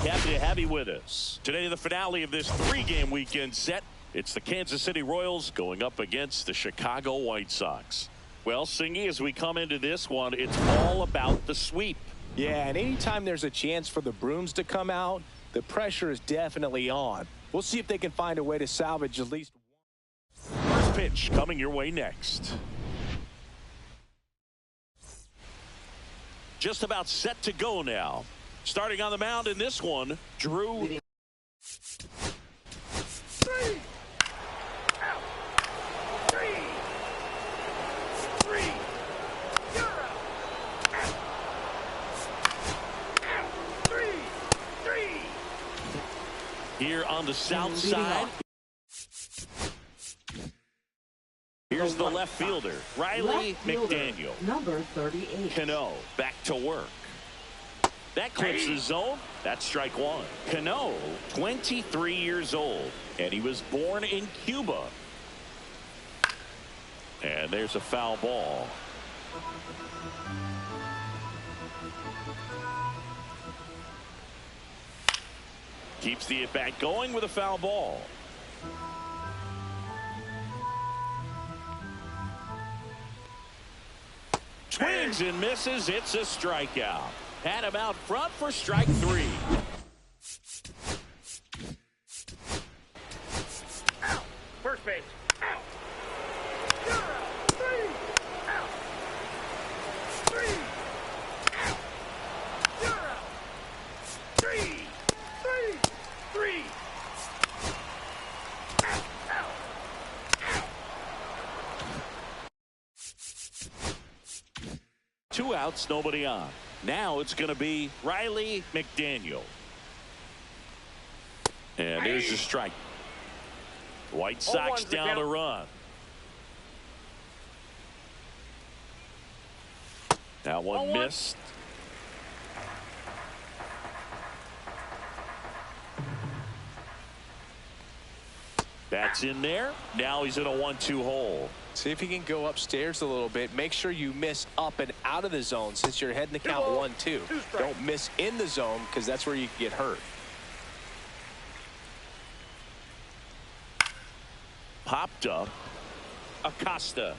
Happy to have you with us. Today, the finale of this three-game weekend set. It's the Kansas City Royals going up against the Chicago White Sox. Well, Singy, as we come into this one, it's all about the sweep. Yeah, and anytime there's a chance for the brooms to come out, the pressure is definitely on. We'll see if they can find a way to salvage at least one. First pitch coming your way next. Just about set to go now. Starting on the mound in this one, Drew. Here on the south side. Here's the left fielder, Riley McDaniel. Number 38. Cano back to work. That clips the zone. That's strike one. Cano, 23 years old, and he was born in Cuba. And there's a foul ball. Keeps the at-bat going with a foul ball. Swings and misses. It's a strikeout. Had him out front for strike three. Out. First base. Out. You're out. Three. Out. Three. Out. You're out. Three. Three. Three. Out. Out. Out. Two outs, nobody on. Now it's going to be Riley McDaniel. And there's the strike. White Sox down a run. That one missed. That's in there. Now he's in a 1-2 hole. See if he can go upstairs a little bit. Make sure you miss up and out of the zone since you're heading to count 1-2. Don't miss in the zone because that's where you can get hurt. Popped up. Acosta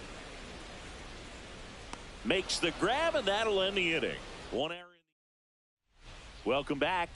makes the grab, and that'll end the inning. One error. Welcome back.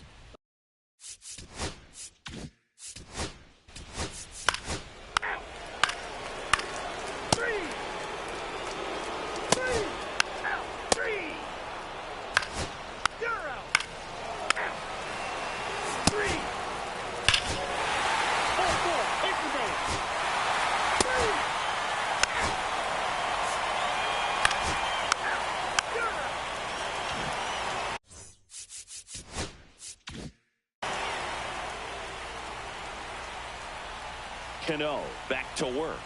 Cano back to work.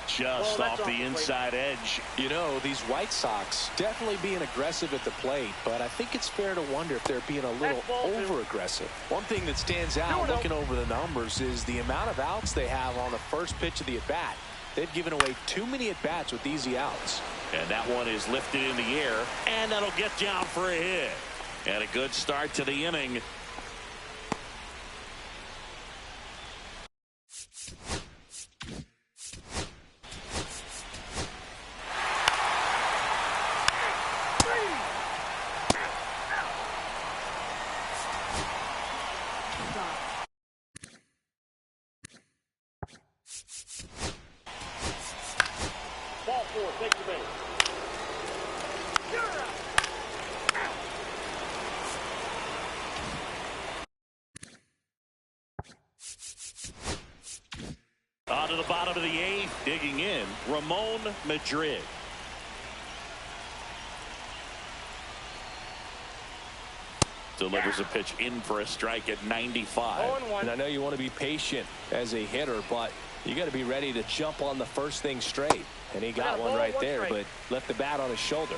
Just off the inside edge. You know, these White Sox definitely being aggressive at the plate, but I think it's fair to wonder if they're being a little over-aggressive. One thing that stands out looking over the numbers is the amount of outs they have on the first pitch of the at-bat. They've given away too many at-bats with easy outs. And that one is lifted in the air, and that'll get down for a hit. And a good start to the inning. Ball four, take the base. You're out. On to the bottom of the eighth, digging in, Ramon Madrid. Delivers a pitch in for a strike at 95. And I know you want to be patient as a hitter, but you got to be ready to jump on the first thing straight. And he got one right there, but left the bat on his shoulder.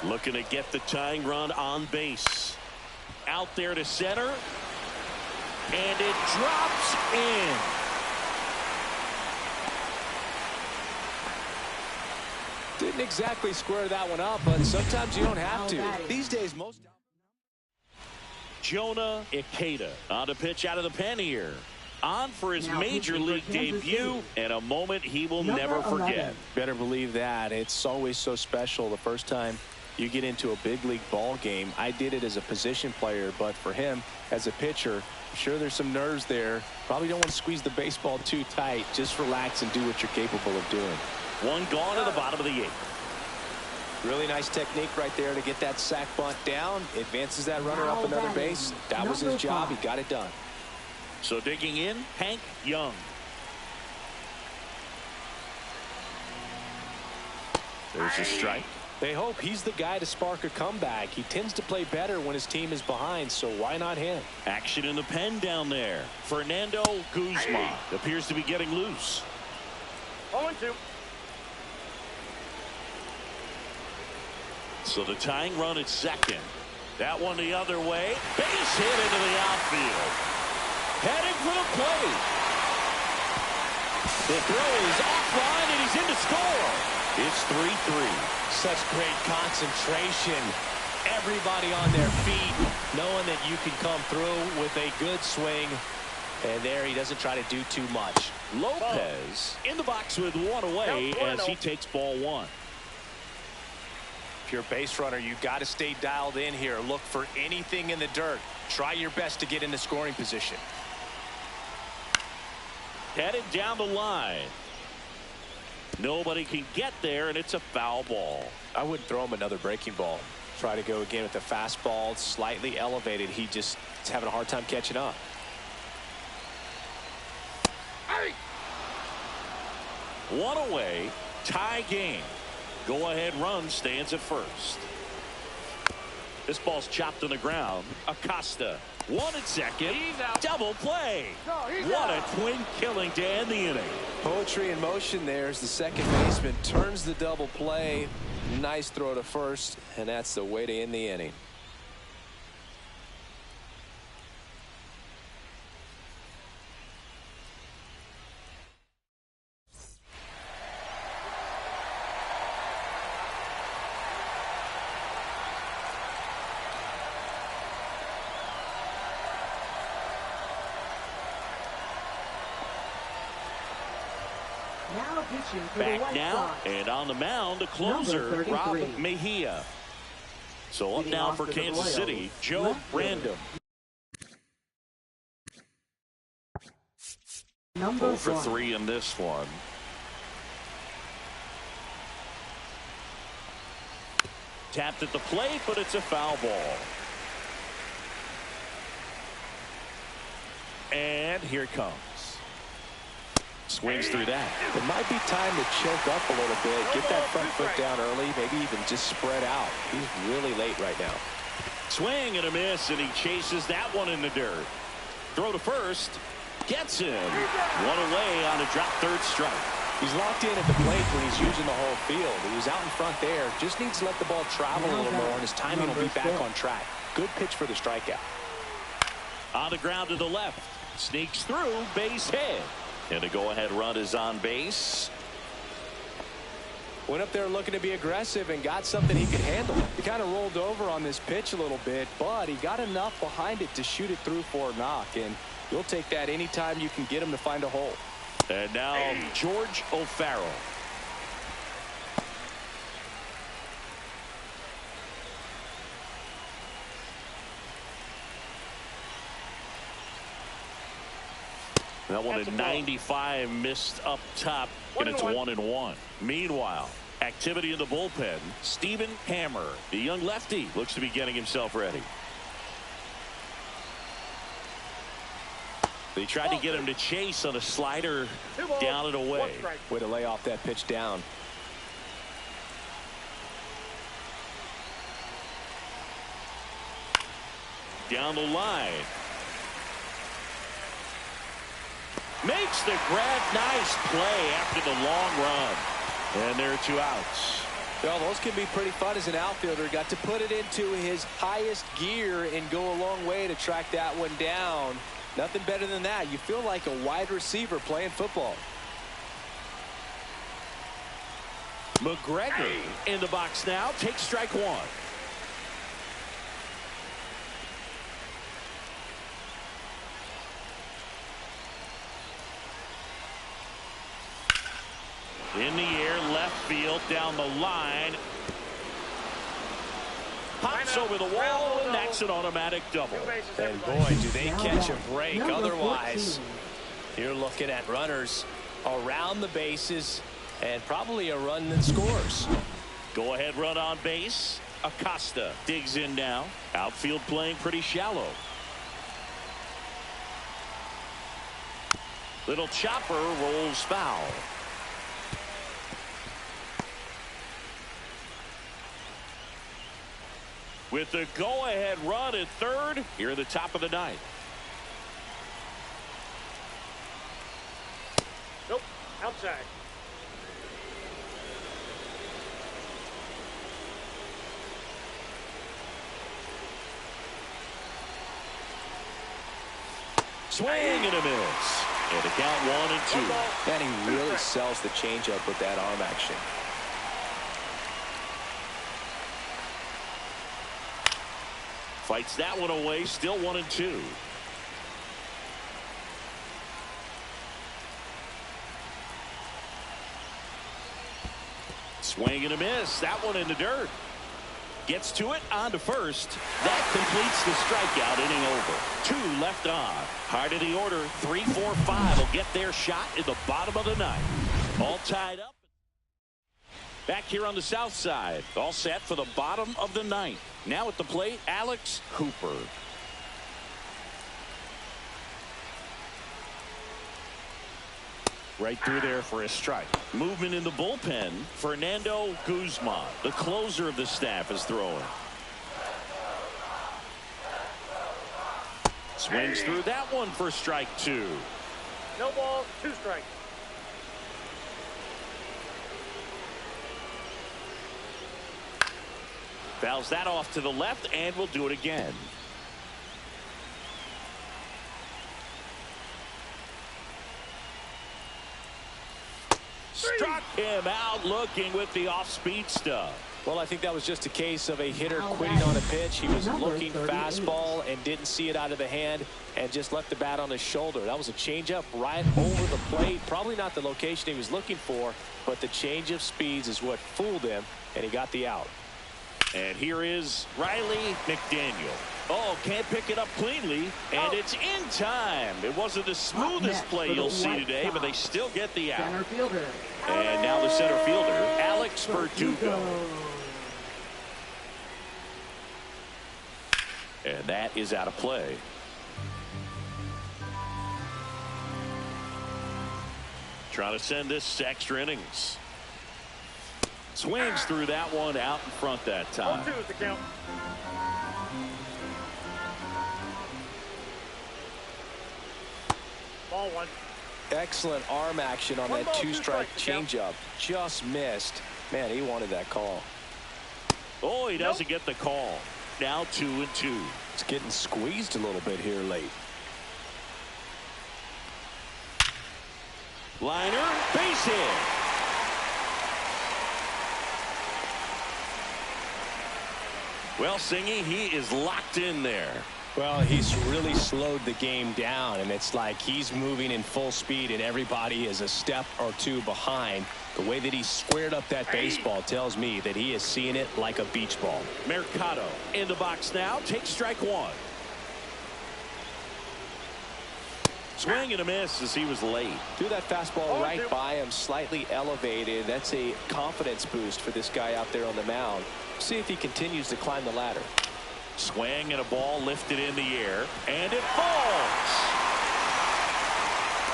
Looking to get the tying run on base. Out there to center. And it drops in. Didn't exactly square that one up, but sometimes you don't have to. These days, most... Jonah Ikeda on the pitch out of the pen here. On for his major league debut, and a moment he will never forget. Better believe that. It's always so special the first time you get into a big league ball game. I did it as a position player, but for him as a pitcher, I'm sure there's some nerves there. Probably don't want to squeeze the baseball too tight. Just relax and do what you're capable of doing. One gone to the bottom of the 8th. Really nice technique right there to get that sac bunt down. Advances that runner up another base. That was his job. He got it done. So digging in, Hank Young. There's a strike. They hope he's the guy to spark a comeback. He tends to play better when his team is behind, so why not him? Action in the pen down there. Fernando Guzman appears to be getting loose. 0-2. So the tying run at second. That one the other way. Base hit into the outfield. Heading for the plate. The throw is offline and he's in to score. It's 3-3. Such great concentration. Everybody on their feet, knowing that you can come through with a good swing. And there he doesn't try to do too much. Lopez in the box with one away as he takes ball 1. If you're a base runner, you got to stay dialed in here. Look for anything in the dirt. Try your best to get into scoring position. Headed down the line. Nobody can get there, and it's a foul ball. I wouldn't throw him another breaking ball. Try to go again with the fastball, slightly elevated. He just is having a hard time catching up. One away, tie game. Go-ahead run stands at first. This ball's chopped on the ground. Acosta, 1 at second. Double play. What a twin killing to end the inning. Poetry in motion there as the second baseman turns the double play. Nice throw to first, and that's the way to end the inning. Back now, and on the mound, the closer, Rob Mejia. So up now for Kansas City, Joe Random. 0 for 3 in this one. Tapped at the plate, but it's a foul ball. And here it comes. Swings through that. It might be time to choke up a little bit, get that front foot down early, maybe even just spread out. He's really late right now. Swing and a miss, and he chases that one in the dirt. Throw to first. Gets him. One away on a drop third strike. He's locked in at the plate when he's using the whole field. He was out in front there. Just needs to let the ball travel a little more, and his timing will be back on track. Good pitch for the strikeout. On the ground to the left. Sneaks through. Base hit. And a go-ahead run is on base. Went up there looking to be aggressive and got something he could handle. He kind of rolled over on this pitch a little bit, but he got enough behind it to shoot it through for a knock. And you'll take that anytime you can get him to find a hole. And now George O'Farrell. That one at 95 missed up top, and it's 1-1. Meanwhile, activity in the bullpen. Stephen Hammer, the young lefty, looks to be getting himself ready. They tried to get him to chase on a slider down and away. Way to lay off that pitch down. Down the line. Makes the grab. Nice play after the long run. And there are 2 outs. Well, those can be pretty fun as an outfielder. Got to put it into his highest gear and go a long way to track that one down. Nothing better than that. You feel like a wide receiver playing football. McGregor in the box now. Takes strike one. In the air, left field, down the line. Pops over the wall, and that's an automatic double. And boy, do they catch a break. Otherwise, you're looking at runners around the bases and probably a run that scores. Go ahead run on base. Acosta digs in now. Outfield playing pretty shallow. Little chopper rolls foul. With the go-ahead run at third, here at the top of the ninth. Nope, outside. Swing and a miss. And a count 1-2. And he really sells the changeup with that arm action. Fights that one away, still 1-2. Swing and a miss. That one in the dirt. Gets to it, on to first. That completes the strikeout, inning over. 2 left on. Heart of the order, 3, 4, 5 will get their shot in the bottom of the ninth. All tied up. Back here on the south side, all set for the bottom of the ninth. Now at the plate, Alex Hooper. Right through there for a strike. Movement in the bullpen. Fernando Guzman, the closer of the staff, is throwing. Swings through that one for strike 2. No balls, 2 strikes. Fouls that off to the left, and will do it again. Struck him out looking with the off-speed stuff. Well, I think that was just a case of a hitter quitting on a pitch. He was looking fastball and didn't see it out of the hand and just left the bat on his shoulder. That was a changeup right over the plate. Probably not the location he was looking for, but the change of speeds is what fooled him, and he got the out. And here is Riley McDaniel. Oh, can't pick it up cleanly, and it's in time. It wasn't the smoothest play you'll see today, but they still get the out. Center fielder. And now the center fielder, Alex Verdugo. And that is out of play. Trying to send this to extra innings. Swings through that one, out in front that time. 1-2 is the count. Ball 1. Excellent arm action on that 2-strike changeup. Just missed. Man, he wanted that call. Oh, he doesn't get the call. Now 2-2. It's getting squeezed a little bit here late. Liner, base hit. Well, Singy, he is locked in there. Well, he's really slowed the game down, and it's like he's moving in full speed, and everybody is a step or 2 behind. The way that he squared up that baseball tells me that he is seeing it like a beach ball. Mercado in the box now. Takes strike 1. Swing and a miss as he was late. Threw that fastball right by him, slightly elevated. That's a confidence boost for this guy out there on the mound. See if he continues to climb the ladder. Swing and a ball lifted in the air, and it falls.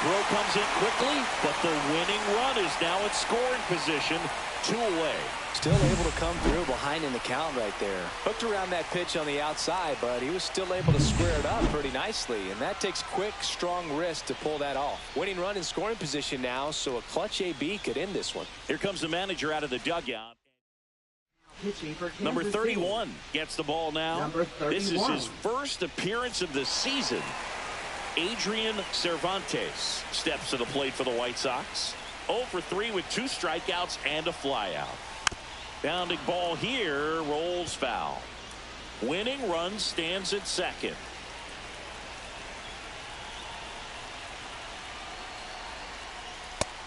Throw comes in quickly, but the winning run is now in scoring position. 2 away. Still able to come through behind in the count right there. Hooked around that pitch on the outside, but he was still able to square it up pretty nicely, and that takes quick, strong wrist to pull that off. Winning run in scoring position now, so a clutch AB could end this one. Here comes the manager out of the dugout. Number 31 gets the ball now. Number 31. This is his first appearance of the season. Adrian Cervantes steps to the plate for the White Sox. 0 for 3 with 2 strikeouts and a flyout. Bounding ball here, rolls foul. Winning run stands at second.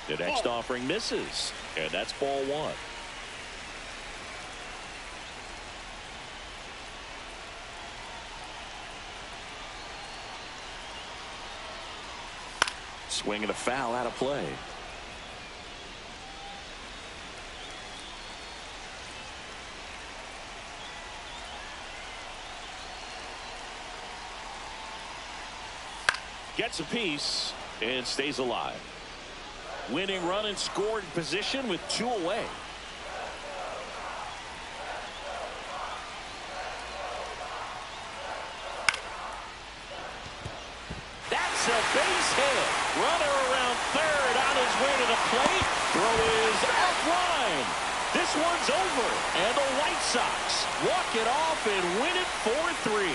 The next offering misses, and that's ball 1. Swing and a foul out of play. Gets a piece and stays alive. Winning run in scoring position with 2 away. That's a base hit. Runner around third on his way to the plate. Throw is offline. This one's over. And the White Sox walk it off and win it 4-3.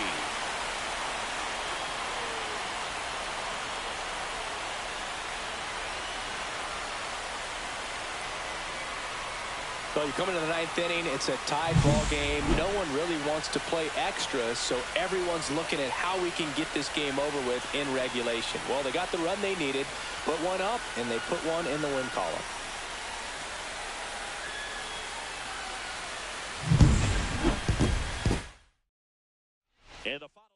So you come into the 9th inning, it's a tied ball game. No one really wants to play extra, so everyone's looking at how we can get this game over with in regulation. Well, they got the run they needed, put one up, and they put one in the win column. And the final.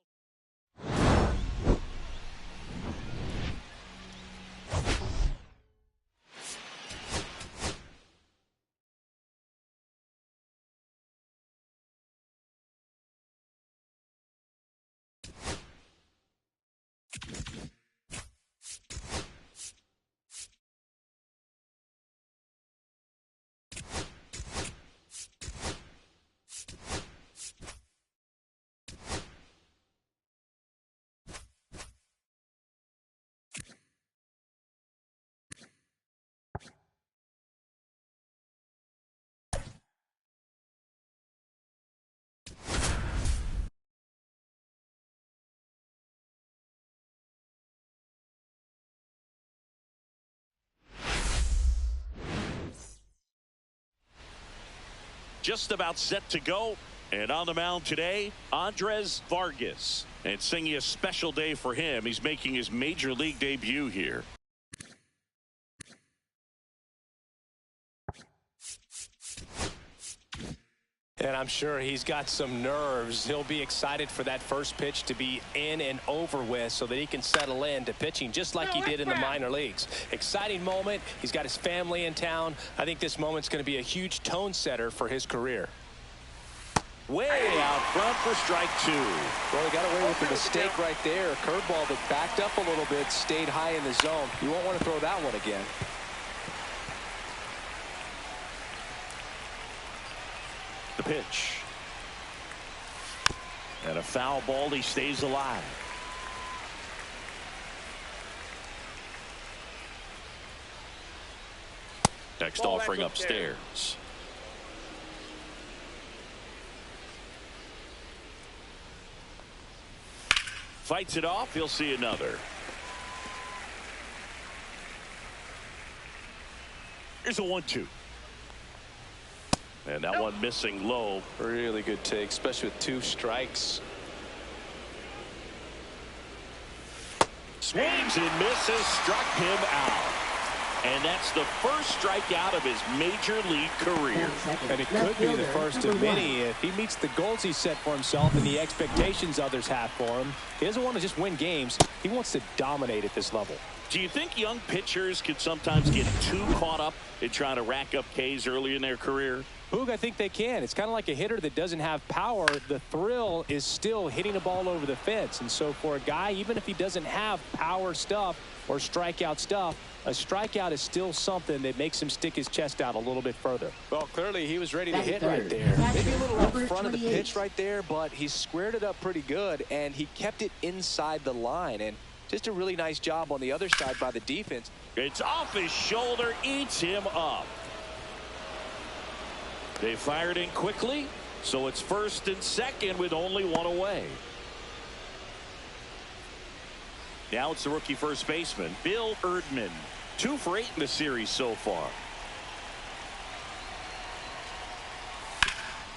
Just about set to go. And on the mound today, Andres Vargas. And singing a special day for him. He's making his major league debut here. And I'm sure he's got some nerves. He'll be excited for that first pitch to be in and over with so that he can settle in to pitching just like he did in the minor leagues. Exciting moment. He's got his family in town. I think this moment's going to be a huge tone setter for his career. Way out front for strike 2. Well, he got away with the mistake right there. A curveball that backed up a little bit, stayed high in the zone. You won't want to throw that one again. The pitch. And a foul ball. He stays alive. Next offering upstairs. Fights it off. He'll see another. Here's a 1-2. And that one missing low. Really good take, especially with 2 strikes. Swings and misses, struck him out. And that's the first strikeout of his major league career. And it could be the first of many if he meets the goals he set for himself and the expectations others have for him. He doesn't want to just win games. He wants to dominate at this level. Do you think young pitchers can sometimes get too caught up in trying to rack up Ks early in their career? Boog, I think they can. It's kind of like a hitter that doesn't have power. The thrill is still hitting a ball over the fence. And so for a guy, even if he doesn't have power stuff or strikeout stuff, a strikeout is still something that makes him stick his chest out a little bit further. Well, clearly he was ready to hit right there. Maybe a little up front of the pitch right there, but he squared it up pretty good, and he kept it inside the line. And just a really nice job on the other side by the defense. It's off his shoulder, eats him up. They fired in quickly, so it's first and second with only 1 away. Now it's the rookie first baseman, Bill Erdman. 2 for 8 in the series so far.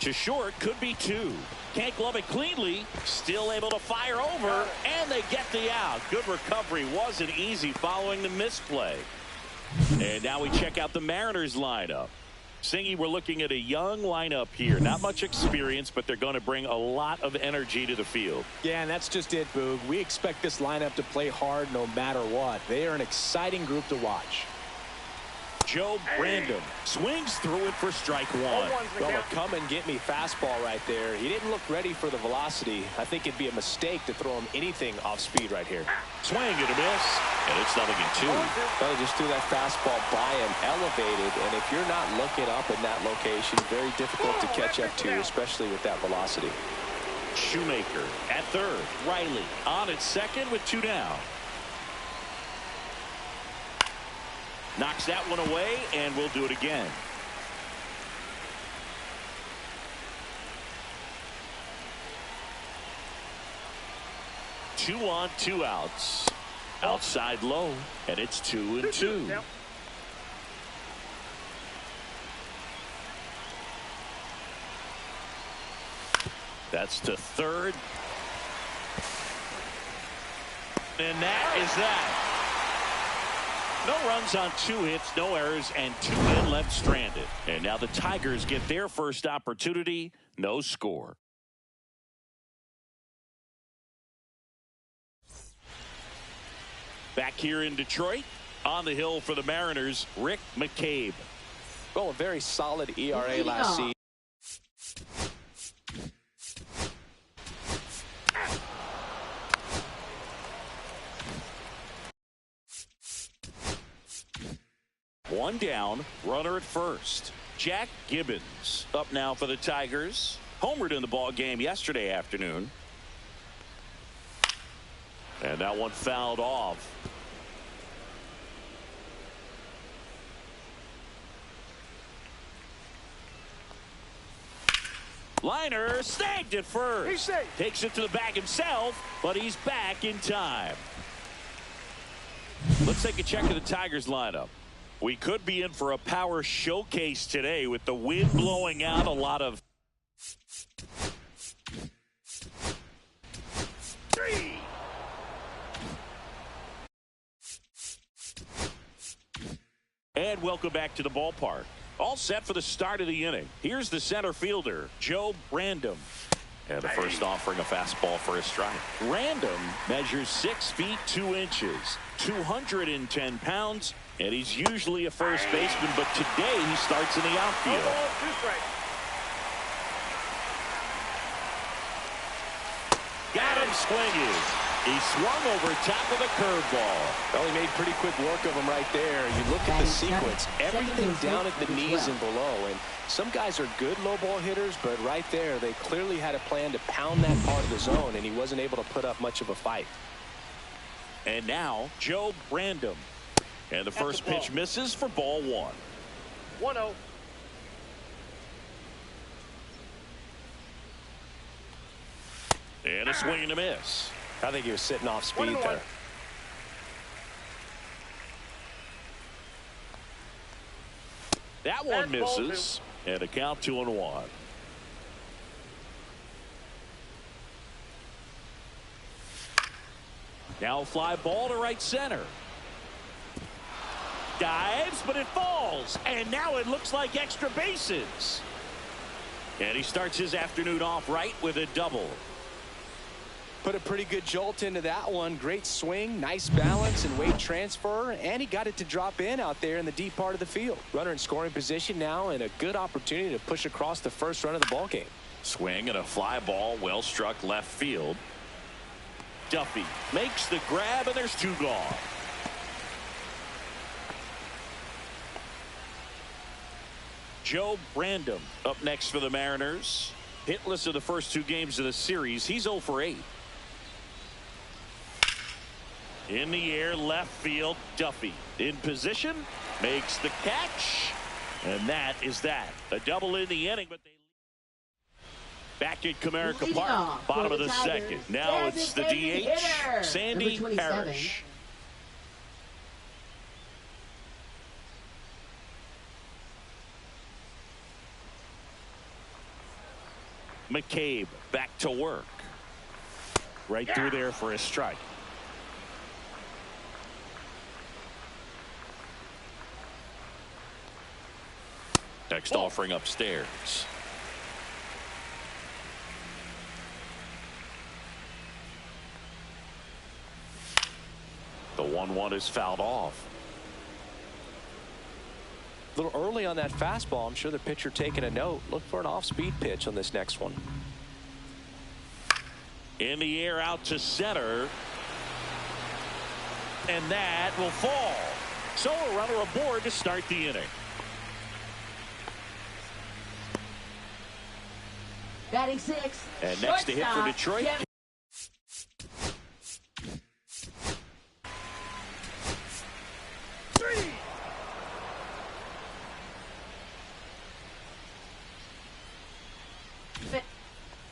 To short, could be 2. Can't glove it cleanly. Still able to fire over, and they get the out. Good recovery. Wasn't easy following the misplay. And now we check out the Mariners lineup. Singy, we're looking at a young lineup here. Not much experience, but they're going to bring a lot of energy to the field. Yeah, and that's just it, Boog. We expect this lineup to play hard no matter what. They are an exciting group to watch. Joe Brandon swings through it for strike 1. Well, a come and get me fastball right there. He didn't look ready for the velocity. I think it'd be a mistake to throw him anything off speed right here. Swing and a miss, and it's 0-2. Well, he just threw that fastball by him, elevated, and if you're not looking up in that location, very difficult to catch up to, especially with that velocity. Shoemaker at third. Riley on at second with 2 down. Knocks that one away, and we'll do it again. Two on, 2 outs. Outside low, and it's 2-2. That's to third. And that is that. No runs on 2 hits, no errors, and 2 men left stranded. And now the Tigers get their first opportunity. No score. Back here in Detroit, on the hill for the Mariners, Rick McCabe. Well, a very solid ERA last season. One down, runner at first. Jack Gibbons up now for the Tigers. Homered in the ball game yesterday afternoon. And that one fouled off. Liner snagged at first. He's safe. Takes it to the bag himself, but he's back in time. Let's take a check of the Tigers lineup. We could be in for a power showcase today with the wind blowing out a lot of. And welcome back to the ballpark. All set for the start of the inning. Here's the center fielder, Joe Brandon. And the first offering a fastball for a strike. Random measures 6 feet 2 inches, 210 pounds, and he's usually a first baseman, but today he starts in the outfield. Got him swinging. He swung over top of the curveball. Well, he made pretty quick work of him right there. You look at the sequence, everything down at the knees and below. And some guys are good low ball hitters, but right there, they clearly had a plan to pound that part of the zone, and he wasn't able to put up much of a fight. And now, Joe Brandon. And the first pitch misses for ball 1. 1-0. And a swing and a miss. I think he was sitting off speed there. That one misses. And a count 2-1. Now a fly ball to right center. Dives, but it falls. And now it looks like extra bases. And he starts his afternoon off right with a double. Put a pretty good jolt into that one. Great swing, nice balance and weight transfer, and he got it to drop in out there in the deep part of the field. Runner in scoring position now, and a good opportunity to push across the first run of the ball game. Swing and a fly ball, well struck left field. Duffy makes the grab, and there's 2 gone. Joe Brandon up next for the Mariners. Hitless in the first 2 games of the series. He's 0 for 8. In the air, left field, Duffy. In position, makes the catch. And that is that. A double in the inning, but they. Back at Comerica Park, bottom of the second. Now it's the DH, Sandy Parrish. McCabe back to work. Right through there for a strike. Next offering upstairs. The 1-1 is fouled off. A little early on that fastball. I'm sure the pitcher taking a note. Look for an off-speed pitch on this next one. In the air out to center. And that will fall. So a runner aboard to start the inning. Batting six. And next to hit for Detroit.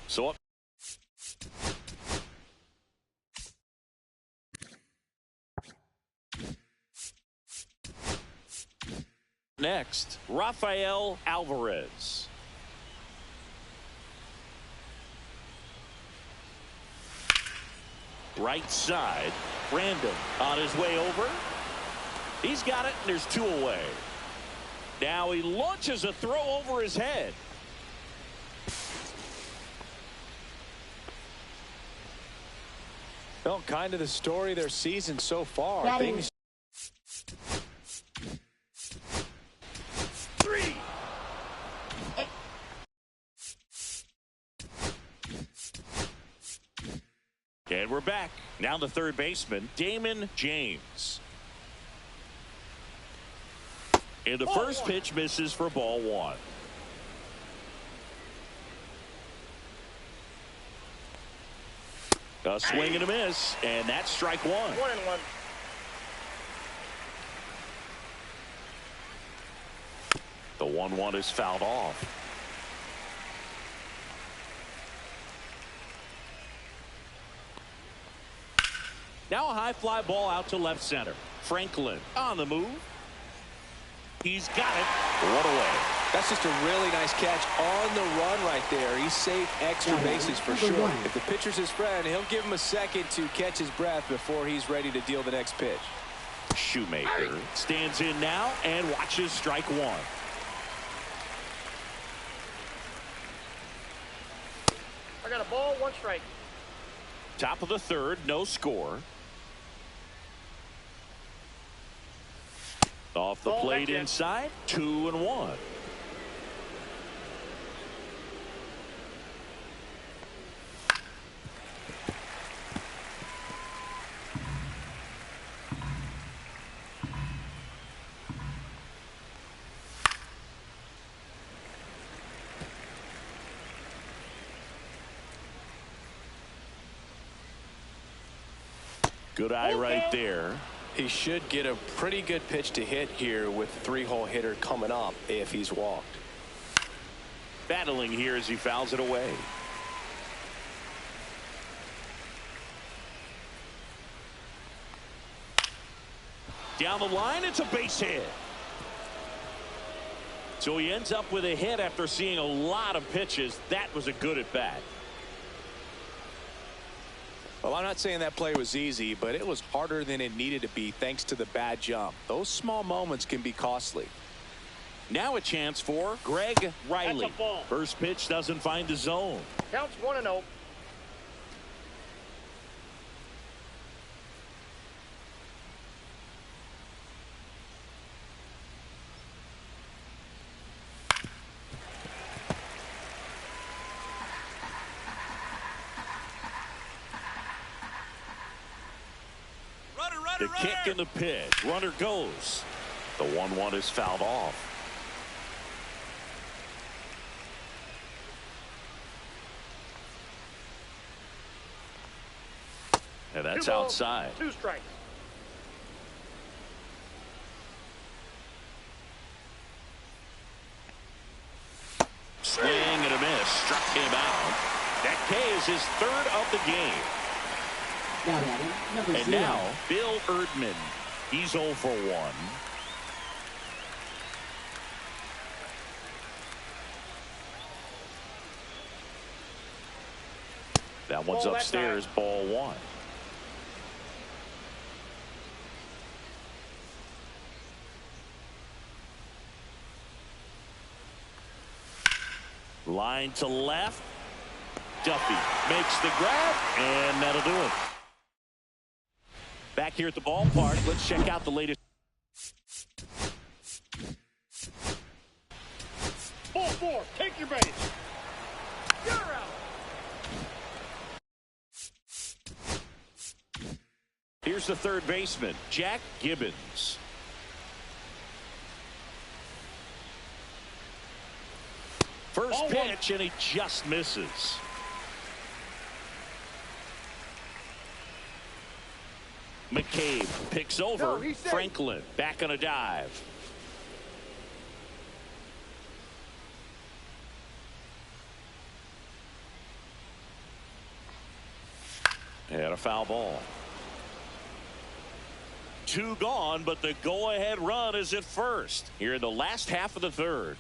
So up. Next, Rafael Alvarez. Right side, Random on his way over. He's got it, and there's 2 away. Now he launches a throw over his head. Well, kind of the story of their season so far. Things. 3. And we're back. Now the third baseman, Damon James. And the first pitch misses for ball 1. A swing and a miss, and that's strike 1. 1-1. The 1-1 is fouled off. Now a high fly ball out to left center. Franklin on the move. He's got it. 1 away. That's just a really nice catch on the run right there. He saved extra bases for sure. If the pitcher's his friend, he'll give him a second to catch his breath before he's ready to deal the next pitch. Shoemaker stands in now and watches strike 1. I got a ball, 1 strike. Top of the third, no score. Off the plate inside, 2-1. Good eye right there. He should get a pretty good pitch to hit here with the 3-hole hitter coming up if he's walked. Battling here as he fouls it away. Down the line, it's a base hit. So he ends up with a hit after seeing a lot of pitches. That was a good at bat. Well, I'm not saying that play was easy, but it was harder than it needed to be thanks to the bad jump. Those small moments can be costly. Now a chance for Greg Riley. First pitch doesn't find the zone. Counts 1-0. The kick and the pitch. Runner goes. The 1-1 is fouled off. And that's 2 balls, outside. 2 strikes. Swing and a miss. Struck him out. That K is his 3rd of the game. And now, Bill Erdman. He's 0 for 1. That one's upstairs, ball one. Line to left. Duffy makes the grab, and that'll do it. Back here at the ballpark, let's check out the latest. Ball four, take your base. You're out. Here's the third baseman, Jack Gibbons. First pitch, and he just misses. McCabe picks over Franklin. Back on a dive. And a foul ball. Two gone, but the go-ahead run is at first here in the last half of the third.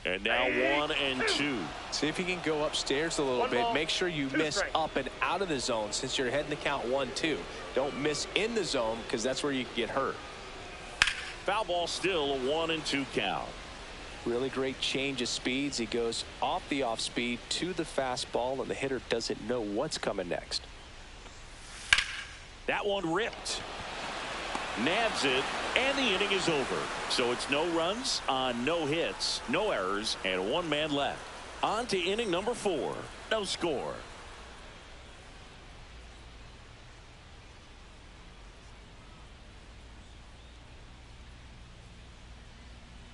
And now 1-2. See if you can go upstairs a little bit. Make sure you miss up and out of the zone since you're heading to count 1-2. Don't miss in the zone because that's where you can get hurt. Foul ball, still a 1-2 count. Really great change of speeds. He goes off the off speed to the fastball, and the hitter doesn't know what's coming next. That one ripped. Nabs it, and the inning is over. So it's no runs on no hits, no errors, and one man left. On to inning number 4. No score.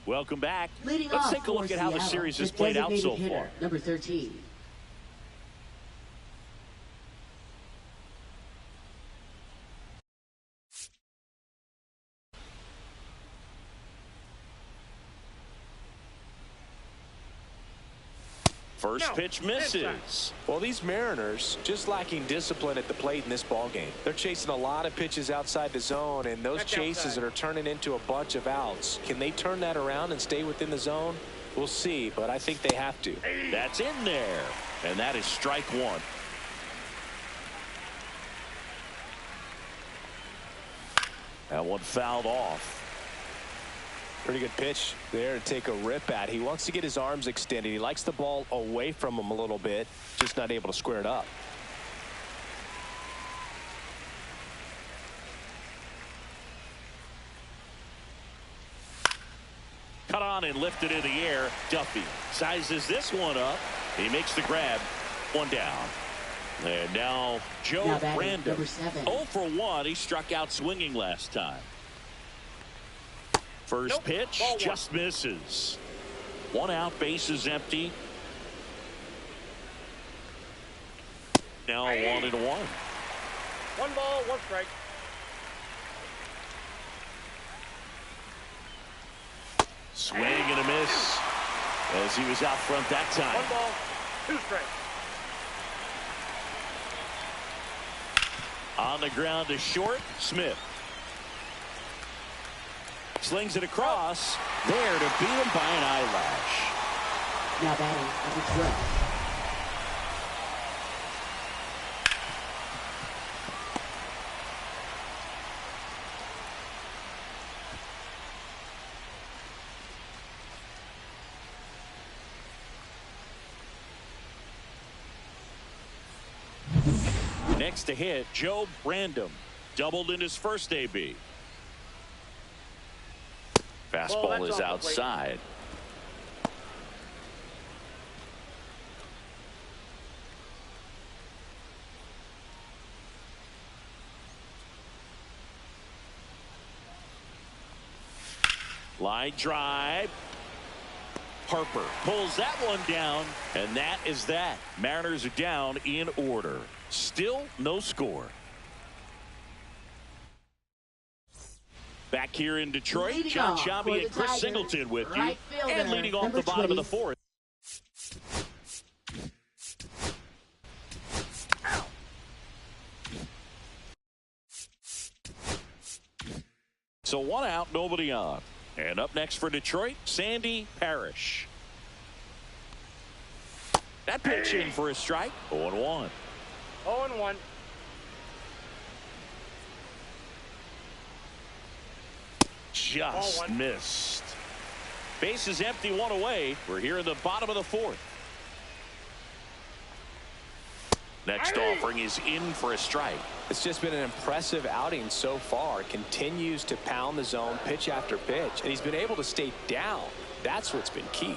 Welcome back. Let's take a look at how the series has played out so far. Number 13. First pitch misses. Well, these Mariners just lacking discipline at the plate in this ball game. They're chasing a lot of pitches outside the zone, and those chases that are turning into a bunch of outs. Can they turn that around and stay within the zone? We'll see, but I think they have to. That's in there, and that is strike one. That one fouled off. Pretty good pitch there to take a rip at. He wants to get his arms extended. He likes the ball away from him a little bit, just not able to square it up. Cut on and lifted in the air. Duffy sizes this one up. He makes the grab. One down. And now Joe Random. 0 for 1. He struck out swinging last time. First pitch just misses. One out, base is empty. Now 1-1. 1 ball, 1 strike. Swing and a miss as he was out front that time. 1 ball, 2 strikes. On the ground to short, Smith. Slings it across. There to beat him by an eyelash. Now batting number 12. Next to hit, Joe Random. Doubled in his first AB. Fastball is outside. Line drive. Harper pulls that one down, and that is that. Mariners are down in order. Still no score. Back here in Detroit, Leading John off Shabby for and the Chris Tigers, Singleton with you. right fielder, And leading off number the bottom 20. of the 4th. So 1 out, nobody on. And up next for Detroit, Sandy Parrish. That pitch in for a strike. 0-1. 0-1. Just missed. Base is empty, one away. We're here in the bottom of the fourth. Next offering is in for a strike. It's just been an impressive outing so far. Continues to pound the zone pitch after pitch, and he's been able to stay down. That's what's been key.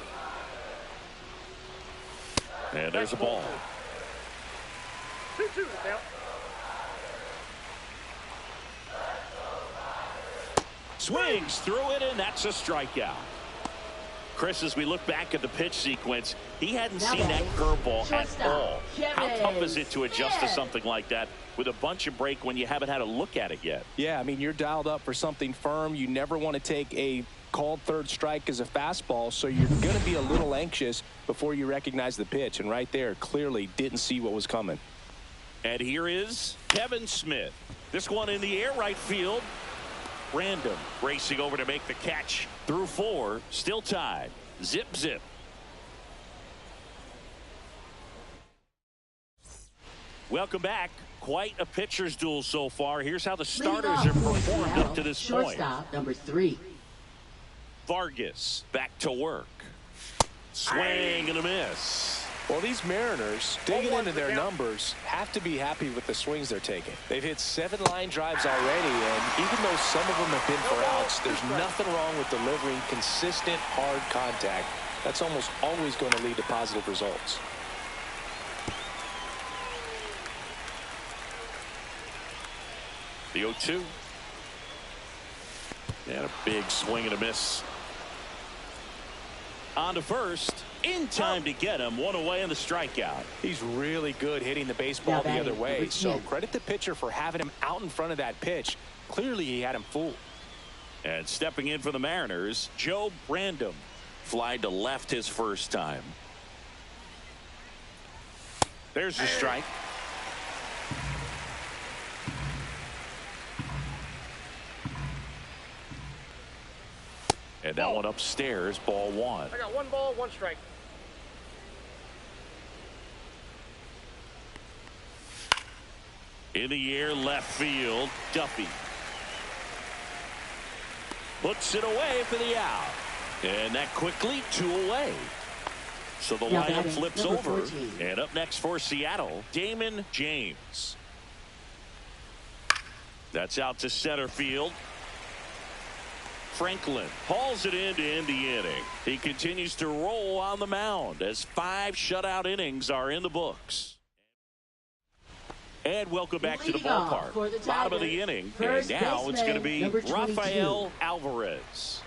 And there's a ball. 2-2 now. Swings through it, and that's a strikeout. Chris, as we look back at the pitch sequence, he hadn't seen that curveball at all. How tough is it to adjust to something like that with a bunch of break when you haven't had a look at it yet? Yeah, I mean, you're dialed up for something firm. You never want to take a called third strike as a fastball, so you're going to be a little anxious before you recognize the pitch. And right there, clearly didn't see what was coming. And here is Kevin Smith. This one in the air, right field. Random racing over to make the catch. Through 4, still tied. Zip, zip. Welcome back. Quite a pitcher's duel so far. Here's how the starters have performed up to this point. Shortstop, number 3. Vargas back to work. Swing and a miss. Well, these Mariners, digging into their numbers, have to be happy with the swings they're taking. They've hit 7 line drives already, and even though some of them have been for outs, there's nothing wrong with delivering consistent, hard contact. That's almost always going to lead to positive results. The 0-2. And a big swing and a miss. On to first. In time to get him. 1 away in the strikeout. He's really good hitting the baseball the other way. So credit the pitcher for having him out in front of that pitch. Clearly he had him fooled. And stepping in for the Mariners, Joe Brandom. Fly to left his first time. There's the strike. And that one upstairs, ball 1. I got 1 ball, 1 strike. In the air, left field, Duffy. Puts it away for the out. And that quickly 2 away. So the lineup flips over. 14. And up next for Seattle, Damon James. That's out to center field. Franklin hauls it in to end the inning. He continues to roll on the mound as 5 shutout innings are in the books. And welcome back to the ballpark. Bottom of the inning. And now it's going to be Rafael Alvarez.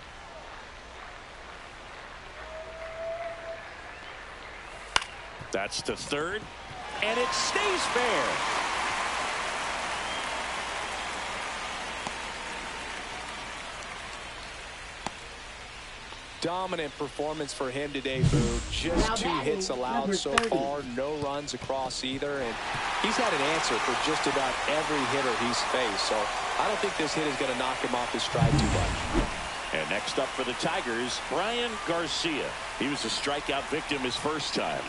That's to third. And it stays fair. Dominant performance for him today, Boo. Just 2 hits allowed so far. No runs across either. And he's had an answer for just about every hitter he's faced. So I don't think this hit is going to knock him off his stride too much. And next up for the Tigers, Brian Garcia. He was a strikeout victim his first time.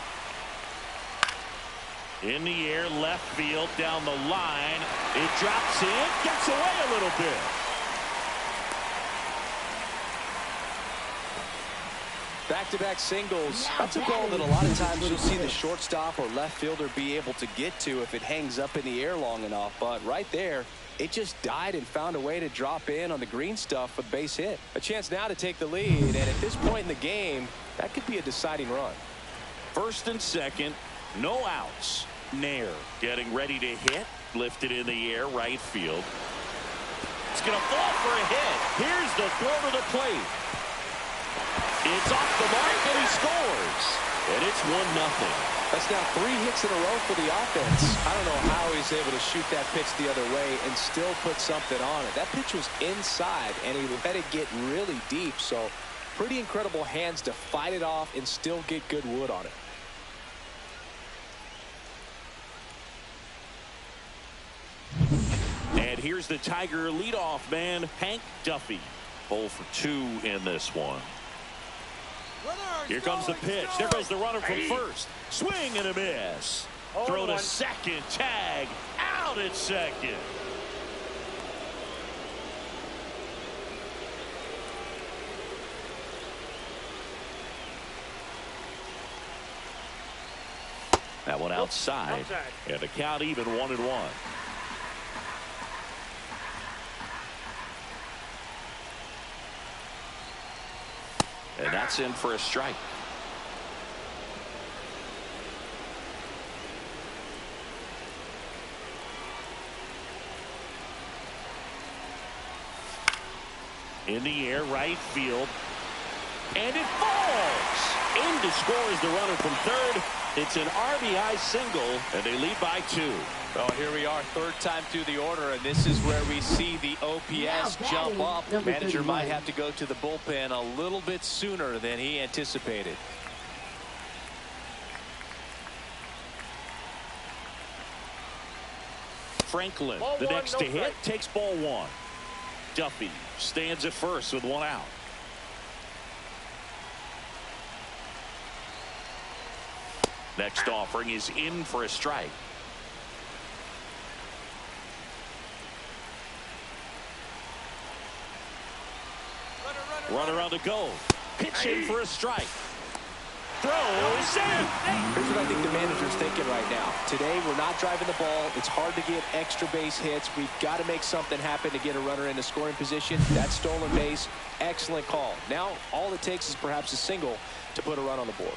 In the air, left field, down the line. It drops in, gets away a little bit. Back-to-back singles. That's a ball that a lot of times you'll see the shortstop or left fielder be able to get to if it hangs up in the air long enough. But right there, it just died and found a way to drop in on the green stuff for the base hit. A chance now to take the lead, and at this point in the game, that could be a deciding run. First and second, no outs. Nair getting ready to hit. Lifted in the air, right field. It's going to fall for a hit. Here's the throw to the plate. It's off the mark, and he scores. And it's 1-0. That's now 3 hits in a row for the offense. I don't know how he's able to shoot that pitch the other way and still put something on it. That pitch was inside, and he let it get really deep. So pretty incredible hands to fight it off and still get good wood on it. And here's the Tiger leadoff man, Hank Duffy. 0 for 2 in this one. Here comes the pitch. There goes the runner from first. Swing and a miss. Throw to second. Tag. Out at second. That one outside. And the count even 1-1. And that's in for a strike. In the air, right field. And it falls. In to score is the runner from third. It's an RBI single, and they lead by 2. Well, here we are, third time through the order, and this is where we see the OPS jump up. Manager might have to go to the bullpen a little bit sooner than he anticipated. Franklin, the next to hit, takes ball 1. Duffy stands at first with 1 out. Next offering is in for a strike. Runner on the go. Pitch in for a strike. Throws in. Here's what I think the manager's thinking right now. Today, we're not driving the ball. It's hard to get extra base hits. We've got to make something happen to get a runner in a scoring position. That stolen base, excellent call. Now, all it takes is perhaps a single to put a run on the board.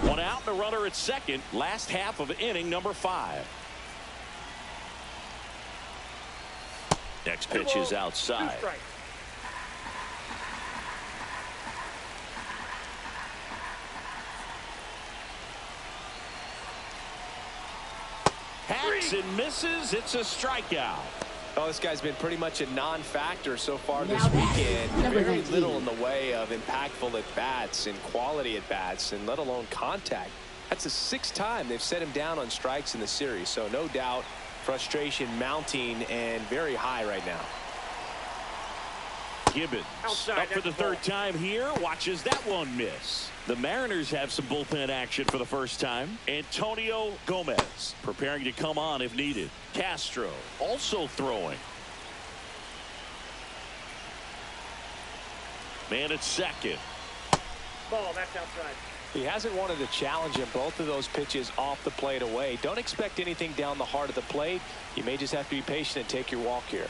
One out, the runner at second. Last half of inning number 5. Next pitch is outside. Hacks and misses. It's a strikeout. Oh, this guy's been pretty much a non-factor so far this weekend. Very little in the way of impactful at-bats and quality at-bats, and let alone contact. That's the 6th time they've set him down on strikes in the series, so no doubt frustration mounting and very high right now. Gibbons up for the 3rd time here. Watches that one miss. The Mariners have some bullpen action for the first time. Antonio Gomez preparing to come on if needed. Castro also throwing. Man at second. Ball, that's outside. He hasn't wanted to challenge him. Both of those pitches off the plate away. Don't expect anything down the heart of the plate. You may just have to be patient and take your walk here.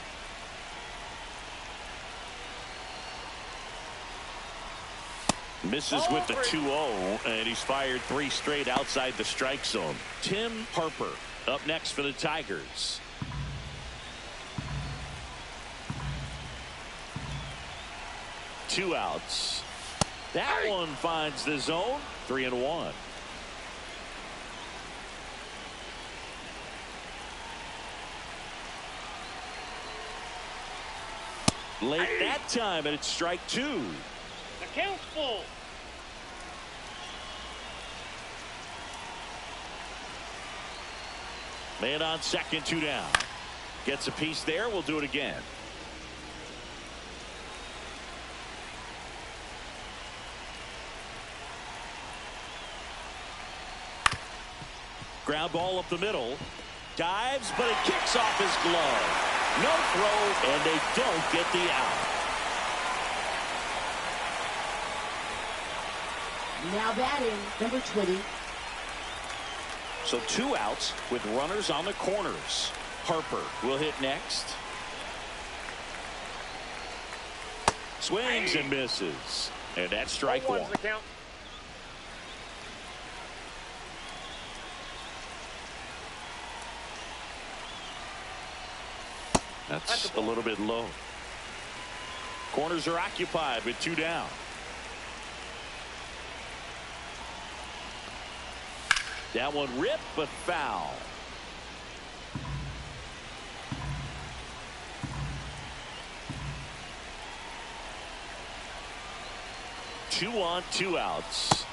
Misses with the 2-0, and he's fired 3 straight outside the strike zone. Tim Harper up next for the Tigers. Two outs. That one finds the zone. 3-1. Late that time, and it's strike 2. The count's full. Man on second, 2 down. Gets a piece there. We'll do it again. Ground ball up the middle. Dives, but it kicks off his glove. No throw, and they don't get the out. Now batting, number 20. So 2 outs with runners on the corners. Harper will hit next. Swings and misses. And that's strike 1. That's a little bit low. Corners are occupied with 2 down. That one ripped, but foul. Two on, 2 outs.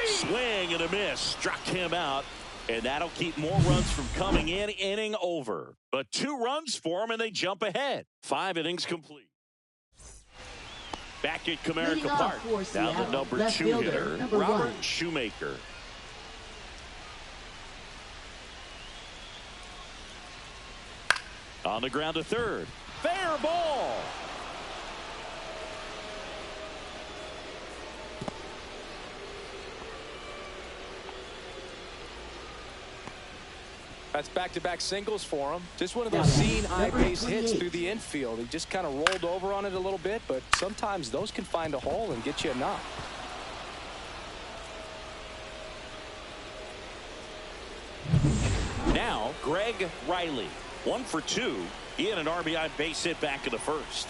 Swing and a miss. Struck him out. And that'll keep more runs from coming in. Inning over. But 2 runs for him, and they jump ahead. 5 innings complete. Back at Comerica Leading off Park. for Now the Seattle, number left 2 fielder, hitter, number Robert 1. Shoemaker. On the ground to third. Fair ball. That's back-to-back singles for him. Just one of those seeing eye base hits through the infield. He just kind of rolled over on it a little bit, but sometimes those can find a hole and get you a knock. Now, Greg Riley. 1 for 2. He had an RBI base hit back in the first.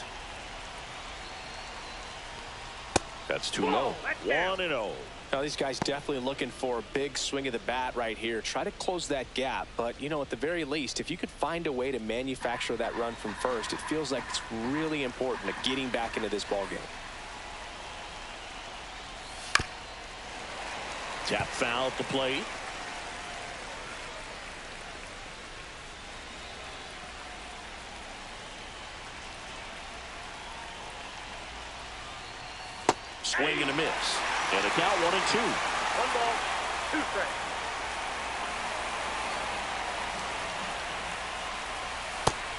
That's too low. 1-0. Now, these guys definitely looking for a big swing of the bat right here. Try to close that gap. But, you know, at the very least, if you could find a way to manufacture that run from first, it feels like it's really important to getting back into this ballgame. Tap foul at the plate. Swing and a miss. And a count 1-2. 1 ball, 2 strikes.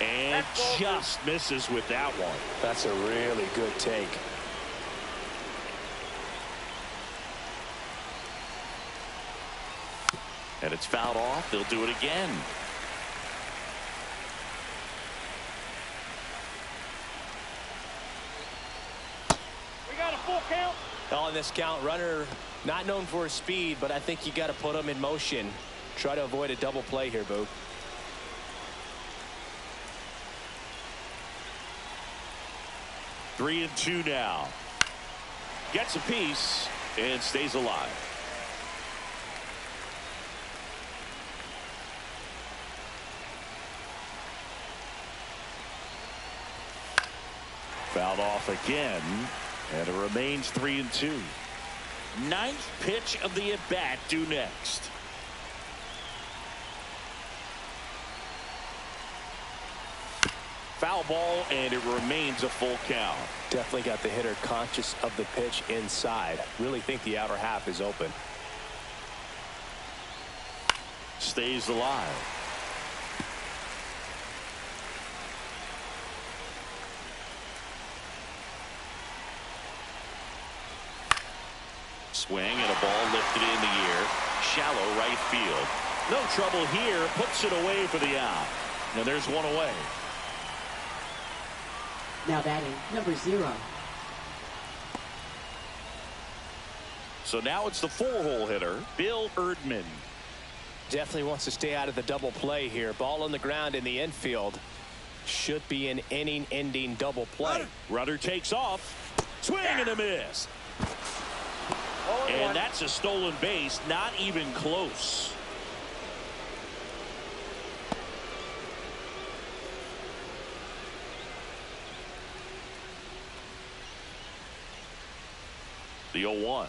And just misses with that one. That's a really good take. And it's fouled off. They'll do it again. We got a full count. On this count, runner not known for his speed, but I think you got to put him in motion. Try to avoid a double play here, Boo. Three and two now. Gets a piece and stays alive. Fouled off again, and it remains 3 and 2. Ninth pitch of the at bat due next. Foul ball, and it remains a full count. Definitely got the hitter conscious of the pitch inside. Really think the outer half is open. Stays alive. Swing and a ball lifted in the air. Shallow right field. No trouble here. Puts it away for the out. And there's one away. Now batting, number 0. So now it's the 4-hole hitter, Bill Erdman. Definitely wants to stay out of the double play here. Ball on the ground in the infield. Should be an inning-ending double play. Runner takes off. Swing and a miss. And that's a stolen base. Not even close. The 0-1.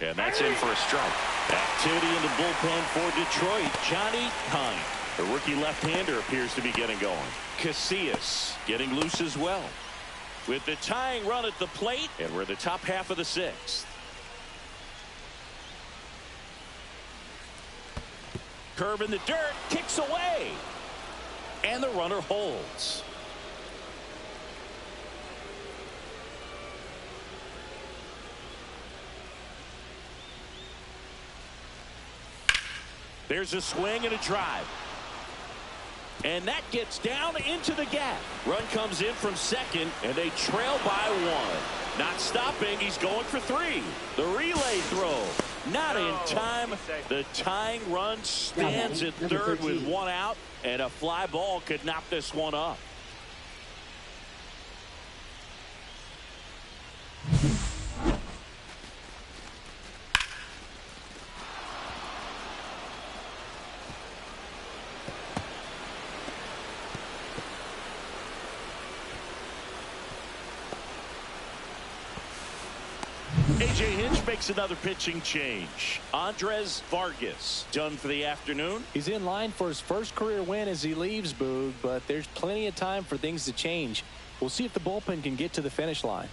And that's in for a strike. Activity in the bullpen for Detroit. Johnny Kine. The rookie left-hander appears to be getting going. Casillas getting loose as well. With the tying run at the plate, and we're in the top half of the 6th. Curve in the dirt, kicks away. And the runner holds. There's a swing and a drive. And that gets down into the gap. Run comes in from second, and they trail by 1. Not stopping. He's going for 3. The relay throw. Not in time. The tying run stands at third with 1 out, and a fly ball could knock this one up. A.J. Hinch makes another pitching change. Andres Vargas done for the afternoon. He's in line for his first career win as he leaves, Boog, but there's plenty of time for things to change. We'll see if the bullpen can get to the finish line.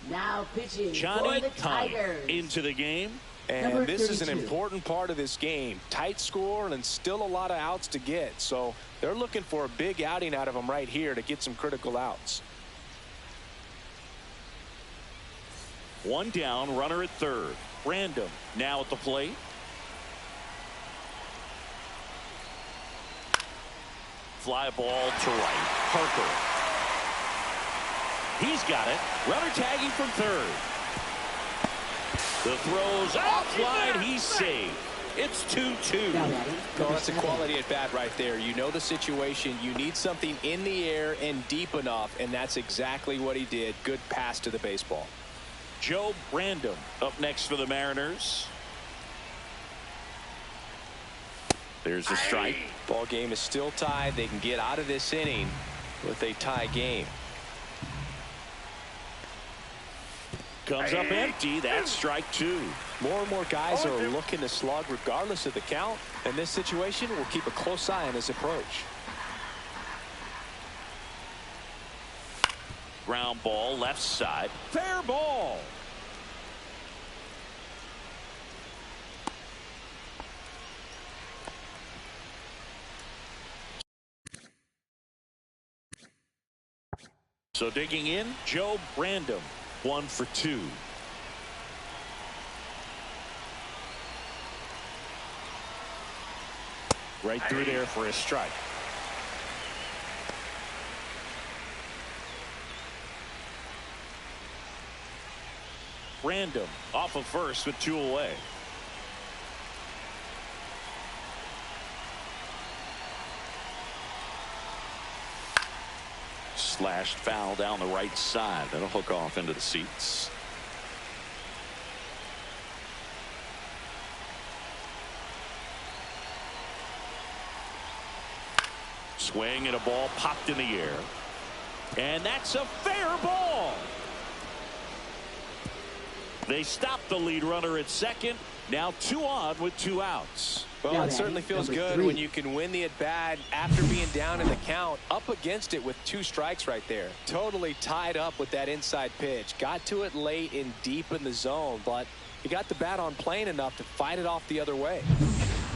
Now pitching Johnny for the Tigers. into the game. And this is an 32. important part of this game. Tight score and still a lot of outs to get. So they're looking for a big outing out of him right here to get some critical outs. One down, runner at third. Random now at the plate. Fly ball to right. Parker. He's got it. Runner tagging from third. The throw's offline. He's safe. It's 2-2. No, that's a quality at bat right there. You know the situation. You need something in the air and deep enough, and that's exactly what he did. Good pass to the baseball. Joe Random up next for the Mariners. There's a strike. Ball game is still tied. They can get out of this inning with a tie game. Comes up empty. That's strike two. More and more guys are looking to slug regardless of the count. In this situation, we'll keep a close eye on his approach. Ground ball left side. Fair ball. So digging in, Joe Random, 1 for 2. Right through there for a strike. Random off of first with 2 away. Slashed foul down the right side. That'll hook off into the seats. Swing and a ball popped in the air. And that's a fair ball. They stopped the lead runner at second. Now 2 on with 2 outs. Well, it certainly feels good when you can win the at-bat after being down in the count, up against it with 2 strikes right there. Totally tied up with that inside pitch. Got to it late and deep in the zone, but he got the bat on plane enough to fight it off the other way.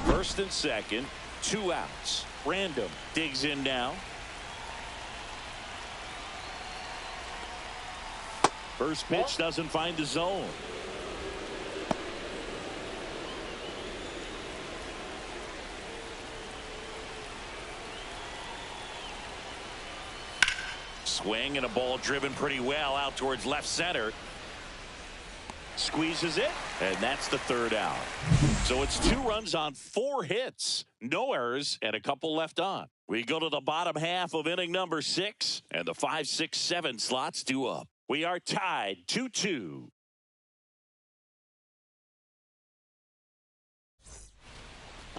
First and second, 2 outs. Random digs in now. First pitch doesn't find the zone. Swing and a ball driven pretty well out towards left center. Squeezes it, and that's the 3rd out. So it's 2 runs on 4 hits, no errors, and a couple left on. We go to the bottom half of inning number 6, and the 5, 6, 7 slots due up. We are tied 2-2.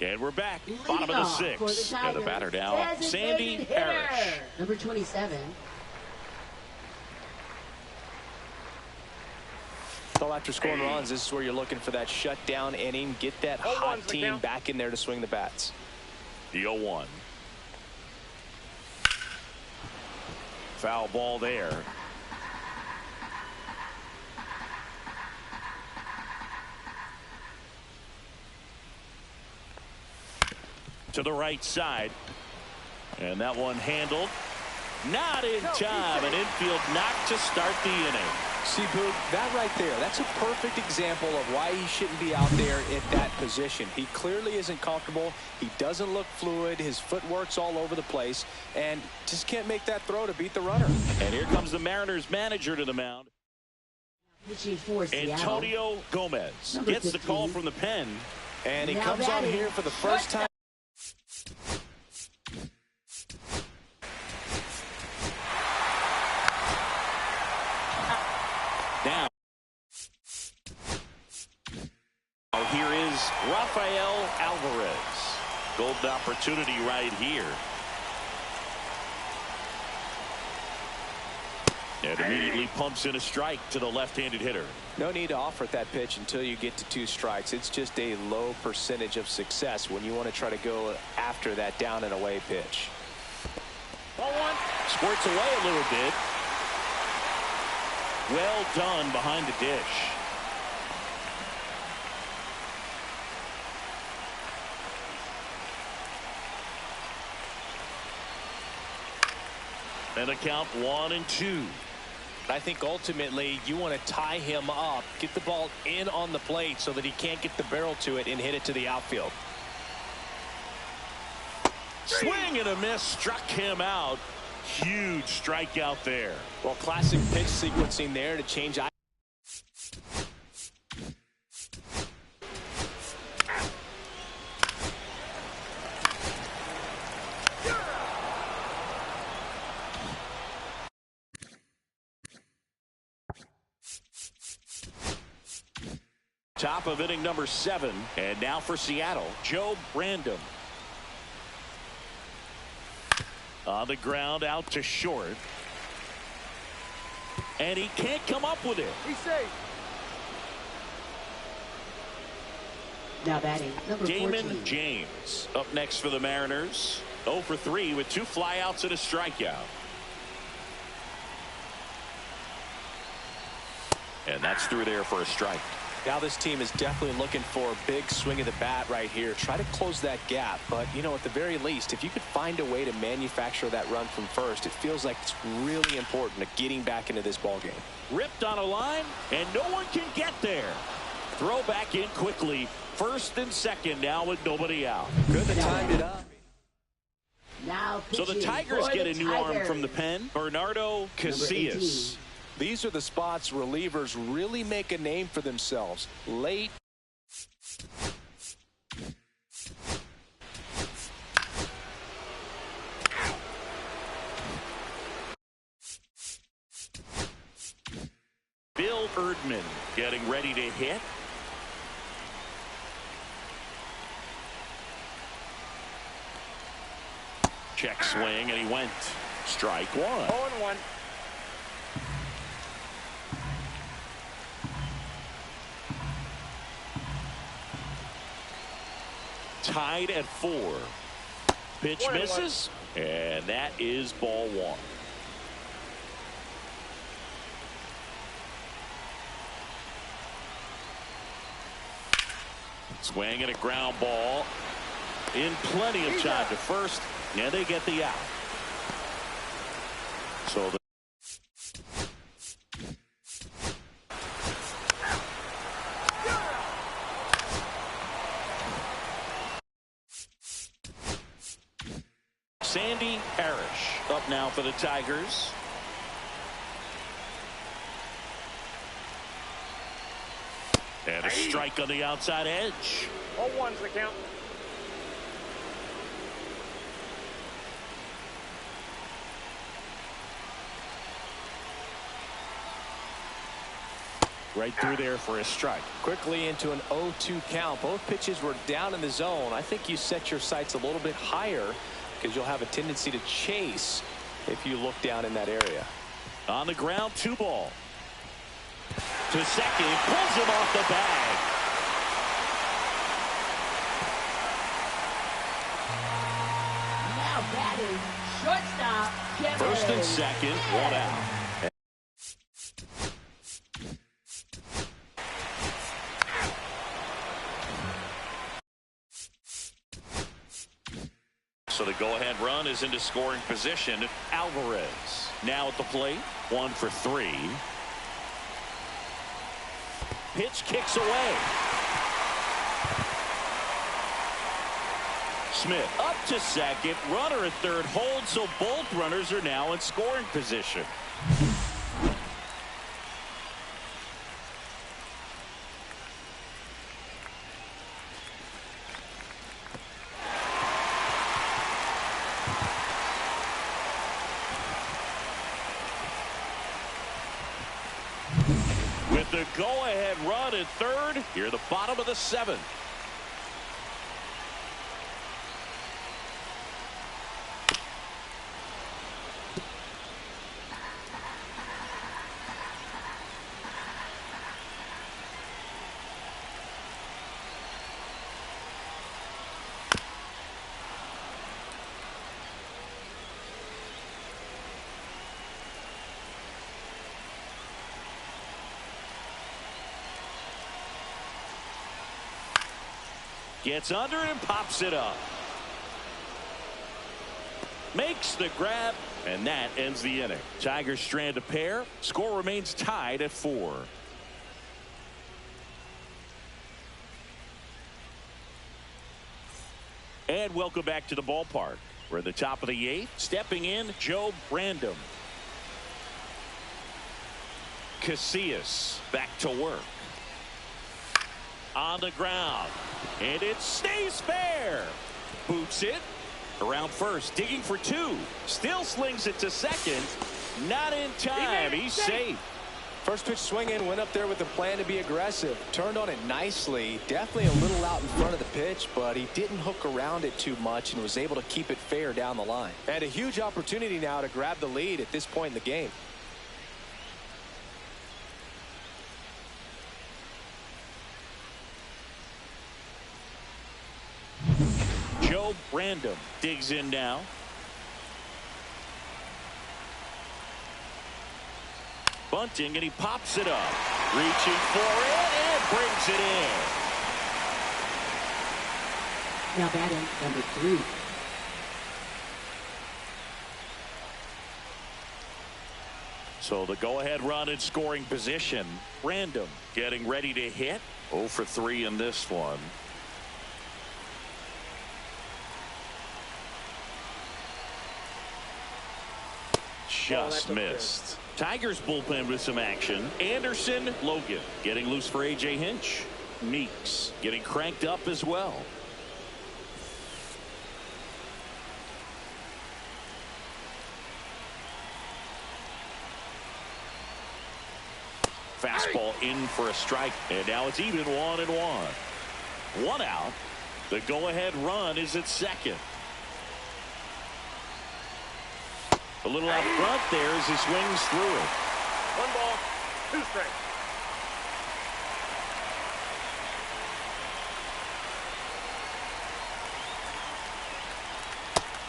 And we're back, bottom of the 6th, and the batter now, Sandy Harris. Number 27. Well, after scoring runs, this is where you're looking for that shutdown inning. Get that hot team back in there to swing the bats. The 0-1. Foul ball there. To the right side. And that one handled. Not in time. An infield knock to start the inning. See, Boog, that right there, that's a perfect example of why he shouldn't be out there at that position. He clearly isn't comfortable. He doesn't look fluid. His footwork's all over the place, and just can't make that throw to beat the runner. And here comes the Mariners manager to the mound. Antonio Gomez gets the call from the pen. And he comes on here for the first time. Now, here is Rafael Alvarez. Golden opportunity right here. And immediately pumps in a strike to the left-handed hitter. No need to offer that pitch until you get to 2 strikes. It's just a low percentage of success when you want to try to go after that down and away pitch. Ball 1. Squirts away a little bit. Well done behind the dish. And a count 1-2. I think ultimately you want to tie him up, get the ball in on the plate so that he can't get the barrel to it and hit it to the outfield. Swing and a miss, struck him out. Huge strikeout there. Well, classic pitch sequencing there to change. Top of inning number 7. And now for Seattle, Joe Brandon. On the ground, out to short. And he can't come up with it. He's safe. Now batting, number Damon 14. James up next for the Mariners. 0 for 3 with 2 flyouts and a strikeout. And that's through there for a strike. Now this team is definitely looking for a big swing of the bat right here. Try to close that gap. But, you know, at the very least, if you could find a way to manufacture that run from first, it feels like it's really important to getting back into this ball game. Ripped on a line, and no one can get there. Throw back in quickly. First and second now with nobody out. Good to time it up. Now So the pitching Tigers for get the a new arm Tigers. from the pen. Bernardo Casillas. These are the spots relievers really make a name for themselves. Late. Bill Erdman getting ready to hit. Check swing, and he went. Strike 1. 0-1. Tied at 4. Pitch 1-1. misses, and that is ball 1. Swing and a ground ball. In plenty of time to first, and they get the out. So the Sandy Parrish up now for the Tigers. And a strike on the outside edge. 0-1's the count. Right through there for a strike. Quickly into an 0-2 count. Both pitches were down in the zone. I think you set your sights a little bit higher because you'll have a tendency to chase if you look down in that area. On the ground, 2 ball. To second, pulls him off the bag. Now batting, shortstop, Kevin. First and second, 1 out. So the go-ahead run is into scoring position. Alvarez now at the plate. 1 for 3. Pitch kicks away. Smith up to second. Runner at third holds, so both runners are now in scoring position. With the go-ahead run at third, here at the bottom of the 7th. Gets under and pops it up. Makes the grab, and that ends the inning. Tigers strand a pair. Score remains tied at 4. And welcome back to the ballpark. We're at the top of the 8th. Stepping in, Joe Brandon. Casillas back to work. On the ground. And it stays fair. Boots it. Around first. Digging for 2. Still slings it to second. Not in time. He's safe. First pitch swinging, went up there with the plan to be aggressive. Turned on it nicely. Definitely a little out in front of the pitch, but he didn't hook around it too much and was able to keep it fair down the line. And a huge opportunity now to grab the lead at this point in the game. Joe Brandon digs in now. Bunting, and he pops it up. Reaching for it, and brings it in. Now batting, number 3. So the go-ahead run in scoring position. Brandon getting ready to hit. 0 for 3 in this one. Just missed. Tigers bullpen with some action. Anderson, Logan getting loose for A.J. Hinch. Meeks getting cranked up as well. Fastball in for a strike, and now it's even 1-1. 1 out. The go-ahead run is at second. A little out front there as he swings through it. 1 ball, 2 strikes.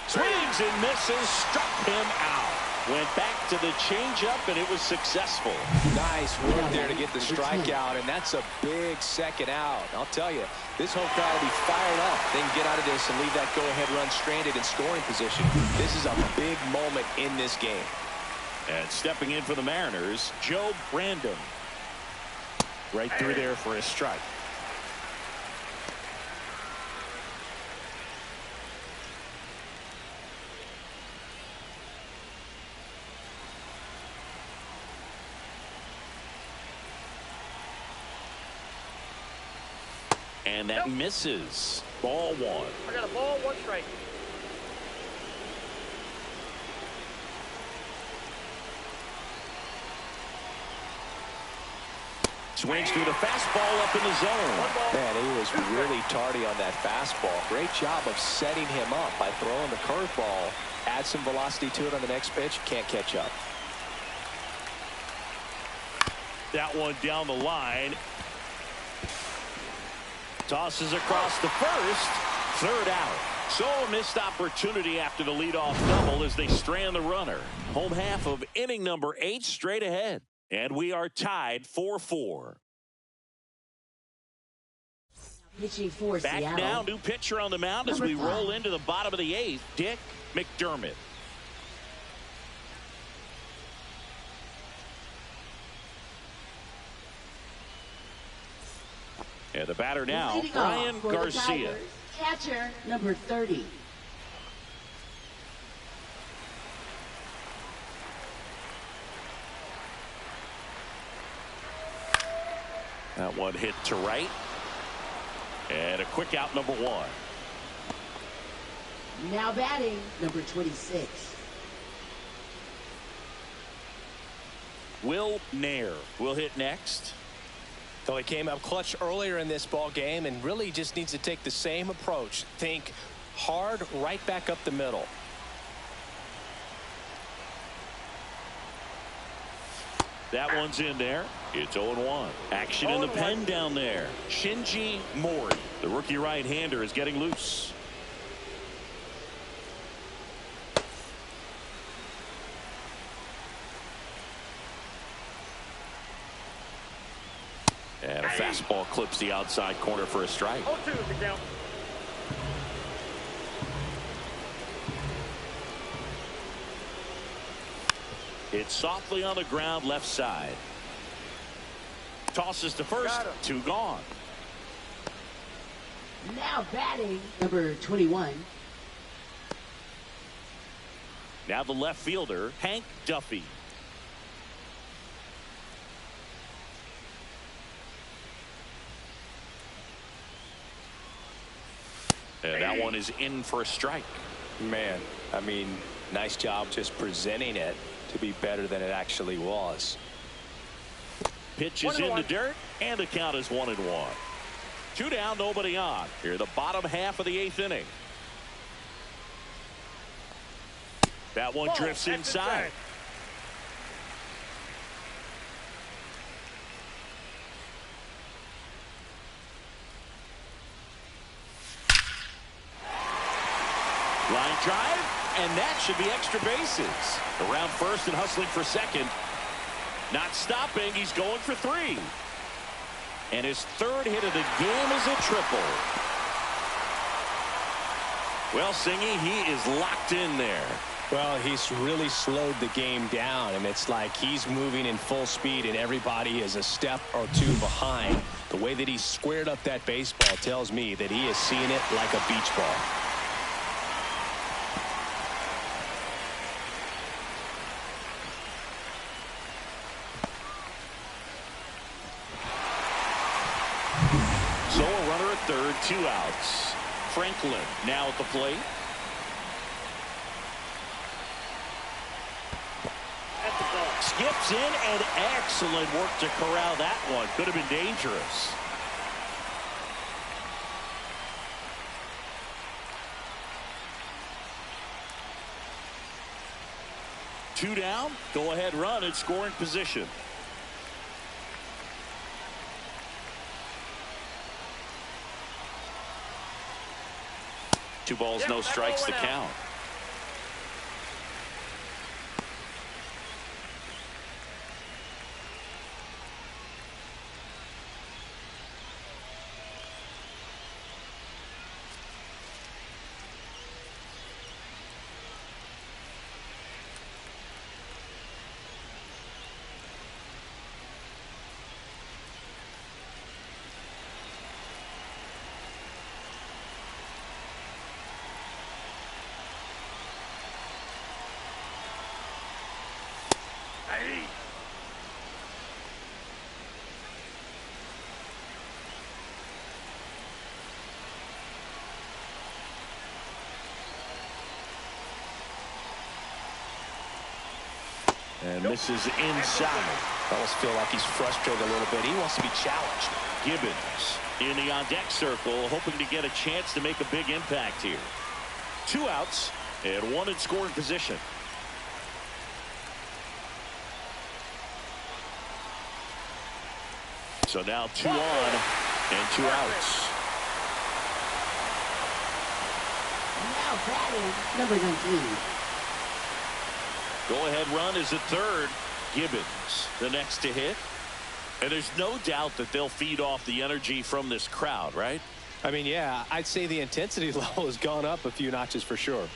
Swings and misses, struck him out. Went back to the changeup, and it was successful. Nice work there to get the strikeout, and that's a big second out. I'll tell you, this whole crowd will be fired up. They can get out of this and leave that go-ahead run stranded in scoring position. This is a big moment in this game. And stepping in for the Mariners, Joe Brandon. Right through there for a strike. And that misses. Ball 1. I got a ball, 1 strike. Swings through the fastball up in the zone. Man, he was really tardy on that fastball. Great job of setting him up by throwing the curveball. Add some velocity to it on the next pitch. Can't catch up. That one down the line. Tosses across the first. 3rd out. So a missed opportunity after the leadoff double as they strand the runner. Home half of inning number 8 straight ahead. And we are tied 4-4. Pitching for Back Seattle. now, new pitcher on the mound as we roll into the bottom of the 8th. Dick McDermott. And the batter now, Leading Brian off for the Garcia. Tigers, catcher number 30. That one hit to right. And a quick out, number 1. Now batting, number 26. Will Nair will hit next. So he came up clutch earlier in this ball game and really just needs to take the same approach. Think hard right back up the middle. That one's in there. It's 0-1. Action in the pen down there. Shinji Mori, the rookie right-hander, is getting loose. And a fastball clips the outside corner for a strike. 0-2 is the count. It's softly on the ground left side. Tosses to first. 2 gone. Now batting, number 21. Now the left fielder, Hank Duffy. And that one is in for a strike. Man, I mean, nice job just presenting it to be better than it actually was. Pitch is in the dirt, and the count is 1-1. 2 down, nobody on. Here, the bottom half of the 8th inning. That one drifts inside. Line drive, and that should be extra bases. Around first and hustling for second. Not stopping, he's going for 3. And his 3rd hit of the game is a triple. Well, Singy, he is locked in there. Well, he's really slowed the game down, and it's like he's moving in full speed, and everybody is a step or 2 behind. The way that he squared up that baseball tells me that he is seeing it like a beach ball. So a runner at third, 2 outs. Franklin now at the plate. Skips in, and excellent work to corral that one. Could have been dangerous. Two down. Go ahead run in scoring position. Two balls, no strikes to count. And misses inside. I almost feel like he's frustrated a little bit. He wants to be challenged. Gibbons in the on-deck circle, hoping to get a chance to make a big impact here. 2 outs and 1 in scoring position. So now 2 on and 2 outs. Now batting, number 19. Go-ahead run is at third. Gibbons, the next to hit. And there's no doubt that they'll feed off the energy from this crowd, right? I mean, yeah, I'd say the intensity level has gone up a few notches for sure.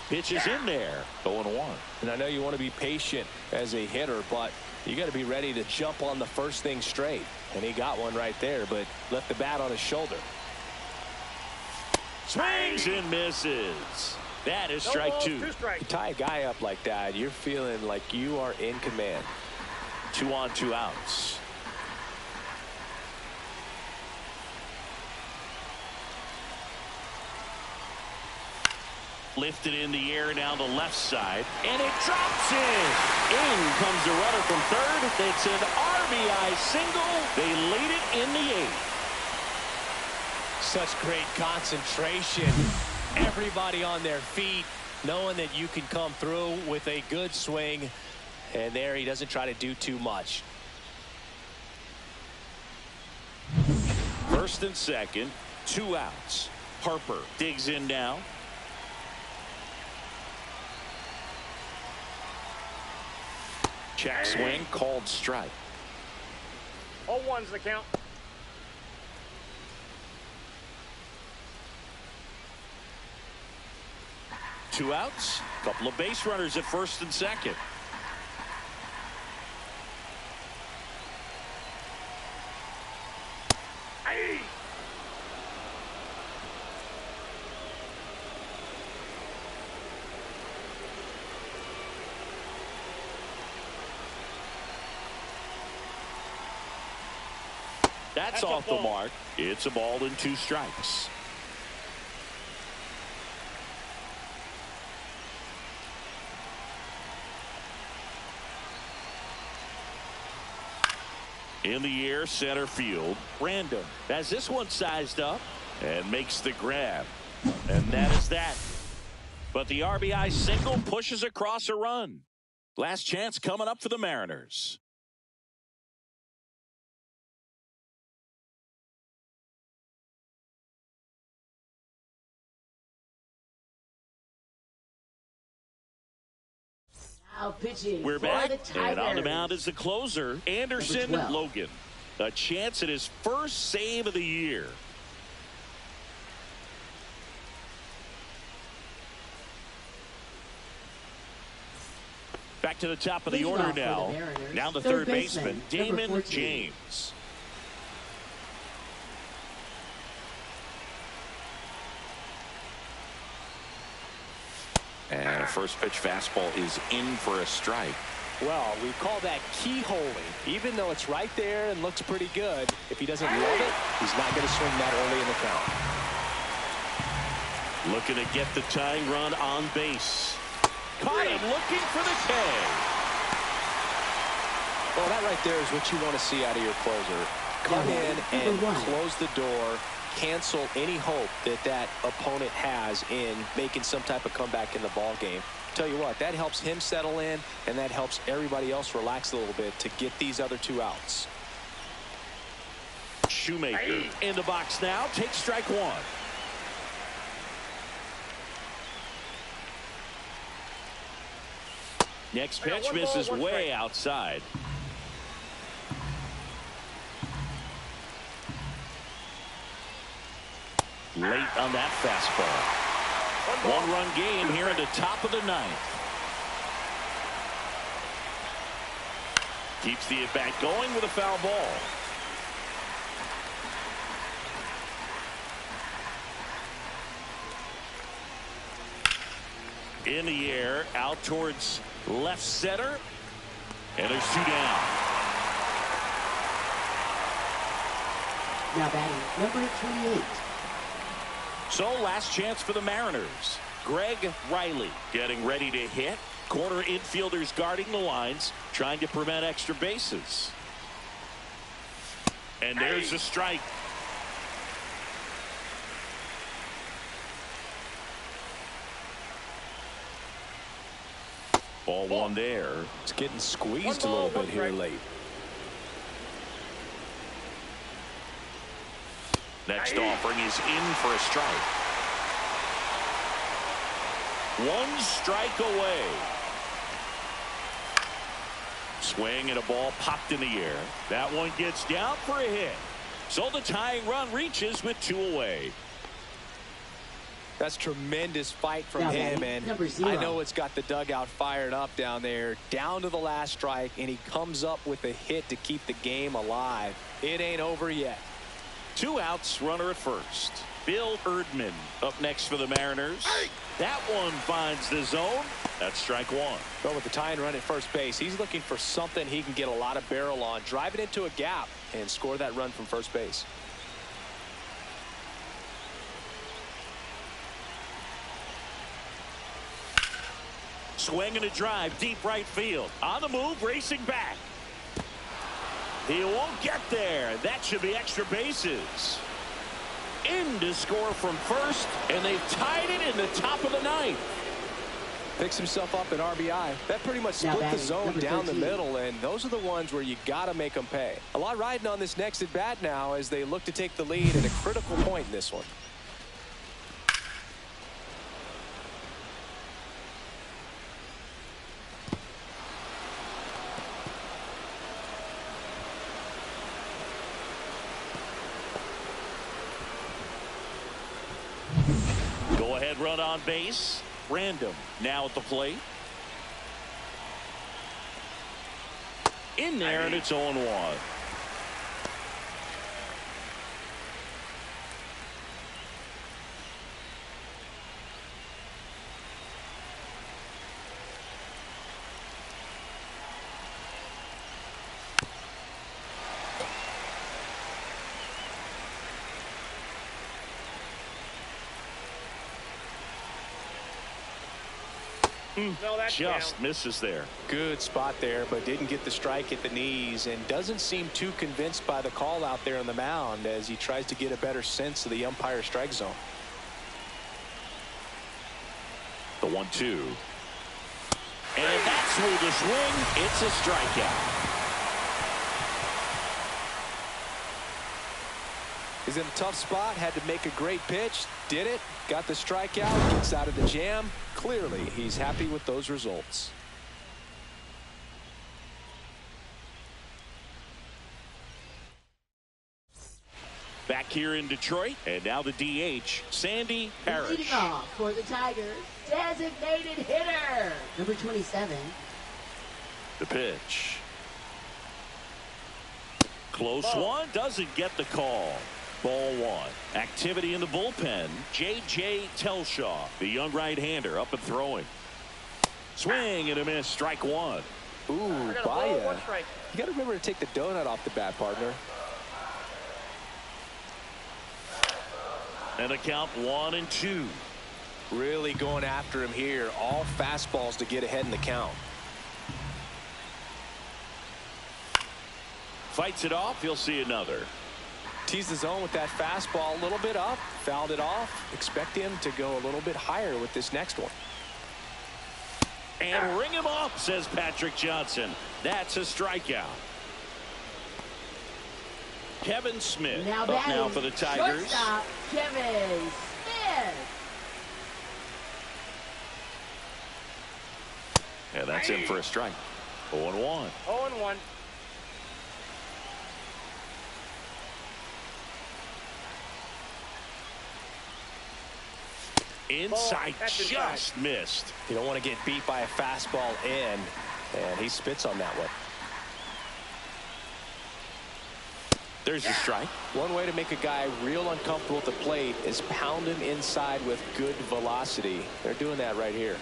Pitch is in there. 0-1. And I know you want to be patient as a hitter, but you got to be ready to jump on the first thing straight. And he got one right there, but left the bat on his shoulder. Swings and misses. That is strike 2. You tie a guy up like that, you're feeling like you are in command. 2 on, 2 outs. Lifted in the air down the left side, and it drops in. In comes the runner from third. It's an RBI single. They lead it in the 8th. Such great concentration. Everybody on their feet, knowing that you can come through with a good swing. And there he doesn't try to do too much. First and second, 2 outs. Harper digs in now. Check swing, called strike. 0-1's the count. 2 outs. A couple of base runners at first and second. That's off the mark. It's a ball and 2 strikes. In the air, center field. Random has this one sized up and makes the grab. And that is that. But the RBI single pushes across a run. Last chance coming up for the Mariners. Now pitching. We're for back, the Tigers. and on the mound is the closer, Anderson Number 12. Logan. A chance at his first save of the year. Back to the top of the Leading order off for the now. Mariners, Now the third third baseman, baseman, number Damon 14. James. And a first pitch fastball is in for a strike. Well, we call that keyholing. Even though it's right there and looks pretty good, if he doesn't love it, he's not going to swing that early in the count. Looking to get the tying run on base. Caught him looking for the K. Well, that right there is what you want to see out of your closer. Come in and close the door, cancel any hope that that opponent has in making some type of comeback in the ball game. Tell you what, that helps him settle in, and that helps everybody else relax a little bit to get these other 2 outs. Shoemaker in the box now. Takes strike 1. Next pitch misses way outside. Late on that fastball. 1-run game here in the top of the 9th. Keeps the at-bat going with a foul ball. In the air, out towards left center. And there's 2 down. Now batting, number 28. So last chance for the Mariners. Greg Riley getting ready to hit. Corner infielders guarding the lines, trying to prevent extra bases. And there's a strike. Ball 1 there. It's getting squeezed a little bit here late. Next offering is in for a strike. 1 strike away. Swing and a ball popped in the air. That one gets down for a hit. So the tying run reaches with 2 away. That's tremendous fight from Now him, batting, and number 0. I know it's got the dugout fired up down there, down to the last strike, and he comes up with a hit to keep the game alive. It ain't over yet. 2 outs, runner at first. Bill Erdman up next for the Mariners. That one finds the zone. That's strike 1. Well, with the tying run at first base, he's looking for something he can get a lot of barrel on, drive it into a gap, and score that run from first base. Swing and a drive, deep right field. On the move, racing back. He won't get there. That should be extra bases. In to score from first, and they've tied it in the top of the 9th. Picks himself up at RBI. That pretty much Now split the batting, zone number down the 13. middle, and those are the ones where you got to make them pay. A lot riding on this next at bat now as they look to take the lead at a critical point in this one. Go ahead run on base. random now at the plate. In there, and it's 0-1. No, that's Just down. misses there. Good spot there, but didn't get the strike at the knees and doesn't seem too convinced by the call out there on the mound as he tries to get a better sense of the umpire strike zone. The 1-2. And that's through the swing. It's a strikeout. He's in a tough spot, had to make a great pitch, did it, got the strikeout, gets out of the jam. Clearly, he's happy with those results. Back here in Detroit, and now the DH, Sandy Parrish. Leading off for the Tigers, designated hitter, number 27. The pitch. Close one, doesn't get the call. Ball one. Activity in the bullpen. J.J. Telshaw, the young right-hander, up and throwing. Swing and a miss. Strike one. Ooh, Baya. You got to remember to take the donut off the bat, partner. And a count 1-2. Really going after him here. All fastballs to get ahead in the count. Fights it off. He'll see another. Teased the zone with that fastball a little bit up, fouled it off. Expect him to go a little bit higher with this next one. And ring him up, says Patrick Johnson. That's a strikeout. Kevin Smith Now up now for the Tigers. Shortstop, Kevin Smith. And that's in for a strike. 0-1. 0-1. Inside, That's just missed. You don't want to get beat by a fastball in, and he spits on that one. There's a strike. One way to make a guy real uncomfortable at the plate is pound him inside with good velocity. They're doing that right here.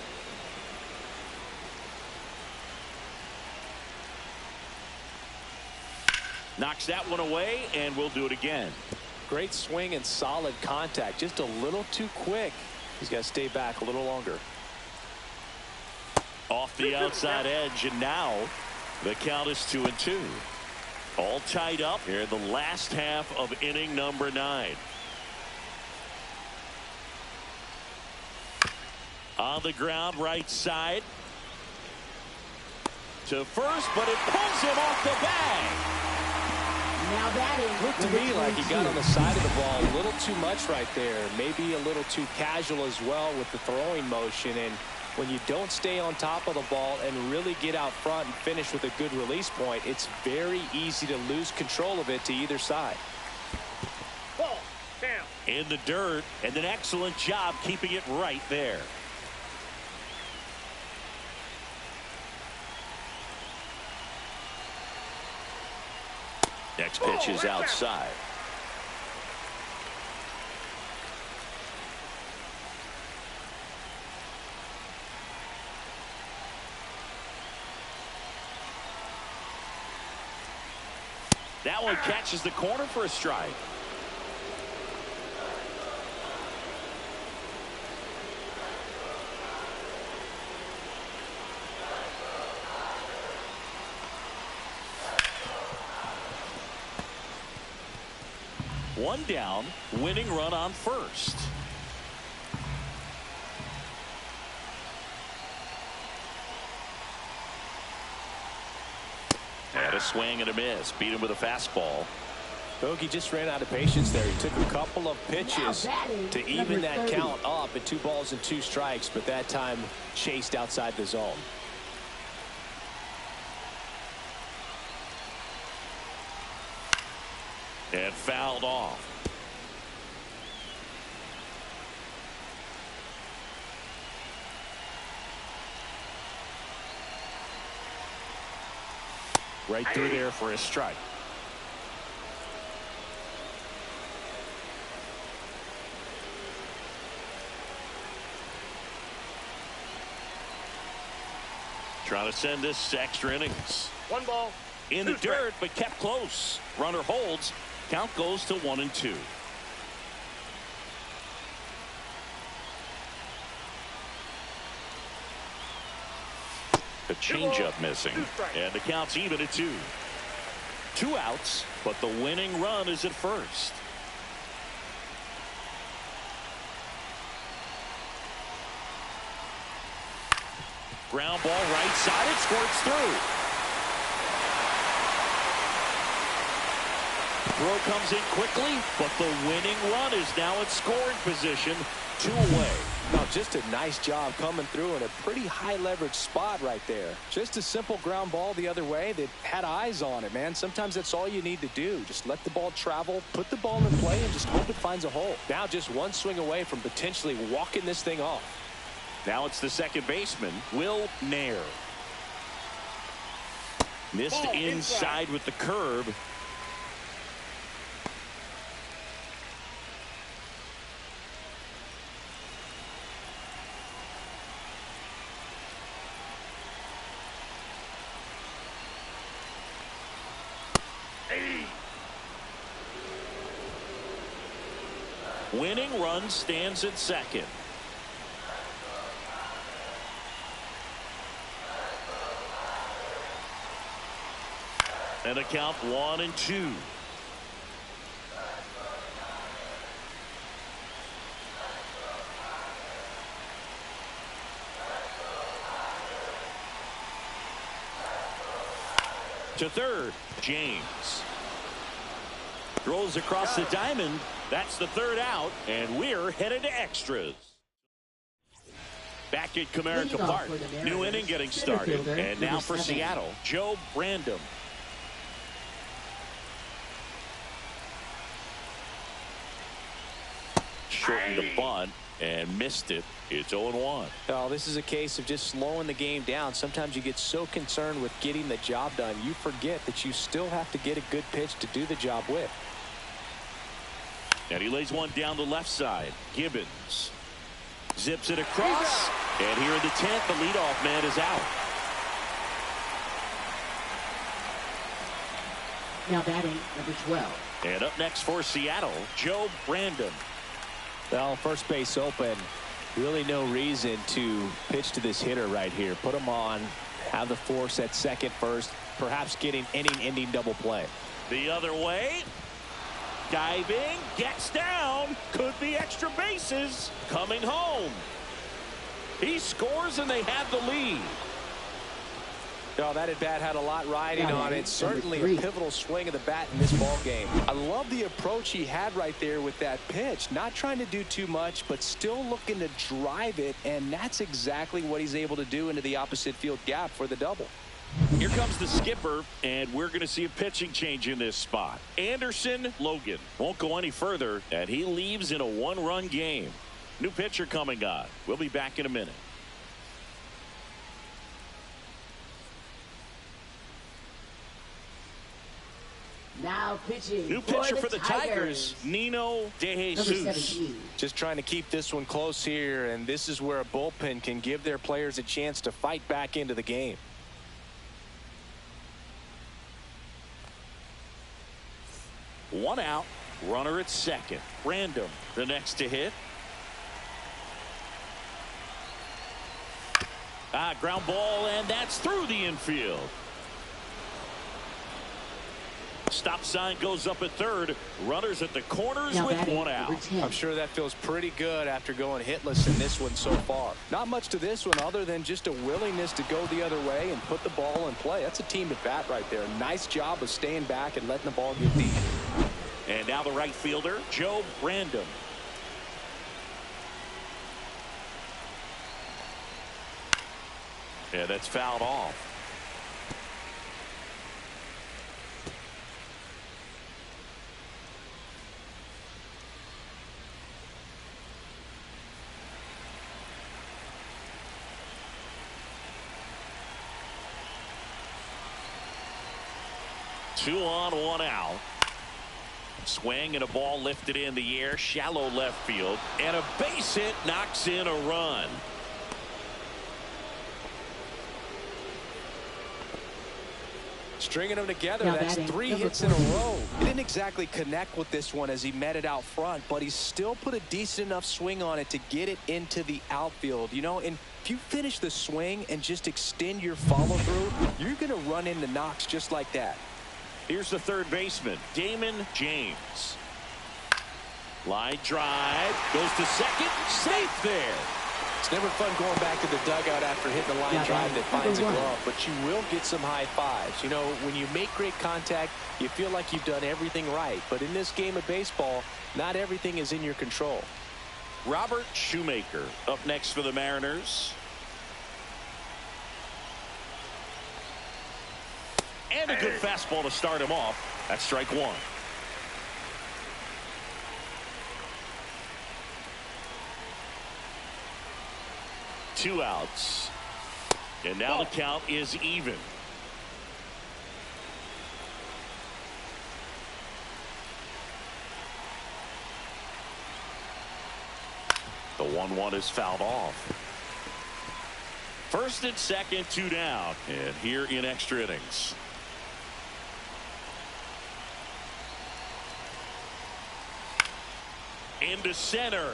Knocks that one away, and we'll do it again. Great swing and solid contact. Just a little too quick. He's got to stay back a little longer. Off the outside edge, and now the count is 2-2. All tied up here in the last half of inning number 9. On the ground, right side. To first, but it pulls him off the bag. Now batting. Looked to me like he got on the side of the ball a little too much right there. Maybe a little too casual as well with the throwing motion. And when you don't stay on top of the ball and really get out front and finish with a good release point, it's very easy to lose control of it to either side. Ball down. In the dirt, and an excellent job keeping it right there. Next pitch is outside. That one catches the corner for a strike. One down, winning run on first. And a swing and a miss. Beat him with a fastball. Bogey just ran out of patience there. He took a couple of pitches to even that count up at 2 balls and 2 strikes, but that time chased outside the zone. And fouled off. Right through there for a strike. Trying to send this to extra innings. 1 ball. In the dirt, but kept close. Runner holds. Count goes to 1-2. The changeup missing. And the count's even at 2. 2 outs, but the winning run is at first. Ground ball right side. It squirts through. Throw comes in quickly, but the winning run is now in scoring position. 2 away. Now, just a nice job coming through in a pretty high leverage spot right there. Just a simple ground ball the other way that had eyes on it, man. Sometimes that's all you need to do. Just let the ball travel, put the ball in play, and just hope it finds a hole. Now just one swing away from potentially walking this thing off. Now it's the second baseman, Will Nair. Missed inside with the curve. Winning run stands at second. And a count 1-2. To third, James. Throws across the diamond. That's the third out, and we're headed to extras. Back at Comerica Park, new inning getting started. And now for Seattle, Joe Brandom. Shortened the bunt and missed it. It's 0-1. Oh, this is a case of just slowing the game down. Sometimes you get so concerned with getting the job done, you forget that you still have to get a good pitch to do the job with. And he lays one down the left side. Gibbons zips it across. And here in the 10th, the leadoff man is out. Now batting, number 12. And up next for Seattle, Joe Brandon. Well, first base open. Really no reason to pitch to this hitter right here. Put him on, have the force at second first, perhaps getting inning-ending double play. The other way. Diving, gets down, could be extra bases, coming home. He scores and they have the lead. Oh, that at bat had a lot riding on it. Certainly a pivotal swing of the bat in this ball game. I love the approach he had right there with that pitch. Not trying to do too much, but still looking to drive it, and that's exactly what he's able to do into the opposite field gap for the double. Here comes the skipper, and we're going to see a pitching change in this spot. Anderson Logan won't go any further, and he leaves in a 1-run game. New pitcher coming on. We'll be back in a minute. Now pitching. New pitcher for the Tigers, Nino De Jesus. Just trying to keep this one close here, and this is where a bullpen can give their players a chance to fight back into the game. One out, runner at second. Random, the next to hit. Ground ball, and that's through the infield. Stop sign goes up at third. Runners at the corners now with one out. I'm sure that feels pretty good after going hitless in this one so far. Not much to this one other than just a willingness to go the other way and put the ball in play. That's a team at bat right there. Nice job of staying back and letting the ball get deep. And now the right fielder, Joe Brandon. Yeah, that's fouled off. 2 on, 1 out. Swing and a ball lifted in the air, shallow left field, and a base hit knocks in a run. Stringing them together, Now that's batting, 3 number hits in a 48. row. He didn't exactly connect with this one as he met it out front, but he still put a decent enough swing on it to get it into the outfield. You know, and if you finish the swing and just extend your follow through, you're going to run into knocks just like that. Here's the third baseman, Damon James. Line drive, goes to second, safe there. It's never fun going back to the dugout after hitting a line Yeah, drive that finds a number 1. glove, but you will get some high fives. You know, when you make great contact, you feel like you've done everything right. But in this game of baseball, not everything is in your control. Robert Shoemaker up next for the Mariners. And a good fastball to start him off. That's strike 1. Two outs. And now the count is even. The 1-1 is fouled off. First and second, 2 down. And here in extra innings. Into center.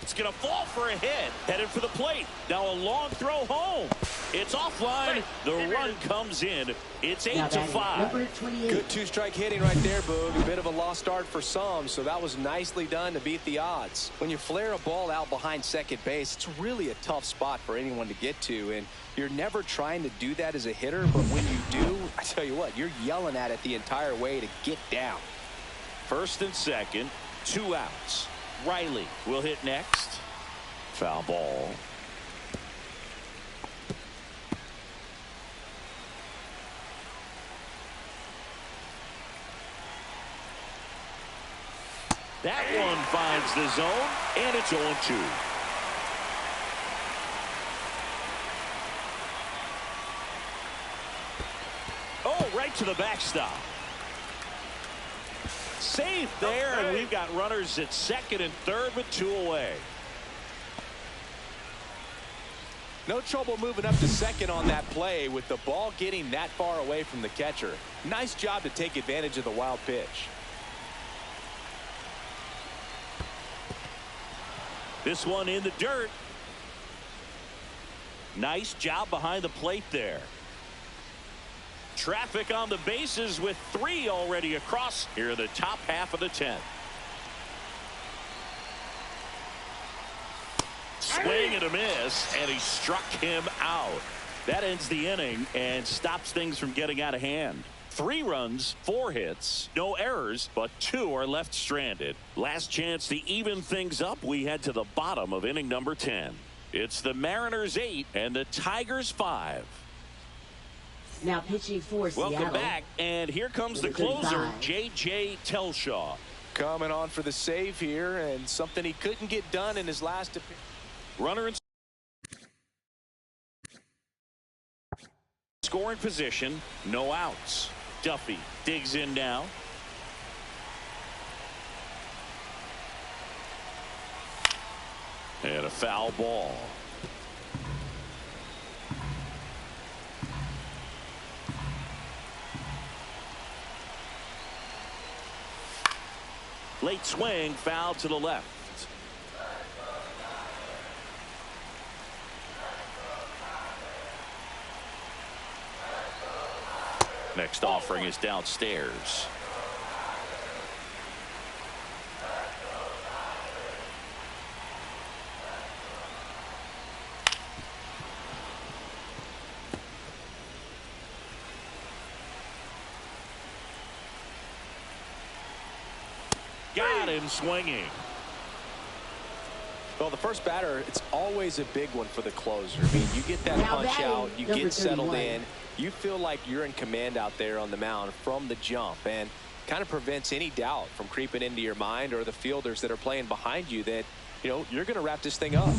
It's going to fall for a hit. Headed for the plate. Now a long throw home. It's offline. The run comes in. It's 8-5. Number 28. Good 2-strike hitting right there, Boog. A bit of a lost start for some, so that was nicely done to beat the odds. When you flare a ball out behind second base, it's really a tough spot for anyone to get to, and you're never trying to do that as a hitter, but when you do, I tell you what, you're yelling at it the entire way to get down. First and second, 2 outs. Riley will hit next. Foul ball. That one finds the zone, and it's 0-2. Oh, right to the backstop. Safe there, and we've got runners at second and third with 2 away. No trouble moving up to second on that play with the ball getting that far away from the catcher. Nice job to take advantage of the wild pitch. This one in the dirt. Nice job behind the plate there. Traffic on the bases with 3 already across here in the top half of the 10th. Swing and a miss, and he struck him out. That ends the inning and stops things from getting out of hand. 3 runs, 4 hits, no errors, but 2 are left stranded. Last chance to even things up. We head to the bottom of inning number 10. It's the Mariners 8 and the Tigers 5. Now pitching for Seattle. Welcome back, and here comes the closer, J.J. Telshaw. Coming on for the save here, and something he couldn't get done in his last appearance. Runner in scoring position, no outs. Duffy digs in now. And a foul ball. Late swing, foul to the left. Next offering is downstairs. Got him swinging. Well, the first batter, it's always a big one for the closer. I mean, you get that Now punch batting, out, you number get settled 31. in, you feel like you're in command out there on the mound from the jump, and kind of prevents any doubt from creeping into your mind or the fielders that are playing behind you that, you know, you're going to wrap this thing up.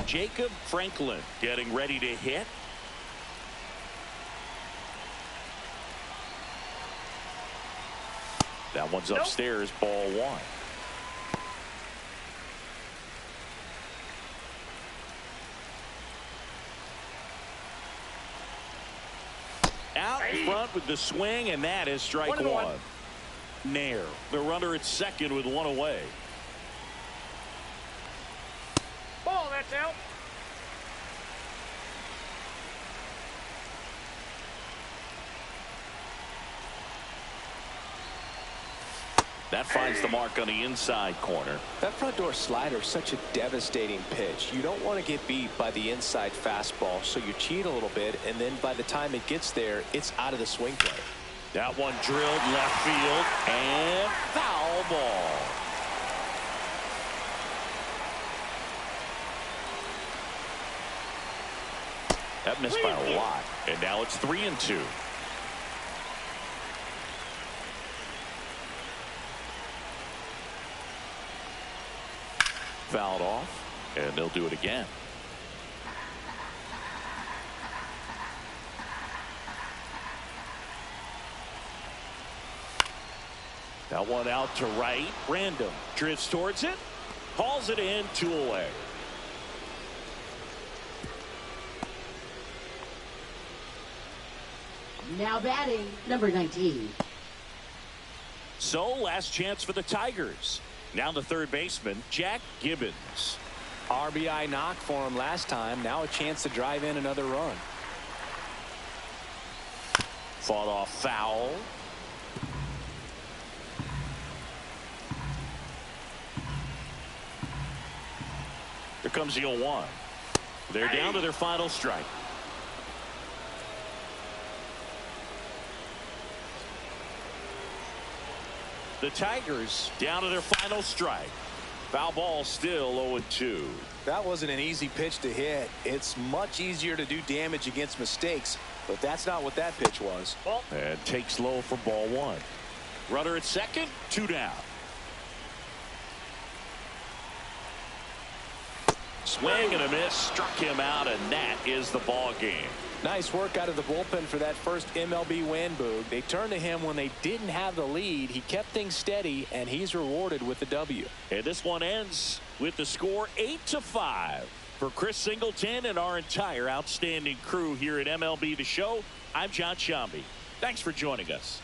Jacob Franklin getting ready to hit. That one's upstairs, ball one. Out in front with the swing, and that is strike one. Nair, the runner at second with one away. Ball, that's out. That finds the mark on the inside corner. That front door slider is such a devastating pitch. You don't want to get beat by the inside fastball, so you cheat a little bit, and then by the time it gets there, it's out of the swing play. That one drilled left field, and foul ball. That missed by a lot, and now it's 3-2. Fouled off, and they'll do it again. That one out to right. Random drifts towards it, hauls it in, 2 away. Now batting, number 19. So last chance for the Tigers. Now the third baseman, Jack Gibbons. RBI knock for him last time. Now a chance to drive in another run. Fought off foul. Here comes the 0-1. They're down to their final strike. The Tigers down to their final strike. Foul ball, still 0-2. That wasn't an easy pitch to hit. It's much easier to do damage against mistakes, but that's not what that pitch was. And takes low for ball one. Runner at second, 2 down. Swing and a miss, struck him out, and that is the ball game. Nice work out of the bullpen for that first MLB win, Boog. They turned to him when they didn't have the lead. He kept things steady, and he's rewarded with the W. And this one ends with the score 8-5. For Chris Singleton and our entire outstanding crew here at MLB The Show, I'm John Shambi. Thanks for joining us.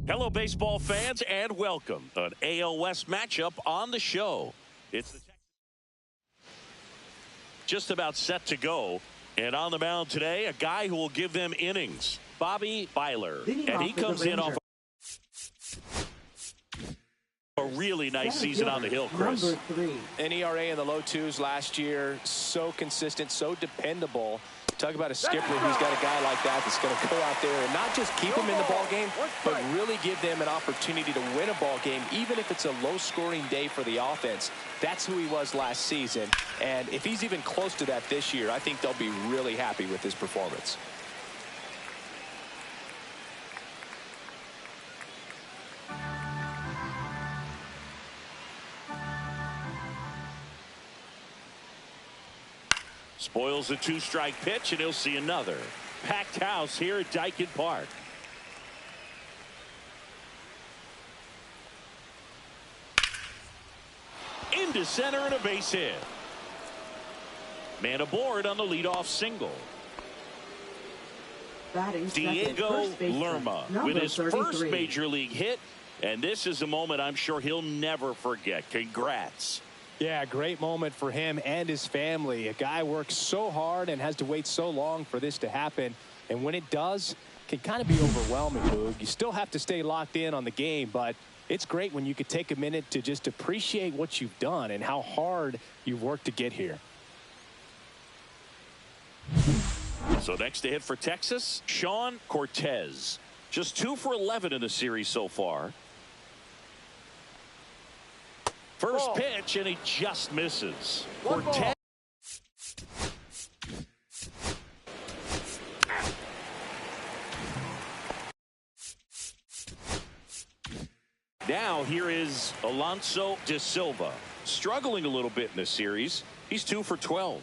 Hello, baseball fans, and welcome to an AL West matchup on the show. It's just about set to go, and on the mound today, a guy who will give them innings, Bobby Byler, and he comes in off a really nice season on the hill, Chris. An ERA in the low 2s last year, so consistent, so dependable. Talk about a skipper who's got a guy like that that's going to go out there and not just keep them in the ball game, but really give them an opportunity to win a ball game, even if it's a low-scoring day for the offense. That's who he was last season, and if he's even close to that this year, I think they'll be really happy with his performance. Spoils a 2-strike pitch, and he'll see another. Packed house here at Dyken Park. into center and a base hit. Man aboard on the leadoff single. Diego Lerma with his first major league hit, and this is a moment I'm sure he'll never forget. Congrats. Yeah, great moment for him and his family. A guy works so hard and has to wait so long for this to happen, and when it does, it can kind of be overwhelming, Boog. You still have to stay locked in on the game, but it's great when you could take a minute to just appreciate what you've done and how hard you've worked to get here. So next to hit for Texas, Sean Cortez. Just 2 for 11 in the series so far. First pitch, and he just misses. Cortez. Now here is Alonso de Silva. Struggling a little bit in this series. He's 2 for 12.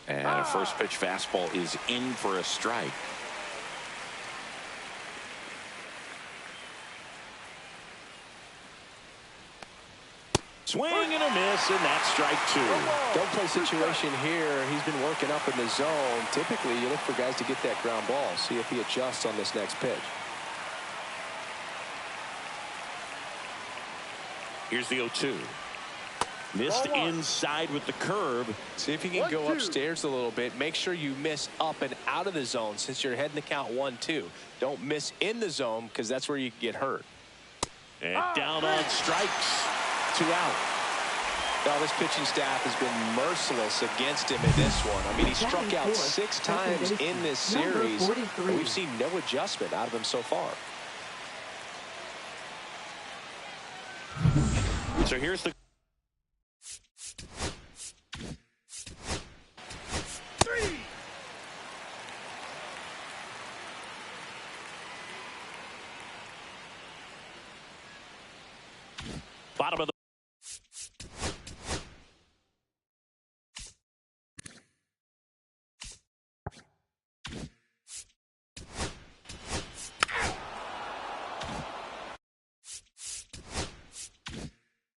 And a first pitch fastball is in for a strike. Swing and a miss, and that's strike 2. Don't play situation here. He's been working up in the zone. Typically, you look for guys to get that ground ball. See if he adjusts on this next pitch. Here's the 0-2. Missed inside with the curve. See if you can go upstairs a little bit. Make sure you miss up and out of the zone since you're heading the count 1-2. Don't miss in the zone because that's where you can get hurt. And down on strikes. 2 out. Now this pitching staff has been merciless against him in this one. I mean, he struck out 6 times in this series. And we've seen no adjustment out of him so far. So here's the bottom of the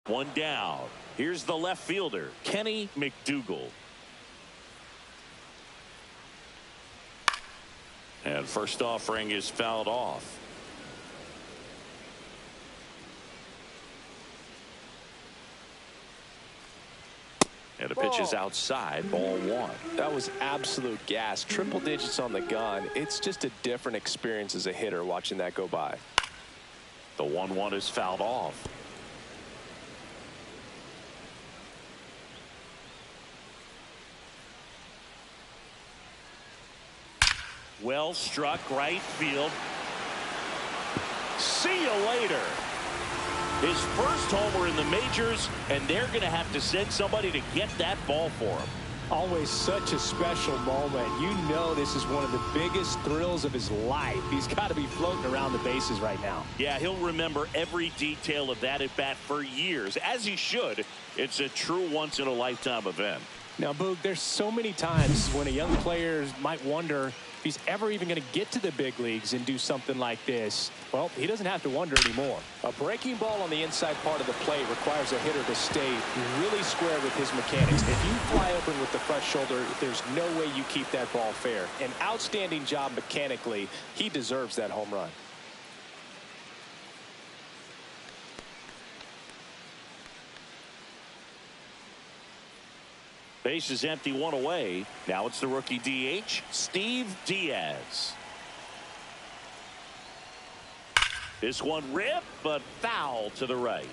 one down. Here's the left fielder, Kenny McDougal. And first offering is fouled off. And the pitch is outside, ball 1. That was absolute gas. Triple digits on the gun. It's just a different experience as a hitter watching that go by. The 1-1 is fouled off. Well struck right field. See you later. His first homer in the majors, and they're going to have to send somebody to get that ball for him. Always such a special moment. You know this is one of the biggest thrills of his life. He's got to be floating around the bases right now. Yeah, he'll remember every detail of that at bat for years, as he should. It's a true once-in-a-lifetime event. Now, Boog, there's so many times when a young player might wonder if he's ever even going to get to the big leagues and do something like this. Well, he doesn't have to wonder anymore. A breaking ball on the inside part of the plate requires a hitter to stay really square with his mechanics. If you fly open with the front shoulder, there's no way you keep that ball fair. An outstanding job mechanically. He deserves that home run. Base is empty, 1 away. Now it's the rookie DH, Steve Diaz. This one ripped, but foul to the right.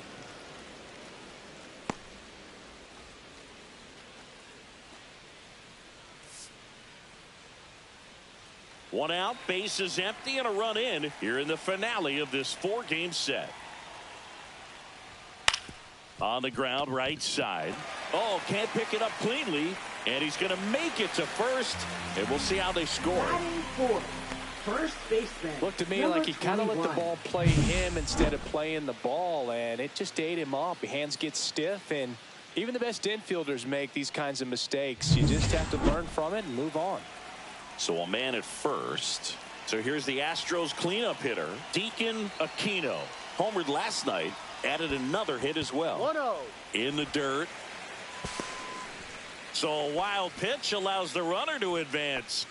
One out, base is empty, and a run in here in the finale of this 4-game set. On the ground, right side. Oh, can't pick it up cleanly, and he's going to make it to first, and we'll see how they score. First baseman. Looked to me like he kind of let the ball play him instead of playing the ball, and it just ate him up. Hands get stiff, and even the best infielders make these kinds of mistakes. You just have to learn from it and move on. So a man at first. So here's the Astros cleanup hitter, Deacon Aquino. Homered last night. added another hit as well. 1-0. In the dirt. So a wild pitch allows the runner to advance.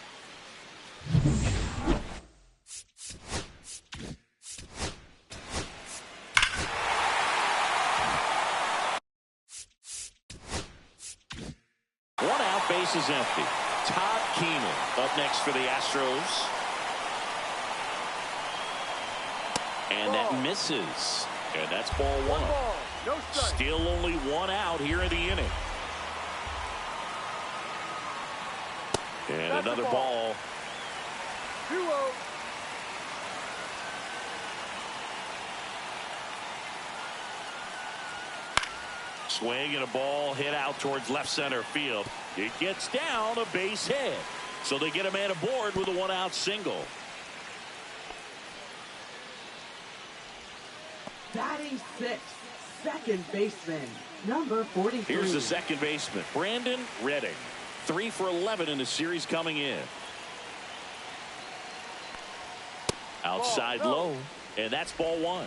One out, base is empty. Todd Keenan up next for the Astros. And that misses. And that's ball one. Ball, no strike. Still only one out here in the inning. And That's another a ball. 2-0. Swing and a ball hit out towards left center field. It gets down, a base hit. So they get a man aboard with a one-out single. Batting sixth, second baseman, number 43. Here's the second baseman, Brandon Redding. 3 for 11 in the series coming in. Outside Ball, no. low, and that's ball one.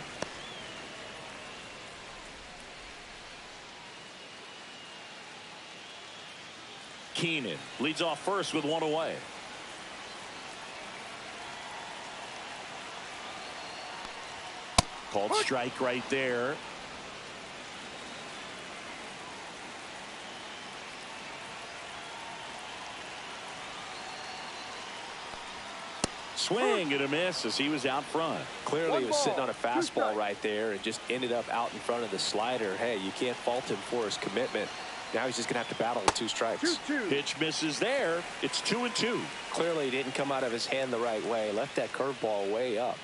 Keenan leads off first with one away. Called strike right there. Swing and a miss as he was out front. Clearly he was sitting on a fastball strikes. right there and just ended up out in front of the slider. Hey, you can't fault him for his commitment. Now he's just going to have to battle with 2 strikes. 2-2. Pitch misses there. It's 2-2. Clearly he didn't come out of his hand the right way. Left that curveball way up.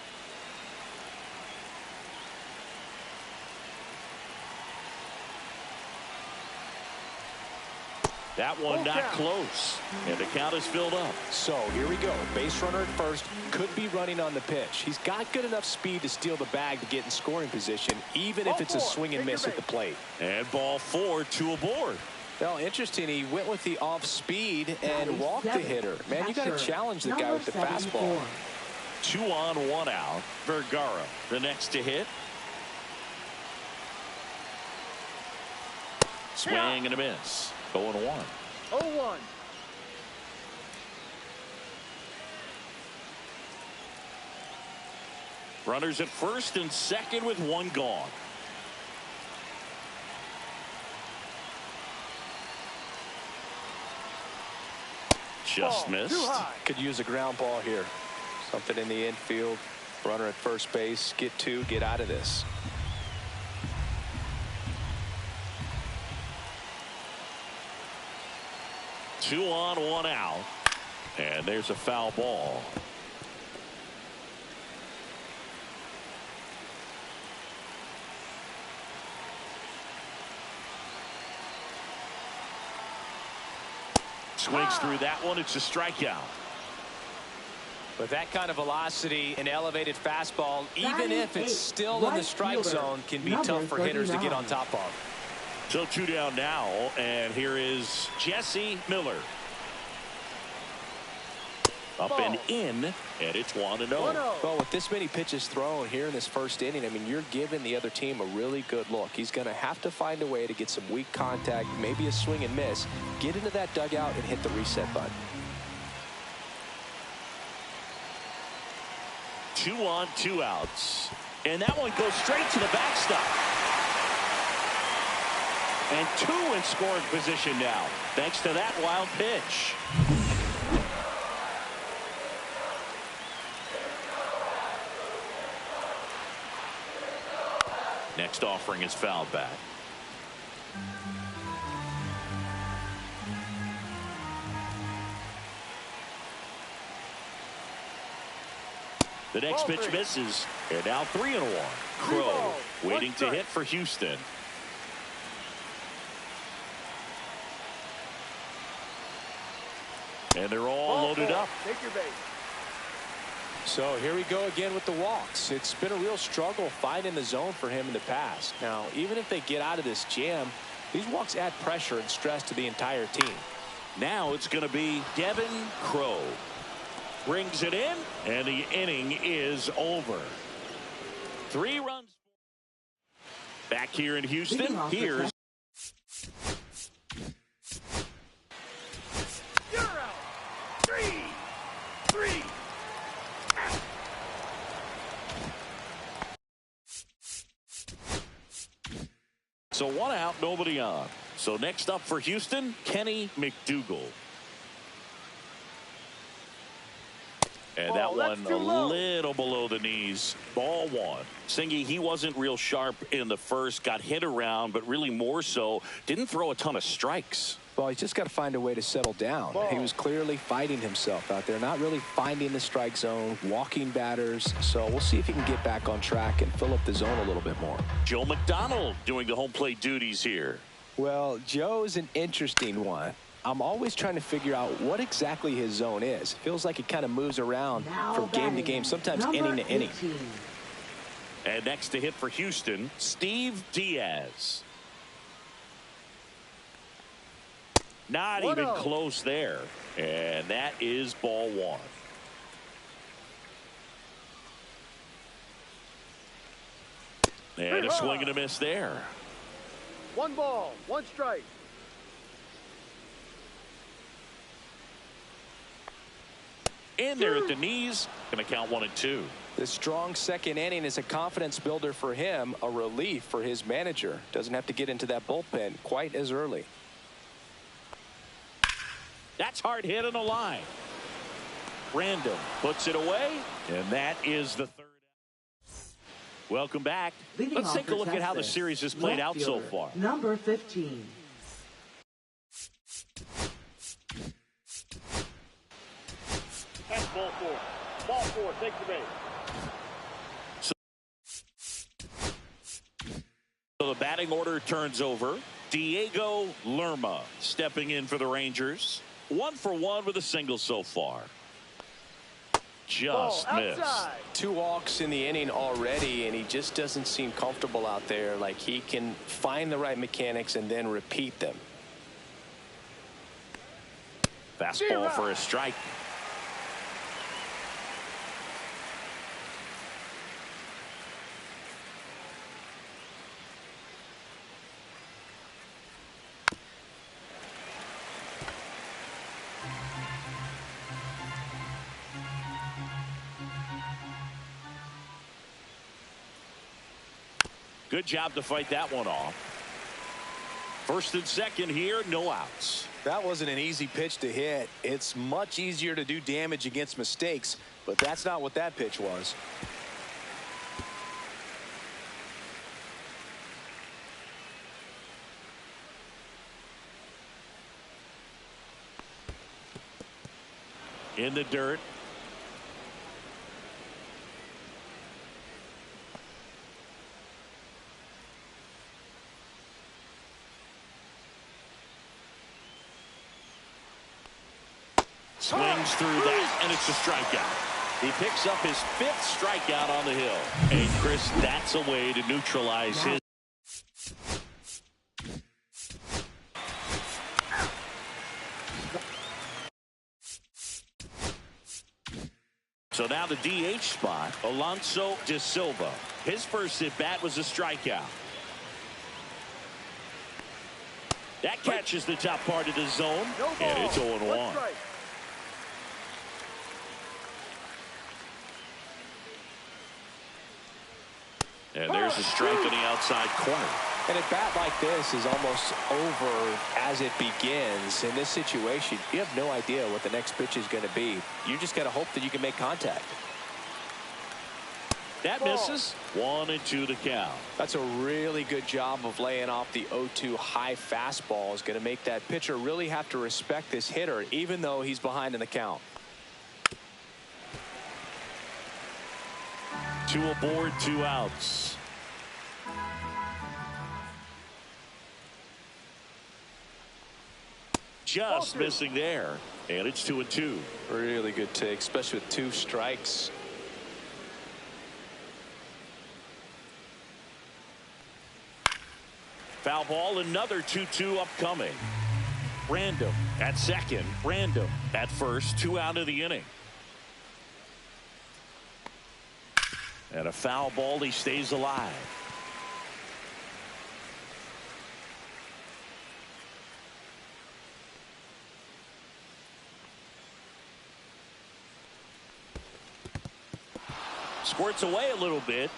That one Full not count. close. And the count is filled up. So here we go. Base runner at first. Could be running on the pitch. He's got good enough speed to steal the bag to get in scoring position, even if Ball it's a 4. swing and Take miss your at the plate. And ball 4, 2 aboard. Well, interesting. He went with the off speed and Batting walked the seventh, hitter. Man, you got to catcher, challenge the guy number with the 74. fastball. 2 on, 1 out. Vergara, the next to hit. Swing and a miss. 0-1. 0-1. Runners at first and second with 1 gone. Just Ball, missed. too high. Could use a ground ball here. Something in the infield. Runner at first base. Get 2. Get out of this. Two on, 1 out. And there's a foul ball. Swings through that one. It's a strikeout. With that kind of velocity and elevated fastball, even Batting if it's eighth, still in the right strike fielder, zone, can be number tough for hitters to get 39. on top of. So 2 down now, and here is Jesse Miller. Up Ball. and in, and it's 1-0. 1-0. Well, with this many pitches thrown here in this first inning, I mean, you're giving the other team a really good look. He's going to have to find a way to get some weak contact, maybe a swing and miss, get into that dugout and hit the reset button. 2 on, 2 outs. And that one goes straight to the backstop. And 2 in scoring position now, thanks to that wild pitch. Next offering is fouled back. The next Ball pitch 3. misses, and now 3-1. Crow balls, waiting 1 to strike. hit for Houston. And they're all Ball loaded 4. up. Take your base. So here we go again with the walks. It's been a real struggle finding the zone for him in the past. Now, even if they get out of this jam, these walks add pressure and stress to the entire team. Now it's going to be Devin Crow. Brings it in, and the inning is over. 3 runs. Back here in Houston, here's three. So 1 out, nobody on. So next up for Houston, Kenny McDougal. And that one a little below the knees. Ball 1. Singy, he wasn't real sharp in the first, got hit around, but really more so, didn't throw a ton of strikes. Well, he's just got to find a way to settle down. He was clearly fighting himself out there, not really finding the strike zone, walking batters. So we'll see if he can get back on track and fill up the zone a little bit more. Joe McDonald doing the home plate duties here. Well, Joe's an interesting one. I'm always trying to figure out what exactly his zone is. It feels like it kind of moves around from game to game, sometimes inning to inning. And next to hit for Houston, Steve Diaz. Not even close there. And that is ball 1. And a swing and a miss there. 1 ball, 1 strike. In there at the knees. Going to count 1 and 2. This strong second inning is a confidence builder for him, a relief for his manager. Doesn't have to get into that bullpen quite as early. That's hard hit on the line. Random puts it away, and that is the 3rd. Welcome back. Let's take a look at how the series has played out so far. Number 15. That's ball 4. Ball 4, take the base. So the batting order turns over. Diego Lerma stepping in for the Rangers. 1 for 1 with a single so far. Just missed. 2 walks in the inning already, and he just doesn't seem comfortable out there. Like he can find the right mechanics and then repeat them. Fastball for a strike. Good job to fight that one off. 1st and 2nd here, no outs. That wasn't an easy pitch to hit. It's much easier to do damage against mistakes, but that's not what that pitch was. In the dirt. Swings through that, and it's a strikeout. He picks up his 5th strikeout on the hill. And Chris, that's a way to neutralize his. So now the DH spot, Alonso De Silva. His first at bat was a strikeout. That catches the top part of the zone, and it's 0-1. And there's a strike on the outside corner. And a bat like this is almost over as it begins. In this situation, you have no idea what the next pitch is going to be. You just got to hope that you can make contact. That misses. 1-2 to count. That's a really good job of laying off the 0-2 high fastball. Is going to make that pitcher really have to respect this hitter, even though he's behind in the count. 2 aboard, 2 outs. Just missing there, and it's 2-2. Really good take, especially with 2 strikes. Foul ball, another 2-2 upcoming. Random at second, Random at first, 2 out of the inning. And a foul ball, he stays alive. Squirts away a little bit.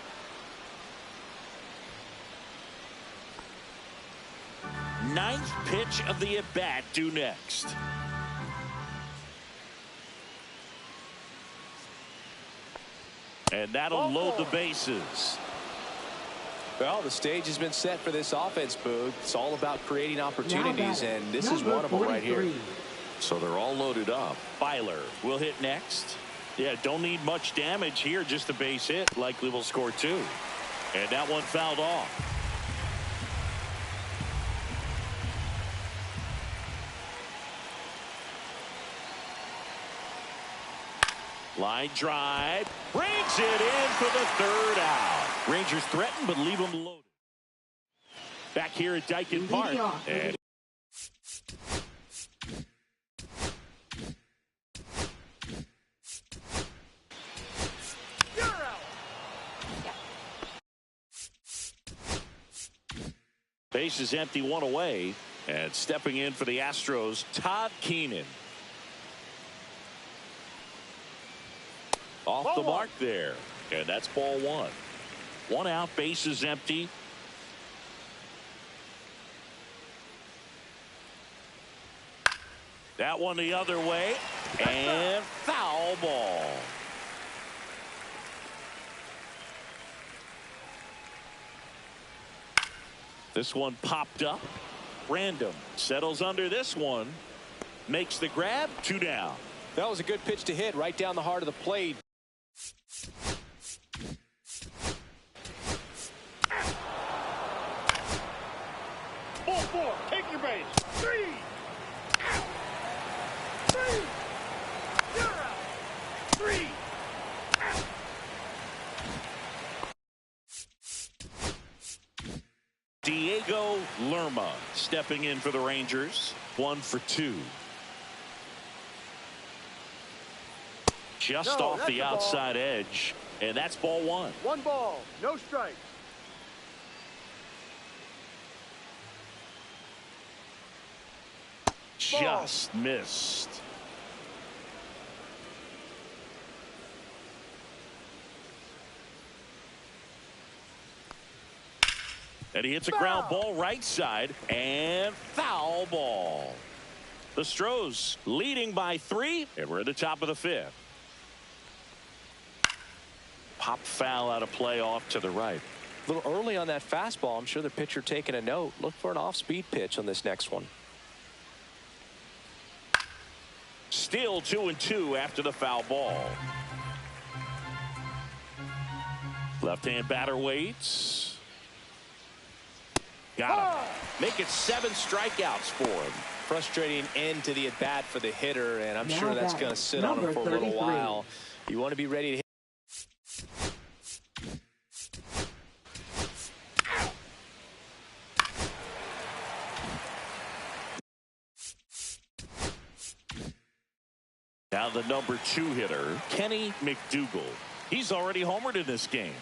Ninth pitch of the at-bat due next. And that'll load the bases. Well, the stage has been set for this offense, Boog. It's all about creating opportunities, and this is one of them right here. So they're all loaded up. Filer will hit next. Yeah, don't need much damage here, just a base hit. Likely will score 2. And that one fouled off. Line drive, brings it in for the 3rd out. Rangers threaten, but leave them loaded. Back here at Dyken Park. And base is empty, 1 away. And stepping in for the Astros, Todd Keenan. Off the mark there. And that's ball 1. 1 out, base is empty. That one the other way. And foul ball. This one popped up. Random settles under this one. Makes the grab. 2 down. That was a good pitch to hit right down the heart of the plate. Ball 4. Take your base. 3. 3. You're out. 3. Diego Lerma stepping in for the Rangers. 1 for 2. Just off the outside edge, and that's ball 1. 1 ball, no strike. Just missed. And he hits a ground ball right side, and foul ball. The Stros leading by 3, and we're at the top of the 5th. Pop foul out of play off to the right. A little early on that fastball. I'm sure the pitcher taking a note. Look for an off-speed pitch on this next one. Still 2-2 after the foul ball. Left-hand batter waits. Got him. Make it 7 strikeouts for him. Frustrating end to the at-bat for the hitter, and I'm sure that's going to sit on him for a little while. You want to be ready to hit. Now the number 2 hitter, Kenny McDougal. He's already homered in this game.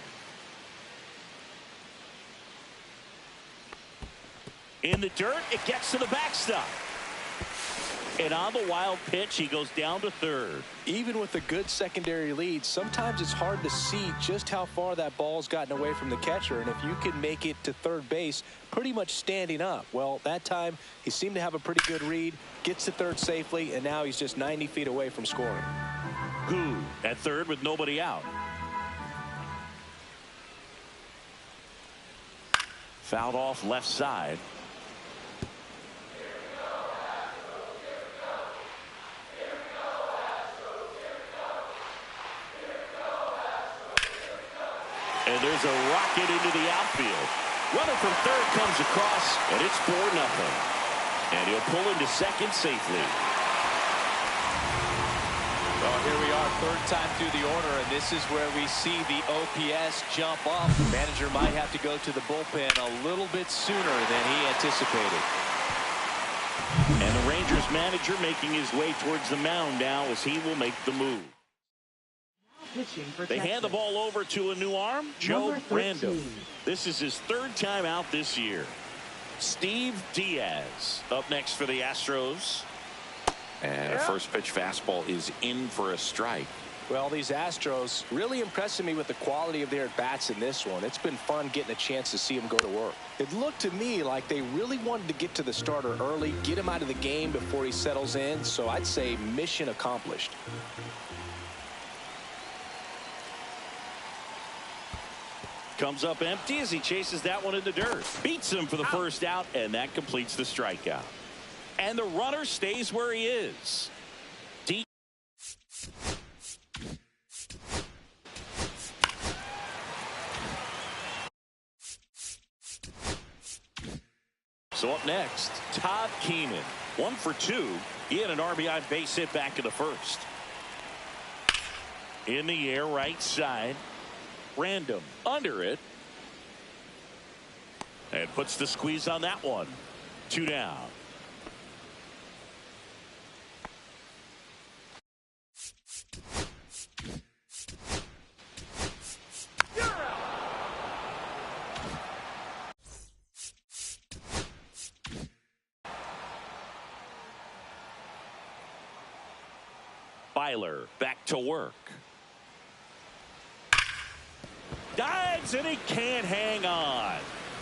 In the dirt, it gets to the backstop. And on the wild pitch, he goes down to 3rd. Even with a good secondary lead, sometimes it's hard to see just how far that ball's gotten away from the catcher. And if you can make it to 3rd base pretty much standing up, well, that time he seemed to have a pretty good read, gets to 3rd safely, and now he's just 90 feet away from scoring. Who at 3rd with nobody out. Fouled off left side. And there's a rocket into the outfield. Runner from 3rd comes across, and it's 4-0. And he'll pull into 2nd safely. Well, here we are, 3rd time through the order, and this is where we see the OPS jump up. The manager might have to go to the bullpen a little bit sooner than he anticipated. And the Rangers manager making his way towards the mound now as he will make the move. They hand the ball over to a new arm, Joe Random. This is his 3rd time out this year. Steve Diaz up next for the Astros. And a first pitch fastball is in for a strike. Well, these Astros really impressing me with the quality of their at-bats in this one. It's been fun getting a chance to see them go to work. It looked to me like they really wanted to get to the starter early, get him out of the game before he settles in, so I'd say mission accomplished. Comes up empty as he chases that one in the dirt. Beats him for the first out, and that completes the strikeout. And the runner stays where he is. Deep. So up next, Todd Keenan. 1 for 2. He had an RBI base hit back in the first. In the air, right side. Random under it. And puts the squeeze on that one. 2 down. Byler back to work. Dives and he can't hang on.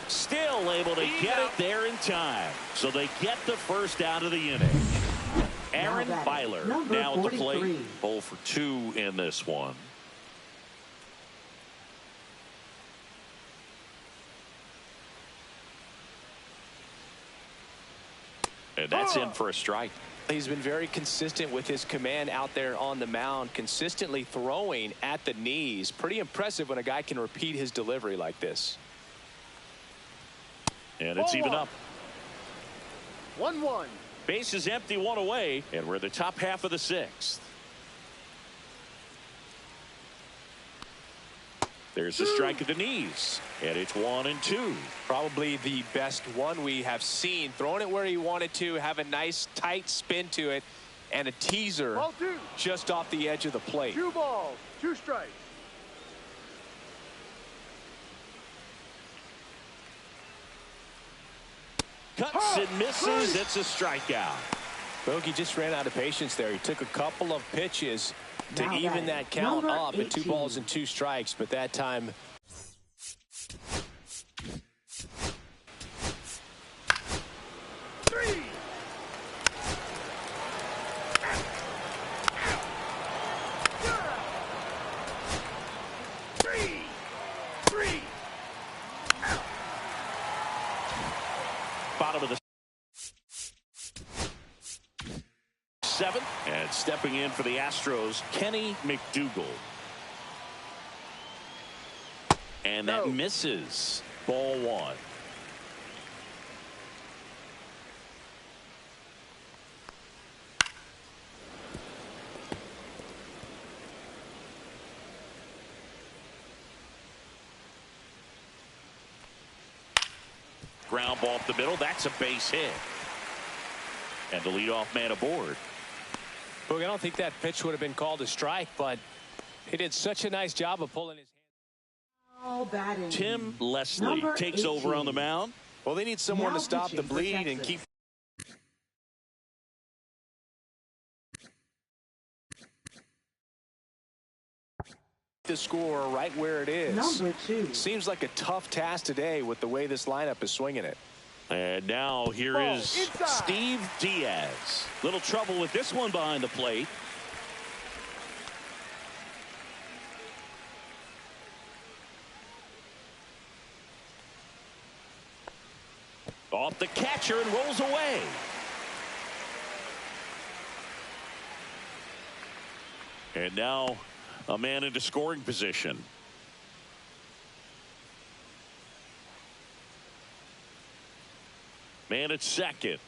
Still able to get it there in time. So they get the first out of the inning. Aaron Byler now at the plate. 0 for 2 in this one. And that's in for a strike. He's been very consistent with his command out there on the mound, consistently throwing at the knees. Pretty impressive when a guy can repeat his delivery like this. And it's even up. 1-1. Base is empty, 1 away, and we're the top half of the 6th. There's a strike at the knees, and it's 1-2. Probably the best one we have seen. Throwing it where he wanted to, have a nice tight spin to it, and a teaser Ball 2. just off the edge of the plate. 2 balls, 2 strikes. Cuts and misses. It's a strikeout. Bogey just ran out of patience there. He took a couple of pitches to Now even that count number up at 2 18. balls and 2 strikes, but that time bottom of the 7th, and stepping in for the Astros, Kenny McDougal. And that misses. Ball 1. Ground ball up the middle. That's a base hit. And the leadoff man aboard. Look, I don't think that pitch would have been called a strike, but he did such a nice job of pulling his hand. Tim Leslie takes over on the mound. Well, they need someone Now to stop the pitching for bleed and Texas. keep the score right where it is. Number 2. Seems like a tough task today with the way this lineup is swinging it. And now here Ball is inside. Steve Diaz. Little trouble with this one behind the plate. Off the catcher and rolls away. And now a man into scoring position. Man at second.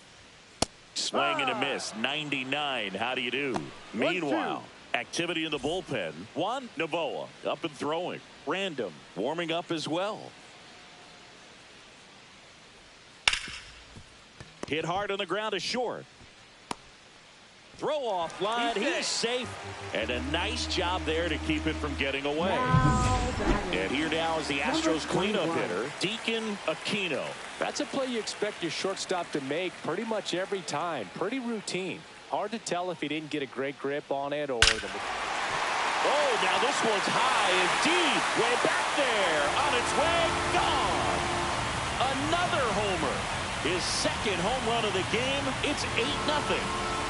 Swing and a miss. 99. How do you do? Meanwhile, activity in the bullpen. Juan Novoa up and throwing. Random warming up as well. Hit hard on the ground is short. Throw off line. He's safe. And a nice job there to keep it from getting away. And here now is the Astros cleanup hitter, Deacon Aquino. That's a play you expect your shortstop to make pretty much every time. Pretty routine. Hard to tell if he didn't get a great grip on it or the Oh, now this one's high and deep. Way back there. On its way. Gone. Another homer. His second home run of the game. It's 8-0.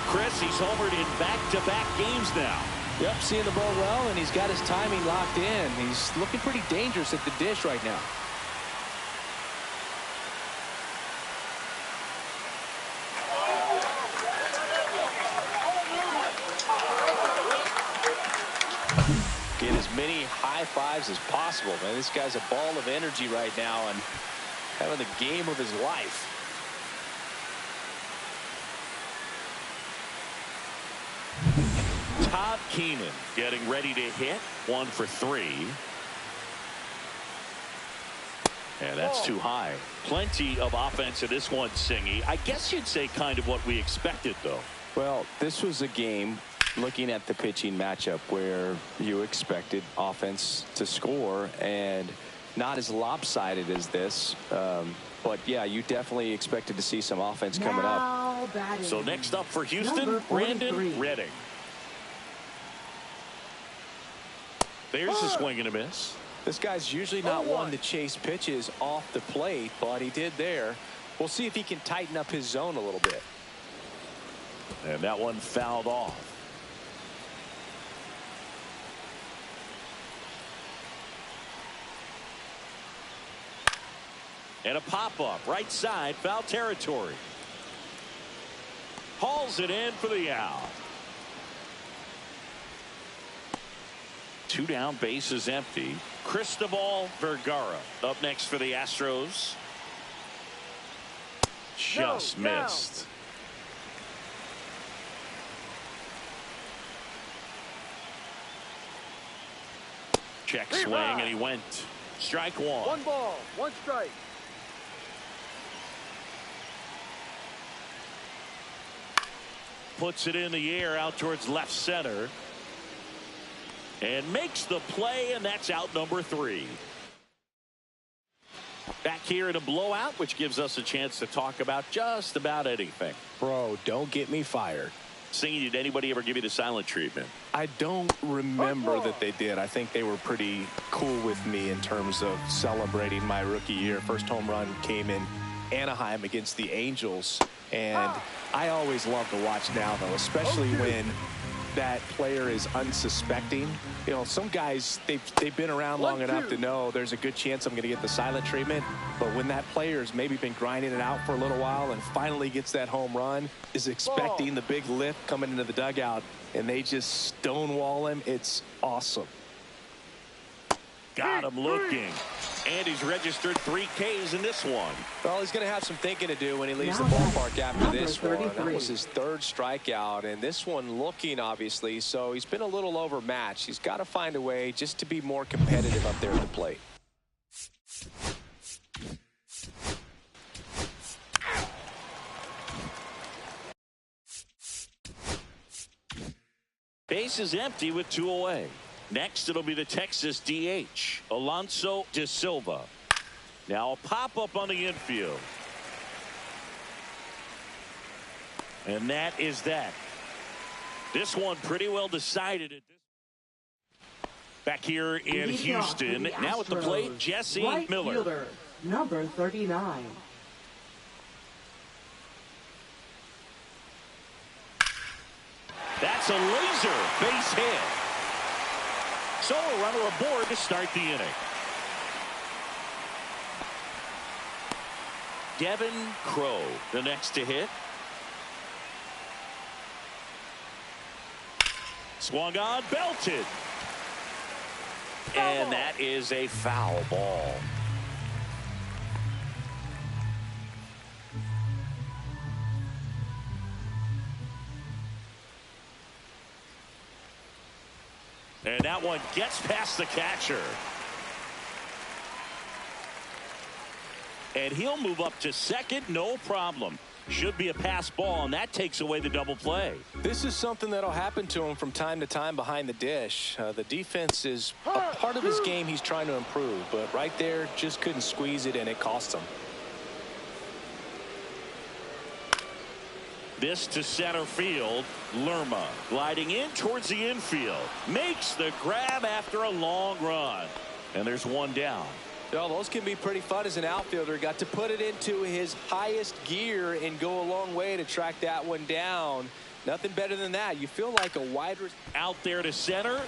Chris, he's homered in back-to-back games now. Yep, seeing the ball well, and he's got his timing locked in. He's looking pretty dangerous at the dish right now. Get as many high fives as possible, man. This guy's a ball of energy right now and having the game of his life. Todd Keenan getting ready to hit. 1 for 3. And that's too high. Plenty of offense in this one, Singy. I guess you'd say kind of what we expected, though. Well, this was a game, looking at the pitching matchup, where you expected offense to score, and not as lopsided as this. But, yeah, you definitely expected to see some offense coming up. So next up for Houston, Brandon Redding. There's a swing and a miss. This guy's usually not one to chase pitches off the plate, but he did there. We'll see if he can tighten up his zone a little bit. And that one fouled off. And a pop-up right side, foul territory. Hauls it in for the out. 2 down, bases empty. Cristobal Vergara up next for the Astros. Just missed. Check swing, and he went. Strike 1. 1 ball, 1 strike. Puts it in the air out towards left center. And makes the play, and that's out number 3. Back here in a blowout, which gives us a chance to talk about just about anything. Bro, don't get me fired. Singy, did anybody ever give you the silent treatment? I don't remember that they did. I think they were pretty cool with me in terms of celebrating my rookie year. First home run came in Anaheim against the Angels, and I always love to watch now, though, especially when that player is unsuspecting. You know, some guys, they've been around long enough to know there's a good chance I'm going to get the silent treatment. But when that player's maybe been grinding it out for a little while and finally gets that home run, is expecting the big lift coming into the dugout, and they just stonewall him, it's awesome. Got him looking. And he's registered 3 Ks in this one. Well, he's going to have some thinking to do when he leaves the ballpark after this one. That was his 3rd strikeout, and this one looking, obviously, so he's been a little overmatched. He's got to find a way just to be more competitive up there at the plate. Base is empty with 2 away. Next, it'll be the Texas DH, Alonso De Silva. Now a pop-up on the infield. And that is that. This one pretty well decided. Back here in Houston, now at the plate, Jesse Miller. Fielder, number 39. That's a laser base hit. So a runner aboard to start the inning. Devin Crow, the next to hit. Swung on, belted. And that is a foul ball. And that one gets past the catcher. And he'll move up to second, no problem. Should be a pass ball, and that takes away the double play. This is something that'll happen to him from time to time behind the dish. The defense is a part of his game he's trying to improve, but right there just couldn't squeeze it, and it cost him. This to center field. Lerma gliding in towards the infield. Makes the grab after a long run. And there's one down. Well, those can be pretty fun as an outfielder. Got to put it into his highest gear and go a long way to track that one down. Nothing better than that. You feel like a wide receiver. Out there to center.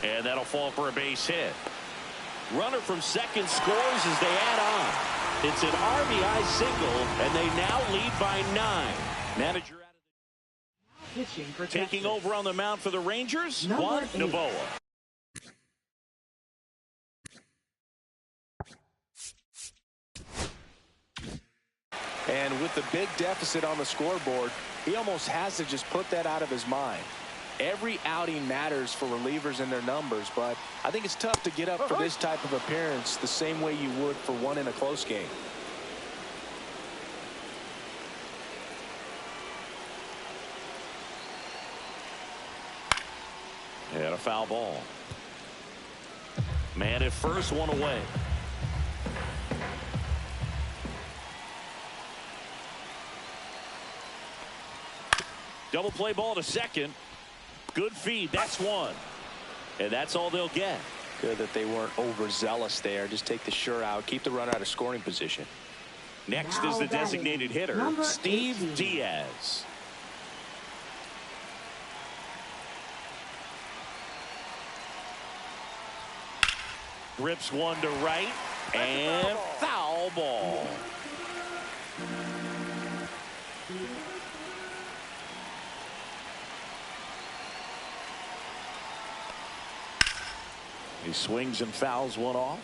And that'll fall for a base hit. Runner from second scores as they add on. It's an RBI single, and they now lead by 9. Manager out of the taking over on the mound for the Rangers, Juan Novoa. And with the big deficit on the scoreboard, he almost has to just put that out of his mind. Every outing matters for relievers and their numbers, but I think it's tough to get up for this type of appearance the same way you would for one in a close game. And a foul ball. Man at first, one away. Double play ball to second. Good feed. That's one. And that's all they'll get. Good that they weren't overzealous there. Just take the sure out. Keep the runner out of scoring position. Next is the designated hitter, Steve 18. Diaz. Rips one to right. And foul ball. He swings and fouls one off.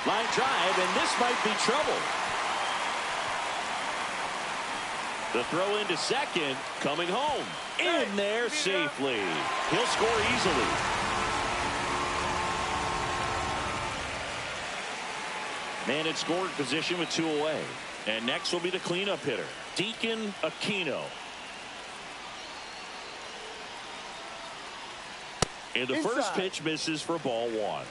Line drive, and this might be trouble. The throw into second, coming home. In there safely. He'll score easily. Man in scoring position with 2 away. And next will be the cleanup hitter, Deacon Aquino. And the first pitch misses for ball 1.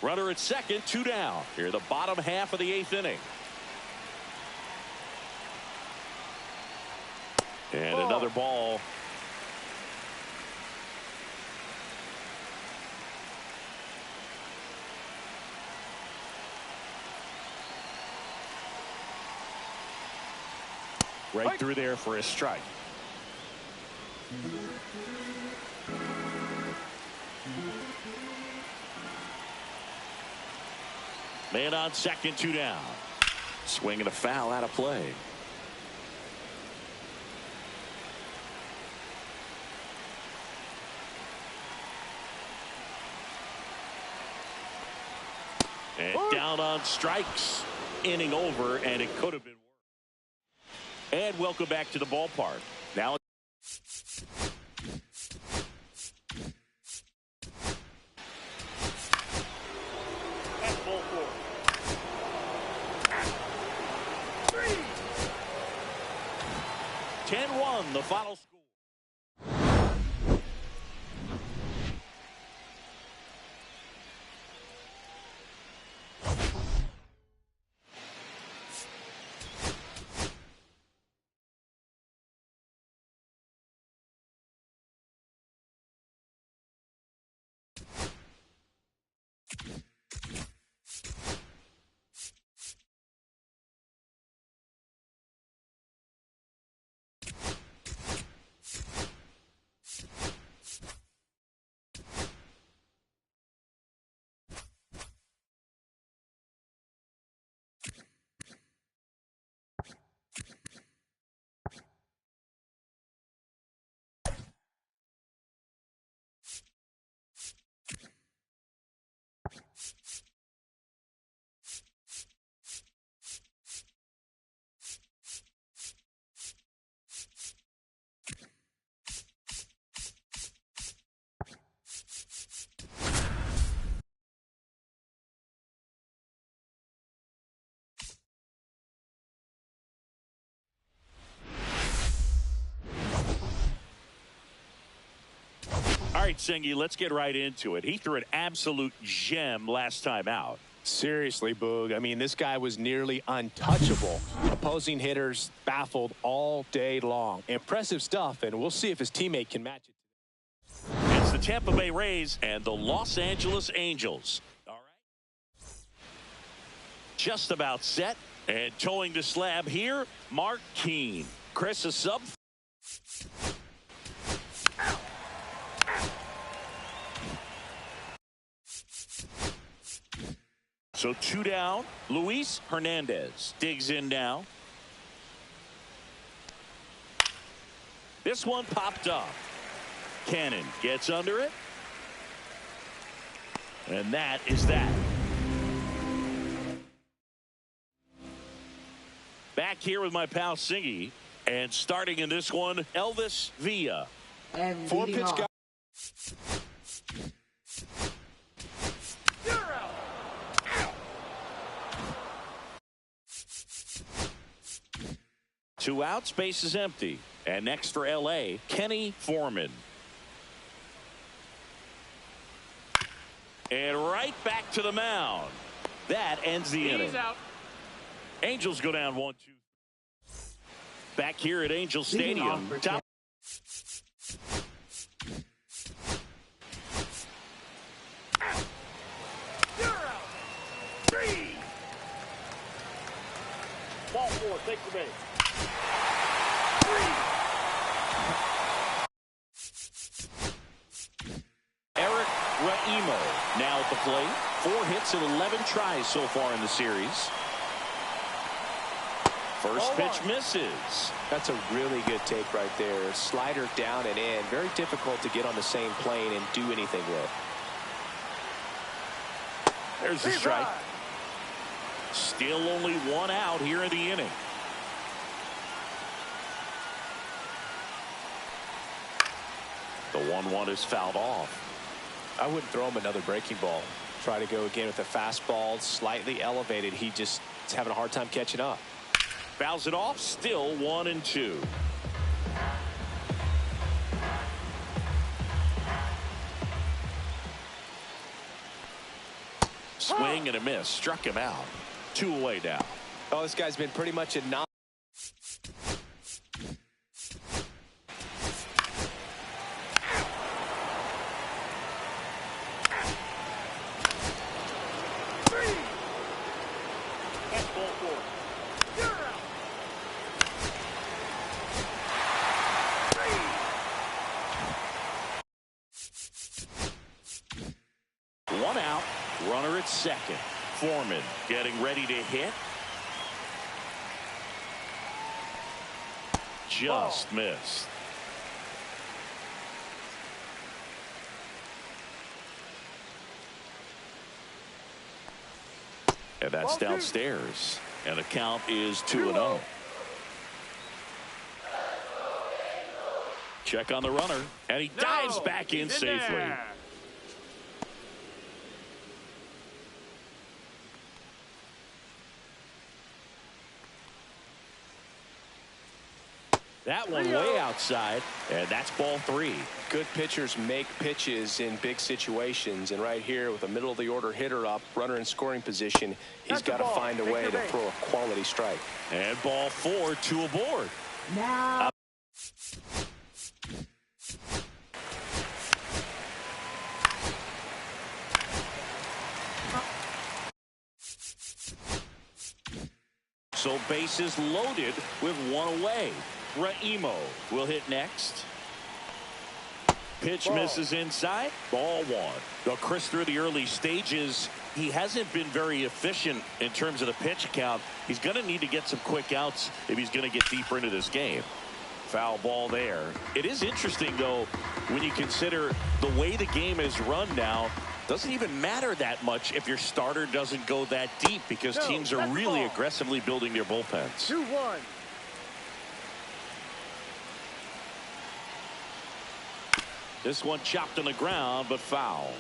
Runner at second, 2 down. Here the bottom half of the 8th inning. And another ball. Right through there for a strike. Man on second, 2 down. Swinging a foul out of play. And down on strikes. Inning over, and it could have been worse. And welcome back to the ballpark. Now That's ball 4. 10-1, the final score. right, Singy, let's get right into it. He threw an absolute gem last time out. Seriously, Boog. I mean, this guy was nearly untouchable. Opposing hitters baffled all day long. Impressive stuff, and we'll see if his teammate can match it. It's the Tampa Bay Rays and the Los Angeles Angels. All right. Just about set. And towing the slab here, Mark Keene. Chris, a sub. So 2 down. Luis Hernandez digs in now. This one popped up. Cannon gets under it. And that is that. Back here with my pal Singy. And starting in this one, Elvis Villa. And 4-pitch guy. Two outs, base is empty. And next for LA, Kenny Foreman. And right back to the mound. That ends the inning. Out. Angels go down 1-2. Back here at Angel Stadium. Top. Ball 4, take the base. Eric Raimo now at the plate. 4 hits and 11 tries so far in the series. First pitch misses. That's a really good take right there. Slider down and in. Very difficult to get on the same plane and do anything with. There's the strike. Still only 1 out here in the inning. The 1-1 is fouled off. I wouldn't throw him another breaking ball. Try to go again with a fastball slightly elevated. He just is having a hard time catching up. Fouls it off. Still 1-2. Swing and a miss. Struck him out. 2 away now. Oh, this guy's been pretty much a non. That's ball 4. One out. Runner at second. Foreman getting ready to hit. Just missed. And that's downstairs. And the count is 2-0. Check on the runner. And he dives back in safely. That one way outside, and that's ball 3. Good pitchers make pitches in big situations, and right here with a middle of the order hitter up, runner in scoring position, he's got to find a way to throw a quality strike. And ball 4, 2 aboard. Now. So bases loaded with 1 away. Raimo will hit next. Pitch misses inside. Ball 1. Well, Chris, through the early stages, he hasn't been very efficient in terms of the pitch count. He's going to need to get some quick outs if he's going to get deeper into this game. Foul ball there. It is interesting, though, when you consider the way the game is run now. Doesn't even matter that much if your starter doesn't go that deep, because teams are really aggressively building their bullpens. 2-1. This one chopped on the ground, but foul.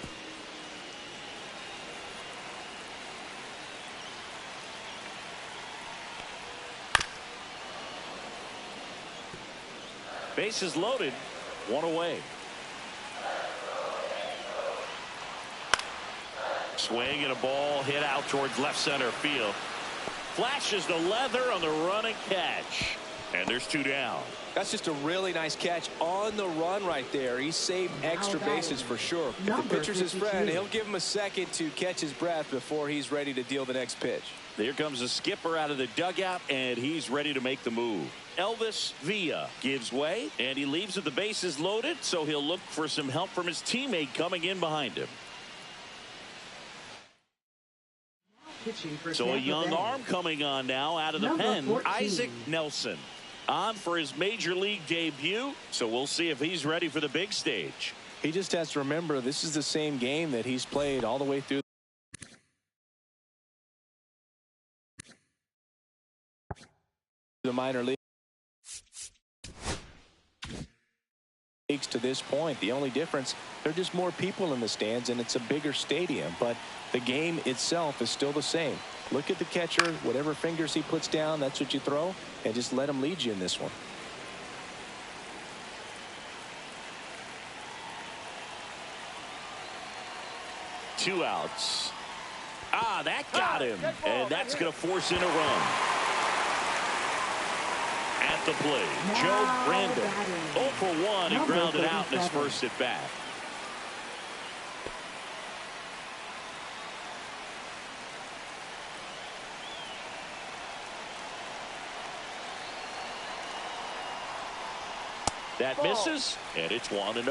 Bases loaded, 1 away. Swing and a ball hit out towards left center field. Flashes the leather on the running catch. And there's 2 down. That's just a really nice catch on the run right there. He saved extra bases for sure. If the pitcher's his friend, he'll give him a second to catch his breath before he's ready to deal the next pitch. Here comes the skipper out of the dugout, and he's ready to make the move. Elvis Villa gives way, and he leaves with the bases loaded, so he'll look for some help from his teammate coming in behind him. So a young arm coming on now out of the pen, 14. Isaac Nelson. On for his major league debut, so we'll see if he's ready for the big stage. He just has to remember this is the same game that he's played all the way through the minor leagues to this point. The only difference, there are just more people in the stands and it's a bigger stadium, but the game itself is still the same. Look at the catcher, whatever fingers he puts down, that's what you throw, and just let him lead you in this one. Two outs. That got him, and that's going to force in a run. At the plate, Joe Brandon. 0 for 1, he grounded out in his first at bat. That misses, and it's 1-0.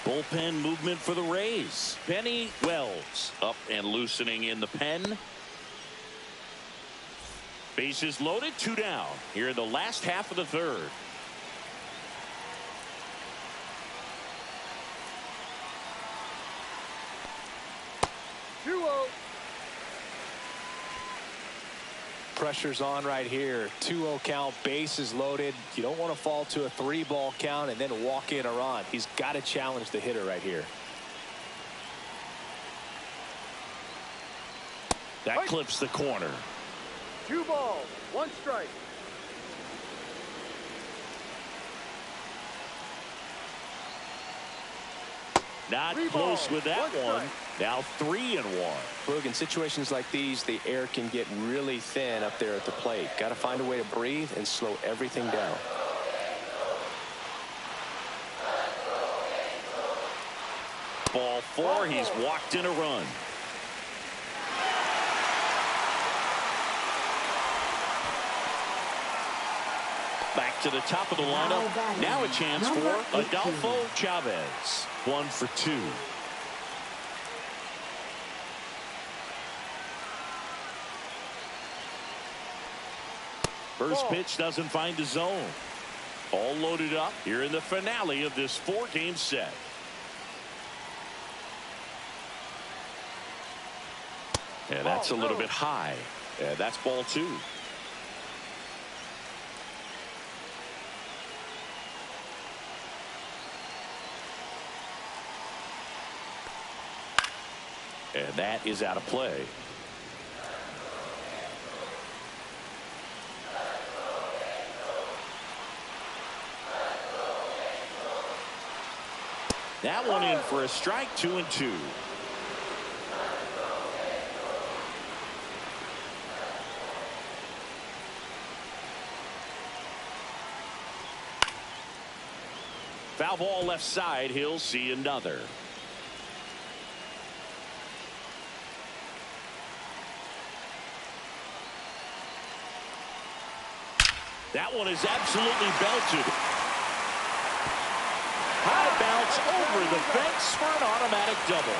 Bullpen movement for the Rays. Benny Wells up and loosening in the pen. Bases loaded, 2 down here in the last half of the third. Pressure's on right here. 2-0 count, bases loaded. You don't want to fall to a 3-ball count and then walk in a run. He's got to challenge the hitter right here. That clips the corner. 2 balls, 1 strike. Not close with that one. Now 3-1. Look, in situations like these, the air can get really thin up there at the plate. Got to find a way to breathe and slow everything down. Ball 4, he's walked in a run. Back to the top of the lineup. Now a chance for Adolfo Chavez. 1 for 2. First pitch doesn't find the zone. All loaded up here in the finale of this 4-game set. And that's a little bit high. And that's ball 2. And that is out of play. That one in for a strike, 2-2. Foul ball left side. He'll see another. That one is absolutely belted. High bounce over the fence for an automatic double.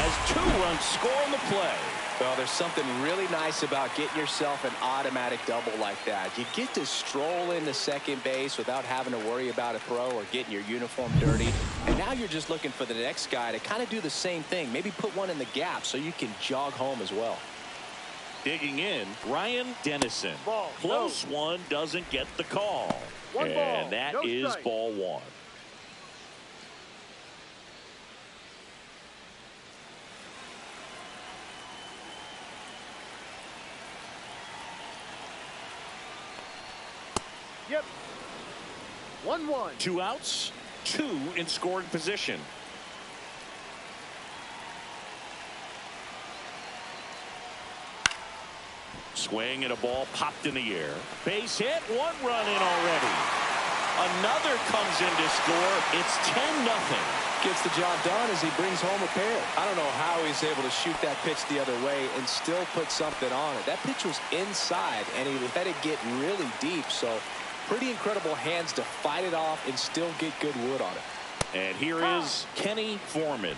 As 2 runs score on the play. Well, there's something really nice about getting yourself an automatic double like that. You get to stroll into second base without having to worry about a throw or getting your uniform dirty. And now you're just looking for the next guy to kind of do the same thing. Maybe put one in the gap so you can jog home as well. Digging in, Ryan Dennison. Close one, doesn't get the call. And that is ball 1. Yep. 1-1. 2 outs, 2 in scoring position. Swing and a ball popped in the air. Base hit. 1 run in already. Another comes in to score. It's 10-0. Gets the job done as he brings home a pair. I don't know how he's able to shoot that pitch the other way and still put something on it. That pitch was inside, and he let it get really deep. So pretty incredible hands to fight it off and still get good wood on it. And here is Kenny Foreman.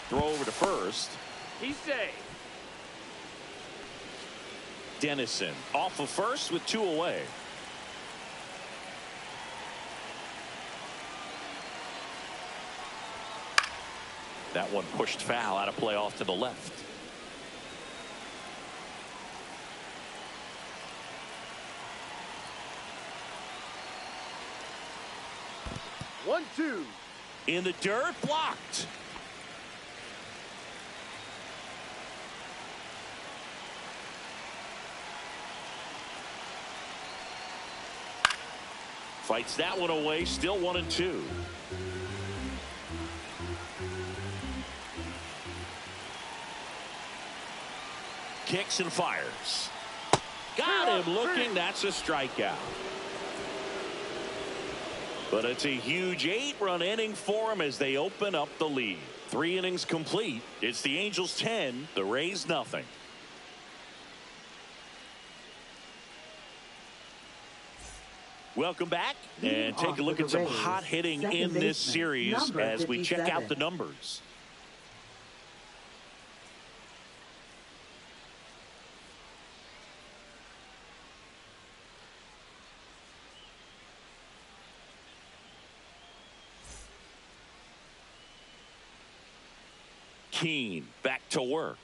Throw over to first. He's safe. Dennison off of first with 2 away. That one pushed foul, out of play off to the left. One, two. In the dirt, blocked. Fights that one away, still 1-2. Kicks and fires. Got him looking. That's a strikeout. But it's a huge 8-run inning for him as they open up the lead. 3 innings complete. It's the Angels 10, the Rays nothing. Welcome back and take a look at some hot hitting in this series as we check out the numbers. Keane back to work.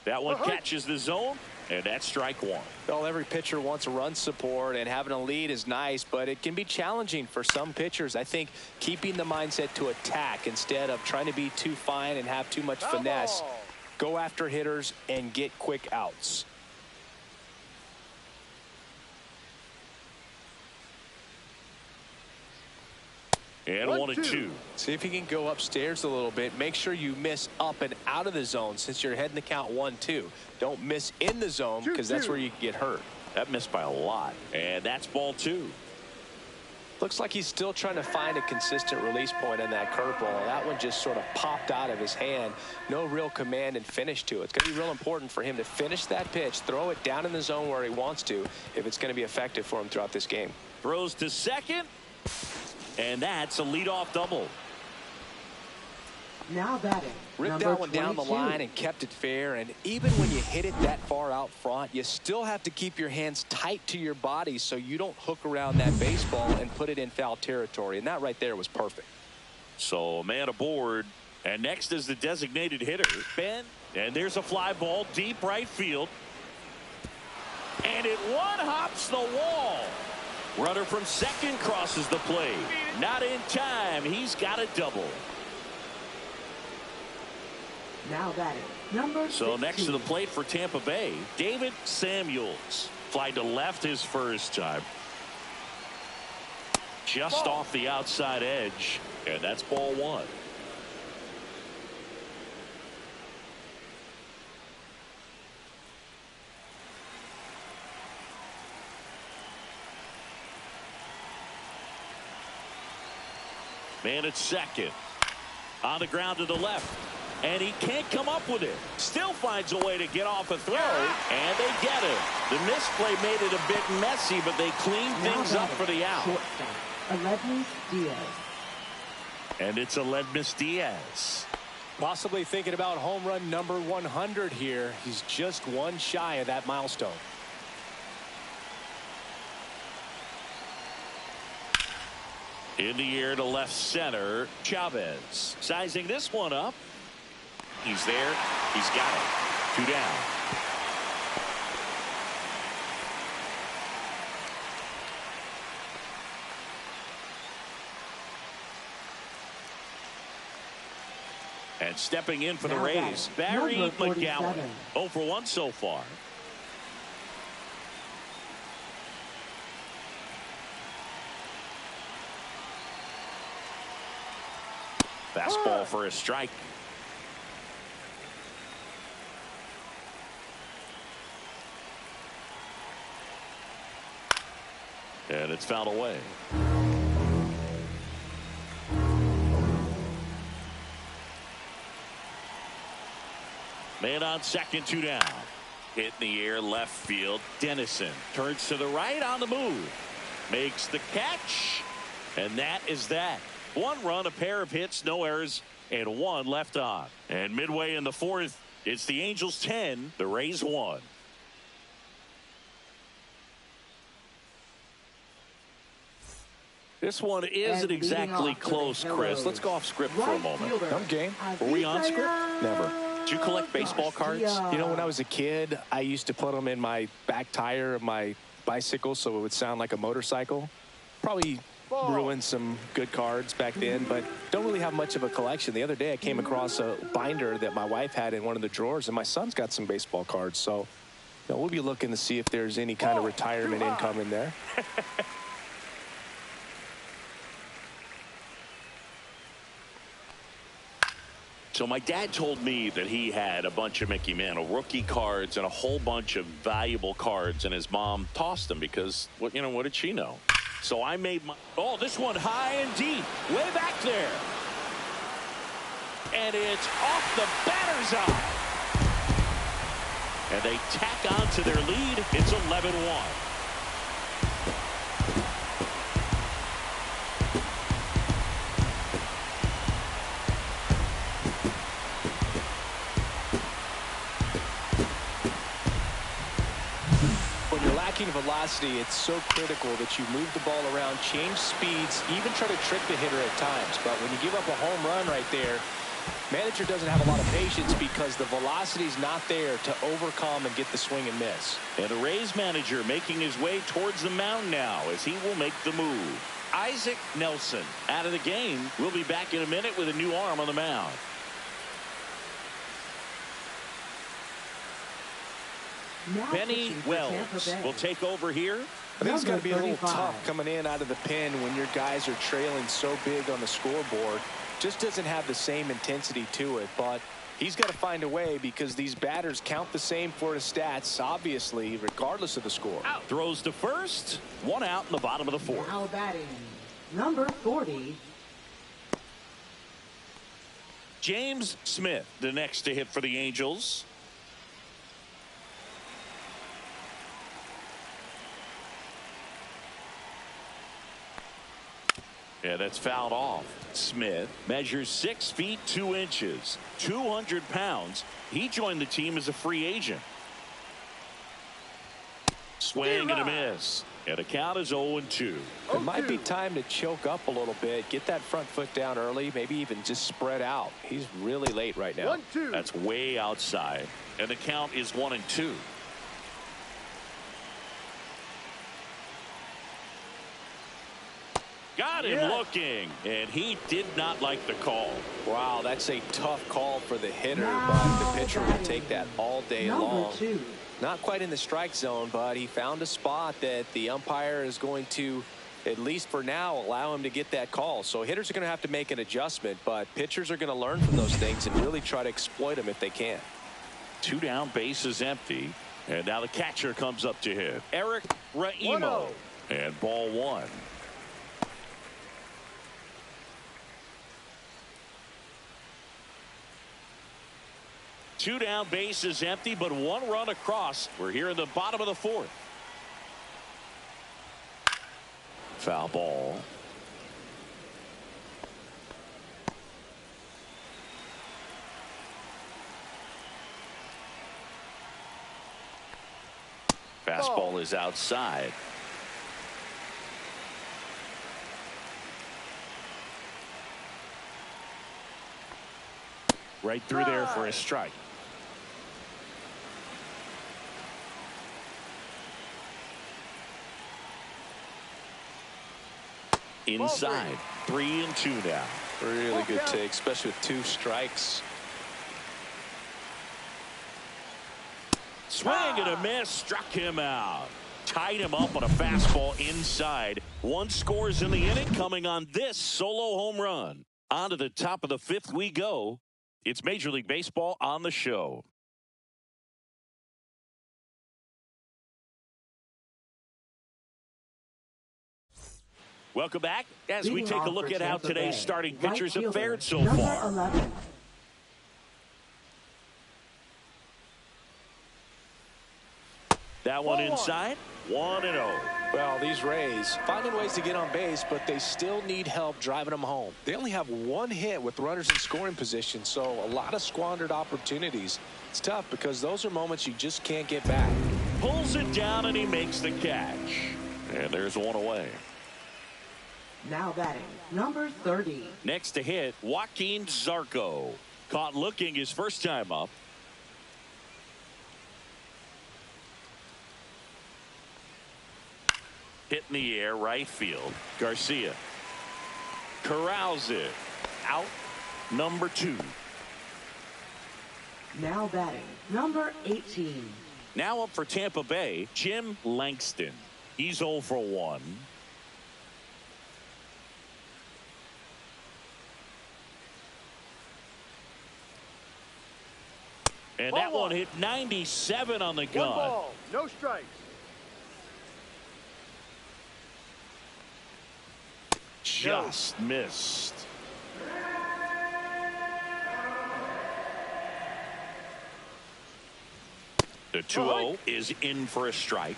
That one catches the zone, and that's strike 1. Well, every pitcher wants a run support, and having a lead is nice, but it can be challenging for some pitchers. I think keeping the mindset to attack instead of trying to be too fine and have too much finesse. Go after hitters and get quick outs. And 1-2. See if you can go upstairs a little bit. Make sure you miss up and out of the zone since you're heading the count 1-2. Don't miss in the zone because that's where you can get hurt. That missed by a lot. And that's ball 2. Looks like he's still trying to find a consistent release point in that curveball. That one just sort of popped out of his hand. No real command and finish to it. It's going to be real important for him to finish that pitch, throw it down in the zone where he wants to if it's going to be effective for him throughout this game. Throws to second. And that's a leadoff double. Now batting. Ripped that one down the line and kept it fair. And even when you hit it that far out front, you still have to keep your hands tight to your body so you don't hook around that baseball and put it in foul territory. And that right there was perfect. So a man aboard. And next is the designated hitter, Ben. And there's a fly ball deep right field. And it one-hops the wall. Runner from second crosses the plate. Not in time. He's got a double. Now batting. Number 16. So next to the plate for Tampa Bay, David Samuels. Fly to left his first time. Just off the outside edge. And that's ball 1. Man at second. On the ground to the left. And he can't come up with it. Still finds a way to get off a throw. And they get it. The misplay made it a bit messy, but they cleaned things up for the out. Aledmus Diaz. And it's Aledmus Diaz. Possibly thinking about home run number 100 here. He's just one shy of that milestone. In the air to left center, Chavez. Sizing this one up. He's there. He's got it. 2 down. And stepping in for the Rays, Barry McGowan. 0 for 1 so far. Fastball for a strike. And it's fouled away. Man on second, 2 down. Hit in the air, left field. Dennison turns to the right on the move. Makes the catch. And that is that. 1 run, a pair of hits, no errors, and 1 left on. And midway in the 4th, it's the Angels 10, the Rays 1. This one isn't exactly close, Chris. Let's go off script for a moment. I'm game. Were we on script? Never. Did you collect baseball cards? You know, when I was a kid, I used to put them in my back tire of my bicycle so it would sound like a motorcycle. Probably ruined some good cards back then, but don't really have much of a collection. The other day I came across a binder that my wife had in one of the drawers, and my son's got some baseball cards. So, you know, we'll be looking to see if there's any kind of retirement income in there. So my dad told me that he had a bunch of Mickey Mantle rookie cards and a whole bunch of valuable cards, and his mom tossed them because, what did she know? So I made my, this one high and deep, way back there. And it's off the batter's eye. And they tack on to their lead. It's 11-1. Velocity, it's so critical that you move the ball around, change speeds, even try to trick the hitter at times. But when you give up a home run right there, manager doesn't have a lot of patience because the velocity's not there to overcome and get the swing and miss. And the Rays manager making his way towards the mound now as he will make the move. Isaac Nelson out of the game. We'll be back in a minute with a new arm on the mound. Benny Wells will take over here. I think it's going to be a little tough coming in out of the pen when your guys are trailing so big on the scoreboard. Just doesn't have the same intensity to it, but he's got to find a way because these batters count the same for his stats, obviously, regardless of the score. Out. Throws to first. 1 out in the bottom of the 4th. Now batting, number 40. James Smith, the next to hit for the Angels. Yeah, that's fouled off. Smith measures 6 feet 2 inches, 200 pounds. He joined the team as a free agent. Swing and a miss. And the count is 0-2. It might be time to choke up a little bit, get that front foot down early, maybe even just spread out. He's really late right now. 1-2. That's way outside. And the count is 1-2. Got him looking, and he did not like the call. Wow, that's a tough call for the hitter, but the pitcher will take that all day long. Not quite in the strike zone, but he found a spot that the umpire is going to, at least for now, allow him to get that call. So hitters are going to have to make an adjustment, but pitchers are going to learn from those things and really try to exploit them if they can. 2 down, base is empty, and now the catcher comes up to hit. Eric Raimo, and ball 1. Two down, base is empty, but 1 run across. We're here in the bottom of the 4th. Foul ball. Fastball is outside. Right through there for a strike. Inside. 3-2 now. Really good take, especially with 2 strikes. Swing and a miss. Struck him out. Tied him up on a fastball inside. 1 scores in the inning coming on this solo home run. On to the top of the fifth we go. It's Major League Baseball on the show. Welcome back as we take a look at how today's starting pitchers have fared so far. 11. That one inside, 1-0. Well, these Rays finding ways to get on base, but they still need help driving them home. They only have one hit with runners in scoring position, so a lot of squandered opportunities. It's tough because those are moments you just can't get back. Pulls it down and he makes the catch. And there's one away. Now batting, number 30. Next to hit, Joaquin Zarco. Caught looking his first time up. Hit in the air, right field. Garcia corrals it. Out, number 2. Now batting, number 18. Now up for Tampa Bay, Jim Langston. He's 0 for 1. And that one hit 97 on the gun. 1 ball, no strikes. Just missed. The 2-0 is in for a strike.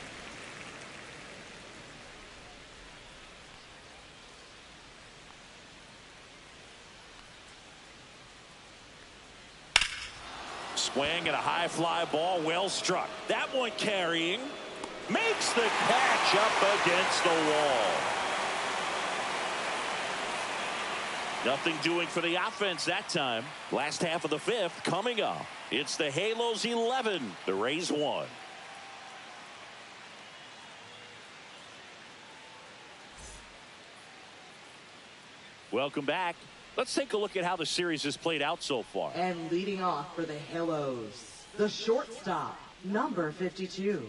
Swing and a high fly ball, well struck. That one carrying, makes the catch up against the wall. Nothing doing for the offense that time. Last half of the fifth coming up. It's the Halos 11, the Rays 1. Welcome back. Let's take a look at how the series has played out so far. And leading off for the Halos, the shortstop, number 52.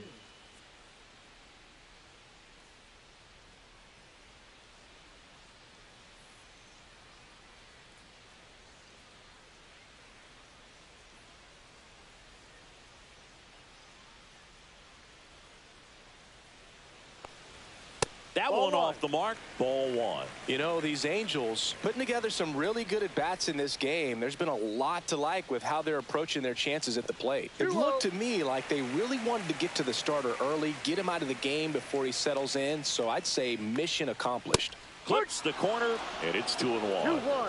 That one off the mark, ball 1. You know, these Angels putting together some really good at-bats in this game. There's been a lot to like with how they're approaching their chances at the plate. It looked to me like they really wanted to get to the starter early, get him out of the game before he settles in. So I'd say mission accomplished. Clips the corner, and it's 2-1. 2-1.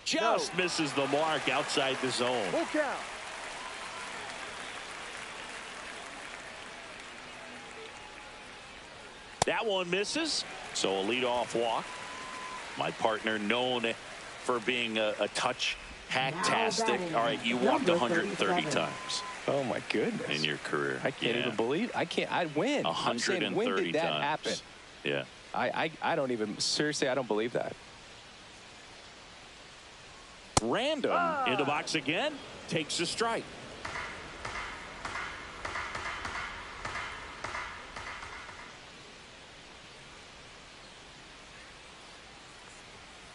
Just misses the mark outside the zone. Full count. That one misses, so a leadoff walk. My partner known for being a touch hacktastic. All right, you walked 130 times. Oh my goodness! In your career, I can't even believe. I can't. I win. 130 when did that times. happen? Yeah. I don't even seriously. I don't believe that. Random into box again, takes a strike.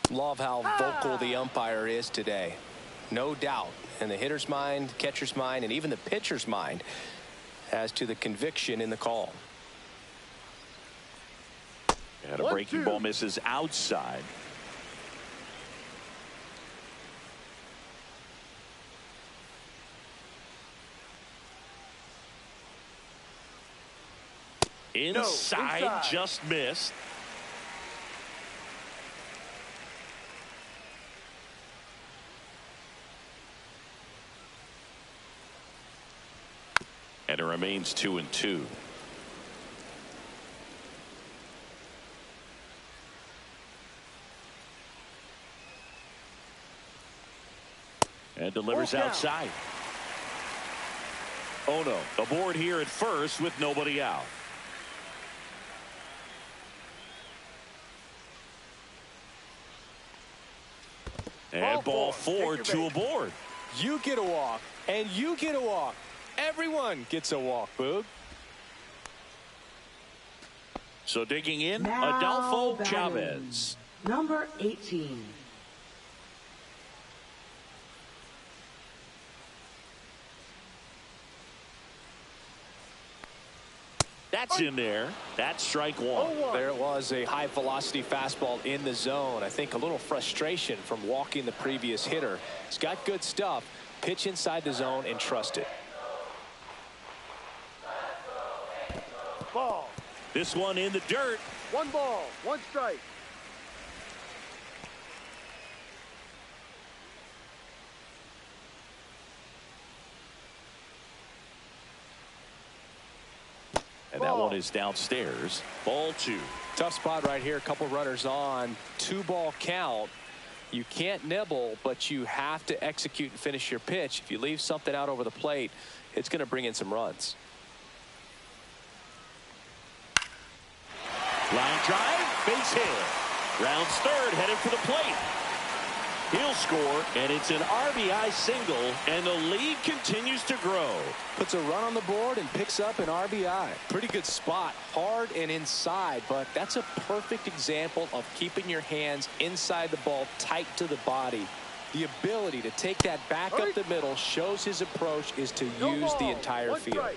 Love how vocal the umpire is today. No doubt in the hitter's mind, catcher's mind, and even the pitcher's mind as to the conviction in the call. And a breaking ball misses outside. Inside, just missed. And it remains 2-2. And delivers outside. Oh no, aboard here at first with nobody out. And ball four, two aboard. You get a walk, and you get a walk. Everyone gets a walk, Boog. So digging in, Now Adolfo batting, Chavez. number 18. That's in there. That's strike one. There it was, a high velocity fastball in the zone. I think a little frustration from walking the previous hitter. He's got good stuff. Pitch inside the zone and trust it. Ball. This one in the dirt. 1 ball, 1 strike. And that one is downstairs. Ball 2. Tough spot right here. A couple runners on. 2-ball count. You can't nibble, but you have to execute and finish your pitch. If you leave something out over the plate, it's going to bring in some runs. Line drive, base hit. Rounds third, headed for the plate. He'll score, and it's an RBI single, and the lead continues to grow. Puts a run on the board and picks up an RBI. Pretty good spot, hard and inside, but that's a perfect example of keeping your hands inside the ball, tight to the body. The ability to take that back up the middle shows his approach is to use the entire field.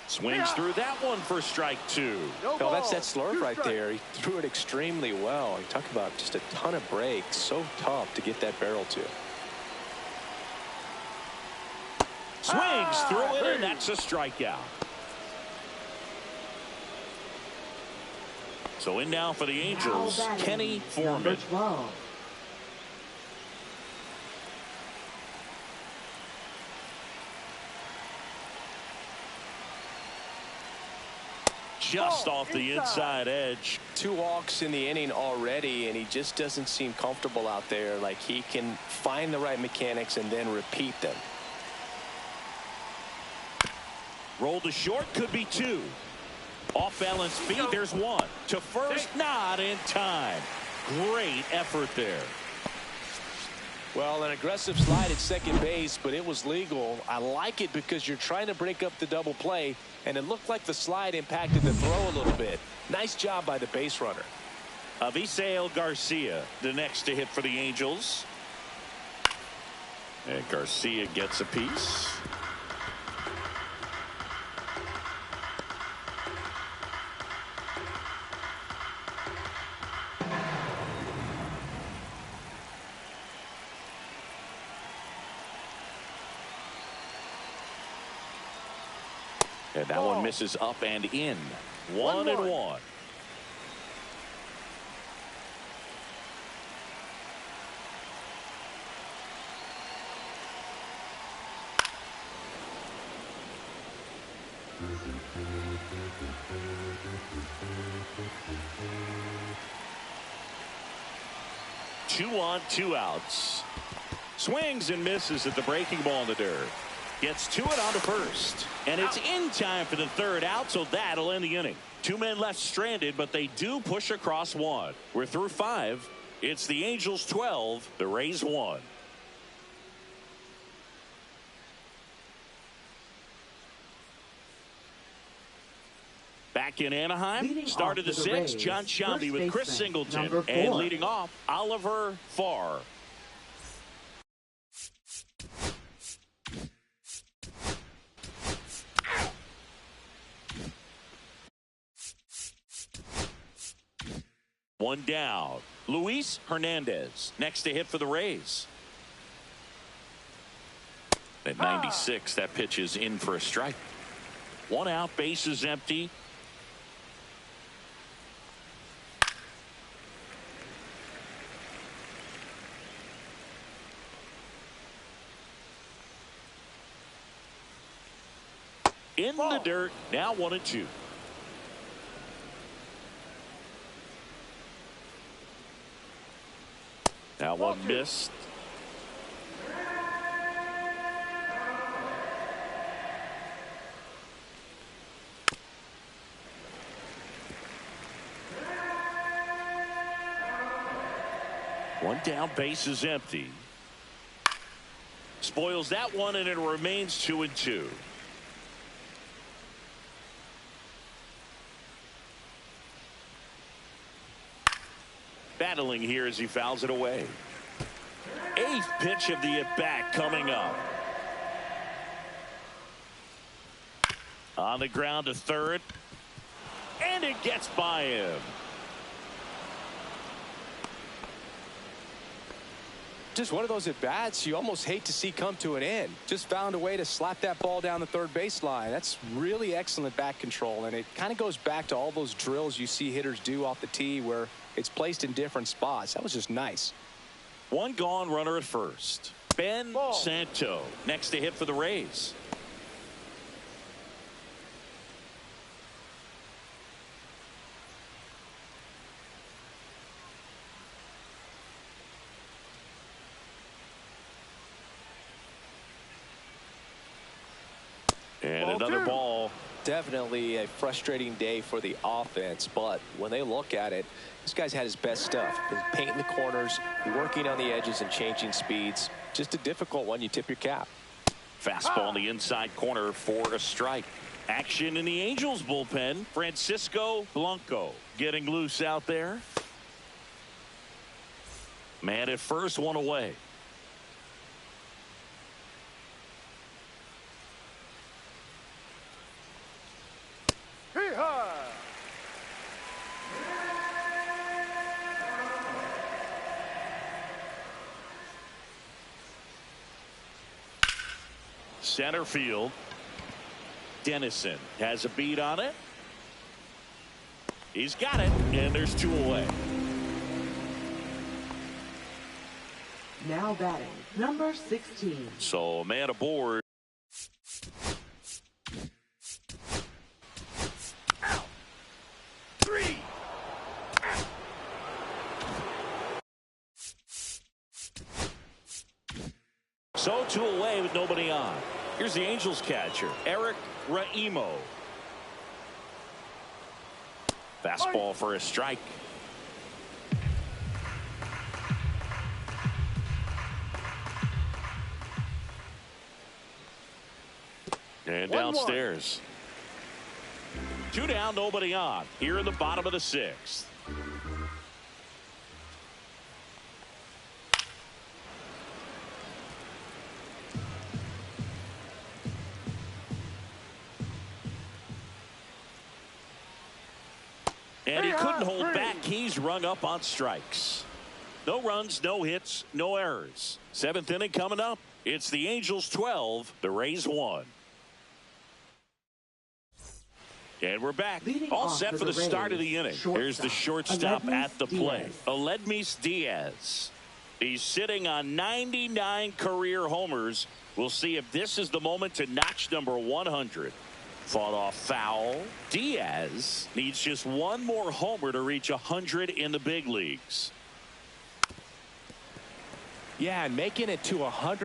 Swings through that one for strike 2. No, that's that slurve right there. He threw it extremely well. You talk about just a ton of breaks. So tough to get that barrel to. Swings through it, and that's a strikeout. So in now for the Angels, Kenny Foreman. Number 12. Just off the inside edge. 2 walks in the inning already, and he just doesn't seem comfortable out there. Like he can find the right mechanics and then repeat them. Roll to short, could be 2. Off balance feet, there's 1. To first, not in time. Great effort there. Well, an aggressive slide at second base, but it was legal. I like it because you're trying to break up the double play, and it looked like the slide impacted the throw a little bit. Nice job by the base runner. Avisail Garcia, the next to hit for the Angels. And Garcia gets a piece. And that one misses up and in. 1-1. Two on, 2 outs. Swings and misses at the breaking ball in the dirt. Gets to it on to first. And it's in time for the 3rd out, so that'll end the inning. 2 men left stranded, but they do push across 1. We're through 5. It's the Angels 12, the Rays 1. Back in Anaheim, start of the 6th, John Shambi with Chris Singleton. And leading off, Oliver Farr. One down. Luis Hernandez next to hit for the Rays. At 96, that pitch is in for a strike. 1 out, base is empty. In the dirt, now 1-2. Now one missed. One down, base is empty. Spoils that one, and it remains 2-2. Battling here as he fouls it away. Eighth pitch of the at-bat coming up. On the ground to third. And it gets by him. Just one of those at-bats you almost hate to see come to an end. Just found a way to slap that ball down the third baseline. That's really excellent bat control, and it kind of goes back to all those drills you see hitters do off the tee where it's placed in different spots. That was just nice. One gone, runner at first. Ben Santo next to hit for the Rays. And another ball. Definitely a frustrating day for the offense, but when they look at it, this guy's had his best stuff. Been painting the corners, working on the edges, and changing speeds. Just a difficult one. You tip your cap. Fastball in the inside corner for a strike. Action in the Angels bullpen. Francisco Blanco getting loose out there. Man at first, one away. Center field. Dennison has a beat on it. He's got it, and there's two away. Now batting, number 16. So a man aboard. So two away with nobody on. Here's the Angels catcher, Eric Raimo. Fastball for a strike. And downstairs. Two down, nobody on. Here in the bottom of the sixth. And he couldn't hold back. He's rung up on strikes. No runs, no hits, no errors. Seventh inning coming up. It's the Angels 12, the Rays 1. And we're back. All set for the start of the inning. Here's the shortstop at the plate, Aledmys Diaz. He's sitting on 99 career homers. We'll see if this is the moment to notch number 100. Fought off foul. Diaz needs just one more homer to reach 100 in the big leagues. Yeah, and making it to 100.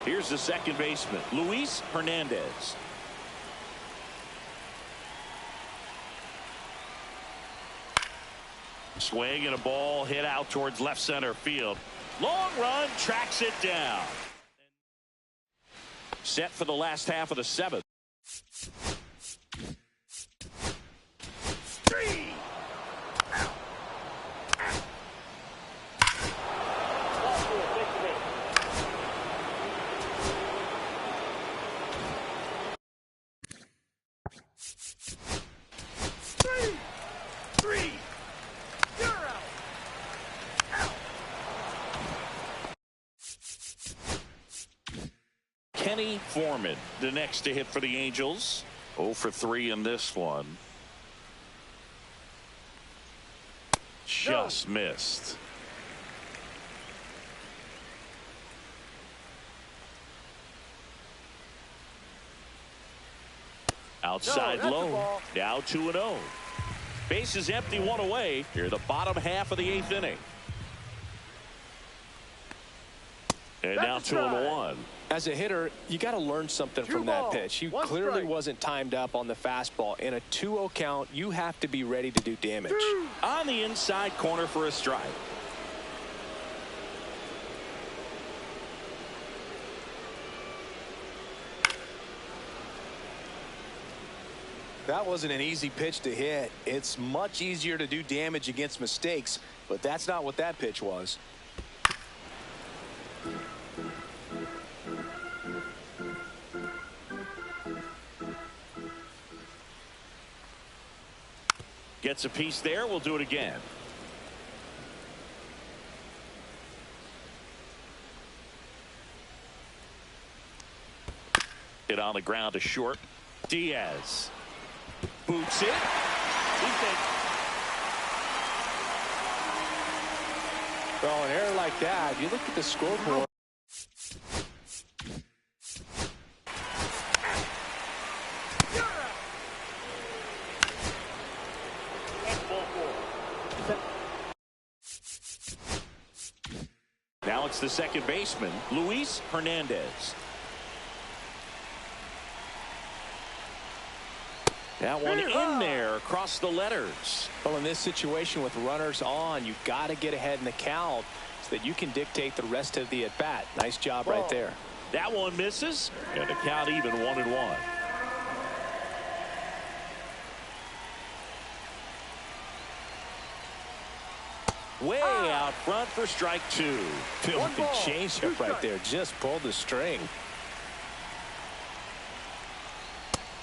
Here's the second baseman, Luis Hernandez. Swing and a ball hit out towards left center field. Long run, tracks it down. Set for the last half of the seventh. Kenny Foreman, the next to hit for the Angels. 0 for 3 in this one. Just missed. Outside low. Now 2-0. Base is empty, one away. Here the bottom half of the 8th inning. And now 2-1. As a hitter, you got to learn something from that pitch. He clearly wasn't timed up on the fastball. In a 2-0 count, you have to be ready to do damage. On the inside corner for a strike. That wasn't an easy pitch to hit. It's much easier to do damage against mistakes, but that's not what that pitch was. Gets a piece there. We'll do it again. Hit on the ground to short. Diaz boots it. Well, an error like that, if you look at the scoreboard. Now it's the second baseman, Luis Hernandez. That one in there across the letters. Well, in this situation with runners on, you've got to get ahead in the count so that you can dictate the rest of the at-bat. Nice job right there. That one misses, and the count even 1-1. Way out front for strike 2. Feels like a changeup right there. Just pulled the string.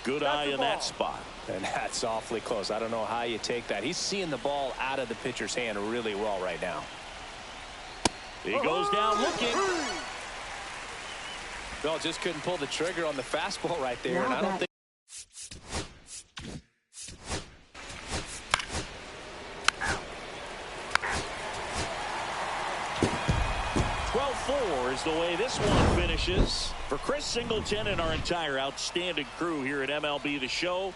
Good eye in that spot. And that's awfully close. I don't know how you take that. He's seeing the ball out of the pitcher's hand really well right now. He goes down looking. Well, just couldn't pull the trigger on the fastball right there. And I don't think. 12-4 is the way this one finishes. For Chris Singleton and our entire outstanding crew here at MLB The Show,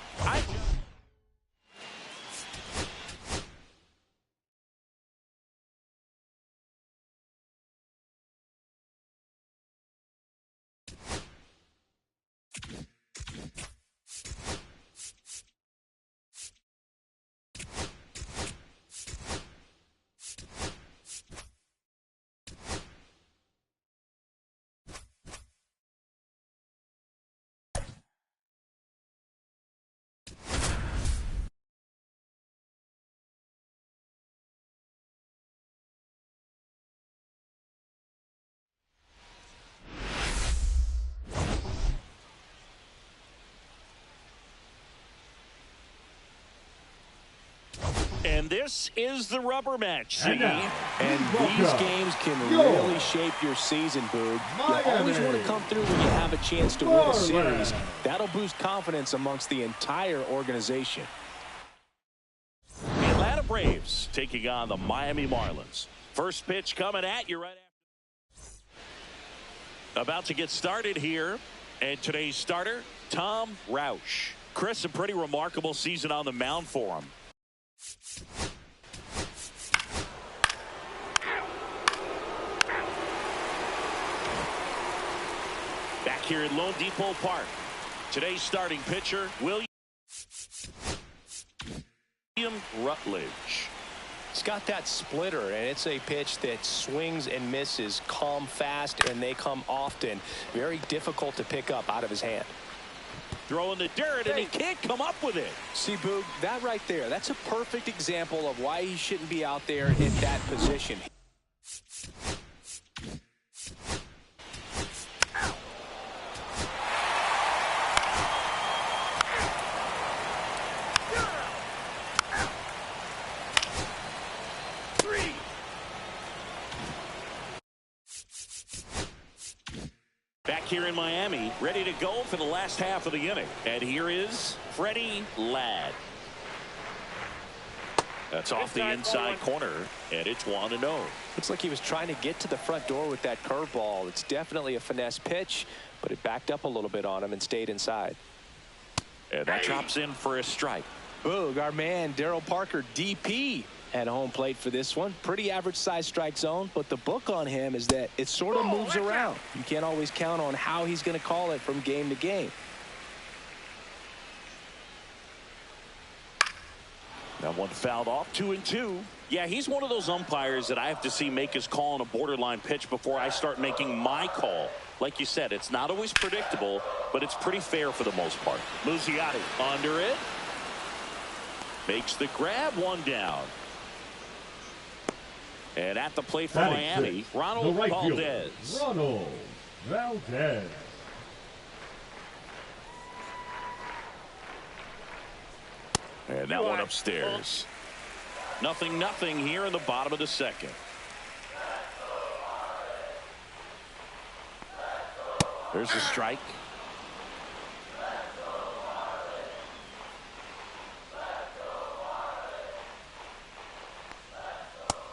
and this is the rubber match. And these games can really shape your season, Boog. You always want to come through when you have a chance to win a series. That'll boost confidence amongst the entire organization. The Atlanta Braves taking on the Miami Marlins. First pitch coming at you right after. About to get started here. And today's starter, Tom Roush. Chris, a pretty remarkable season on the mound for him. Back here at Lone Depot Park, today's starting pitcher, William Rutledge. It's got that splitter, and it's a pitch that swings and misses, come fast, and they come often. Very difficult to pick up out of his hand. Throwing the dirt, and he can't come up with it. See, Boog, that right there, that's a perfect example of why he shouldn't be out there in that position. Back here in Miami, ready to go for the last half of the inning. And here is Freddie Ladd. That's off the inside corner, and it's 1-0. Looks like he was trying to get to the front door with that curveball. It's definitely a finesse pitch, but it backed up a little bit on him and stayed inside. And that drops in for a strike. Boog, our man Daryl Parker, DP, at home plate for this one. Pretty average size strike zone, but the book on him is that it sort of moves around. You can't always count on how he's going to call it from game to game. That one fouled off, 2-2. Yeah, he's one of those umpires that I have to see make his call on a borderline pitch before I start making my call. Like you said, it's not always predictable, but it's pretty fair for the most part. Muzziotti under it. Makes the grab, one down. And at the plate for Miami, Ronald Valdez. Ronald Valdez. And that one upstairs. 0-0 here in the bottom of the second. There's a strike.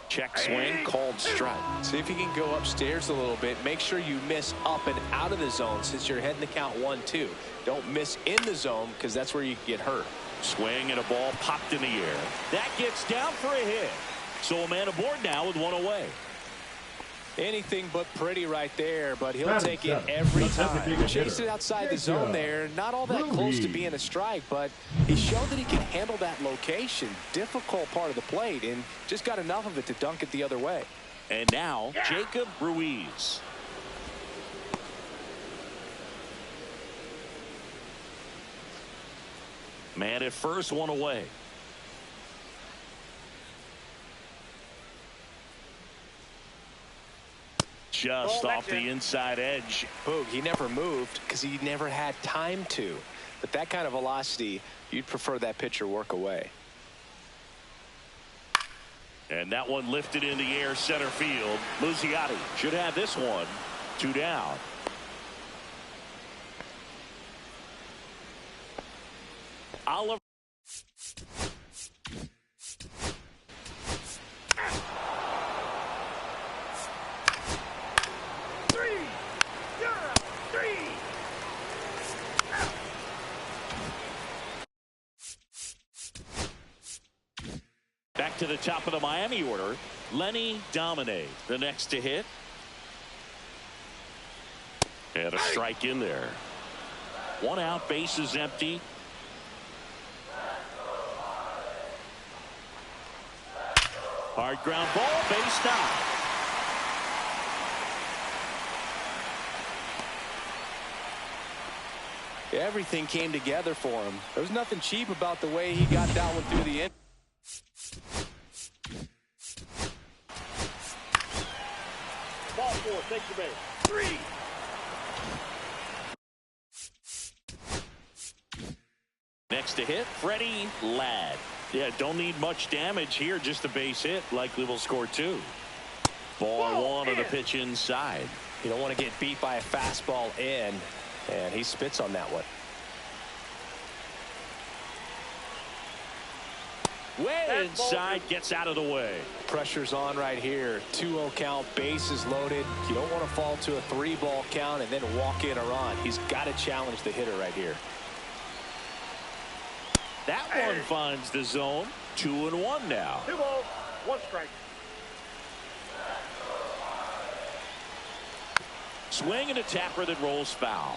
Check swing, called strike. See if you can go upstairs a little bit. Make sure you miss up and out of the zone since you're heading to count 1-2. Don't miss in the zone because that's where you get hurt. Swing and a ball popped in the air. That gets down for a hit. So a man aboard now with one away. Anything but pretty right there, but he'll take it every time. Chased it outside the zone there. Not all that close to being a strike, but he showed that he can handle that location. Difficult part of the plate, and just got enough of it to dunk it the other way. And now, Jacob Ruiz. Man at first, one away. Just off the inside edge. Boog, he never moved because he never had time to. But that kind of velocity, you'd prefer that pitcher work away. And that one lifted in the air, center field. Muzziotti should have this one. 2 down. Oliver. Back to the top of the Miami order. Lenny Domine, the next to hit. And a strike in there. 1 out, base is empty. Hard ground ball, base stop. Everything came together for him. There was nothing cheap about the way he got that one through the end. Ball 4, take the base. 3. Next to hit, Freddie Ladd. Yeah, don't need much damage here, just a base hit. Likely will score 2. Ball 1 on the pitch inside. You don't want to get beat by a fastball in, and he spits on that one. Way inside, gets out of the way. Pressure's on right here. 2-0 count, bases loaded. You don't want to fall to a 3-ball count and then walk in a run. He's got to challenge the hitter right here. That one finds the zone. 2-1 now. 2 balls, 1 strike. Swing and a tapper that rolls foul.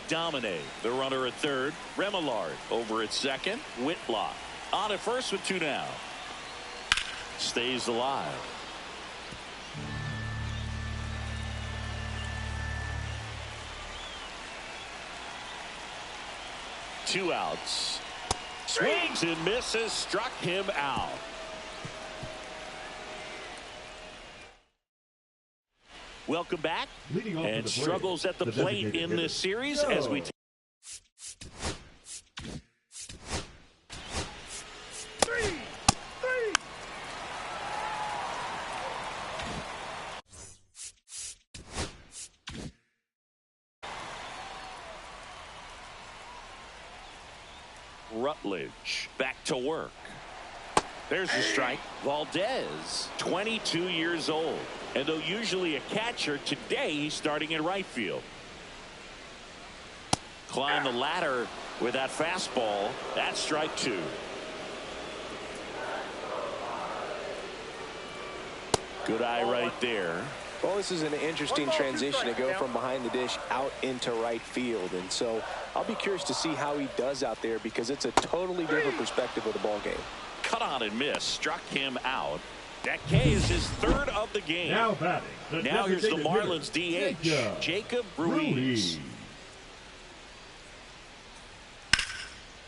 Domine, the runner at third. Remillard over at second. Whitlock on at first with 2 down. Stays alive. Two outs. Swings and misses. Struck him out. Welcome back. And struggles at the plate in this series as we Rutledge back to work. There's the strike. Valdez, 22 years old. And though usually a catcher, today he's starting in right field. Climb the ladder with that fastball. That's strike 2. Good eye right there. Well, this is an interesting transition to go from behind the dish out into right field. And so I'll be curious to see how he does out there because it's a totally different perspective of the ball game. Cut on and miss. Struck him out. That K is his 3rd of the game. Now batting. Now here's the Marlins DH, Jacob Ruiz.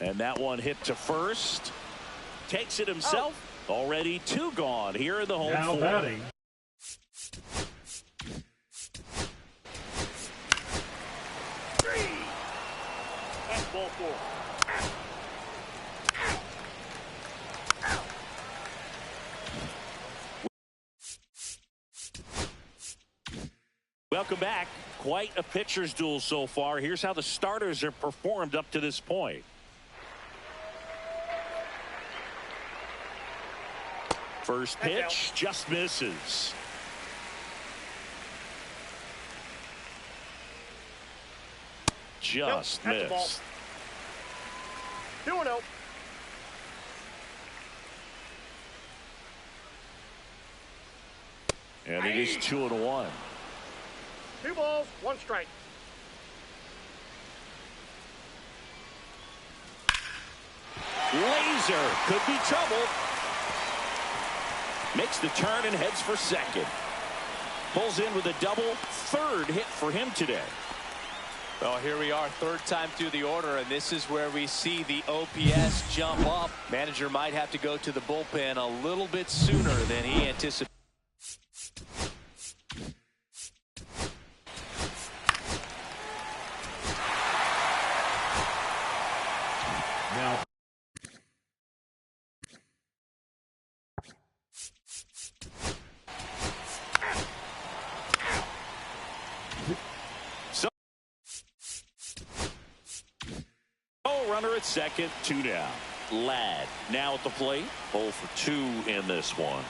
And that one hit to first. Takes it himself. Already 2 gone here in the home now 4. Batting. That's ball 4. Welcome back. Quite a pitcher's duel so far. Here's how the starters have performed up to this point. First pitch just misses. Just missed. 2-0. And it is 2-1. 2 balls, 1 strike. Laser could be trouble. Makes the turn and heads for second. Pulls in with a double. 3rd hit for him today. Well, here we are, 3rd time through the order, and this is where we see the OPS jump up. Manager might have to go to the bullpen a little bit sooner than he anticipated. Now. Runner at second, 2 down. Ladd now at the plate. 0 for 2 in this one.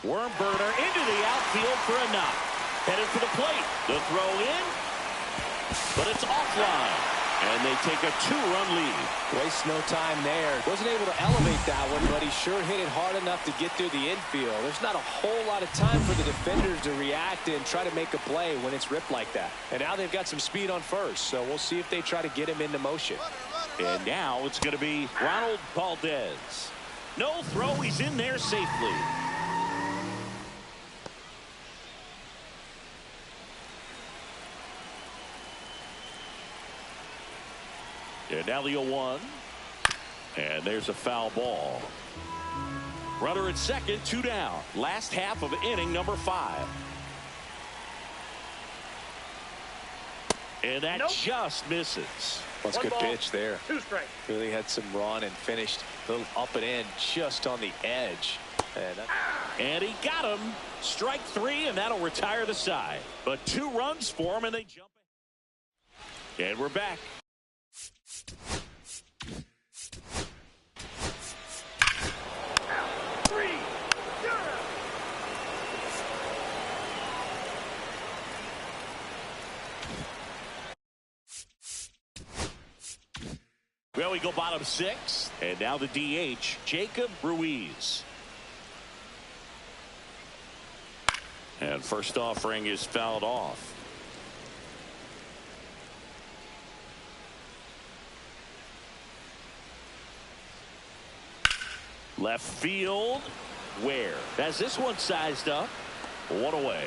Worm burner into the outfield for a knock. Headed for the plate. The throw in, but it's offline. And they take a 2-run lead. Waste no time there. Wasn't able to elevate that one, but he sure hit it hard enough to get through the infield. There's not a whole lot of time for the defenders to react and try to make a play when it's ripped like that. And now they've got some speed on first, so we'll see if they try to get him into motion. And now it's going to be Ronald Valdez. No throw. He's in there safely. And now the 0-1. And there's a foul ball. Runner at second, 2 down. Last half of inning number 5. And that just misses. That's a good pitch there. 2 strikes. Really had some run and finished a little up and in just on the edge. And he got him. Strike 3, and that'll retire the side. But 2 runs for him, and they jump ahead. And we're back. Well, we go bottom 6, and now the DH, Jacob Ruiz. And first offering is fouled off. Left field, where? Has this one sized up? 1 away.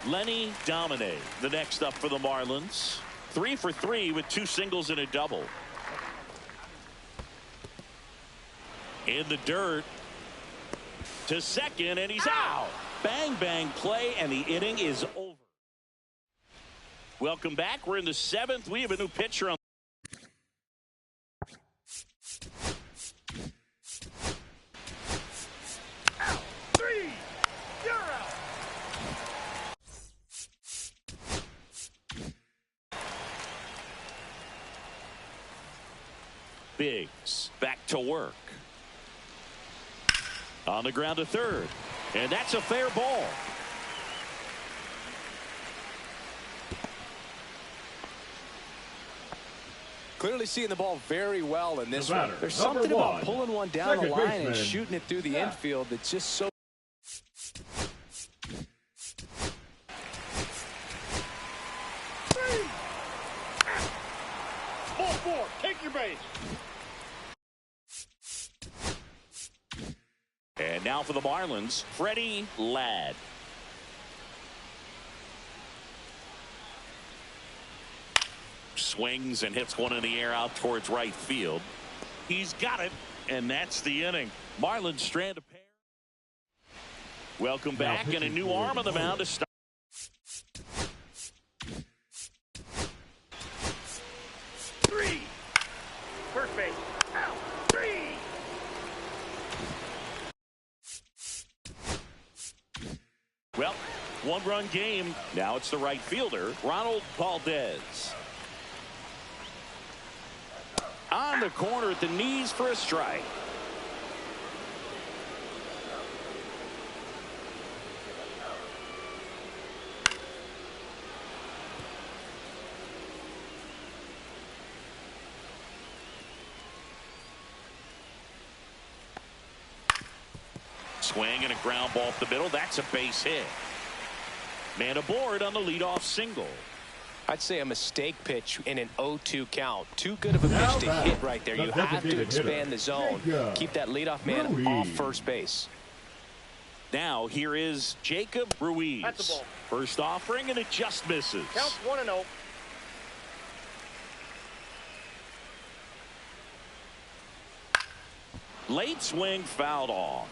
Lenny Domine, the next up for the Marlins. 3 for 3 with 2 singles and a double. In the dirt to second, and he's out. Bang bang play, and the inning is over. Welcome back. We're in the 7th. We have a new pitcher on. Biggs back to work. On the ground to third. And that's a fair ball. Clearly seeing the ball very well in this one. There's Number something about one, pulling one down the second line and baseman. shooting it through the infield that's just so. Ball four. Take your base. And now for the Marlins, Freddie Ladd. Swings and hits one in the air out towards right field. He's got it, and that's the inning. Marlins strand a pair. Welcome back, and a new arm on the mound to start. Three. First base. Out. Three. Well, one-run game. Now it's the right fielder, Ronald Valdez. On the corner at the knees for a strike. Swing and a ground ball up the middle. That's a base hit. Man aboard on the leadoff single. I'd say a mistake pitch in an 0-2 count. Too good of a pitch to hit right there. You have to expand the zone. Keep that leadoff man off first base. Now here is Jacob Ruiz. That's the ball. First offering, and it just misses. Counts 1-0. Late swing fouled off.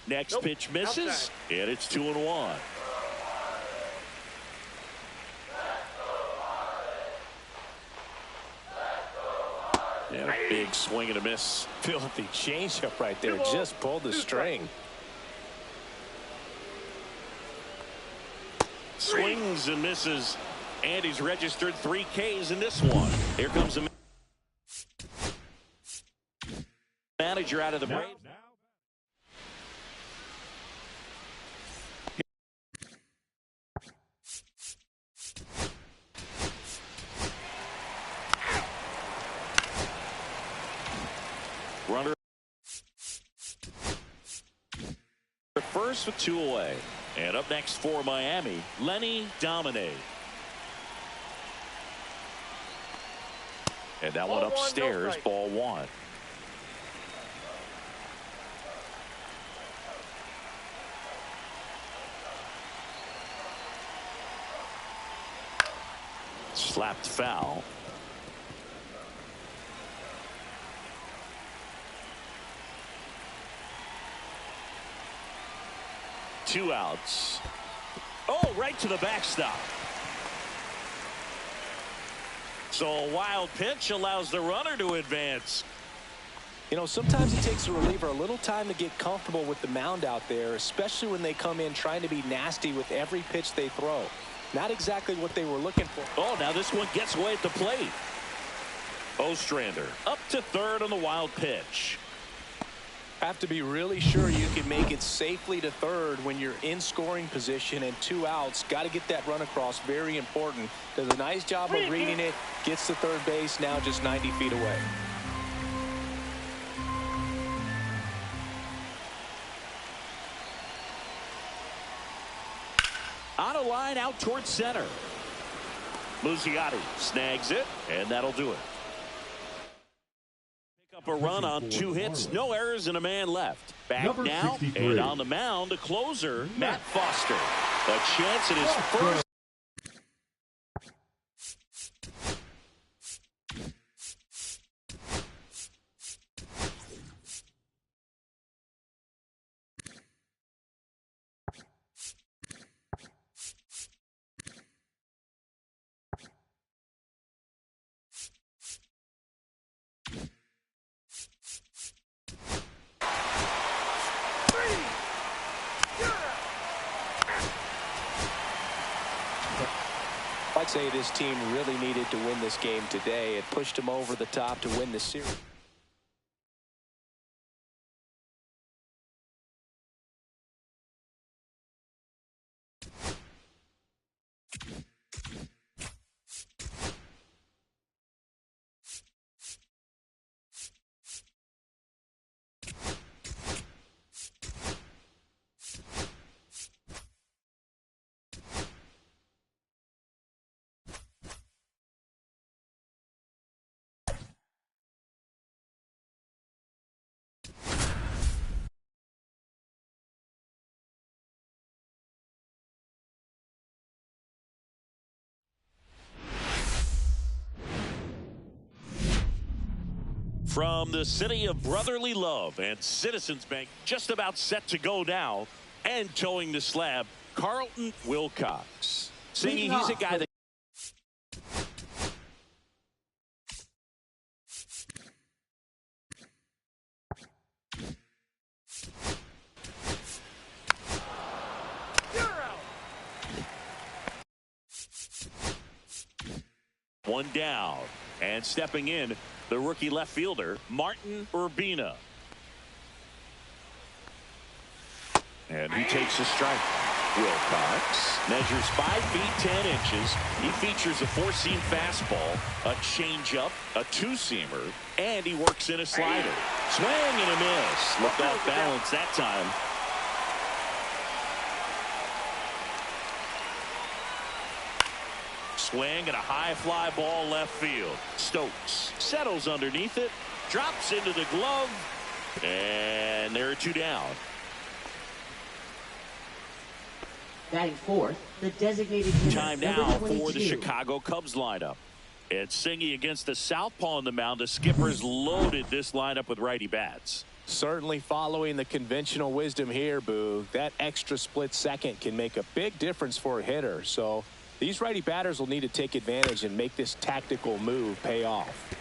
Next pitch misses, Outside. and it's 2-1. And a big swing and a miss. Filthy changeup right there. Just pulled the string. Swings and misses, and he's registered 3 Ks in this one. Here comes the manager out of the Braves. Runner first with 2 away. And up next for Miami, Lenny Domine. And that one upstairs, ball 1. Slapped foul. Two outs. Oh, right to the backstop. So a wild pitch allows the runner to advance. You know, sometimes it takes a reliever a little time to get comfortable with the mound out there, especially when they come in trying to be nasty with every pitch they throw. Not exactly what they were looking for. Oh, now this one gets away at the plate. Ostrander up to third on the wild pitch. Have to be really sure you can make it safely to third when you're in scoring position and 2 outs. Got to get that run across. Very important. Does a nice job of reading it. Gets to third base. Now just 90 feet away. On a line out towards center. Muzziotti snags it, and that'll do it. Up a run on 2 hits, no errors, and a man left. Back now, and on the mound, a closer, Matt Foster. A chance at his first. say this team really needed to win this game today. It pushed them over the top to win the series. From the city of brotherly love and Citizens Bank, just about set to go now, and towing the slab, Carlton Wilcox. Singing, he's a guy that one down, and stepping in, the rookie left fielder, Martin Urbina. And he takes a strike. Wilcox measures 5 feet 10 inches. He features a 4-seam fastball, a changeup, a 2-seamer, and he works in a slider. Swing and a miss. Looked off balance that time. Swing and a high fly ball left field. Stokes settles underneath it, drops into the glove, and there are 2 down. Batting fourth, the designated hitter. Time now for the Chicago Cubs lineup. It's Singy against the southpaw on the mound. The skipper's loaded this lineup with righty bats. Certainly following the conventional wisdom here, Boo. That extra split second can make a big difference for a hitter. So these righty batters will need to take advantage and make this tactical move pay off.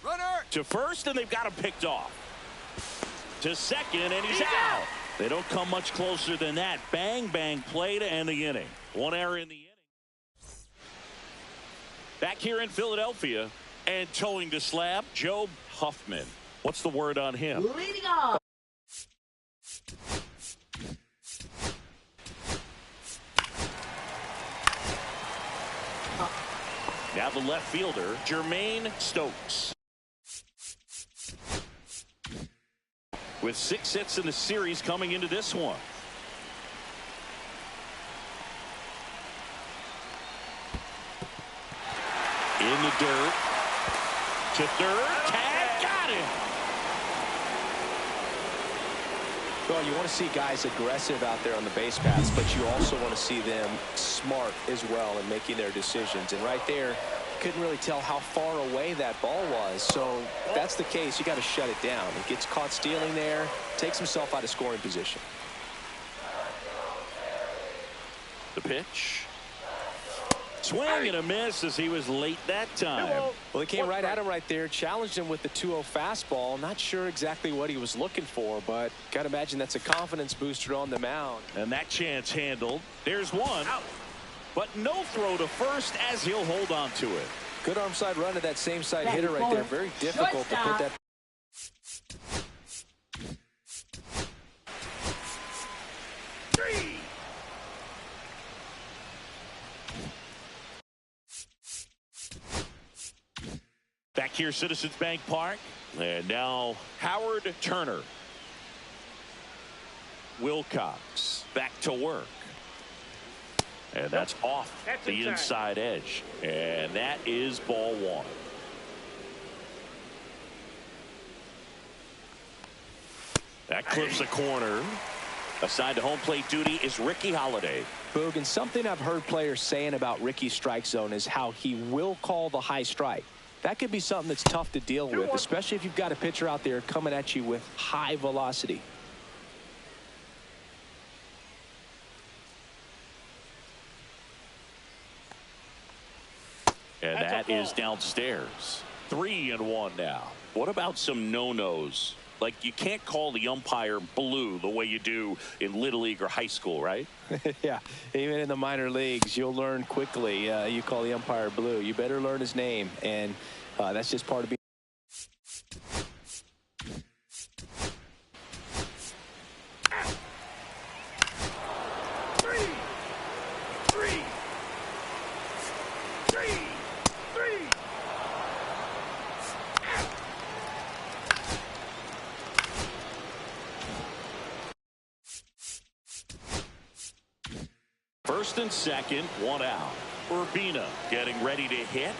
Runner to first, and they've got him picked off. To second, and he's out. They don't come much closer than that. Bang, bang play to end the inning. 1 error in the inning. Back here in Philadelphia, and towing the slab, Joe Huffman. What's the word on him? Leading off. Now the left fielder, Jermaine Stokes. With 6 hits in the series coming into this one. In the dirt. To third. Tag. Got him. Well, you want to see guys aggressive out there on the base paths, but you also want to see them smart as well in making their decisions. And right there, couldn't really tell how far away that ball was. So if that's the case, you got to shut it down. He gets caught stealing there, takes himself out of scoring position. The pitch. Swing and a miss as he was late that time. Well, he came right at him right there, challenged him with the 2-0 fastball. Not sure exactly what he was looking for, but got to imagine that's a confidence booster on the mound. And that chance handled. There's one. But no throw to first as he'll hold on to it. Good arm side run to that same side hitter right there. Very difficult to put that. Back here, Citizens Bank Park. And now Howard Turner. Wilcox back to work. And that's off the inside edge. And that is ball 1. That clips a corner. Assigned to home plate duty is Ricky Holiday. Boog, and something I've heard players saying about Ricky's strike zone is how he will call the high strike. That could be something that's tough to deal with, especially if you've got a pitcher out there coming at you with high velocity. And that is downstairs. 3-1 now. What about some no-nos Like, you can't call the umpire blue the way you do in Little League or high school, right? Yeah, even in the minor leagues, you'll learn quickly. You call the umpire blue. You better learn his name, and that's just part of being. First and second, one out. Urbina getting ready to hit.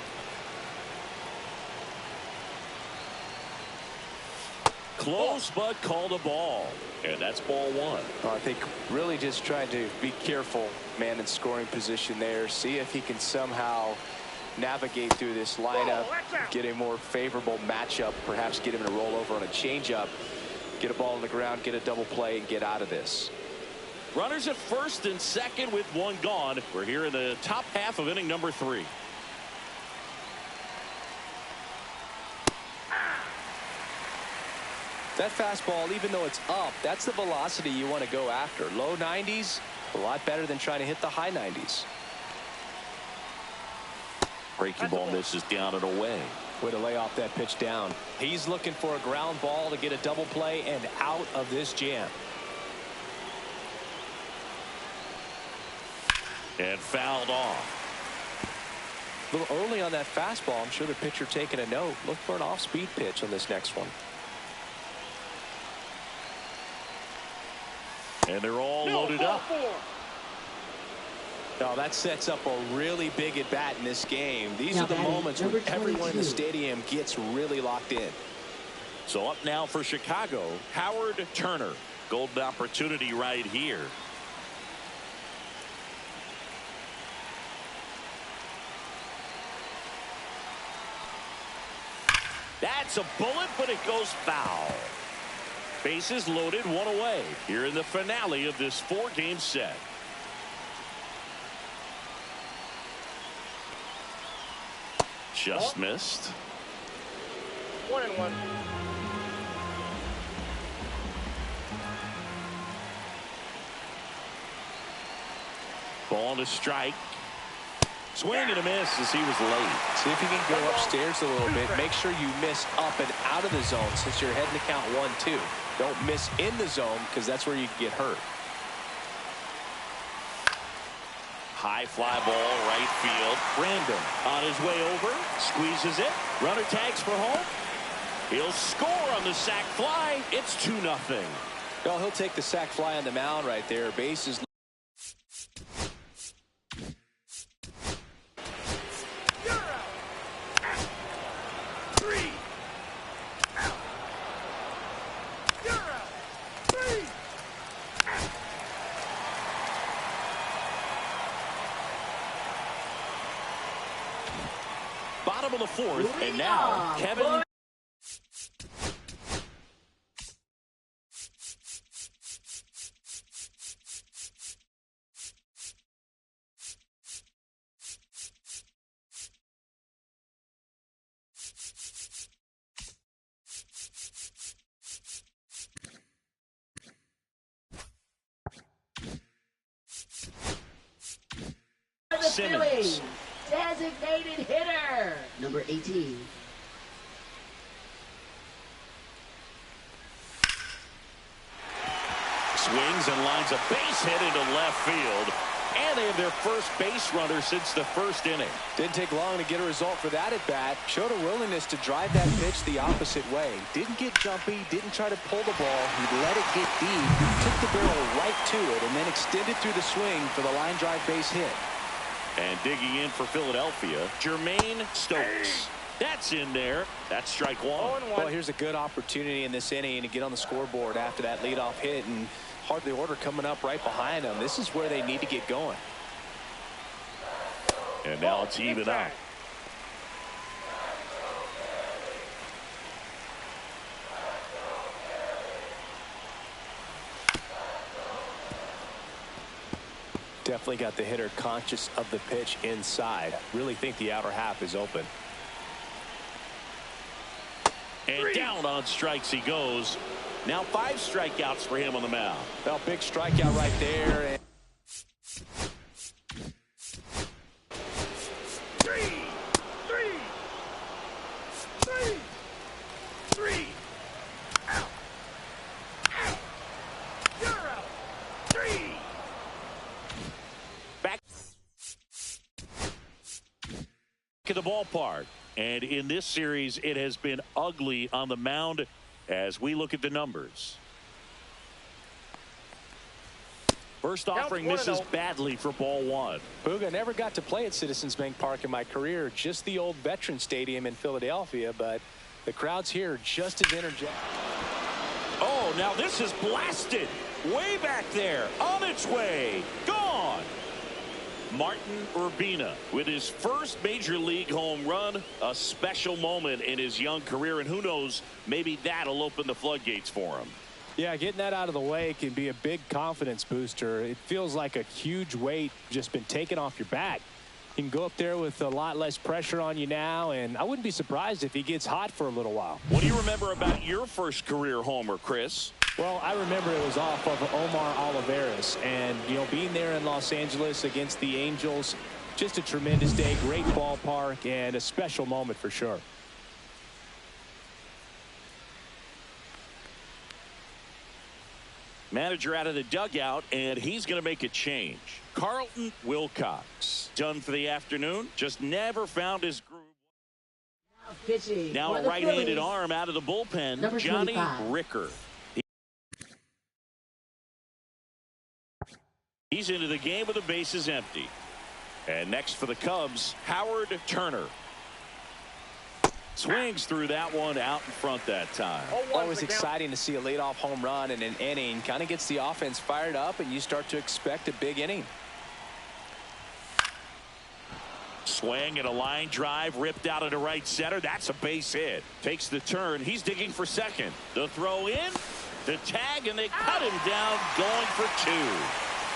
Close, but called a ball. And that's ball one. I think really just trying to be careful, man, in scoring position there. See if he can somehow navigate through this lineup, get a more favorable matchup, perhaps get him in a rollover on a changeup, get a ball on the ground, get a double play, and get out of this. Runners at first and second with one gone. We're here in the top half of inning number 3. That fastball, even though it's up, that's the velocity you want to go after. Low 90s, a lot better than trying to hit the high 90s. Breaking ball misses down and away. Way to lay off that pitch down. He's looking for a ground ball to get a double play and out of this jam. And fouled off. A little early on that fastball. I'm sure the pitcher taking a note. Look for an off-speed pitch on this next one. And they're all loaded up. Now that sets up a really big at bat in this game. These are the moments when everyone in the stadium gets really locked in. So up now for Chicago, Howard Turner. Golden opportunity right here. That's a bullet, but it goes foul. Bases loaded, one away here in the finale of this 4-game set. Just missed. 1-1. Ball to strike. Swing and a miss as he was late. See if you can go upstairs a little bit. Make sure you miss up and out of the zone since you're heading to count 1-2. Don't miss in the zone because that's where you get hurt. High fly ball right field. Brandon on his way over. Squeezes it. Runner tags for home. He'll score on the sac fly. It's 2-0. Well, he'll take the sac fly on the mound right there. Bases. Bottom of the 4th, and now Kevin. Simmons. Designated hitter, number 18. Swings and lines a base hit into left field. And they have their first base runner since the first inning. Didn't take long to get a result for that at bat. Showed a willingness to drive that pitch the opposite way. Didn't get jumpy, didn't try to pull the ball. He let it get deep, took the barrel right to it, and then extended through the swing for the line drive base hit. And digging in for Philadelphia, Jermaine Stokes. That's in there. That's strike one. Well, here's a good opportunity in this inning to get on the scoreboard after that leadoff hit, and hard the order coming up right behind them. This is where they need to get going. And now it's even up. Definitely got the hitter conscious of the pitch inside. Really think the outer half is open. And down on strikes he goes. Now 5 strikeouts for him on the mound. Well, big strikeout right there. And Back to the ballpark. And in this series, it has been ugly on the mound as we look at the numbers. First offering misses badly for ball 1. Booga, never got to play at Citizens Bank Park in my career, just the old Veterans Stadium in Philadelphia, but the crowds here are just as energetic. Oh, now this is blasted. Way back there. On its way. Gone. Martin Urbina with his first major league home run, a special moment in his young career, and who knows, maybe that'll open the floodgates for him. Yeah, getting that out of the way can be a big confidence booster. It feels like a huge weight just been taken off your back. You can go up there with a lot less pressure on you now, and I wouldn't be surprised if he gets hot for a little while. What do you remember about your first career homer, Chris? Well, I remember it was off of Omar Olivares, and, you know, being there in Los Angeles against the Angels, just a tremendous day, great ballpark, and a special moment for sure. Manager out of the dugout, and he's going to make a change. Carlton Wilcox, done for the afternoon, just never found his groove. Now a right-handed arm out of the bullpen, Number Johnny 25. Ricker. He's into the game with the bases empty. And next for the Cubs, Howard Turner. Swings through that one out in front that time. Always exciting to see a leadoff home run in an inning. Kind of gets the offense fired up, and you start to expect a big inning. Swing and a line drive ripped out into right center. That's a base hit. Takes the turn. He's digging for second. The throw in, the tag, and they cut him down going for 2.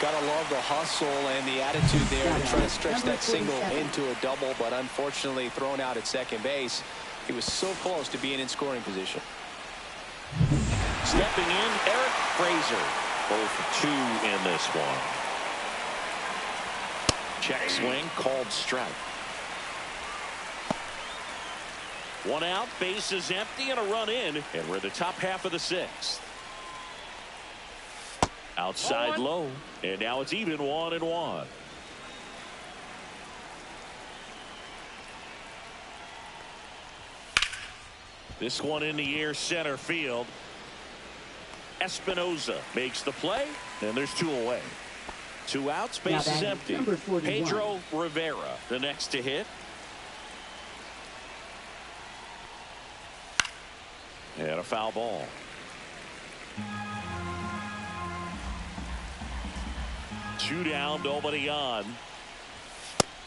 Gotta love the hustle and the attitude there to try to stretch that single into a double, but unfortunately thrown out at second base. He was so close to being in scoring position. Stepping in, Eric Fraser. 0 for 2 in this one. Check swing, called strike. 1 out, bases empty, and a run in, and we're the top half of the 6th. Outside low, and now it's even 1-1. This one in the air, center field. Espinoza makes the play, and there's 2 away. 2 outs, base is empty. Pedro Rivera, the next to hit. And a foul ball. Two down, nobody on.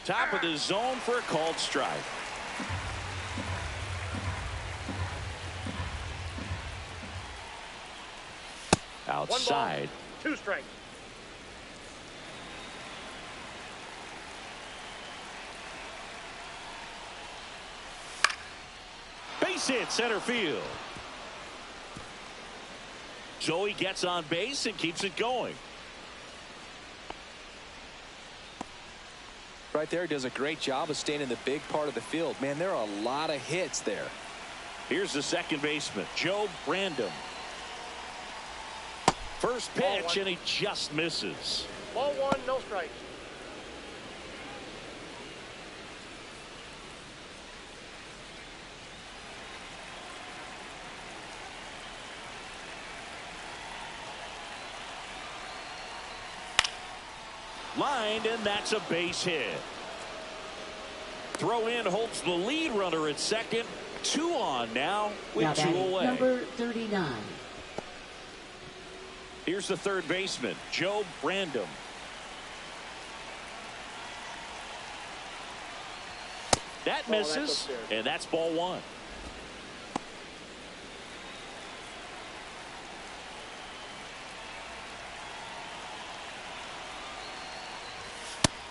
Top of the zone for a called strike. Outside. 2 strikes. Base hit, center field. Joey gets on base and keeps it going. Right there, does a great job of staying in the big part of the field. Man, there are a lot of hits there. Here's the second baseman, Joe Brandom. First pitch, and he just misses. Ball 1, no strikes. Lined, and that's a base hit. Throw in holds the lead runner at second. 2 on now with 2 away. Number 39. Here's the third baseman, Joe Brandom. That misses, and that's ball 1.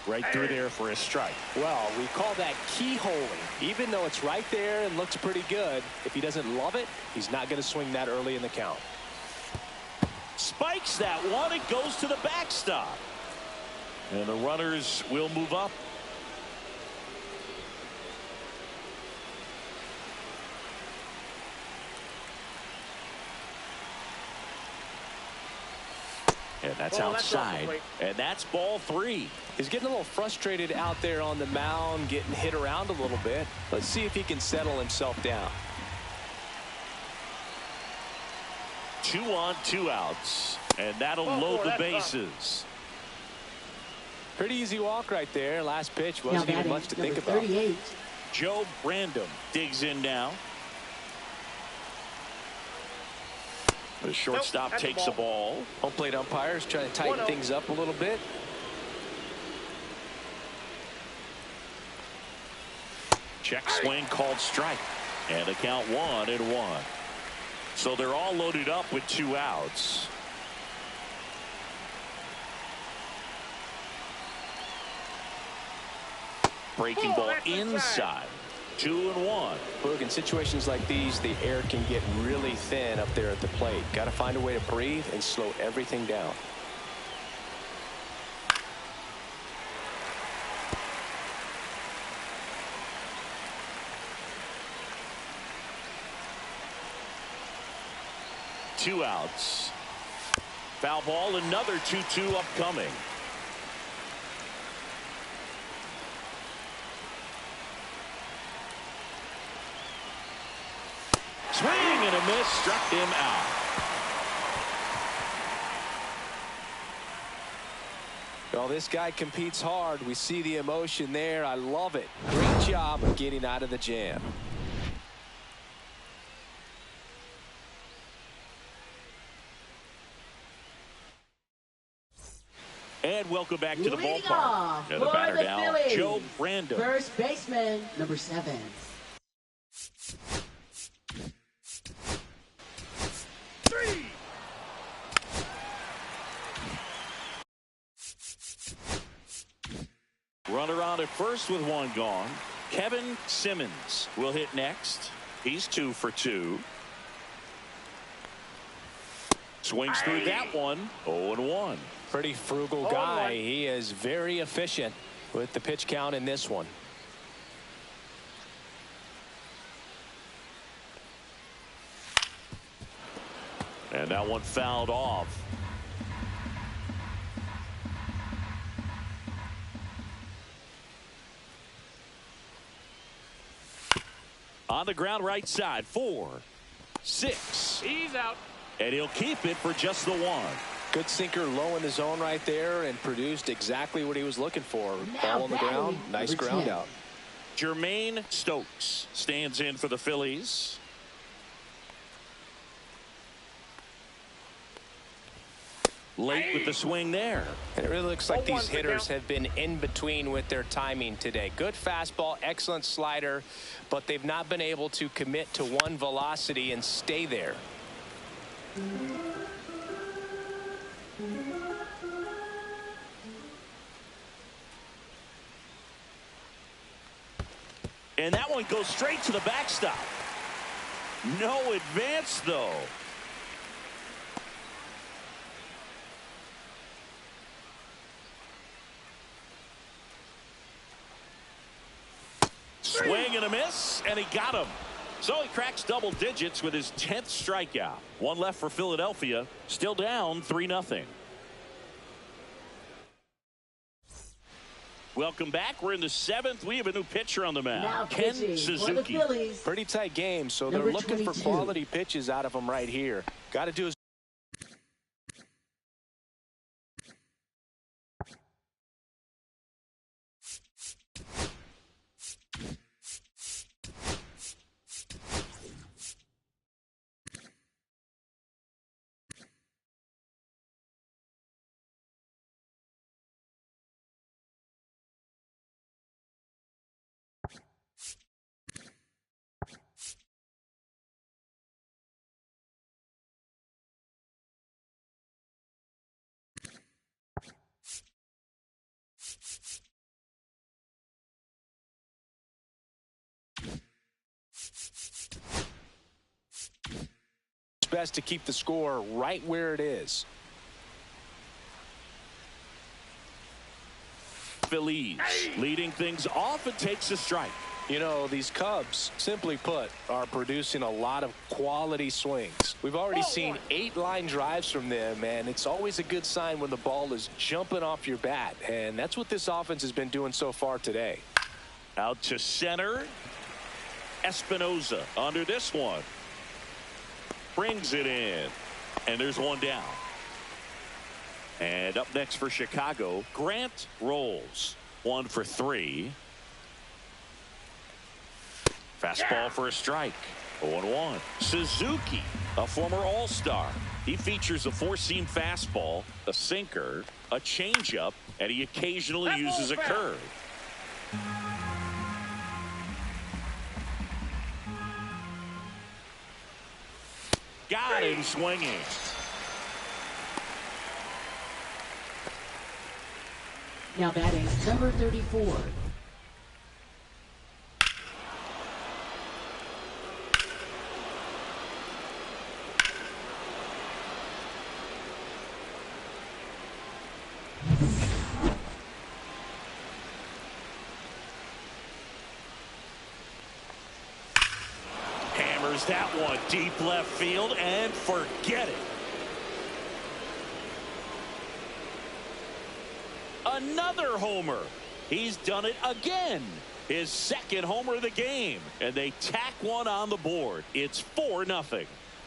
Right through there for a strike. Well, we call that keyholing. Even though it's right there and looks pretty good, if he doesn't love it, he's not going to swing that early in the count. Spikes that one. It goes to the backstop. And the runners will move up. And that's outside. And that's ball 3. He's getting a little frustrated out there on the mound, getting hit around a little bit. Let's see if he can settle himself down. 2 on, 2 outs. And that'll load the bases. Pretty easy walk right there. Last pitch wasn't even much to think about. 38. Joe Brandom digs in now. The shortstop takes the ball. Home plate umpires trying to tighten things up a little bit. Check swing called strike. And a count 1-1. So they're all loaded up with 2 outs. Breaking ball inside. 2-1. Look, in situations like these, the air can get really thin up there at the plate. Got to find a way to breathe and slow everything down. Two outs. Foul ball, another 2-2 upcoming. Swing and a miss, struck him out. Well, this guy competes hard. We see the emotion there. I love it. Great job of getting out of the jam. And welcome back to the Leading ballpark. off And the for batter the now, Phillies, Joe Brandom. First baseman, number 7. Runner on at first with 1 gone. Kevin Simmons will hit next. He's 2 for 2. Swings through that one. 0-1. Pretty frugal guy. He is very efficient with the pitch count in this one. And that one fouled off. On the ground right side. 4, 6. He's out. And he'll keep it for just the 1. Good sinker low in the zone right there and produced exactly what he was looking for. Now Ball on the ground. Nice number ground 10. out. Jermaine Stokes stands in for the Phillies. Late with the swing there. And it really looks like these hitters have been in between with their timing today. Good fastball, excellent slider, but they've not been able to commit to one velocity and stay there. And that one goes straight to the backstop. No advance, though. Swing and a miss, and he got him. So he cracks double digits with his 10th strikeout. 1 left for Philadelphia. Still down 3-0. Welcome back. We're in the 7th. We have a new pitcher on the mound. Now Ken pitching for the Suzuki. Phillies, Pretty tight game, so they're number looking for 22. quality pitches out of him right here. Got to do his best to keep the score right where it is. Phillies leading things off and takes a strike. You know, these Cubs, simply put, are producing a lot of quality swings. We've already seen 8 line drives from them, and it's always a good sign when the ball is jumping off your bat, and that's what this offense has been doing so far today. Out to center. Espinosa under this one. Brings it in. And there's one down. And up next for Chicago, Grant rolls. 1 for 3. Fastball for a strike. 0-1. Suzuki, a former All-Star. He features a 4-seam fastball, a sinker, a changeup, and he occasionally uses a curve. Got him swinging. Now batting number 34. Hammers that one deep left field and forget it. Another homer. He's done it again. His second homer of the game. And they tack one on the board. It's 4-0.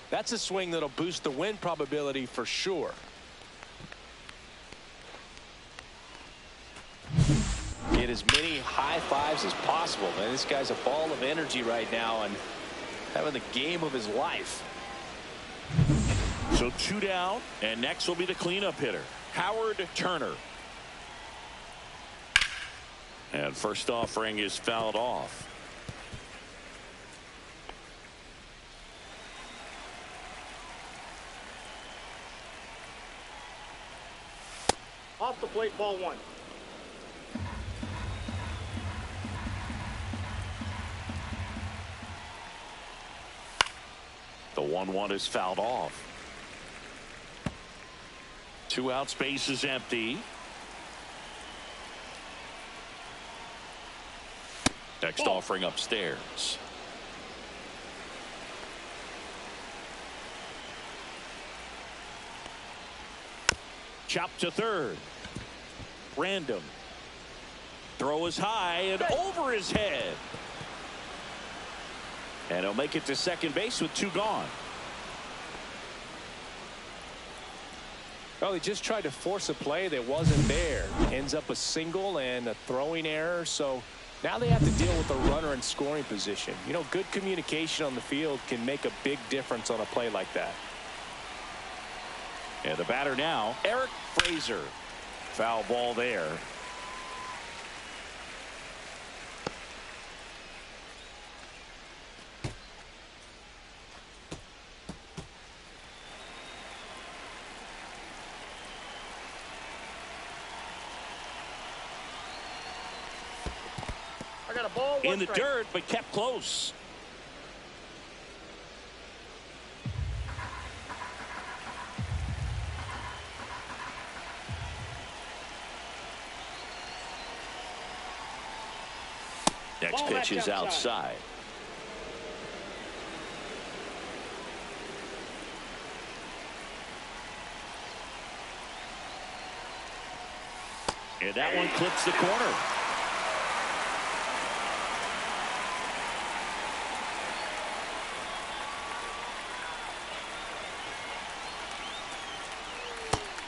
That's a swing that'll boost the win probability for sure. Get as many high fives as possible, man. This guy's a ball of energy right now and having the game of his life. So 2 down, and next will be the cleanup hitter, Howard Turner. And first offering is fouled off. Off the plate, ball 1. The 1-1 is fouled off. 2 out, space is empty. Next offering upstairs. Chop to third. Random. Throw is high and over his head. And he'll make it to second base with 2 gone. Well, he just tried to force a play that wasn't there. Ends up a single and a throwing error. So now they have to deal with a runner in scoring position. You know, good communication on the field can make a big difference on a play like that. And the batter now, Eric Fraser. Foul ball there. I got a ball, 1 In the strike. dirt, but kept close. Next Ball pitch back is outside. And that one clips the corner.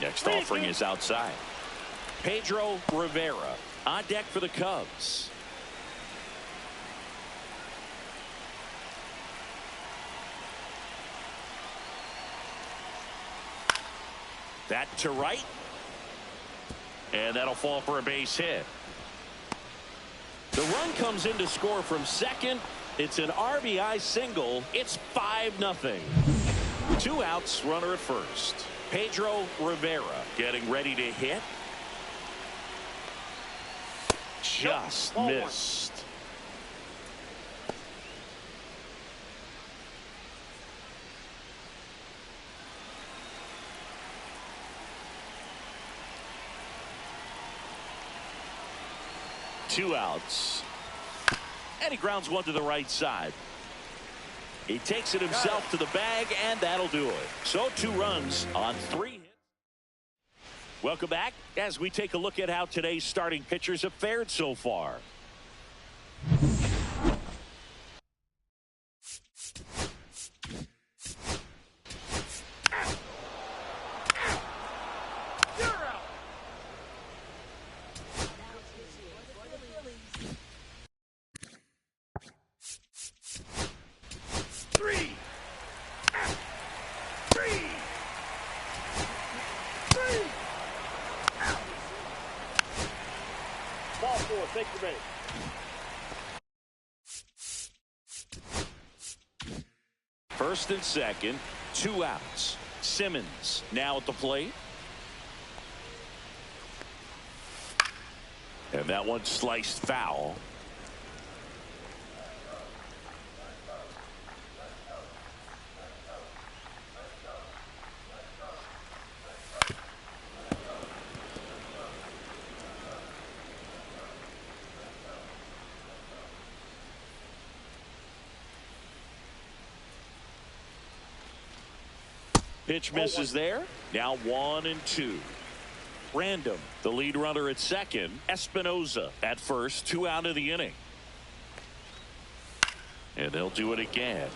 Next offering is outside. Pedro Rivera on deck for the Cubs. That to right. And that'll fall for a base hit. The run comes in to score from second. It's an RBI single. It's 5-0. 2 outs, runner at first. Pedro Rivera getting ready to hit. Just missed. 2 outs. And he grounds one to the right side. He takes it himself to the bag, and that'll do it. So 2 runs on 3 hits. Welcome back as we take a look at how today's starting pitchers have fared so far. Ball 4, take the base. First and second, 2 outs. Simmons now at the plate. And that one sliced foul. Pitch misses there. Now 1-2. Random, the lead runner at second. Espinoza at first, 2 out of the inning. And they'll do it again.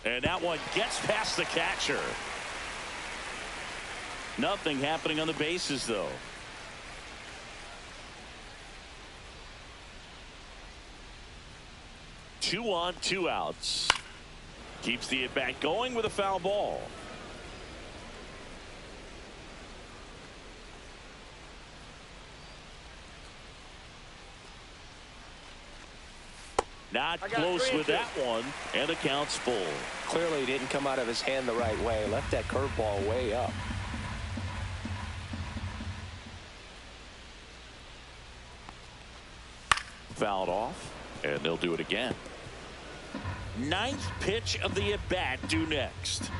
And that one gets past the catcher. Nothing happening on the bases, though. Two on, 2 outs. Keeps the at-bat going with a foul ball. Not close with that one, and the count's full. Clearly he didn't come out of his hand the right way. Left that curveball way up. Fouled off, and they'll do it again. 9th pitch of the at-bat due next.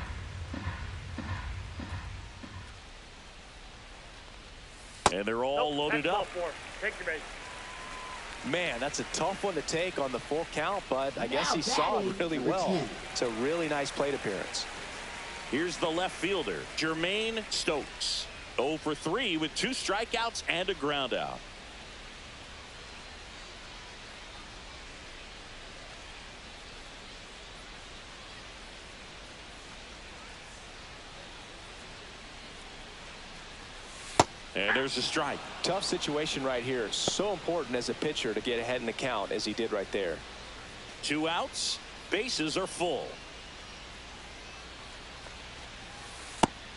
And they're all loaded up. Take your base. Man, that's a tough one to take on the full count, but I guess he saw it really well. It's a really nice plate appearance. Here's the left fielder, Jermaine Stokes. 0 for 3 with 2 strikeouts and a ground out. And there's a strike. Tough situation right here. So important as a pitcher to get ahead in the count as he did right there. 2 outs. Bases are full.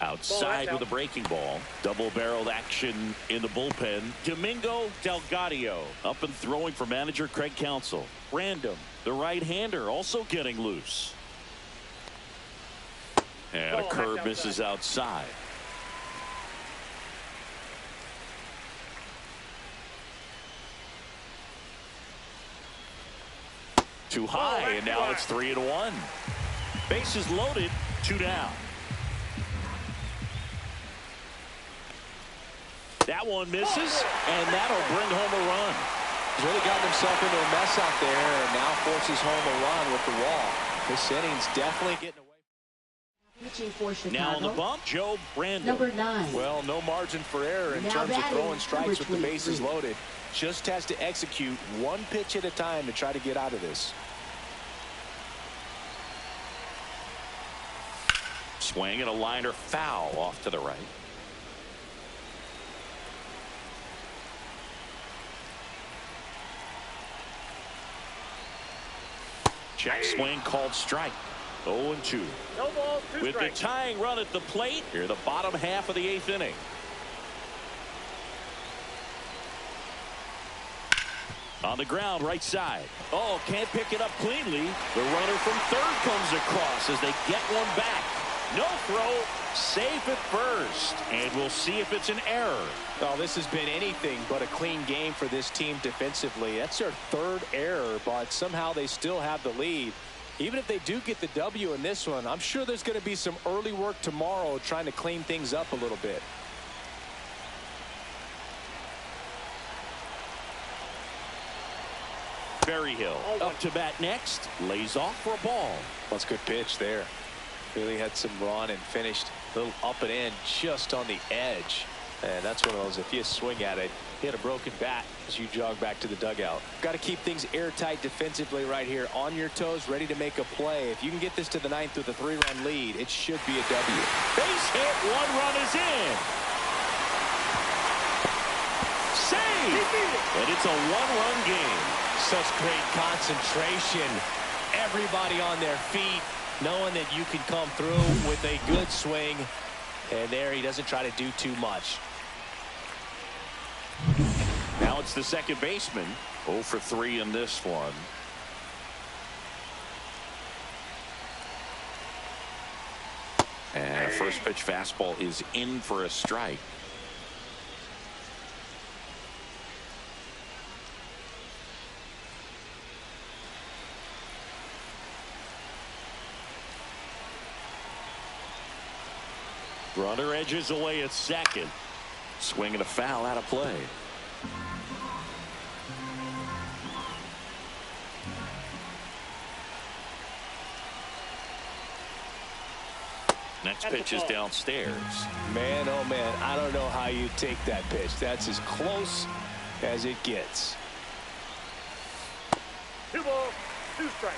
Outside with a breaking ball. Double-barreled action in the bullpen. Domingo Delgado up and throwing for manager Craig Counsell. Random, the right-hander, also getting loose. And a curve misses outside. Too high, and now it's 3-1. Bases loaded, 2 down. That one misses, and that'll bring home a run. He's really gotten himself into a mess out there and now forces home a run with the wall. This inning's definitely getting away. Pitching for Chicago. Now on the bump, Joe Brandon. Number 9. Well, no margin for error in terms of throwing strikes with the bases loaded. Just has to execute 1 pitch at a time to try to get out of this. Swing and a liner foul off to the right. Check swing called strike. 0-2. No balls, 2 With strikes. the tying run at the plate, here the bottom half of the 8th inning. On the ground, right side. Oh, can't pick it up cleanly. The runner from third comes across as they get one back. No throw, safe at first. And we'll see if it's an error. Well, this has been anything but a clean game for this team defensively. That's their 3rd error, but somehow they still have the lead. Even if they do get the W in this one, I'm sure there's going to be some early work tomorrow trying to clean things up a little bit. Berryhill up to bat next. Lays off for a ball. That's a good pitch there. Really had some run and finished a little up and in just on the edge. And that's one of those, if you swing at it, hit a broken bat as you jog back to the dugout. Got to keep things airtight defensively right here. On your toes, ready to make a play. If you can get this to the ninth with a 3-run lead, it should be a W. Base hit. 1 run is in. Save. And it's a 1-run game. Such great concentration. Everybody on their feet, knowing that you can come through with a good swing. And there he doesn't try to do too much. Now it's the second baseman. 0 for 3 in this one. And a first pitch fastball is in for a strike. Runner edges away at second. Swinging a foul out of play. Next pitch is downstairs. Man, oh man, I don't know how you take that pitch. That's as close as it gets. 2 balls, 2 strikes.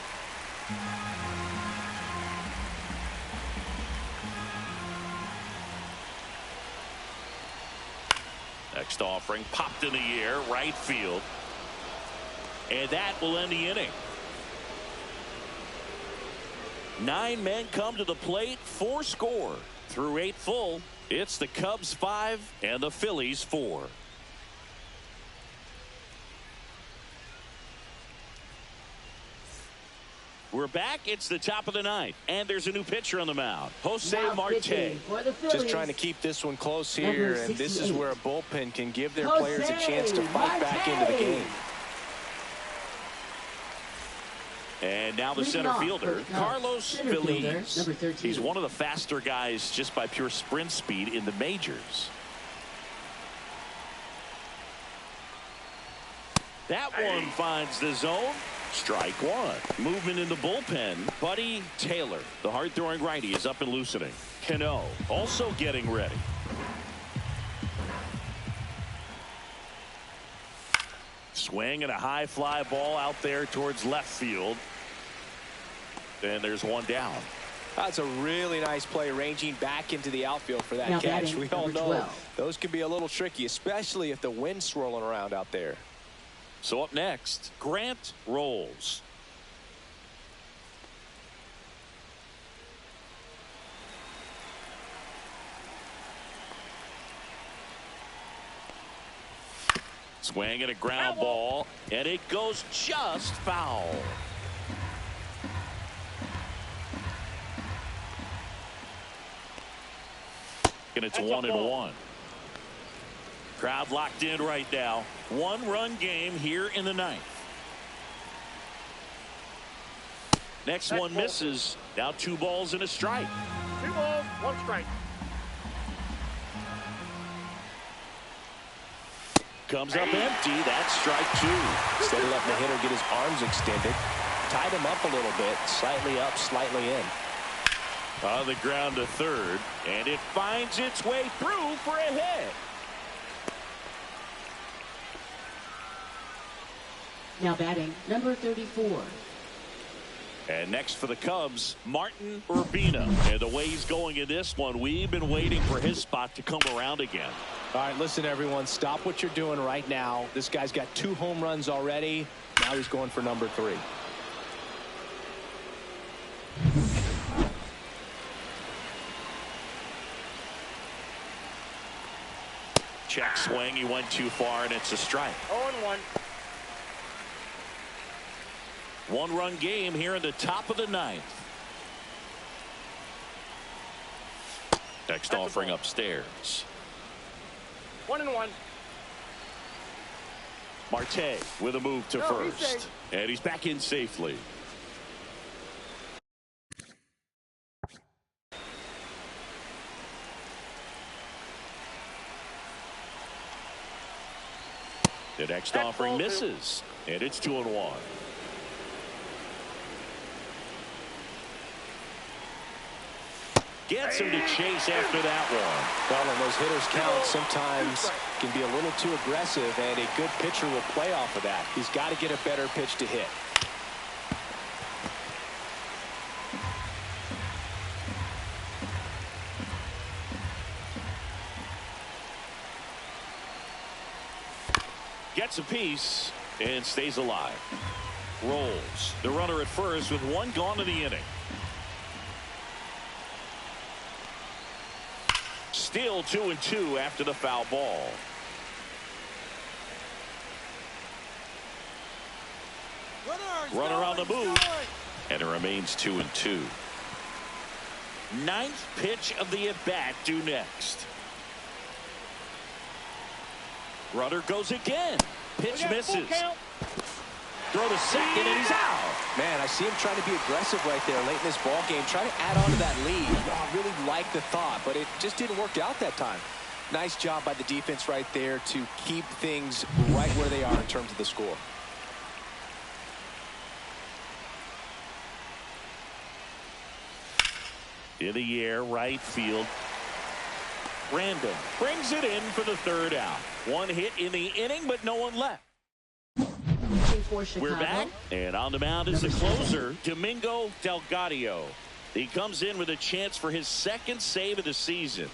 Next offering popped in the air, right field. And that will end the inning. 9 men come to the plate, 4 score. Through 8 full, it's the Cubs 5 and the Phillies 4. We're back. It's the top of the 9th, and there's a new pitcher on the mound, Jose Marte. Just trying to keep this one close here, and this is where a bullpen can give their players a chance to fight back into the game. And now the center fielder, Carlos Feliz. He's one of the faster guys just by pure sprint speed in the majors. That one finds the zone. Strike 1. Movement in the bullpen. Buddy Taylor, the hard-throwing righty, is up and loosening. Cano also getting ready. Swing and a high fly ball out there towards left field. And there's one down. That's a really nice play, ranging back into the outfield for that catch. We all know those can be a little tricky, especially if the wind's swirling around out there. So up next, Grant rolls. Swing and a ground ball, and it goes just foul. And it's 1-1. Crowd locked in right now. 1-run game here in the 9th. Next one misses. Now 2 balls and a strike. 2 balls, 1 strike. Comes up empty. That's strike 2. Instead of letting the hitter get his arms extended, tied him up a little bit, slightly up, slightly in. On the ground to third, and it finds its way through for a hit. Now batting, number 34. And next for the Cubs, Martin Urbina. And the way he's going in this one, we've been waiting for his spot to come around again. All right, listen, everyone, stop what you're doing right now. This guy's got 2 home runs already. Now he's going for number 3. Check swing. He went too far, and it's a strike. 0-1. 1-run game here in the top of the 9th. Next offering upstairs. 1-1. Marte with a move to first. And he's back in safely. The next offering misses, and it's 2-1. Gets him to chase after that one. Well, when those hitters count, sometimes can be a little too aggressive, and a good pitcher will play off of that. He's got to get a better pitch to hit. Gets a piece and stays alive. Rolls the runner at first with one gone in the inning. Still 2-2 after the foul ball. Runner on the move, and it remains 2-2. Ninth pitch of the at-bat due next. Runner goes again. Pitch misses. Throw to second, and he's out. Man, I see him trying to be aggressive right there late in this ball game, trying to add on to that lead. I really like the thought, but it just didn't work out that time. Nice job by the defense right there to keep things right where they are in terms of the score. In the air, right field. Random brings it in for the third out. One hit in the inning, but no one left. We're back, and on the mound is the closer, Domingo Delgado. He comes in with a chance for his second save of the season.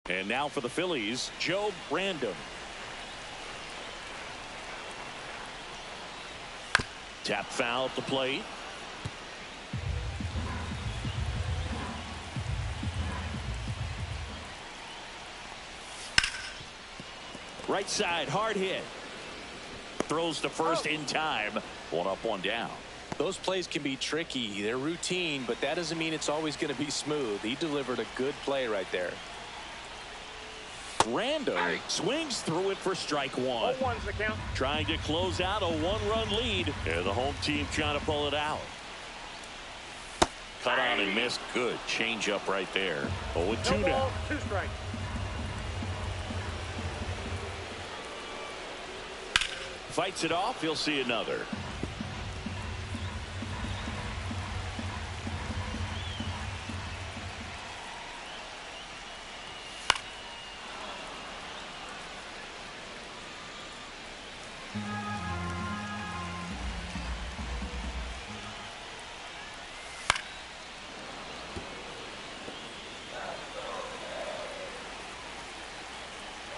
And now for the Phillies, Joe Random. Tap foul at the plate. Right side, hard hit. Throws to first in time. One up, one down. Those plays can be tricky. They're routine, but that doesn't mean it's always going to be smooth. He delivered a good play right there. Random swings through it for strike one. 0-1's the count. Trying to close out a one-run lead. And the home team trying to pull it out. Cut on and missed. Good change up right there. 0-2 now. 2 strikes. Fights it off. He'll see another.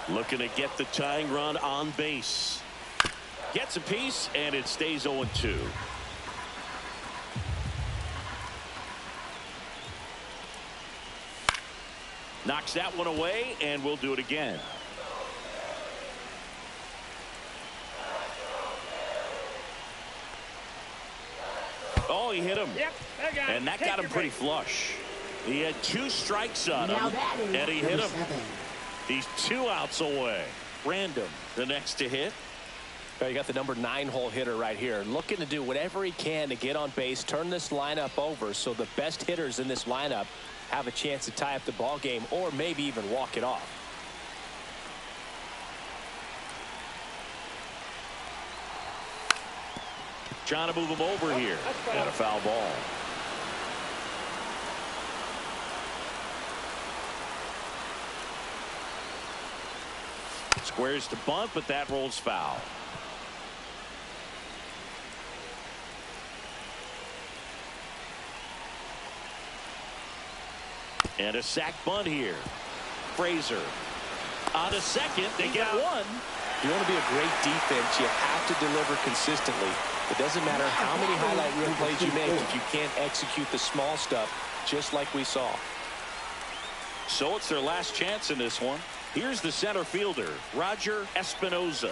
Looking to get the tying run on base. Gets a piece, and it stays 0-2. Knocks that one away, and we'll do it again. Oh, he hit him. Yep, and that got him pretty flush. He had 2 strikes on him, and he hit him. 7. He's 2 outs away. Random, the next to hit. Well, you got the number 9 hole hitter right here, looking to do whatever he can to get on base, turn this lineup over so the best hitters in this lineup have a chance to tie up the ball game or maybe even walk it off. Trying to move him over here. And a foul ball. Squares to bunt, but that rolls foul. And a sac bunt here. Frazier on a second. They get one. You want to be a great defense, you have to deliver consistently. It doesn't matter how many highlight reel plays you make if you can't execute the small stuff just like we saw. So it's their last chance in this one. Here's the center fielder, Roger Espinoza.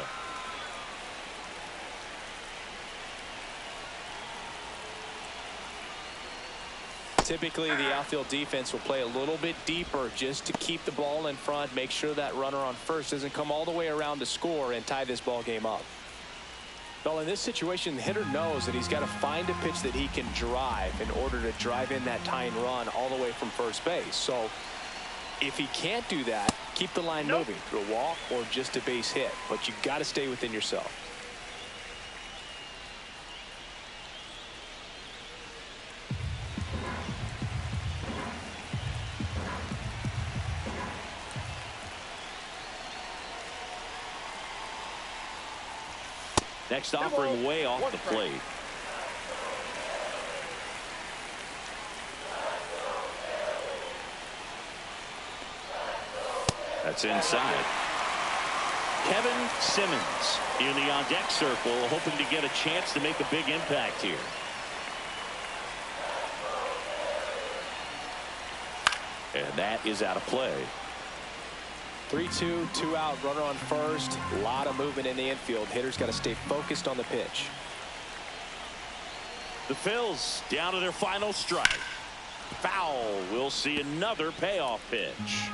Typically, the outfield defense will play a little bit deeper just to keep the ball in front, make sure that runner on first doesn't come all the way around to score and tie this ball game up. Well, in this situation, the hitter knows that he's got to find a pitch that he can drive in order to drive in that tying run all the way from first base. So if he can't do that, keep the line moving through a walk or just a base hit. But you've got to stay within yourself. Next offering way off the plate. That's inside. Kevin Simmons in the on-deck circle, hoping to get a chance to make a big impact here. And that is out of play. 3-2, 2 out, runner on first. A lot of movement in the infield. Hitter's got to stay focused on the pitch. The Phils down to their final strike. Foul. We'll see another payoff pitch.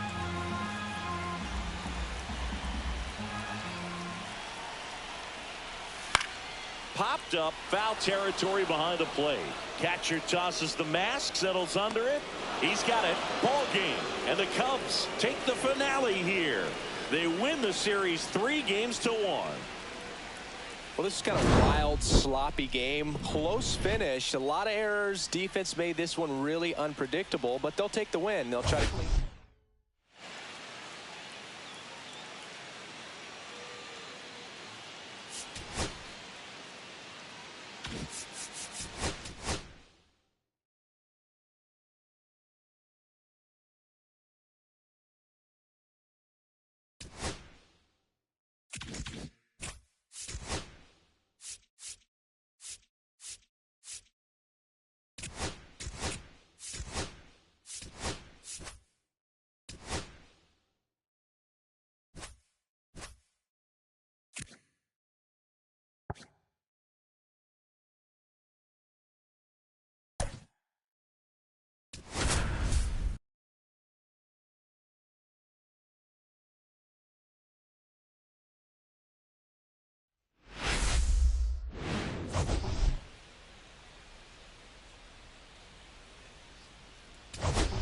Popped up, foul territory behind the plate. Catcher tosses the mask, settles under it. He's got it. Ball game. And the Cubs take the finale here. They win the series 3-1. Well, this is kind of a wild, sloppy game. Close finish. A lot of errors. Defense made this one really unpredictable, but they'll take the win. They'll try to clean.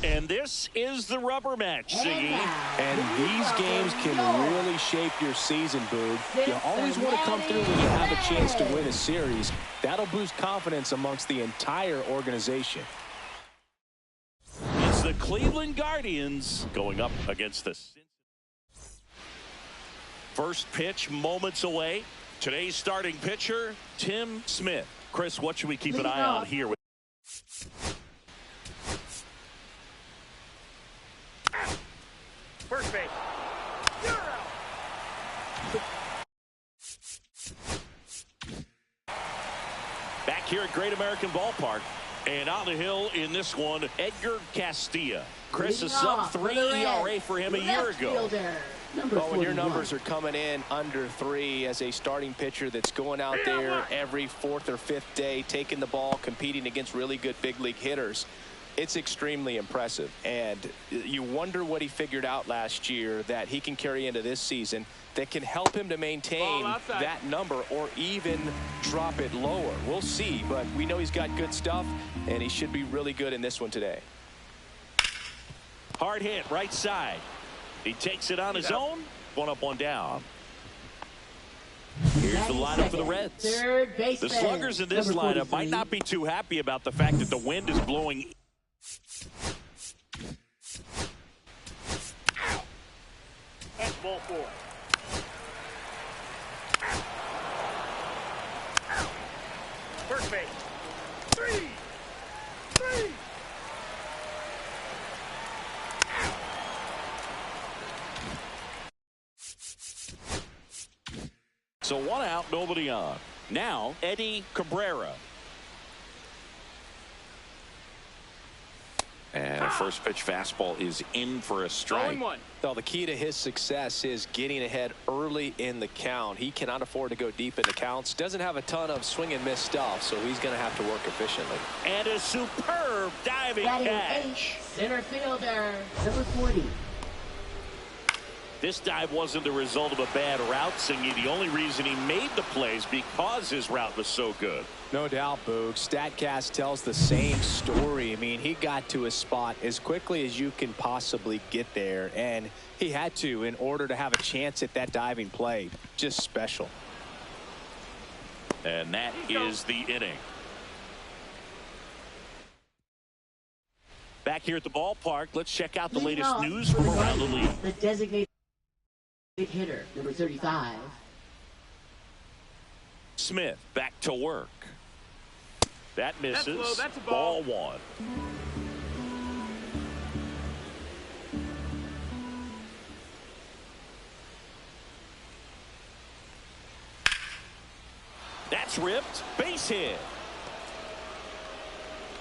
And this is the rubber match, Siggy. And these games can really shape your season, Boog. You always want to come through when you have a chance to win a series. That'll boost confidence amongst the entire organization. It's the Cleveland Guardians going up against the first pitch moments away. Today's starting pitcher, Tim Smith. Chris, what should we keep an eye on here? First base. You're out. Back here at Great American Ballpark. And on the hill in this one, Edgar Castilla. Chris, a sub-3 ERA for him a year ago. Well, when your numbers are coming in under 3 as a starting pitcher that's going out there every 4th or 5th day, taking the ball, competing against really good big league hitters, it's extremely impressive. And you wonder what he figured out last year that he can carry into this season that can help him to maintain that number or even drop it lower. We'll see, but we know he's got good stuff, and he should be really good in this one today. Hard hit, right side. He takes it on his own. One up, one down. Here's the lineup for the Reds. The sluggers in this lineup might not be too happy about the fact that the wind is blowing. That's ball 4. First base. 3. So 1 out, nobody on. Now, Eddie Cabrera. And a first pitch fastball is in for a strike. Well, the key to his success is getting ahead early in the count. He cannot afford to go deep in the counts. Doesn't have a ton of swing and miss stuff, so he's going to have to work efficiently. And a superb diving catch. Center fielder, number 40. This dive wasn't the result of a bad route, Singy. The only reason he made the play is because his route was so good. No doubt, Boog. StatCast tells the same story. I mean, he got to his spot as quickly as you can possibly get there, and he had to in order to have a chance at that diving play. Just special. And that is the inning. Back here at the ballpark, let's check out the latest news from around the league. The designated hitter, number 35. Smith back to work. That misses. That's low. That's a ball. Ball 1. That's ripped. Base hit.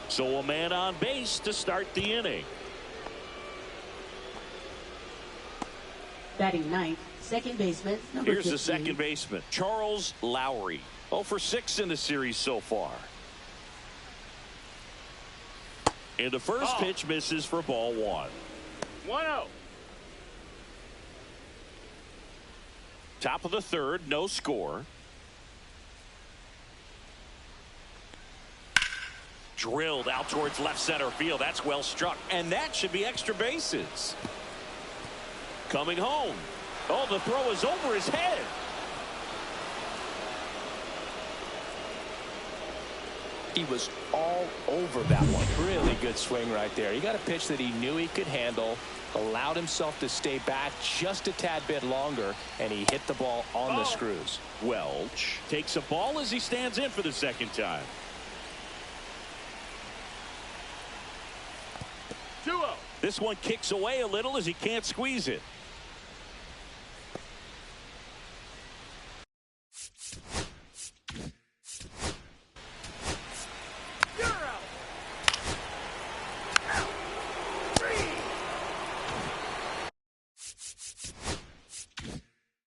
So a man on base to start the inning. Batting ninth, second baseman, number 15. Here's the second baseman, Charles Lowry. 0 for 6 in the series so far. And the first pitch misses for ball 1. 1-0. Top of the third, no score. Drilled out towards left center field. That's well struck. And that should be extra bases. Coming home. Oh, the throw is over his head. He was all over that one. Really good swing right there. He got a pitch that he knew he could handle, allowed himself to stay back just a tad bit longer, and he hit the ball on the screws. Welch takes a ball as he stands in for the second time. 2-0. This one kicks away a little as he can't squeeze it.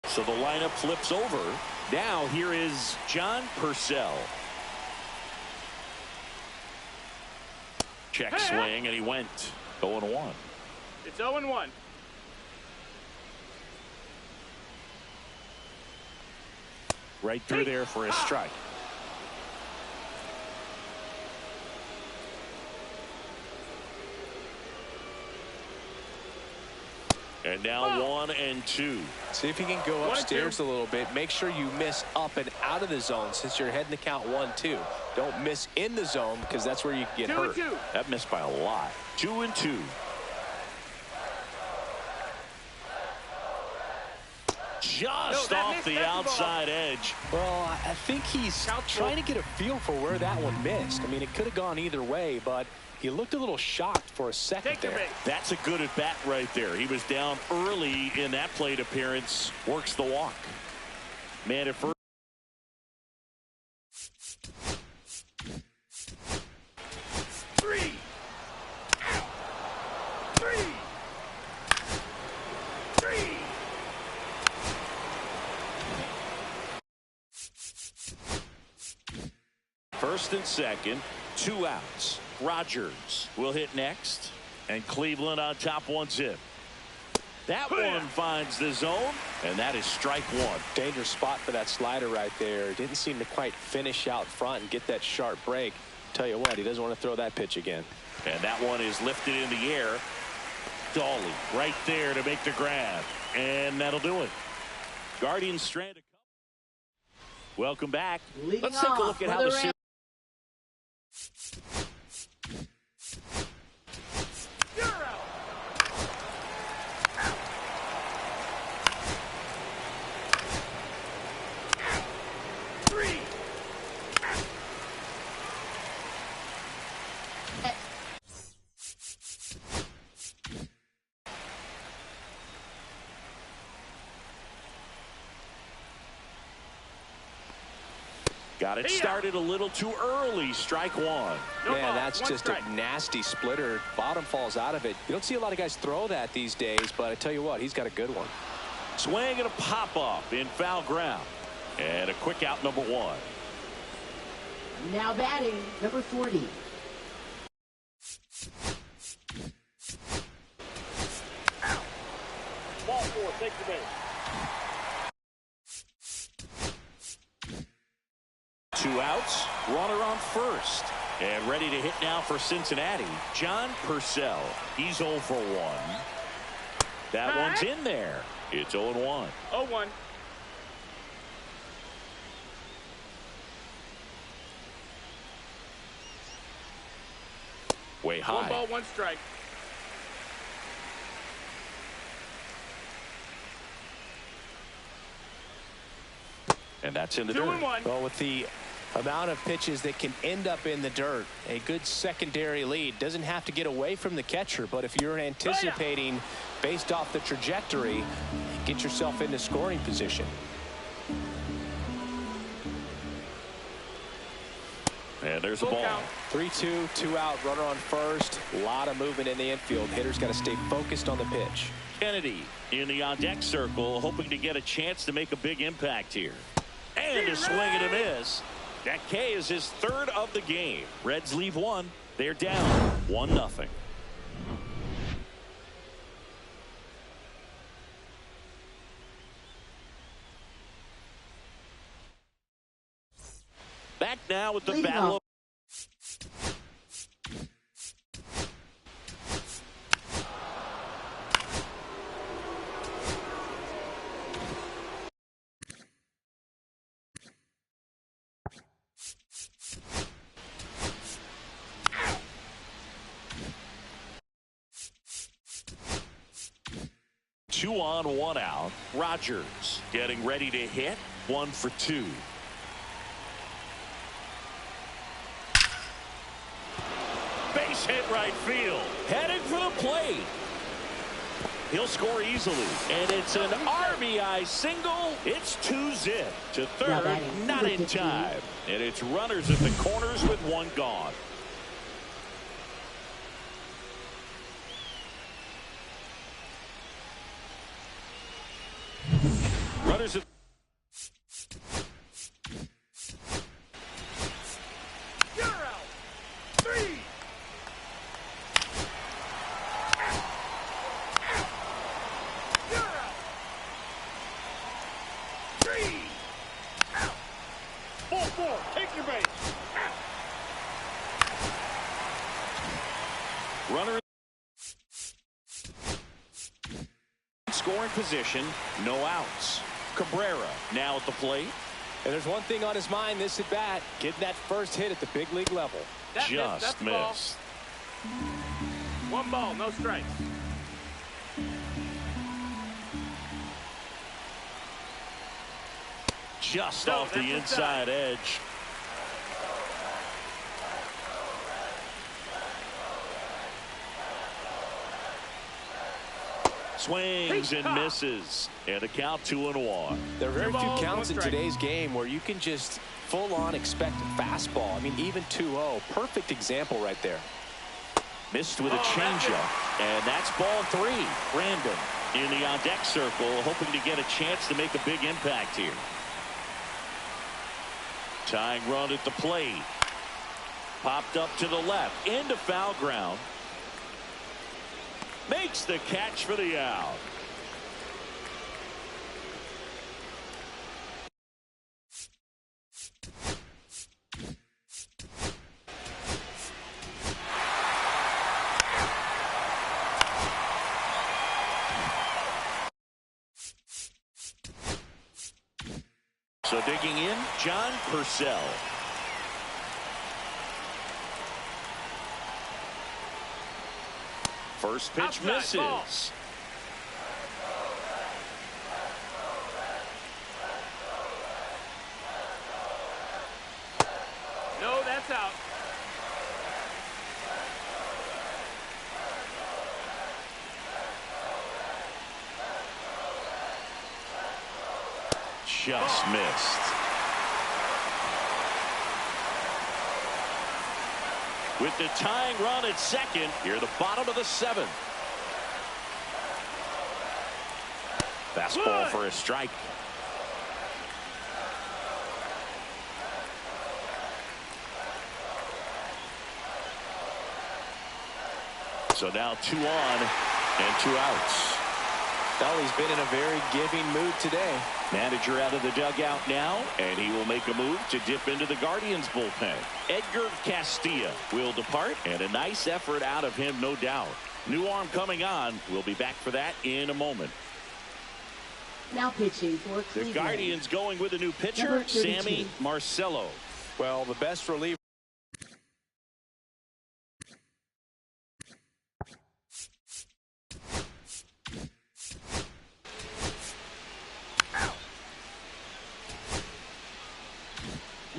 So the lineup flips over. Now here is John Purcell. Check swing, and he went 0-1. It's 0-1. Right through there for a strike. And now 1-2. See if you can go upstairs a little bit. Make sure you miss up and out of the zone since you're heading to count 1-2. Don't miss in the zone because that's where you can get hurt. That missed by a lot. 2-2. Just off the outside edge. Well, I think he's trying to get a feel for where that one missed. I mean, it could have gone either way, but he looked a little shocked for a second there. That's a good at bat right there. He was down early in that plate appearance. Works the walk. Man at first. Three. First and second, 2 outs. Rogers will hit next, and Cleveland on top 1-0. That one finds the zone, and that is strike 1. Dangerous spot for that slider right there. Didn't seem to quite finish out front and get that sharp break. Tell you what, he doesn't want to throw that pitch again. And that one is lifted in the air. Dolly right there to make the grab, and that'll do it. Guardians stranded. Welcome back. Let's take a look at how the series. Got it started a little too early. Strike one. Man, that's just a nasty splitter. Bottom falls out of it. You don't see a lot of guys throw that these days, but I tell you what, he's got a good one. Swing and a pop-up in foul ground. And a quick out, number one. Now batting, number 40. Ball four, take the base. Two outs, runner on first. And ready to hit now for Cincinnati, John Purcell. He's 0 for 1. That one's in there. It's 0-1. 0-1. Way high. 1 ball, 1 strike. And that's in the 2 dirt. and 1. Well, with the amount of pitches that can end up in the dirt, a good secondary lead doesn't have to get away from the catcher, but if you're anticipating based off the trajectory, get yourself into scoring position. And there's the ball. 3-2, 2 out, runner on first. A lot of movement in the infield. Hitter's got to stay focused on the pitch. Kennedy in the on-deck circle, hoping to get a chance to make a big impact here. And a swing and a miss. That K is his third of the game. Reds leave one. They're down 1-0. Back now with the battle of 2 on, 1 out. Rogers getting ready to hit. 1 for 2. Base hit right field. Heading for the plate. He'll score easily. And it's an RBI single. It's 2-0 to third. Not in time. And it's runners at the corners with 1 gone. Runners at You're out. 3. You're out. 3. Out. Ball 4. Take your base. runner scoring position. No outs. Cabrera now at the plate. And there's one thing on his mind this at bat, getting that first hit at the big league level. Just missed. 1 ball, no strikes. Just off the inside edge. Swings and misses. And a count 2-1. There are very few counts in today's game where you can just full-on expect a fastball. I mean, even 2-0. Perfect example right there. Missed with a changeup. And that's ball 3. Brandon in the on-deck circle, hoping to get a chance to make a big impact here. Tying run at the plate. Popped up to the left. Into foul ground. Makes the catch for the out. So digging in, John Purcell. First pitch Outside, misses. ball. No, that's out. Just missed. with the tying run at second. Here the bottom of the seventh. Fastball for a strike. So now 2 on and 2 outs. Well, he's been in a very giving mood today. Manager out of the dugout now, and he will make a move to dip into the Guardians bullpen. Edgar Castilla will depart, and a nice effort out of him, no doubt. New arm coming on. We'll be back for that in a moment. Now pitching for Cleveland. The Guardians going with a new pitcher, Sammy Marcello. Well, the best reliever.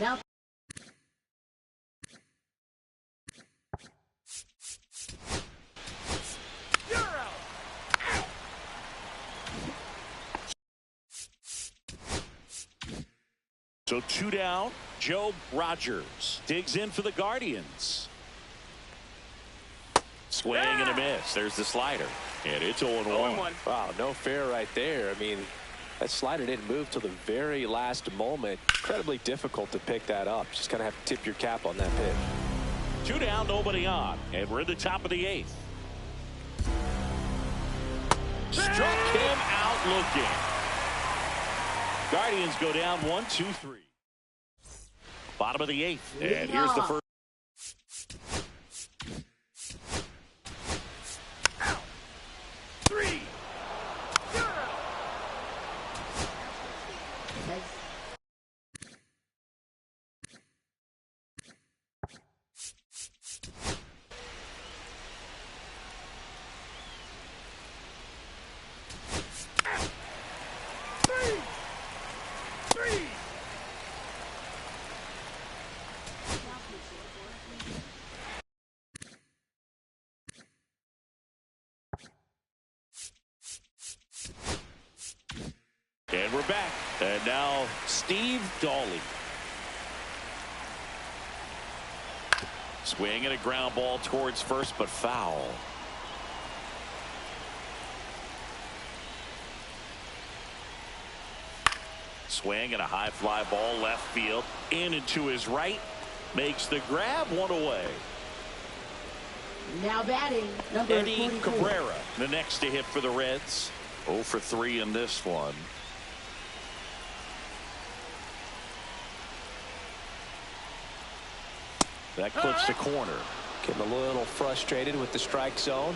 Now So 2 down. Joe Rogers digs in for the Guardians. Swing and a miss. There's the slider. And it's 0-1. Wow, no fair right there. I mean, that slider didn't move till the very last moment. Incredibly difficult to pick that up. Just kind of have to tip your cap on that pitch. 2 down, nobody on. And we're in the top of the 8th. Struck him out looking. Guardians go down 1-2-3. Bottom of the 8th. And here's the first. And we're back. And now Steve Dawley. Swing and a ground ball towards first, but foul. Swing and a high fly ball left field. In and to his right. Makes the grab, 1 away. Now batting, number Eddie 44. Cabrera, the next to hit for the Reds. 0 for 3 in this one. That clips the corner. Getting a little frustrated with the strike zone.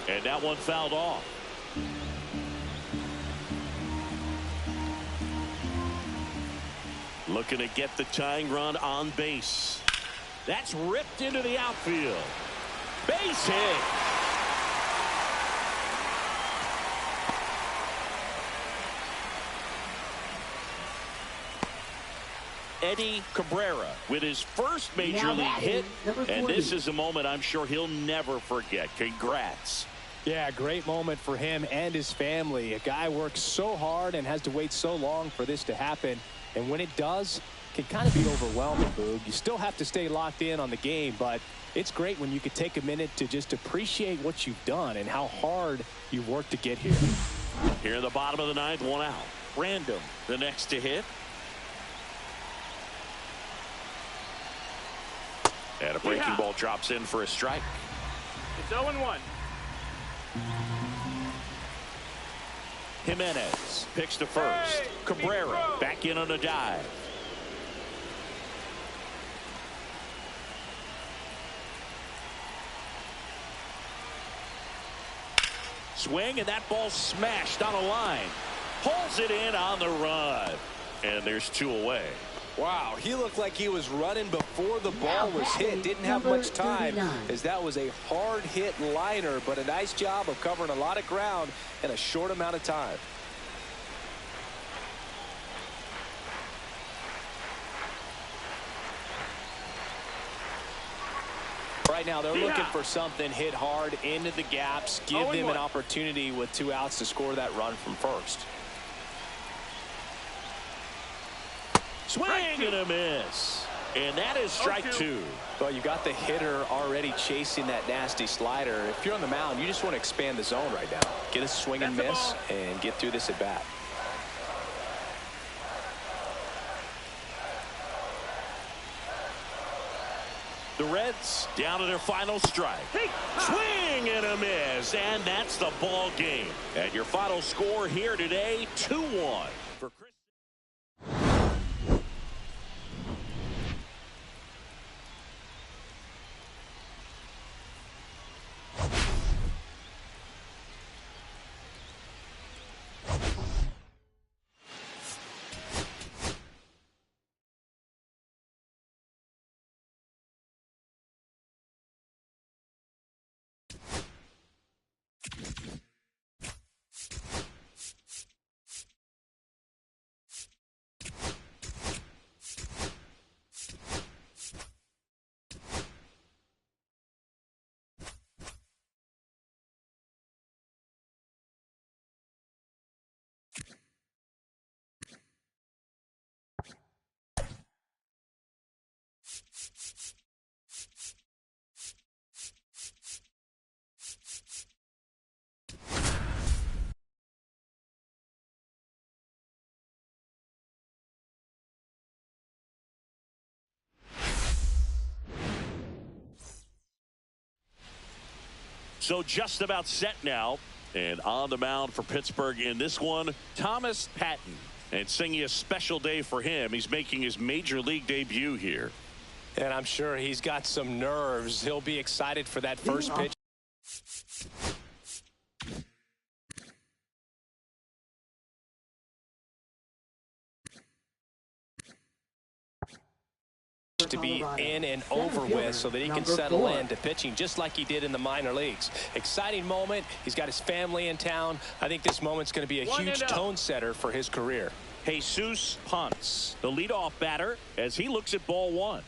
And that one fouled off. Looking to get the tying run on base. That's ripped into the outfield. Base hit. Eddie Cabrera with his first major league hit. And this is a moment I'm sure he'll never forget. Congrats. Yeah, great moment for him and his family. A guy works so hard and has to wait so long for this to happen. And when it does, it can kind of be overwhelming, Boog. You still have to stay locked in on the game, but it's great when you could take a minute to just appreciate what you've done and how hard you worked to get here. Here in the bottom of the 9th, 1 out. Random, the next to hit. And a breaking ball drops in for a strike. It's 0-1. Jimenez picks to first. Cabrera back in on a dive. Swing, and that ball smashed on a line. Pulls it in on the run. And there's 2 away. Wow, he looked like he was running before the ball was hit. Didn't have much time, as that was a hard hit liner, but a nice job of covering a lot of ground in a short amount of time. Right now they're looking for something hit hard into the gaps, give them an opportunity with 2 outs to score that run from first. Swing and a miss. And that is strike two. Well, you got the hitter already chasing that nasty slider. If you're on the mound, you just want to expand the zone right now. Get a swing and miss and get through this at bat. The Reds down to their final strike. Swing and a miss, and that's the ball game. And your final score here today, 2-1 for Chris. So just about set now, and on the mound for Pittsburgh in this one, Thomas Patton. And singing a special day for him. He's making his major league debut here. And I'm sure he's got some nerves. He'll be excited for that first pitch. To be in and over with so that he can settle into pitching just like he did in the minor leagues. Exciting moment. He's got his family in town. I think this moment's going to be a huge tone setter for his career. Jesus Ponce, the leadoff batter, as he looks at ball one.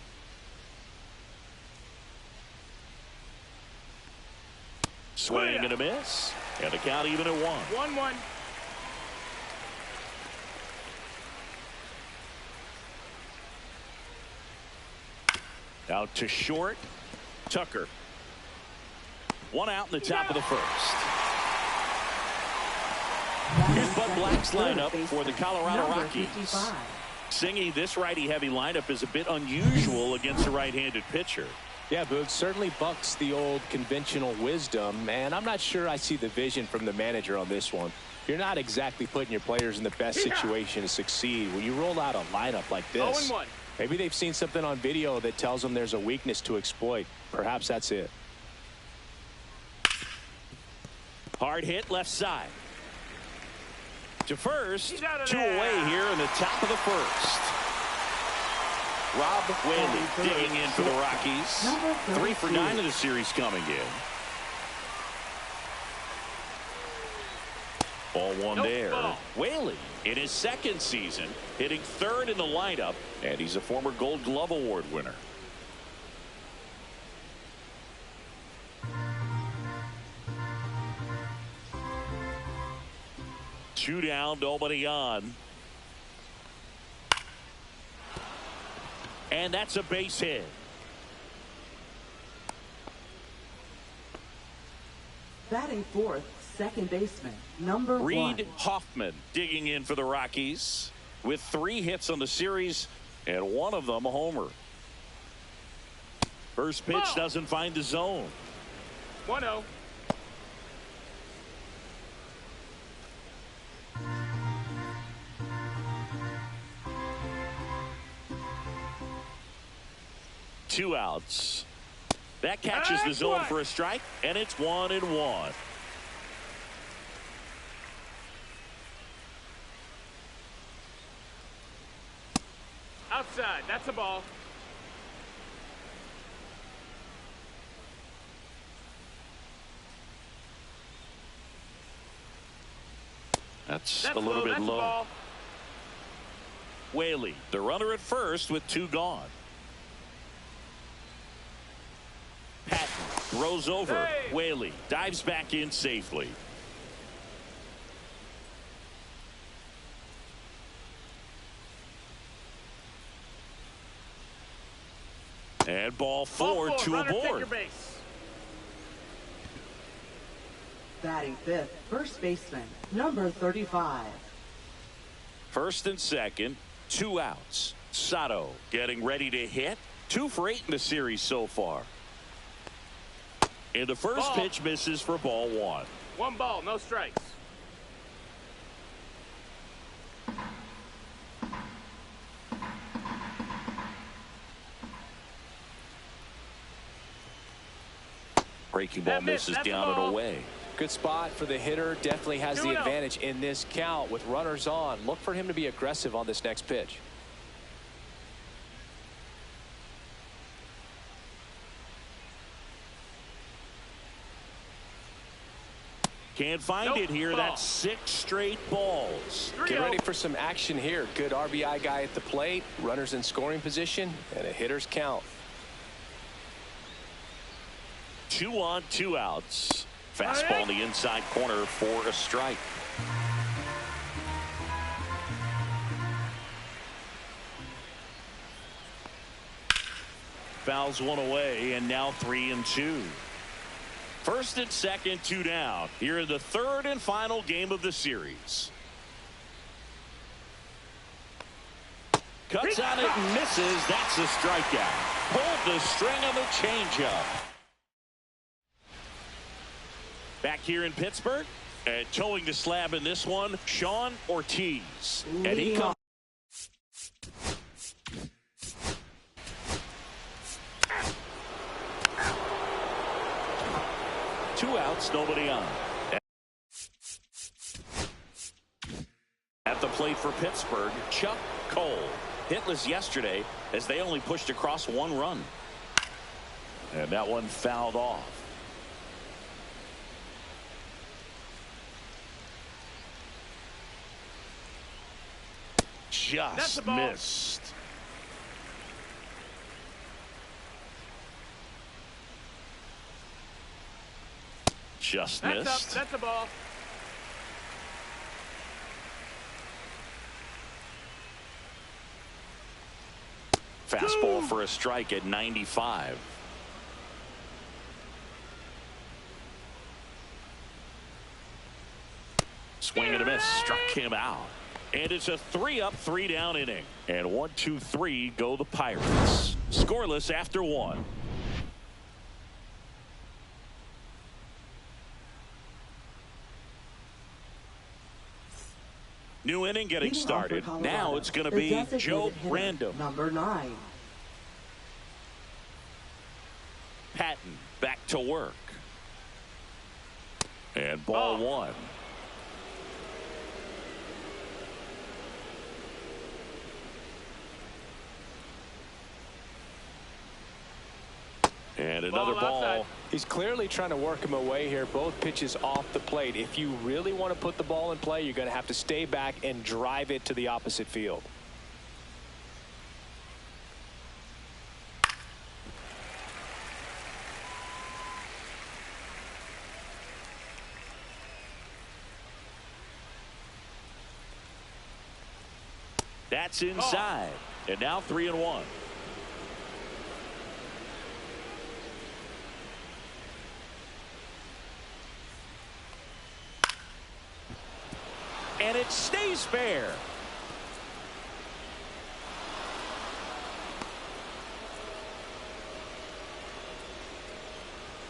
Swing and a miss. And the count even at 1-1. Out to short. Tucker. One out in the top of the first. Here's Bud Black's lineup for the Colorado Rockies. Singy, this righty-heavy lineup is a bit unusual against a right-handed pitcher. Yeah, Boog, certainly bucks the old conventional wisdom, and I'm not sure I see the vision from the manager on this one. You're not exactly putting your players in the best situation to succeed when you roll out a lineup like this. 0-1. Maybe they've seen something on video that tells them there's a weakness to exploit. Perhaps that's it. Hard hit left side. To first, two away here in the top of the first. Rob Whaley digging in for the Rockies. 3 for 9 in the series coming in. Ball one there. Whaley in his second season, hitting third in the lineup, and he's a former Gold Glove Award winner. Two down, nobody on. And that's a base hit. Batting fourth, second baseman, number one. Reed Hoffman digging in for the Rockies with 3 hits on the series and one of them a homer. First pitch doesn't find the zone. 1-0. Two outs. That catches the zone for a strike, and it's 1-1. Outside. That's a ball. That's a little bit low. Whaley, the runner at first with 2 gone. Patton throws over. Whaley dives back in safely. And ball four to a board. Batting fifth, first baseman, number 35. First and second, 2 outs. Sato getting ready to hit. 2 for 8 in the series so far. And the first pitch misses for ball 1. 1 ball, no strikes. Breaking ball misses down and away. Good spot for the hitter. Definitely has the advantage in this count with runners on. Look for him to be aggressive on this next pitch. Can't find it here. That's 6 straight balls. Get ready for some action here. Good RBI guy at the plate. Runners in scoring position and a hitter's count. 2 on, 2 outs. Fastball in the inside corner for a strike. Fouls one away, and now 3-2. First and second, 2 down. Here in the third and final game of the series. Cuts on it and misses. That's a strikeout. Pulled the string on the changeup. Back here in Pittsburgh, and towing the slab in this one, Sean Ortiz. And he comes. Two outs, nobody on. At the plate for Pittsburgh, Chuck Cole. Hitless yesterday as they only pushed across 1 run. And that one fouled off. Just missed. Just missed. That's a ball. Fastball for a strike at 95. Swing and a miss. Struck him out. And it's a 3-up, 3-down inning. And 1, 2, 3 go the Pirates. Scoreless after 1. New inning getting started. Now it's going to be Joe Random. Number 9. Patton back to work. And ball 1. And another ball. He's clearly trying to work him away here. Both pitches off the plate. If you really want to put the ball in play, you're going to have to stay back and drive it to the opposite field. That's inside. And now 3-1. And it stays fair.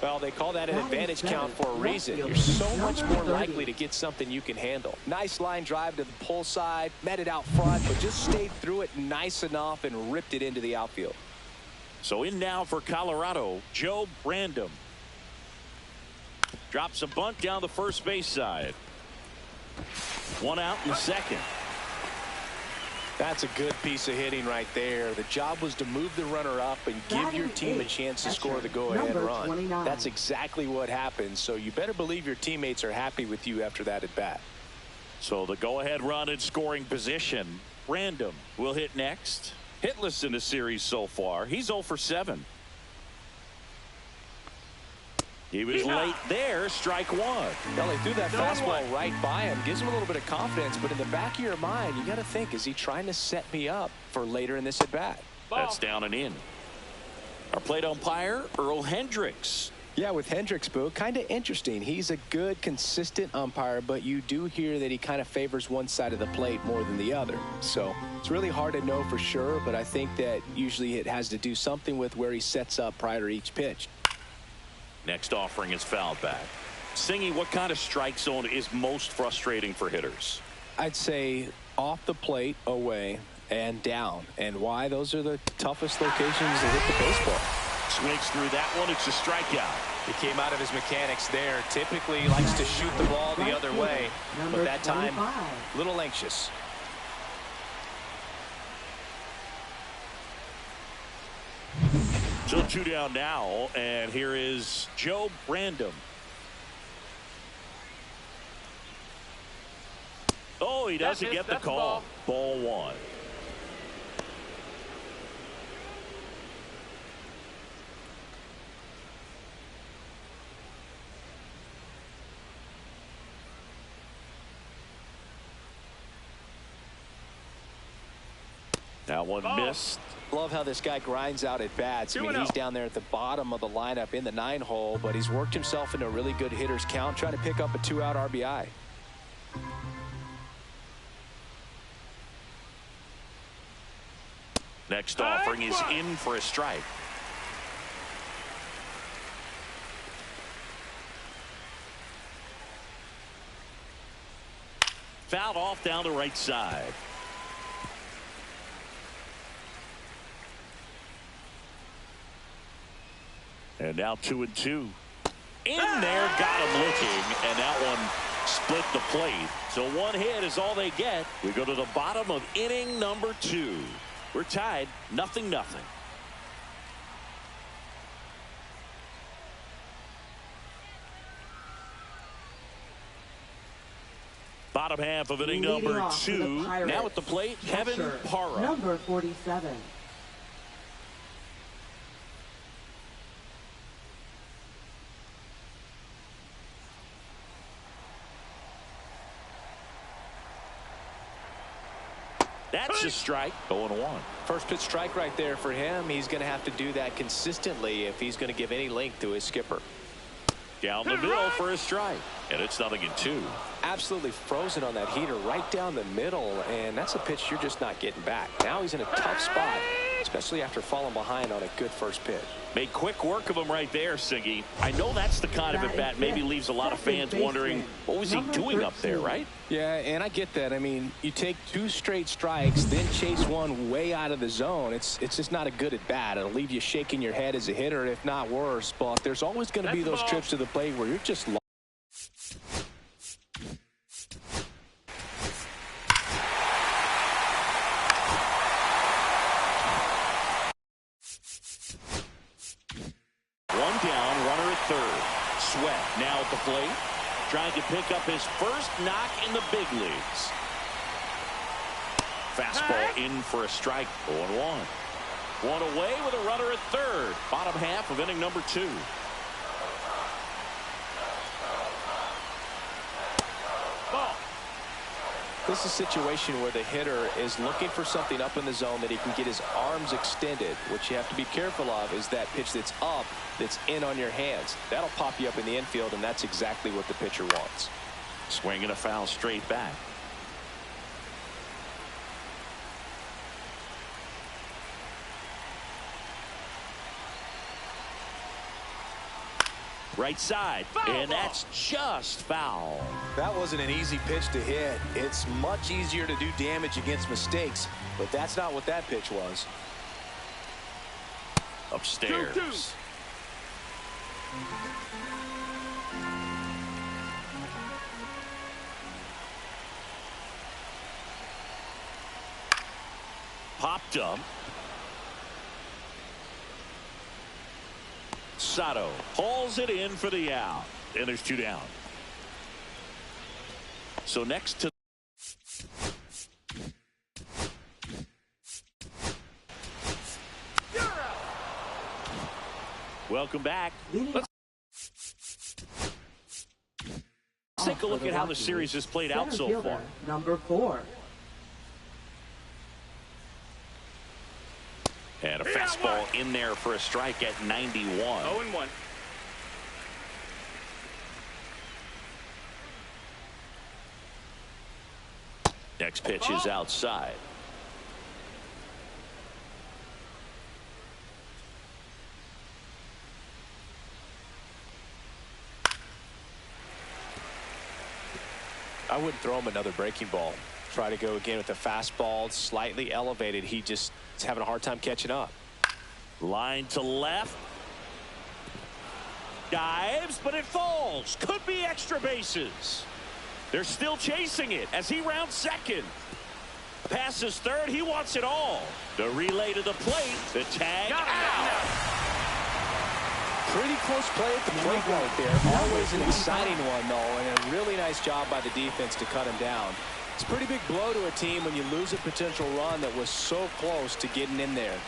Well, they call that an advantage count for a reason. You're so much more likely to get something you can handle. Nice line drive to the pull side, met it out front, but just stayed through it nice enough and ripped it into the outfield. So in now for Colorado, Joe Random. Drops a bunt down the first base side. 1 out in the second. That's a good piece of hitting right there. The job was to move the runner up and give your team a chance to score the go-ahead run. 29. That's exactly what happened. So you better believe your teammates are happy with you after that at bat. So the go-ahead run in scoring position. Random will hit next. Hitless in the series so far. He's 0 for 7. He was late there. Strike 1. Well, they threw that fastball right by him. Gives him a little bit of confidence, but in the back of your mind, you got to think, is he trying to set me up for later in this at bat? That's down and in. Our plate umpire, Earl Hendricks. Yeah, with Hendricks, Boo, kind of interesting. He's a good, consistent umpire, but you do hear that he kind of favors one side of the plate more than the other. So it's really hard to know for sure, but I think that usually it has to do something with where he sets up prior to each pitch. Next offering is fouled back. Singy, what kind of strike zone is most frustrating for hitters? I'd say off the plate, away, and down. And why? Those are the toughest locations to hit the baseball. Swings through that one. It's a strikeout. He came out of his mechanics there. Typically he likes to shoot the ball the other way, but that time a little anxious. So 2 down now, and here is Joe Brandom. Oh, he doesn't get the call. Ball 1. That one missed. Love how this guy grinds out at bats. I mean, he's down there at the bottom of the lineup in the 9-hole, but he's worked himself into a really good hitter's count, trying to pick up a 2-out RBI. Next offering is in for a strike. Fouled off down the right side. And now 2-2. In there, got him looking, and that one split the plate. So one hit is all they get. We go to the bottom of inning number 2. We're tied, 0-0. Bottom half of inning number 2. Now at the plate, Kevin Parra. Number 47. That's a strike. 0-1. First pitch strike right there for him. He's going to have to do that consistently if he's going to give any length to his skipper. Down the middle for a strike. And it's 0-2. Absolutely frozen on that heater right down the middle, and that's a pitch you're just not getting back. Now he's in a tough spot, especially after falling behind on a good first pitch. Made quick work of him right there, Siggy. I know that's the kind of at-bat maybe leaves a lot of fans wondering, what was he doing up there, right? Yeah, and I get that. I mean, you take 2 straight strikes, then chase one way out of the zone. It's just not a good at-bat. It'll leave you shaking your head as a hitter, if not worse. But there's always going to be those trips to the plate where you're just lost. Sweat now at the plate, trying to pick up his first knock in the big leagues. Fastball in for a strike. 0-1. One away with a runner at third. Bottom half of inning number 2. This is a situation where the hitter is looking for something up in the zone that he can get his arms extended. What you have to be careful of is that pitch that's up, that's in on your hands. That'll pop you up in the infield, and that's exactly what the pitcher wants. Swing and a foul straight back. Right side, and that's just foul. That wasn't an easy pitch to hit. It's much easier to do damage against mistakes, but that's not what that pitch was. Upstairs. 2-2. Popped up. Sato hauls it in for the out, and there's 2 down. So next to welcome back. Let's take a look at how the series has played out so far. Number 4. And a fastball in there for a strike at 91. 0-1. Next pitch is outside. I wouldn't throw him another breaking ball. Try to go again with the fastball, slightly elevated. He just is having a hard time catching up. Line to left. Dives, but it falls. Could be extra bases. They're still chasing it as he rounds second. Passes third. He wants it all. The relay to the plate. The tag out. Pretty close play at the plate right there. Always an exciting one, though, and a really nice job by the defense to cut him down. It's a pretty big blow to a team when you lose a potential run that was so close to getting in there.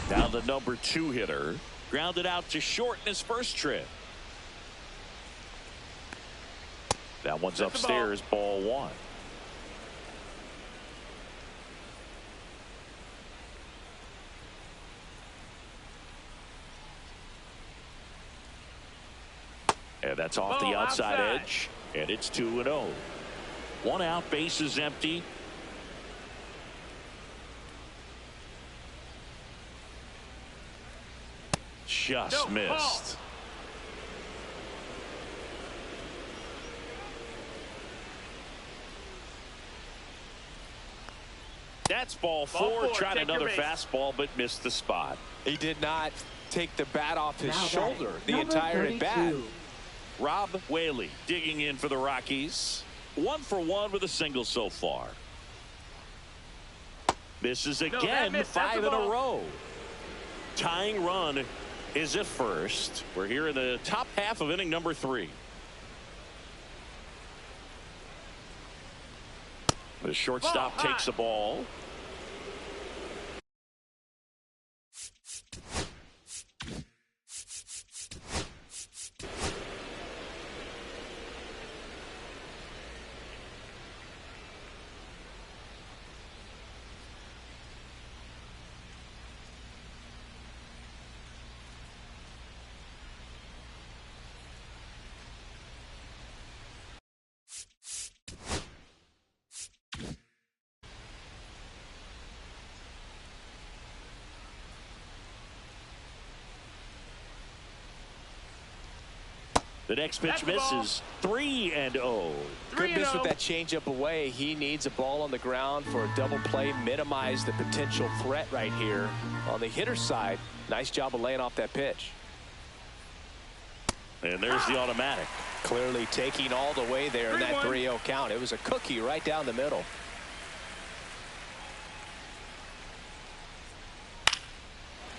Now the number 2 hitter grounded out to short in his first trip. That one's upstairs, ball 1. And that's off the outside edge, and it's 2-0. 1 out, base is empty. Just missed. That's ball 4. Tried another fastball, but missed the spot. He did not take the bat off his shoulder the number entire at bat. Rob Whaley digging in for the Rockies. 1 for 1 with a single so far. Misses again, 5 in a row. Tying run is at first. We're here in the top half of inning number 3. The shortstop takes the ball. The next pitch misses. 3-0. Good miss with that changeup away. He needs a ball on the ground for a double play. Minimize the potential threat right here. On the hitter's side, nice job of laying off that pitch. And there's the automatic. Clearly taking all the way there in that 3-0 count. It was a cookie right down the middle.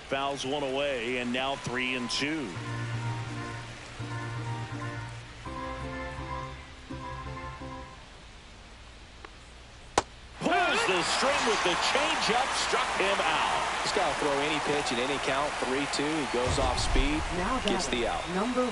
Fouls one away, and now 3-2. The string with the changeup struck him out. This guy will throw any pitch in any count. 3-2. He goes off speed. Now gets the out. Number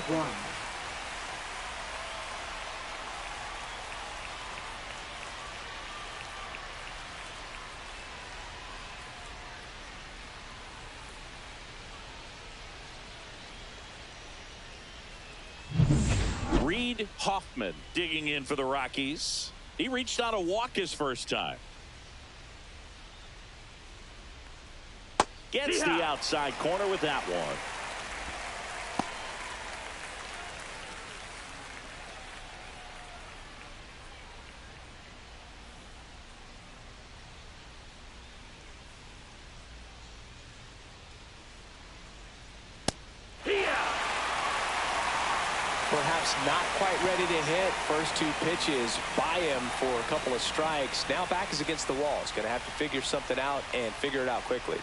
1. Reed Hoffman digging in for the Rockies. He reached out a walk his first time. Gets the outside corner with that one. Perhaps not quite ready to hit. First 2 pitches by him for a couple of strikes. Now back is against the wall. He's going to have to figure something out and figure it out quickly.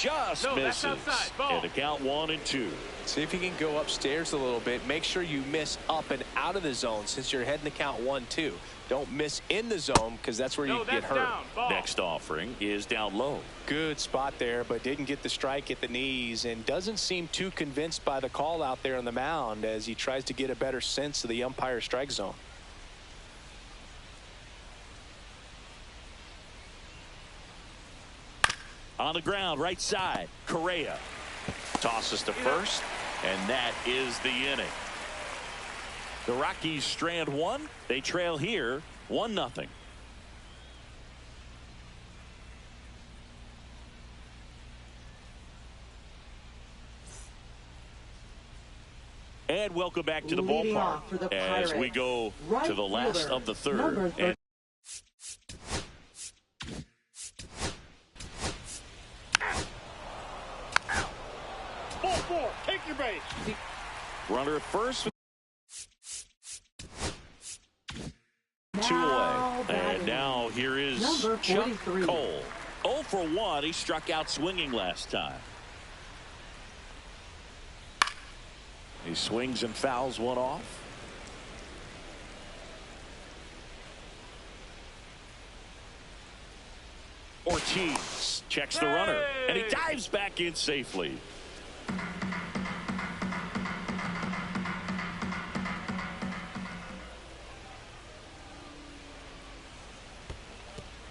just misses. And a count 1-2. See if you can go upstairs a little bit. Make sure you miss up and out of the zone since you're heading to count 1-2. Don't miss in the zone because that's where you get hurt. Next offering is down low. Good spot there, but didn't get the strike at the knees and doesn't seem too convinced by the call out there on the mound as he tries to get a better sense of the umpire's strike zone. On the ground, right side, Correa tosses to first, and that is the inning. The Rockies strand one. They trail here 1-0. And welcome back to the ballpark as we go to the last of the third. And Ball 4, take your base. runner at first. 2 away. And now here is Chuck Cole. 0 for 1. He struck out swinging last time. He swings and fouls one off. Ortiz checks the runner, and he dives back in safely.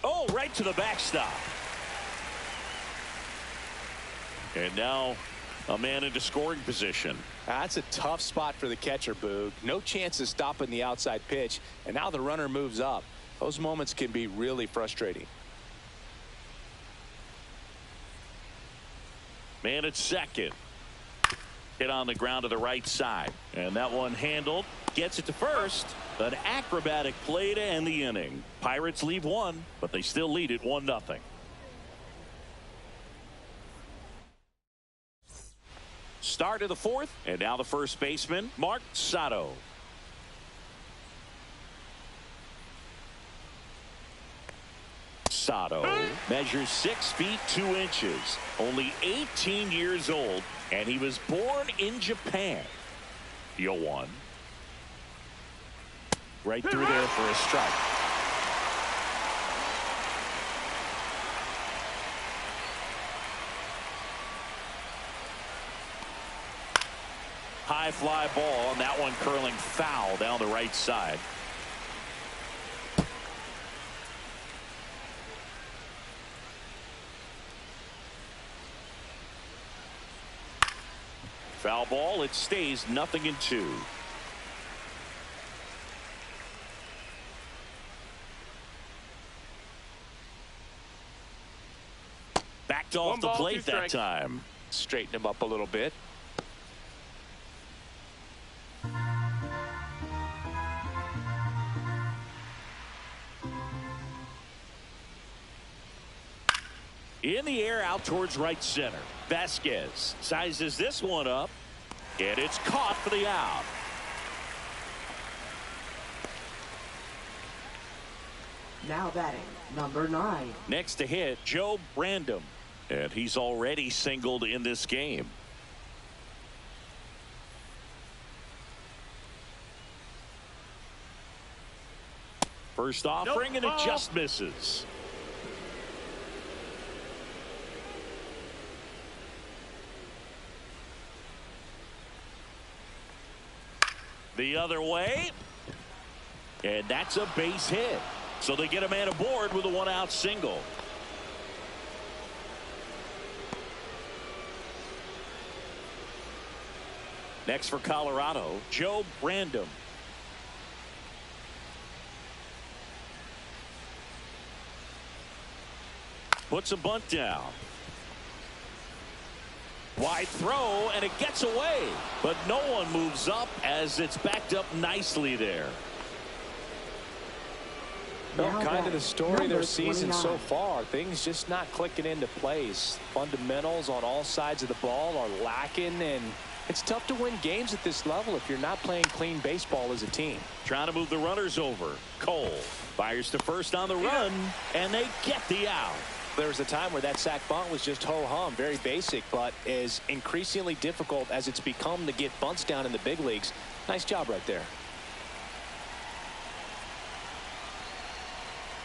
Oh, right to the backstop. And now a man into scoring position. That's a tough spot for the catcher, Boog. No chance of stopping the outside pitch, and now the runner moves up. Those moments can be really frustrating. Man at second. Hit on the ground to the right side. And that one handled. Gets it to first. An acrobatic play to end the inning. Pirates leave one, but they still lead it 1-0. Start of the fourth, and now the first baseman, Mark Sato. Sato measures 6 feet 2 inches, only 18 years old, and he was born in Japan. 0-1. Right through there for a strike. High fly ball, and that one curling foul down the right side. Foul ball. It stays 0-2. Backed off the plate that time. Straighten him up a little bit. In the air out towards right center. Vasquez sizes this one up, and it's caught for the out. Now batting, number 9. Next to hit, Joe Brandom, and he's already singled in this game. First offering, and it just misses. The other way, and that's a base hit. So they get a man aboard with a 1-out single. Next for Colorado, Joe Brandom. Puts a bunt down. Wide throw, and it gets away, but no one moves up as it's backed up nicely there. Well, kind of the story of their season so far. Things just not clicking into place. Fundamentals on all sides of the ball are lacking, and it's tough to win games at this level if you're not playing clean baseball as a team. Trying to move the runners over. Cole fires to first on the run, and they get the out. There was a time where that sac bunt was just ho-hum, very basic, but is increasingly difficult as it's become to get bunts down in the big leagues. Nice job right there.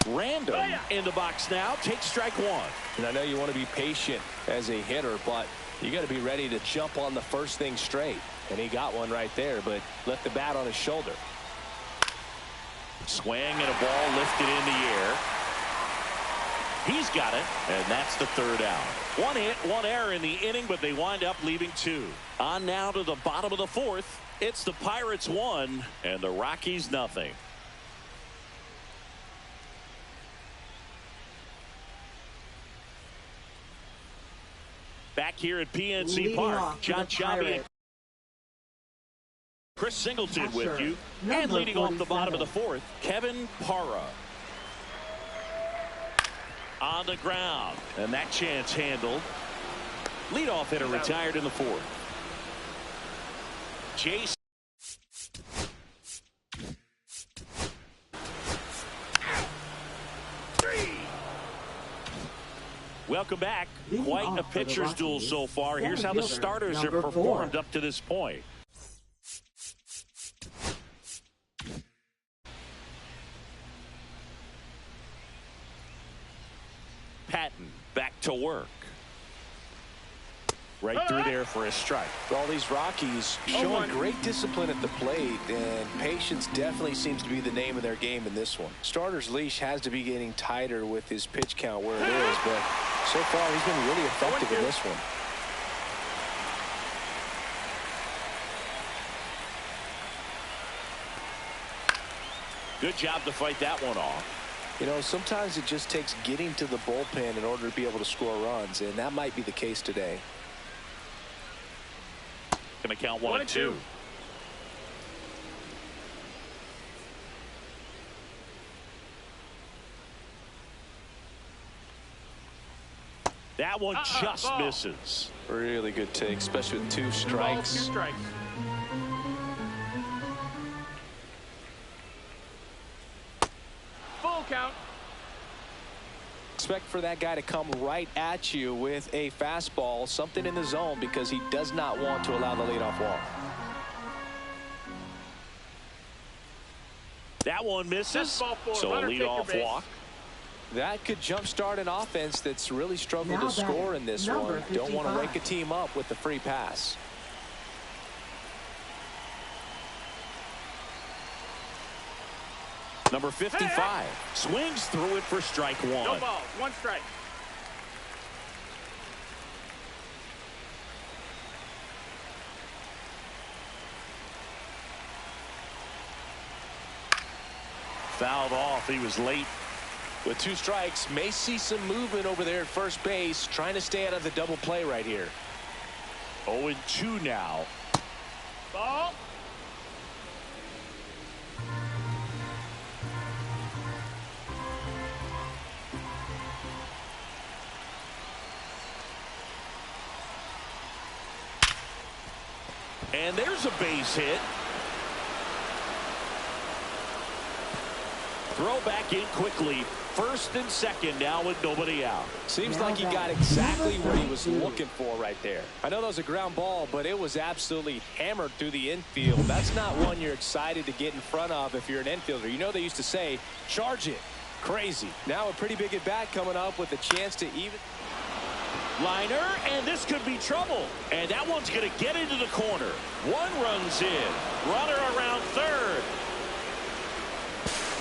Random in the box now. Take strike one. And I know you want to be patient as a hitter, but you got to be ready to jump on the first thing straight. And he got one right there, but left the bat on his shoulder. Swing and a ball lifted in the air. He's got it, and that's the third out. One hit, one error in the inning, but they wind up leaving two. On now to the bottom of the fourth. It's the Pirates 1 and the Rockies nothing. Back here at PNC Park, John Chabi and Chris Singleton with you. And leading off the bottom of the fourth, Kevin Parra. On the ground, and that chance handled. Leadoff hitter retired in the fourth. Jason. Welcome back. Quite a pitcher's duel so far. Here's how the starters have performed up to this point. Patton back to work. Right through there for a strike. All these Rockies showing great discipline at the plate, and patience definitely seems to be the name of their game in this one. Starter's leash has to be getting tighter with his pitch count where it is, but so far he's been really effective in this one. Good job to fight that one off. You know, sometimes it just takes getting to the bullpen in order to be able to score runs, and that might be the case today. Going to count 1 and 2. That one just misses. Really good take, especially with 2 strikes. Full count. Expect for that guy to come right at you with a fastball, something in the zone, because he does not want to allow the leadoff walk. That one misses, so a leadoff walk. That could jumpstart an offense that's really struggled to score in this one. Don't want to wake a team up with the free pass. Number 55 swings through it for strike one. No balls, 1 strike. Fouled off. He was late. With 2 strikes, may see some movement over there at first base, trying to stay out of the double play right here. 0-2 now. Ball. And there's a base hit. Throw back in quickly. First and second now with nobody out. Seems like he got exactly what he was looking for right there. I know that was a ground ball, but it was absolutely hammered through the infield. That's not one you're excited to get in front of if you're an infielder. You know they used to say, charge it. Crazy. Now a pretty big at bat coming up with a chance to even. Liner, and this could be trouble. And that one's going to get into the corner. 1 runs in. Runner around third.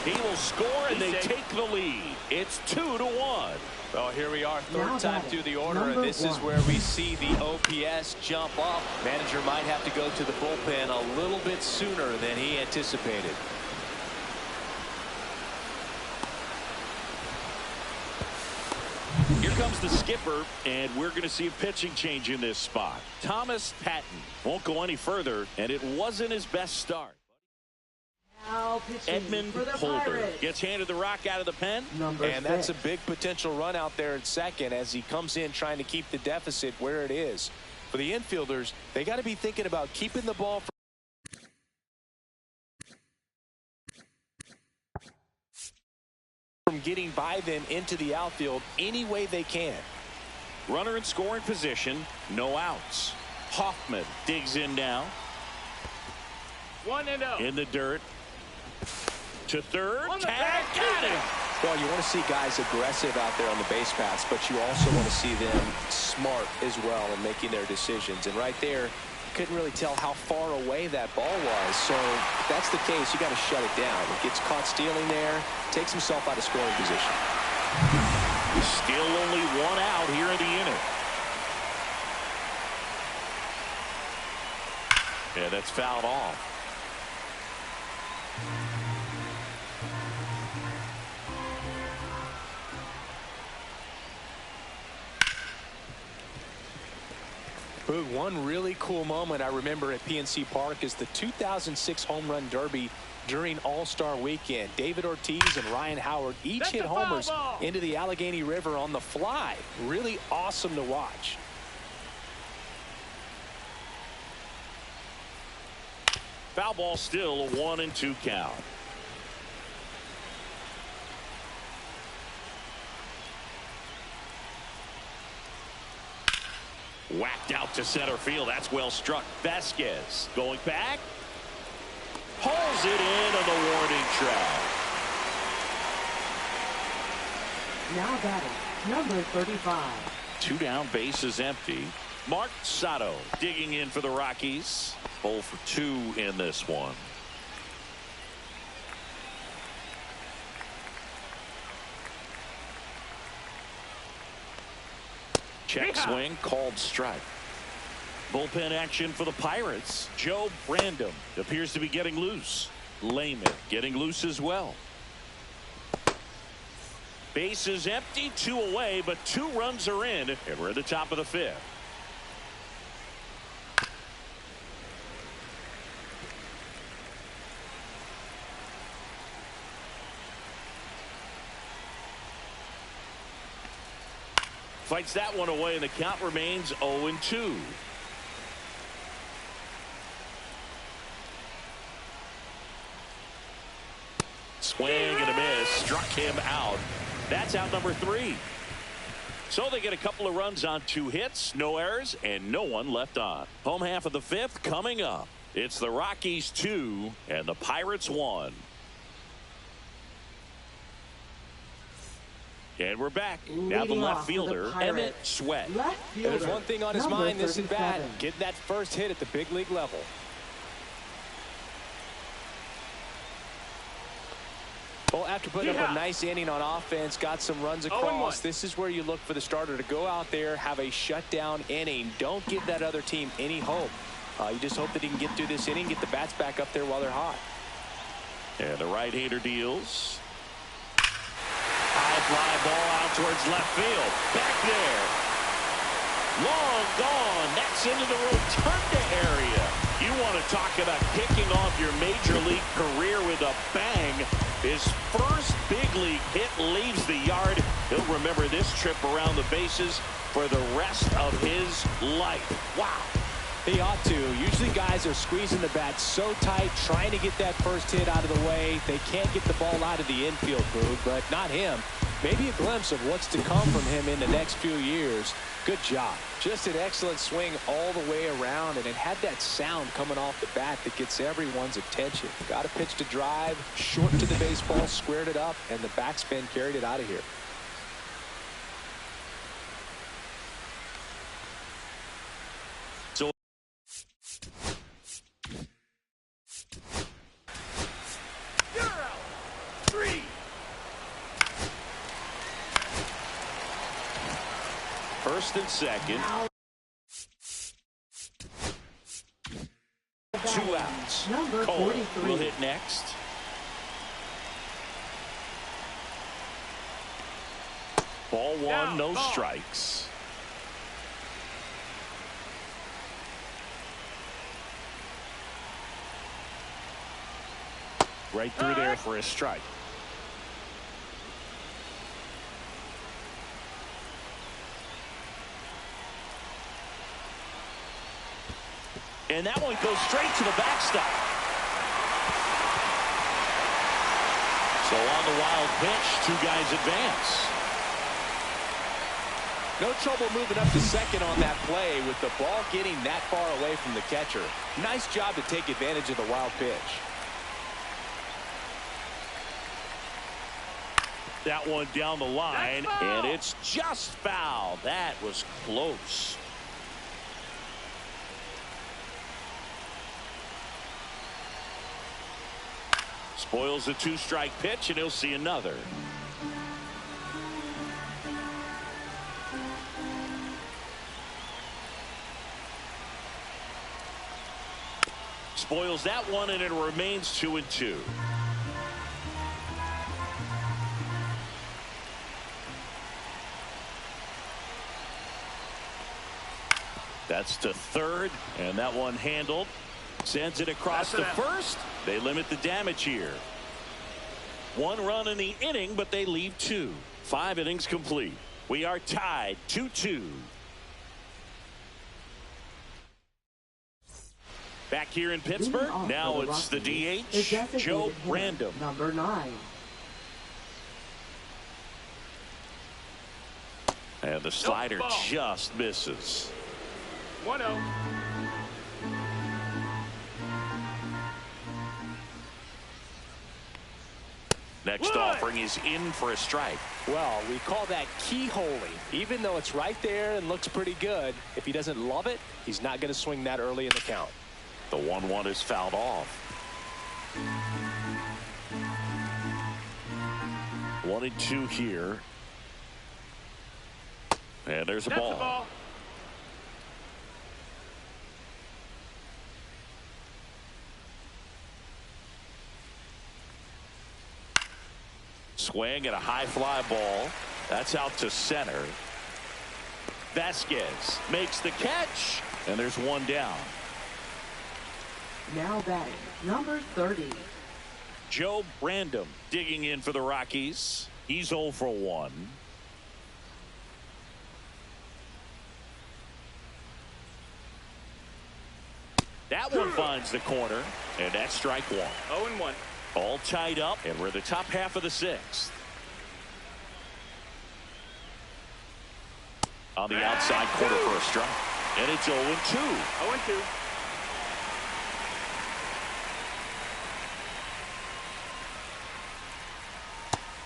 He will score, and they take the lead. It's 2-1. Well, here we are, third time through the order, and this is where we see the OPS jump up. Manager might have to go to the bullpen a little bit sooner than he anticipated. Here comes the skipper, and we're going to see a pitching change in this spot. Thomas Patton won't go any further, and it wasn't his best start. Edmund Holder gets handed the rock out of the pen. And that's a big potential run out there at second as he comes in trying to keep the deficit where it is. For the infielders, they got to be thinking about keeping the ball from from getting by them into the outfield any way they can. Runner in scoring position, no outs. Hoffman digs in now. 1-0. In the dirt. To third. Tag, got him. Well, you want to see guys aggressive out there on the base paths, but you also want to see them smart as well in making their decisions. And right there, couldn't really tell how far away that ball was. So if that's the case, you got to shut it down. It gets caught stealing there, takes himself out of scoring position. Still only one out here in the inning. Yeah, that's fouled off. Boog, one really cool moment I remember at PNC Park is the 2006 Home Run Derby during All-Star Weekend. David Ortiz and Ryan Howard each hit homers into the Allegheny River on the fly. Really awesome to watch. Foul ball, still a 1-2 count. Whacked out to center field. That's well struck. Vasquez going back. Pulls it in on the warning track. Now batting, number 35. 2 down, bases empty. Mark Sato digging in for the Rockies. 0 for 2 in this one. Check swing, called strike. Bullpen action for the Pirates. Joe Brandom appears to be getting loose. Lehman getting loose as well. Bases empty, 2 away, but 2 runs are in, and we're at the top of the 5th. Fights that one away, and the count remains 0-2. Swing and a miss. Struck him out. That's out number 3. So they get a couple of runs on 2 hits, no errors, and no one left on. Home half of the 5th coming up. It's the Rockies 2 and the Pirates 1. And we're back. Now the left fielder, Emmett Sweat. There's one thing on his mind this at bat. Get that first hit at the big league level. Well, after putting up a nice inning on offense, got some runs across, this is where you look for the starter to go out there, have a shutdown inning. Don't give that other team any hope. You just hope that he can get through this inning, get the bats back up there while they're hot. And the right-hander deals. High fly ball out towards left field. Back there. Long gone. That's into the rotunda area. You want to talk about kicking off your major league career with a bang. His first big league hit leaves the yard. He'll remember this trip around the bases for the rest of his life. Wow. He ought to. Usually guys are squeezing the bat so tight, trying to get that first hit out of the way. They can't get the ball out of the infield, Boog, but not him. Maybe a glimpse of what's to come from him in the next few years. Good job. Just an excellent swing all the way around, and it had that sound coming off the bat that gets everyone's attention. Got a pitch to drive, short to the baseball, squared it up, and the backspin carried it out of here. So first and second. 2 outs. Cole will hit next. Ball 1, no strikes. Right through there for a strike. And that one goes straight to the backstop. So on the wild pitch, two guys advance. No trouble moving up to second on that play with the ball getting that far away from the catcher. Nice job to take advantage of the wild pitch. That one down the line, and it's just foul. That was close. Spoils the two-strike pitch, and he'll see another. Spoils that one, and it remains 2-2. That's to third, and that one handled. Sends it across to first. They limit the damage here. One run in the inning, but they leave two. 5 innings complete. We are tied 2-2. Back here in Pittsburgh, now it's the DH, Joe Random. Number 9. And the slider just misses. 1-0. Next offering is in for a strike. Well, we call that keyholing. Even though it's right there and looks pretty good, if he doesn't love it, he's not going to swing that early in the count. The 1-1 is fouled off. 1-2 here. And there's a ball. Swing and a high fly ball. That's out to center. Vasquez makes the catch, and there's one down. Now batting, number 30. Joe Random digging in for the Rockies. He's 0 for 1. That one finds the corner, and that's strike 1. 0-1. All tied up, and we're the top half of the 6th. On the outside corner for a strike, and it's 0-2. 0-2.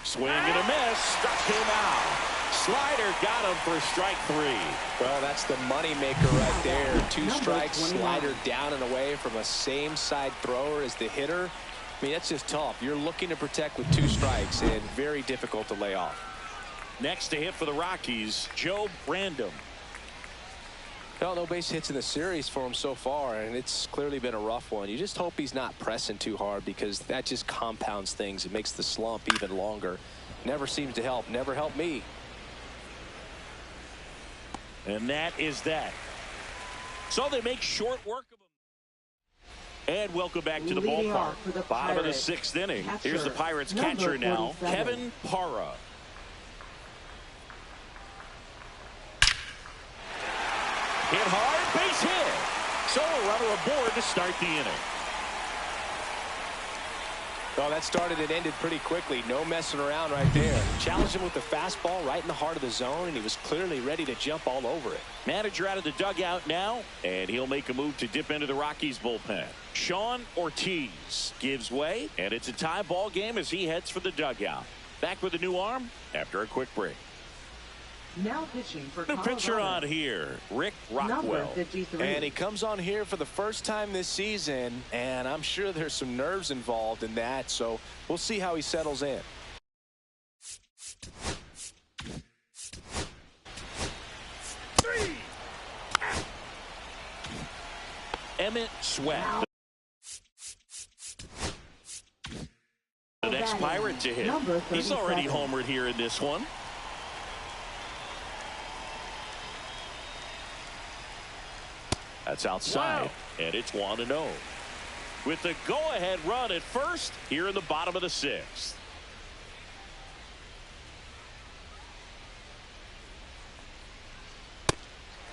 Swing and a miss. Struck him out. Slider got him for strike 3. Well, that's the money maker right there. 2 strikes, slider down and away from a same side thrower as the hitter. I mean, that's just tough. You're looking to protect with 2 strikes and very difficult to lay off. Next to hit for the Rockies, Joe Random. Well, no base hits in the series for him so far, and it's clearly been a rough one. You just hope he's not pressing too hard because that just compounds things. It makes the slump even longer. Never seems to help. Never helped me. And that is that. So they make short work of him. And welcome back to the ballpark. Bottom of the 6th inning. Here's the Pirates catcher now, Kevin Parra. Hit hard, base hit. So a runner aboard to start the inning. Well, that started and ended pretty quickly. No messing around right there. Challenged him with the fastball right in the heart of the zone, and he was clearly ready to jump all over it. Manager out of the dugout now, and he'll make a move to dip into the Rockies bullpen. Sean Ortiz gives way, and it's a tie ball game as he heads for the dugout. Back with a new arm after a quick break. Now pitching for New pitcher on here, Rick Rockwell. And he comes on here for the first time this season, and I'm sure there's some nerves involved in that, so we'll see how he settles in. Emmett Sweat, the next Pirate to hit. He's already homered here in this one. That's outside, and it's 1-0. With the go-ahead run at first here in the bottom of the 6th.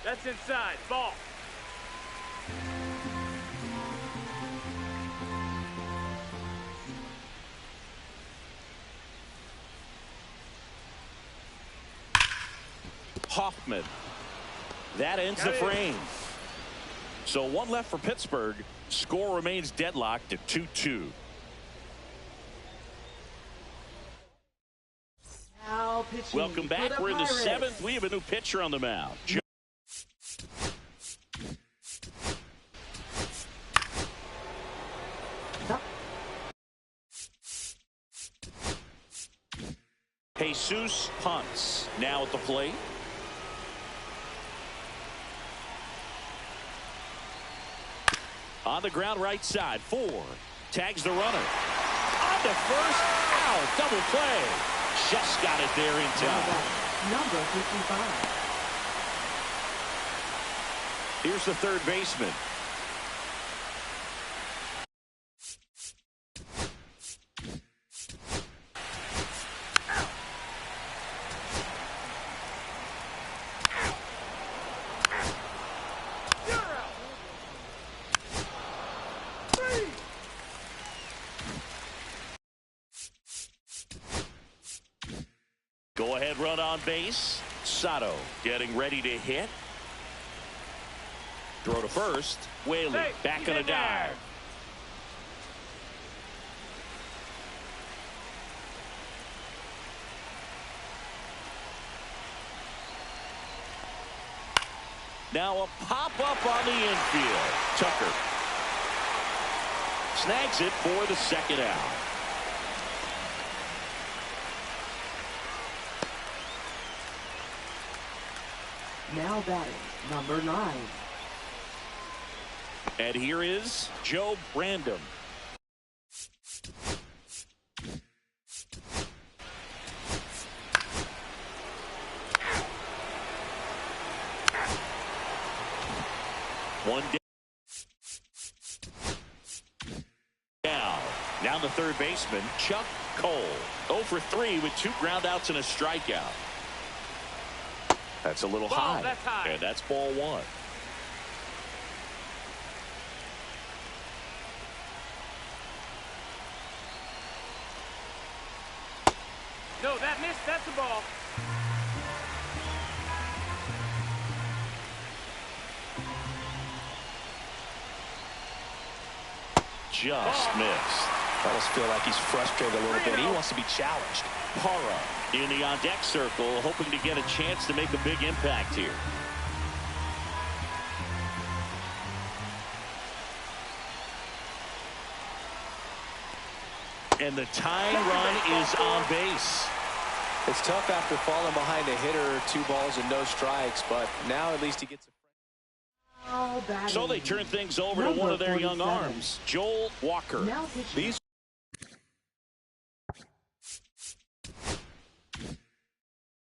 That's inside. Ball. Hoffman. That ends the frame. So one left for Pittsburgh. Score remains deadlocked at 2-2. Welcome back. We're in the seventh. We have a new pitcher on the mound. Jesus punts. Now at the plate. On the ground, right side. 4. Tags the runner. On to first. Out. Double play. Just got it there in time. Number 55. Here's the third baseman. Go ahead run on base. Sato getting ready to hit. Throw to first. Whaley back on a dive. Now a pop-up on the infield. Tucker snags it for the second out. Now batting, number 9. And here is Joe Brandon. One down. Now the third baseman, Chuck Cole. 0 for 3 with 2 groundouts and a strikeout. That's a little high. That's high. And that's ball 1. No, that missed. That's the ball. Just missed. I almost feel like he's frustrated a little bit. He wants to be challenged. Para in the on-deck circle, hoping to get a chance to make a big impact here. And the tying run is on base. It's tough after falling behind a hitter, 2 balls and no strikes, but now at least he gets a... So they turn things over to one of their young arms, Joel Walker. These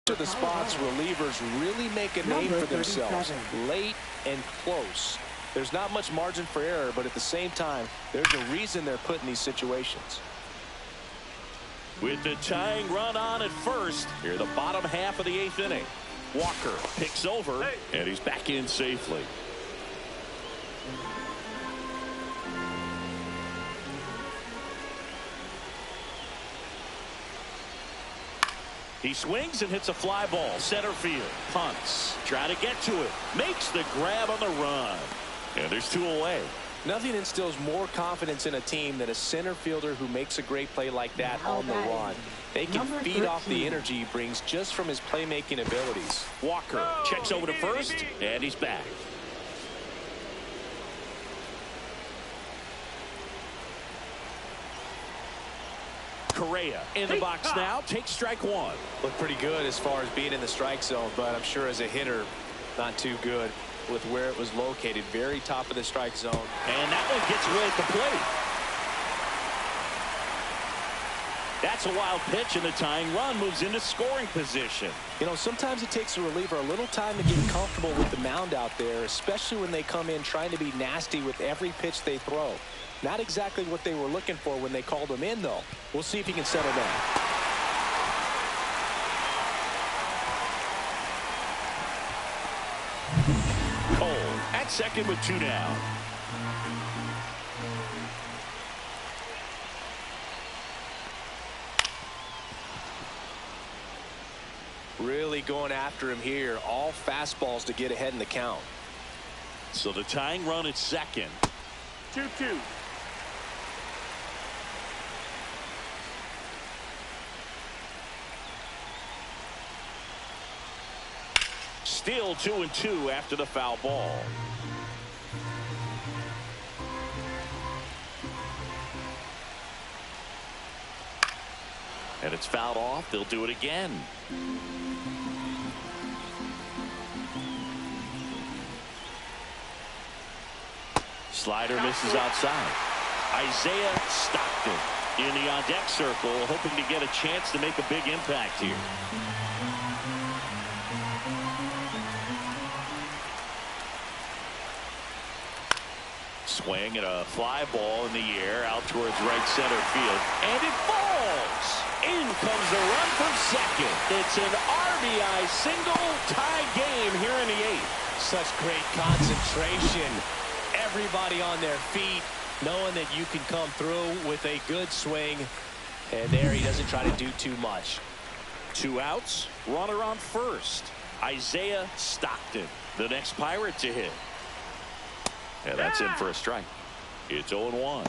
are the spots relievers really make a name for themselves. Late and close. There's not much margin for error, but at the same time, there's a reason they're put in these situations. With the tying run on at first, here the bottom half of the 8th inning. Walker picks over, and he's back in safely. He swings and hits a fly ball. Center field. Punts. Try to get to it. Makes the grab on the run. And there's 2 away. Nothing instills more confidence in a team than a center fielder who makes a great play like that on the run. They can feed off the energy he brings just from his playmaking abilities. Walker checks over to first, and he's back. Correa in the box now. Takes strike 1. Looked pretty good as far as being in the strike zone, but I'm sure as a hitter, not too good with where it was located. Very top of the strike zone. And that one gets away at the plate. That's a wild pitch, and the tying run moves into scoring position. You know, sometimes it takes a reliever a little time to get comfortable with the mound out there, especially when they come in trying to be nasty with every pitch they throw. Not exactly what they were looking for when they called him in, though. We'll see if he can settle down. Cole at second with 2 down. Really going after him here. All fastballs to get ahead in the count. So the tying run at second. 2-2. Still 2-2 after the foul ball. And it's fouled off. They'll do it again. Slider misses outside. Isaiah Stockton in the on-deck circle, hoping to get a chance to make a big impact here. Swing and a fly ball in the air out towards right center field. And it falls. In comes the run from second. It's an RBI single, tie game here in the eighth. Such great concentration. Everybody on their feet, knowing that you can come through with a good swing. And there he doesn't try to do too much. 2 outs, runner on first. Isaiah Stockton, the next Pirate to hit. And that's in for a strike. It's 0-1.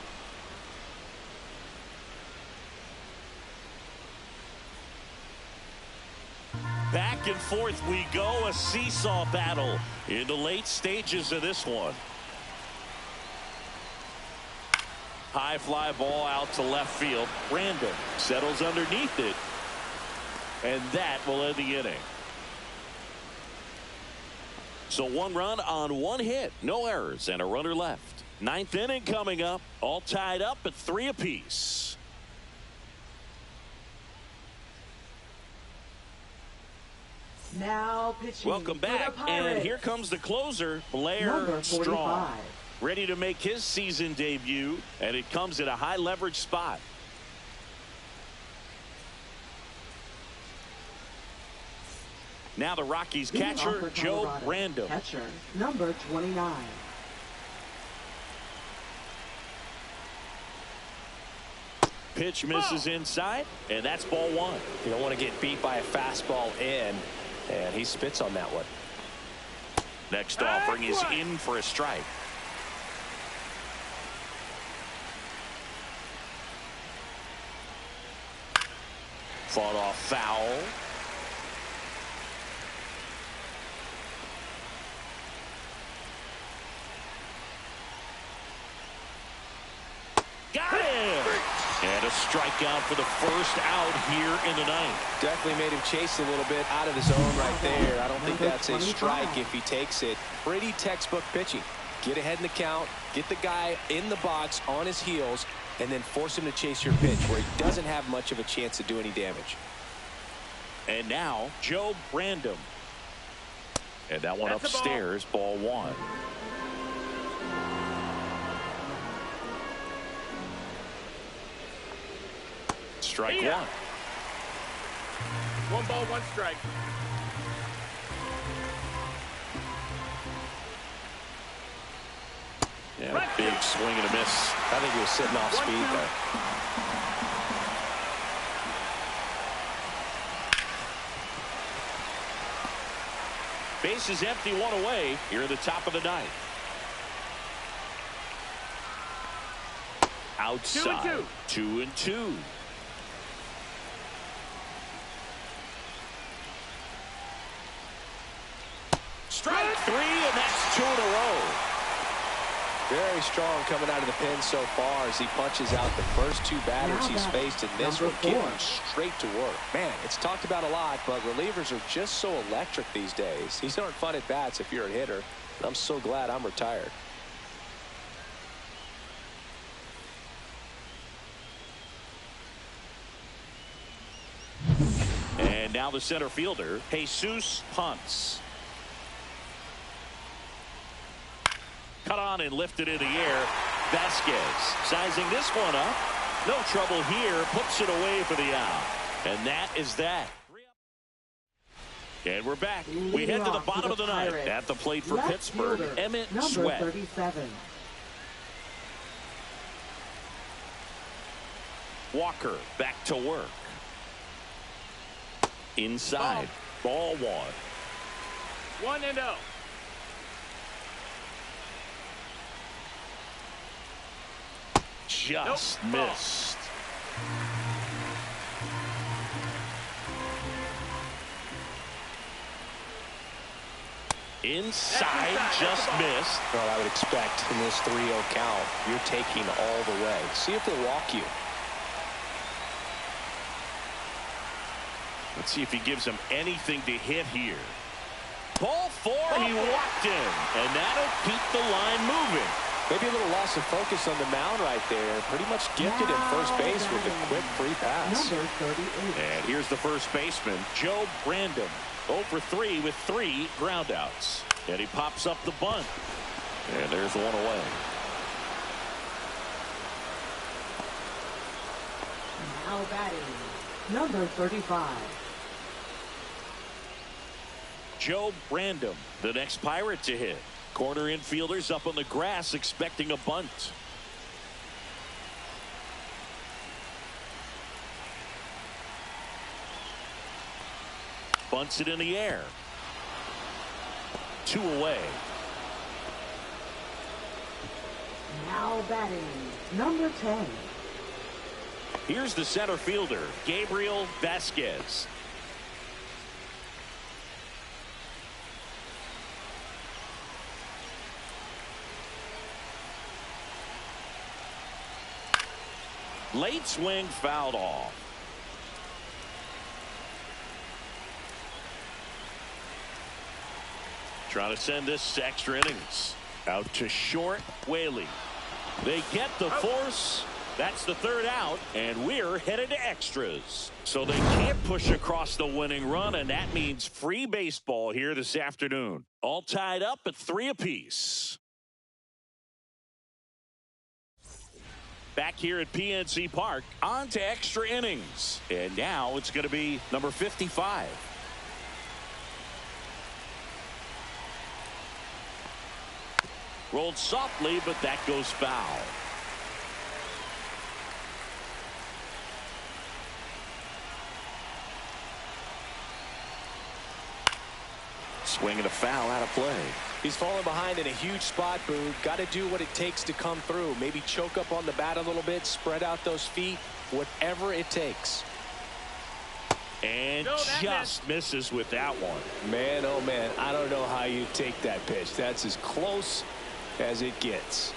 Back and forth we go, a seesaw battle in the late stages of this one. High fly ball out to left field. Random settles underneath it. And that will end the inning. So 1 run on 1 hit, no errors, and a runner left. 9th inning coming up, all tied up at 3 apiece. Now pitching. Welcome back, and here comes the closer, Blair Strong, ready to make his season debut, and it comes at a high leverage spot. Now the Rockies catcher, Joe Random. Catcher, number 29. Pitch misses inside, and that's ball 1. You don't want to get beat by a fastball in, and he spits on that one. Next offering is in for a strike. Fought off foul. Got him! And a strikeout for the first out here in the ninth. Definitely made him chase a little bit out of his zone right there. I don't think that's a strike if he takes it. Pretty textbook pitching. Get ahead in the count, get the guy in the box on his heels, and then force him to chase your pitch where he doesn't have much of a chance to do any damage. And now Joe Random. And that one upstairs, ball 1. Strike 1. 1 ball, 1 strike. Yeah, big swing and a miss. I think he was sitting off speed there. Base is empty, 1 away here at the top of the ninth. Outside, 2-2. Strike 3, and that's 2 in a row. Very strong coming out of the pen so far as he punches out the first 2 batters he's faced in this one, getting straight to work. Man, it's talked about a lot, but relievers are just so electric these days. These aren't fun at bats if you're a hitter. And I'm so glad I'm retired. And now the center fielder, Jesus punts. Cut on and lifted in the air. Vasquez sizing this one up. No trouble here. Puts it away for the out. And that is that. And we're back. We head to the bottom of the ninth. At the plate for Pittsburgh, Emmett Sweat. Number 37. Walker back to work. Inside. Ball 1. 1-0. Just missed. Inside, just missed. Well, I would expect in this 3-0 count, you're taking all the way. See if they'll walk you. Let's see if he gives him anything to hit here. Ball 4, he walked in, and that'll keep the line moving. Maybe a little loss of focus on the mound right there. Pretty much gifted in first base with a quick free pass. Number 38. And here's the first baseman, Joe Brandon. 0 for 3 with 3 groundouts. And he pops up the bunt. And there's one away. Now batting, number 35. Joe Brandon, the next Pirate to hit. Corner infielders up on the grass expecting a bunt. Bunts it in the air. 2 away. Now batting, number 10. Here's the center fielder, Gabriel Vasquez. Late swing fouled off. Trying to send this to extra innings. Out to short, Whaley. They get the force. That's the 3rd out, and we're headed to extras. So they can't push across the winning run, and that means free baseball here this afternoon. All tied up at 3 apiece. Back here at PNC Park, on to extra innings. And now it's going to be number 55. Rolled softly, but that goes foul. Swing and a foul out of play. He's falling behind in a huge spot, Boog. Got to do what it takes to come through. Maybe choke up on the bat a little bit, spread out those feet, whatever it takes. And just misses with that one. Man, oh man, I don't know how you take that pitch. That's as close as it gets.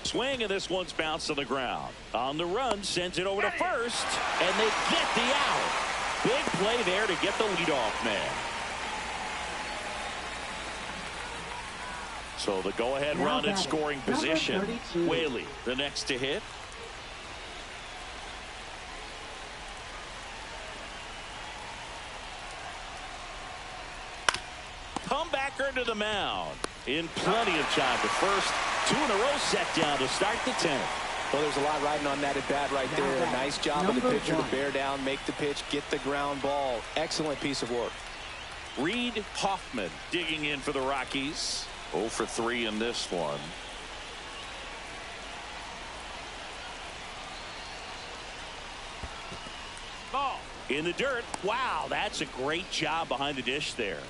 Swing, and this one's bounced on the ground. On the run, sends it over to first, and they get the out. Big play there to get the leadoff man. So the go-ahead run in scoring position. Whaley, the next to hit. Comebacker to the mound. In plenty of time to first. 2 in a row set down to start the 10th. Well, there's a lot riding on that at bat right there. Nice job of the pitcher to bear down, make the pitch, get the ground ball. Excellent piece of work. Reed Hoffman digging in for the Rockies. 0 for 3 in this one. Ball in the dirt. Wow, that's a great job behind the dish there.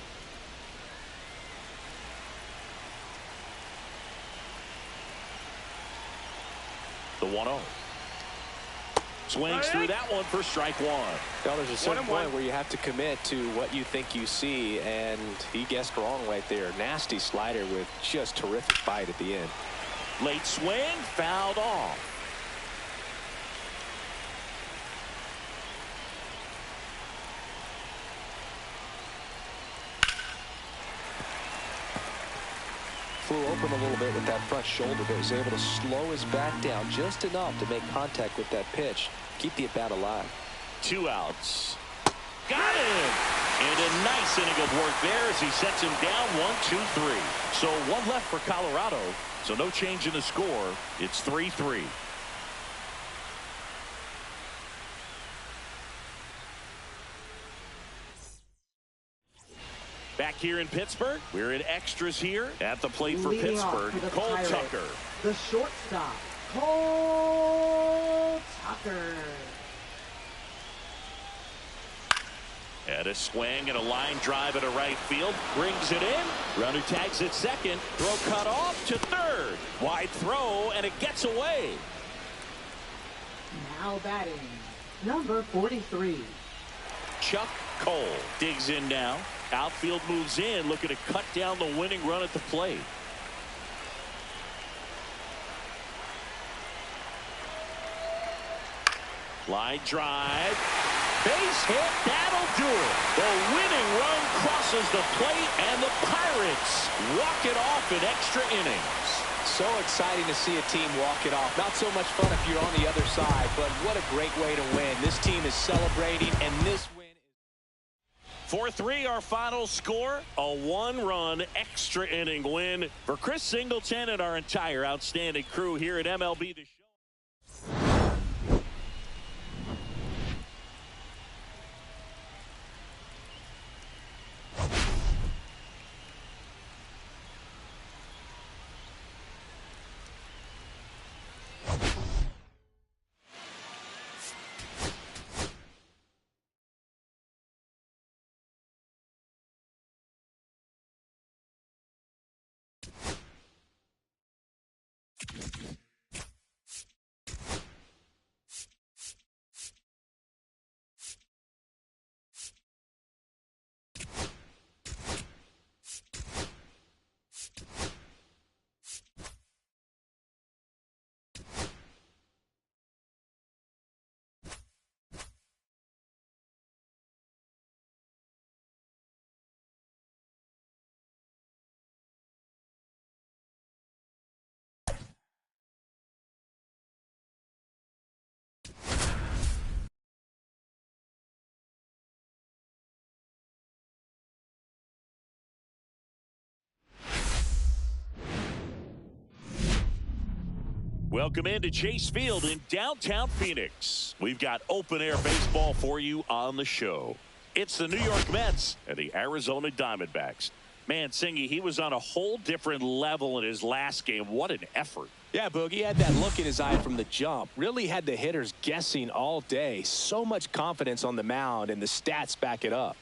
The 1-0. Swings through that one for strike 1. Well, there's a certain point where you have to commit to what you think you see, and he guessed wrong right there. Nasty slider with just terrific bite at the end. Late swing, fouled off. Flew open a little bit with that front shoulder, but was able to slow his back down just enough to make contact with that pitch. Keep the at-bat alive. 2 outs. Got him! And a nice inning of work there as he sets him down 1-2-3. So 1 left for Colorado. So no change in the score. It's 3-3. Back here in Pittsburgh, we're in extras here at the plate for Pittsburgh. Cole Tucker. The shortstop, Cole Tucker. And a swing and a line drive at a right field. Brings it in. Runner tags at second. Throw cut off to third. Wide throw, and it gets away. Now batting, number 43. Chuck Cole digs in now. Outfield moves in, looking to cut down the winning run at the plate. Line drive. Base hit. That'll do it. The winning run crosses the plate, and the Pirates walk it off in extra innings. So exciting to see a team walk it off. Not so much fun if you're on the other side, but what a great way to win. This team is celebrating, and this win is 4-3 our final score. A one-run extra inning win for Chris Singleton and our entire outstanding crew here at MLB The Show. Welcome into Chase Field in downtown Phoenix. We've got open-air baseball for you on the show. It's the New York Mets and the Arizona Diamondbacks. Man, Singy, he was on a whole different level in his last game. What an effort. Yeah, Boog, he had that look in his eye from the jump. Really had the hitters guessing all day. So much confidence on the mound, and the stats back it up.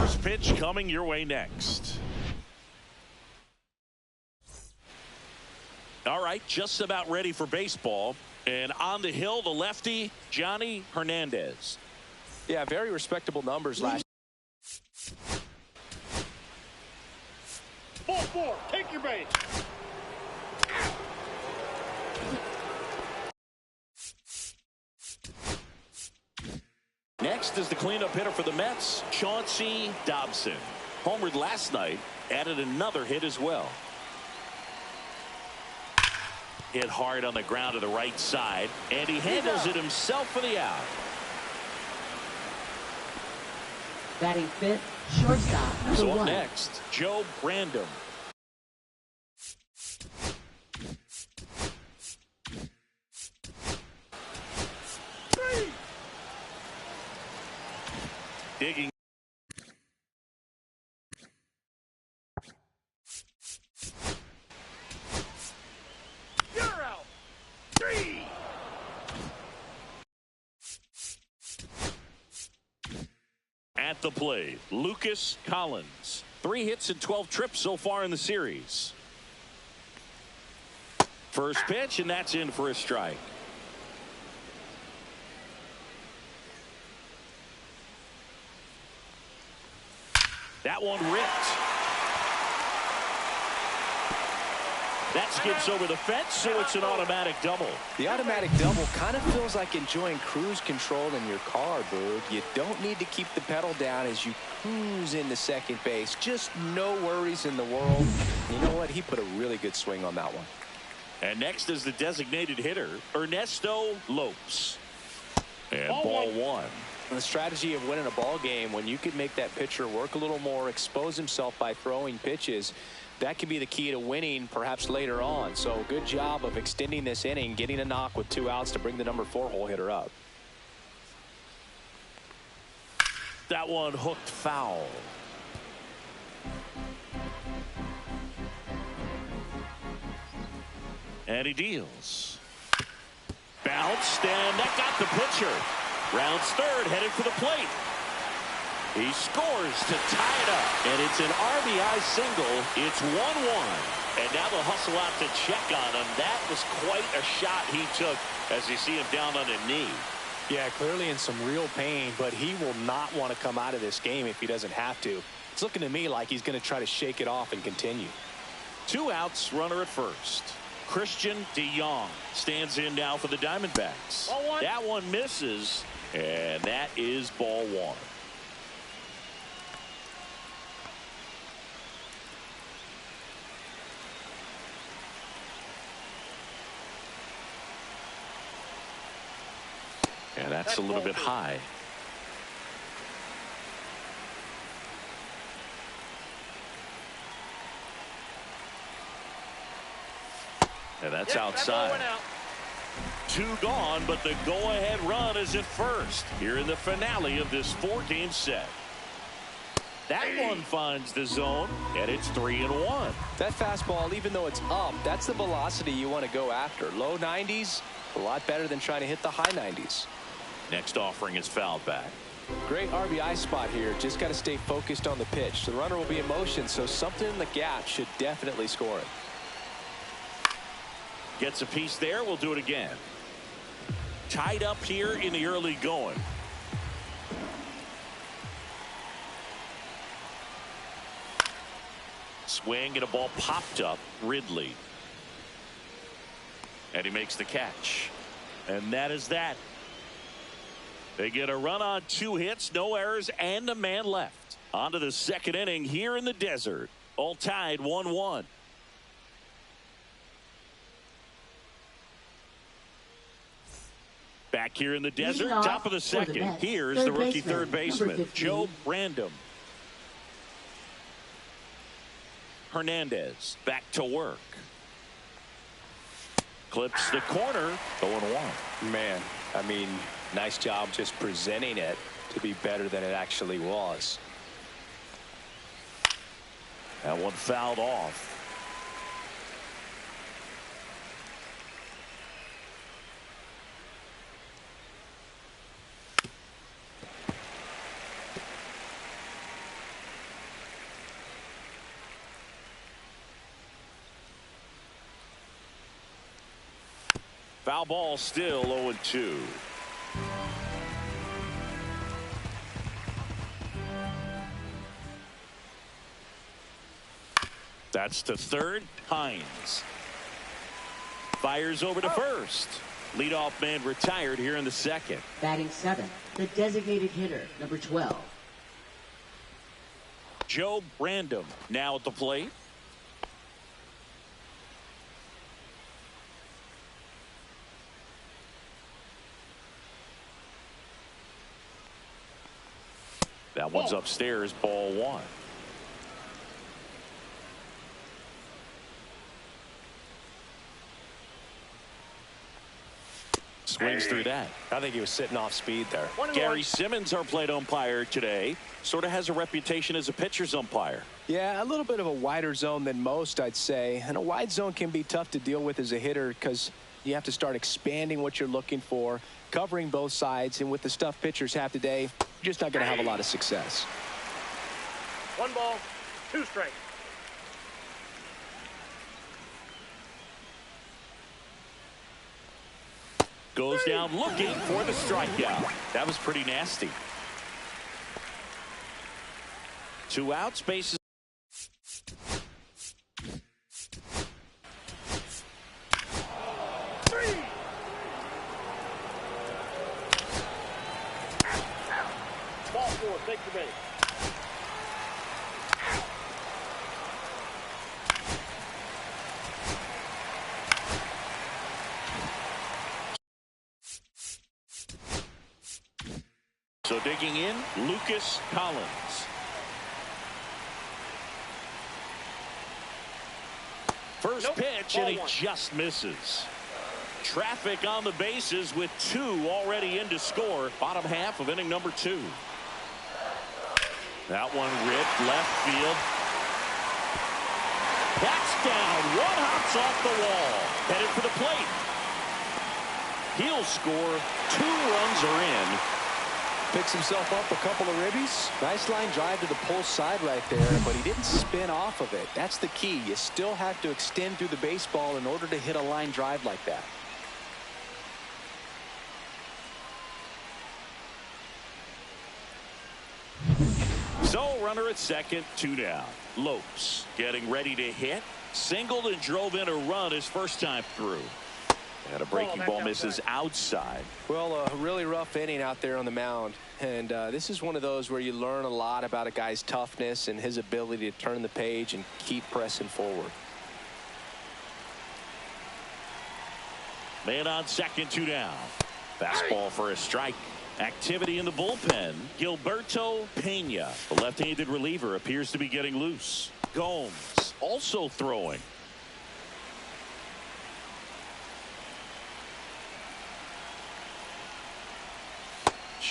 First pitch coming your way next. All right, just about ready for baseball. And on the hill, the lefty, Johnny Hernandez. Yeah, very respectable numbers last year. Ball four, take your base. Next is the cleanup hitter for the Mets, Chauncey Dobson. Homered last night, added another hit as well. Hit hard on the ground to the right side, and he handles it himself for the out. Batting fifth, shortstop, number So up 1. next, Joe Brandom. Digging. You're out. 3. At the plate, Lucas Collins. 3 hits and 12 trips so far in the series. First pitch, and that's in for a strike. That one ripped. That skips over the fence, so it's an automatic double. The automatic double kind of feels like enjoying cruise control in your car, Boog. You don't need to keep the pedal down as you cruise into second base. Just no worries in the world. You know what? He put a really good swing on that one. And next is the designated hitter, Ernesto Lopes. And ball one. The strategy of winning a ball game, when you can make that pitcher work a little more, expose himself by throwing pitches, that can be the key to winning perhaps later on. So good job of extending this inning, getting a knock with 2 outs to bring the number 4 hole hitter up. That one hooked foul. And he deals. Bounced, and that got the pitcher. Rounds third, headed for the plate. He scores to tie it up, and it's an RBI single. It's 1-1, and now they'll hustle out to check on him. That was quite a shot he took as you see him down on a knee. Yeah, clearly in some real pain, but he will not want to come out of this game if he doesn't have to. It's looking to me like he's going to try to shake it off and continue. 2 outs, runner at first. Christian DeYoung stands in now for the Diamondbacks. That one misses, and that is ball 1. And that's a little bit high. And that's outside. 2 gone, but the go-ahead run is at first here in the finale of this 4-game set. That one finds the zone, and it's 3-1. That fastball, even though it's up, that's the velocity you want to go after. Low 90s, a lot better than trying to hit the high 90s. Next offering is fouled back. Great RBI spot here. Just got to stay focused on the pitch. The runner will be in motion, so something in the gap should definitely score it. Gets a piece there. We'll do it again. Tied up here in the early going. Swing and a ball popped up. Ridley. And he makes the catch. And that is that. They get a run on 2 hits, no errors, and a man left. On to the second inning here in the desert. All tied 1-1. Back here in the desert, top of the second. Here's the rookie third baseman, Joe Random. Hernandez back to work. Clips the corner, 0-1. Man, I mean, nice job just presenting it to be better than it actually was. That one fouled off. Foul ball, still 0-2. That's to third. Hines fires over to first. Leadoff man retired here in the second. Batting 7, the designated hitter, number 12. Joe Random now at the plate. That one's upstairs, ball 1. Swings through that. I think he was sitting off speed there. Gary Simmons, our plate umpire today, sort of has a reputation as a pitcher's umpire. Yeah, a little bit of a wider zone than most, I'd say. And a wide zone can be tough to deal with as a hitter because you have to start expanding what you're looking for, covering both sides, and with the stuff pitchers have today, you're just not going to have a lot of success. 1 ball, 2 strikes. Goes down looking for the strikeout. That was pretty nasty. 2 outs, bases. Ball 4, take the base. So digging in, Lucas Collins. First pitch, and he just misses. Traffic on the bases with 2 already in to score. Bottom half of inning number 2. That one ripped left field. That's down. 1 hops off the wall. Headed for the plate. He'll score. 2 runs are in. Picks himself up a couple of ribbies. Nice line drive to the pull side right there, but he didn't spin off of it. That's the key. You still have to extend through the baseball in order to hit a line drive like that. So runner at second, 2 down. Lopes getting ready to hit. Singled and drove in a run his first time through. And a breaking ball misses outside. Well, a really rough inning out there on the mound. And this is one of those where you learn a lot about a guy's toughness and his ability to turn the page and keep pressing forward. Man on second, 2 down. Fastball for a strike. Activity in the bullpen. Gilberto Pena, the left-handed reliever, appears to be getting loose. Gomes also throwing.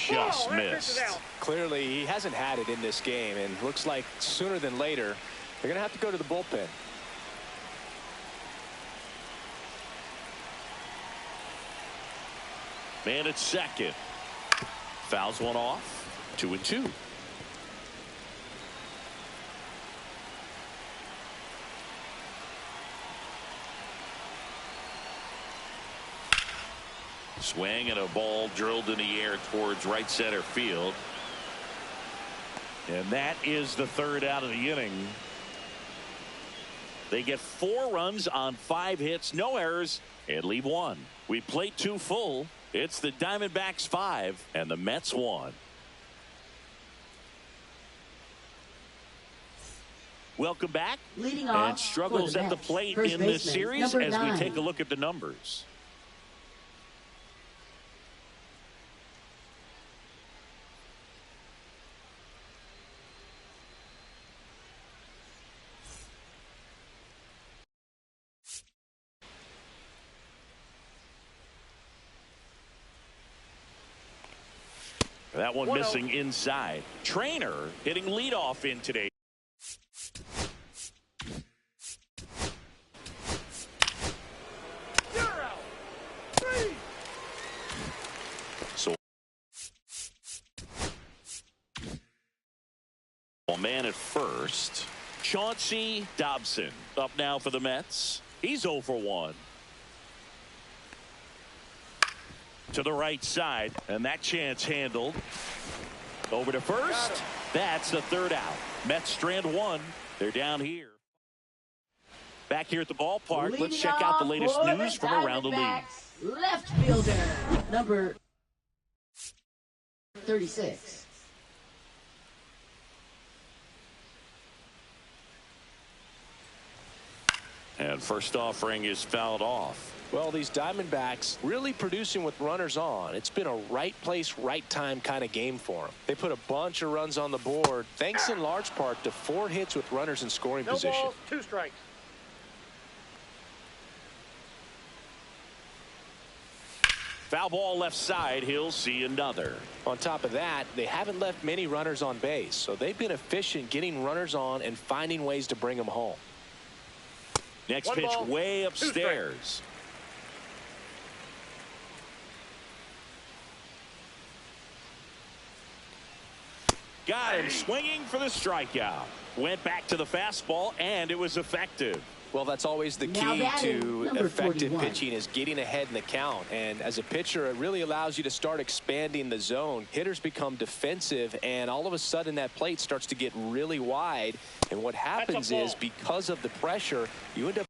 Just missed. Clearly, he hasn't had it in this game, and looks like sooner than later they're going to have to go to the bullpen. Man at second. Fouls one off. 2-2. Swing and a ball drilled in the air towards right center field. And that is the 3rd out of the inning. They get 4 runs on 5 hits, no errors, and leave 1. We play 2 full. It's the Diamondbacks 5 and the Mets 1. Welcome back. Leading off and struggles at the plate in this series as we take a look at the numbers. That one missing inside. Trainer hitting leadoff in today. So man at first. Chauncey Dobson up now for the Mets. He's 0 for 1. To the right side, and that chance handled. Over to first. That's the 3rd out. Mets strand 1. They're down here. Back here at the ballpark. Let's check out the latest news from around the league. Left fielder, number 36. And first offering is fouled off. Well, these Diamondbacks really producing with runners on. It's been a right place, right time kind of game for them. They put a bunch of runs on the board, thanks in large part to 4 hits with runners in scoring position. No balls, 2 strikes. Foul ball left side. He'll see another. On top of that, they haven't left many runners on base, so they've been efficient getting runners on and finding ways to bring them home. Next 1 pitch ball, way 2 upstairs. Got him swinging for the strikeout. Went back to the fastball, and it was effective. Well, that's always the key to effective pitching, is getting ahead in the count. And as a pitcher, it really allows you to start expanding the zone. Hitters become defensive, and all of a sudden that plate starts to get really wide. And what happens is, because of the pressure, you end up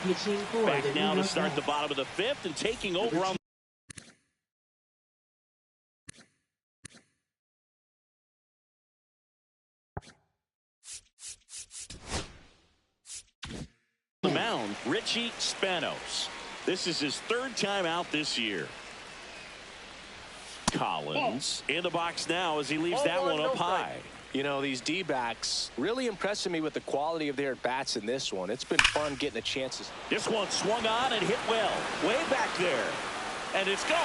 pitching for back now to start the bottom of the 5th and taking over on the mound. Richie Spanos. This is his 3rd time out this year. Collins in the box now as he leaves that one up high. You know, these D-backs really impressing me with the quality of their at-bats in this one. It's been fun getting the chances. This one swung on and hit well. Way back there. And it's gone.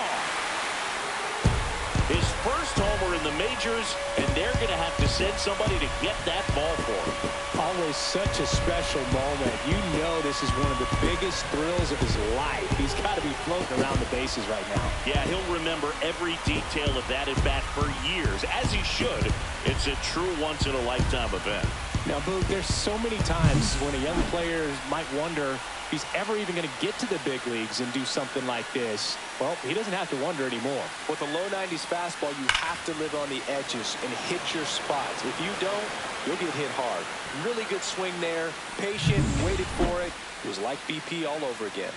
His first homer in the majors, and they're going to have to send somebody to get that ball for him. Always such a special moment. You know this is one of the biggest thrills of his life. He's got to be floating around the bases right now. Yeah, he'll remember every detail of that at bat for years, as he should. It's a true once-in-a-lifetime event. Now, Boog, there's so many times when a young player might wonder if he's ever even going to get to the big leagues and do something like this. Well, he doesn't have to wonder anymore. With a low 90s fastball, you have to live on the edges and hit your spots. If you don't, you'll get hit hard. Really good swing there. Patient, waited for it. It was like BP all over again.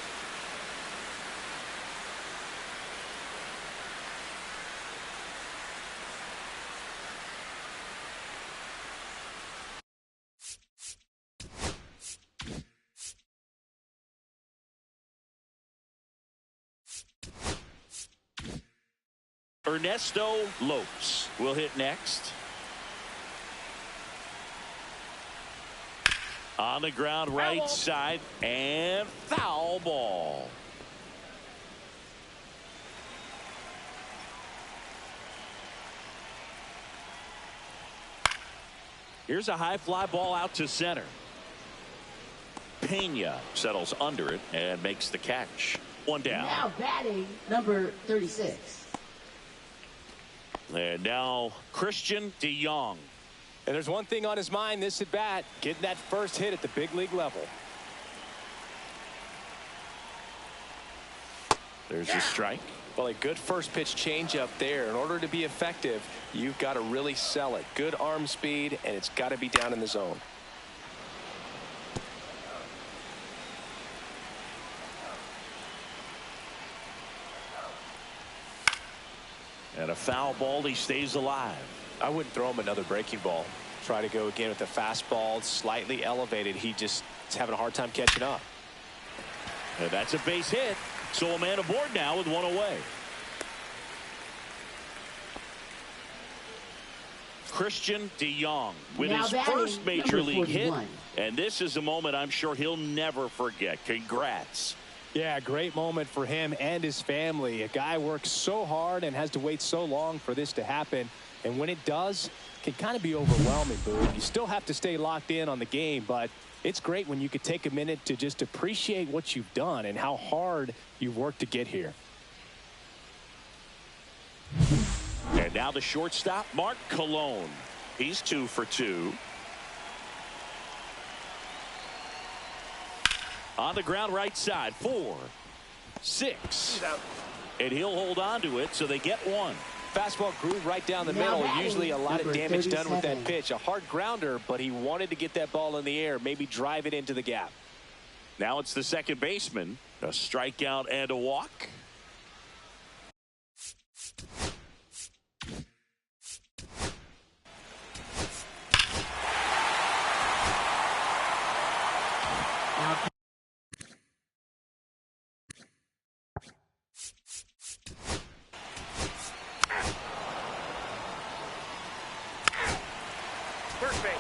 Ernesto Lopes will hit next. On the ground, right side, and foul ball. Here's a high fly ball out to center. Pena settles under it and makes the catch. One down. Now batting, number 36. And now Christian DeYoung. And there's one thing on his mind this at bat, getting that first hit at the big league level. There's a strike. Well, a good first pitch changeup there. In order to be effective, you've got to really sell it. Good arm speed, and it's got to be down in the zone. And a foul ball, he stays alive. I wouldn't throw him another breaking ball. Try to go again with the fastball, slightly elevated. He just is having a hard time catching up. And that's a base hit. So a man aboard now with one away. Christian DeYoung with Now his batting, first major number league hit. 41. And this is a moment I'm sure he'll never forget. Congrats. Yeah, great moment for him and his family. A guy works so hard and has to wait so long for this to happen. And when it does, it can kind of be overwhelming, Boo. You still have to stay locked in on the game, but it's great when you could take a minute to just appreciate what you've done and how hard you've worked to get here. And now the shortstop, Mark Colon. He's 2 for 2. On the ground, right side, 4, 6. And he'll hold on to it, so they get one. Fastball groove right down the Now middle. batting, Usually a lot of number damage done with that 37. pitch. A hard grounder, but he wanted to get that ball in the air, maybe drive it into the gap. Now it's the second baseman. A strikeout and a walk. First base.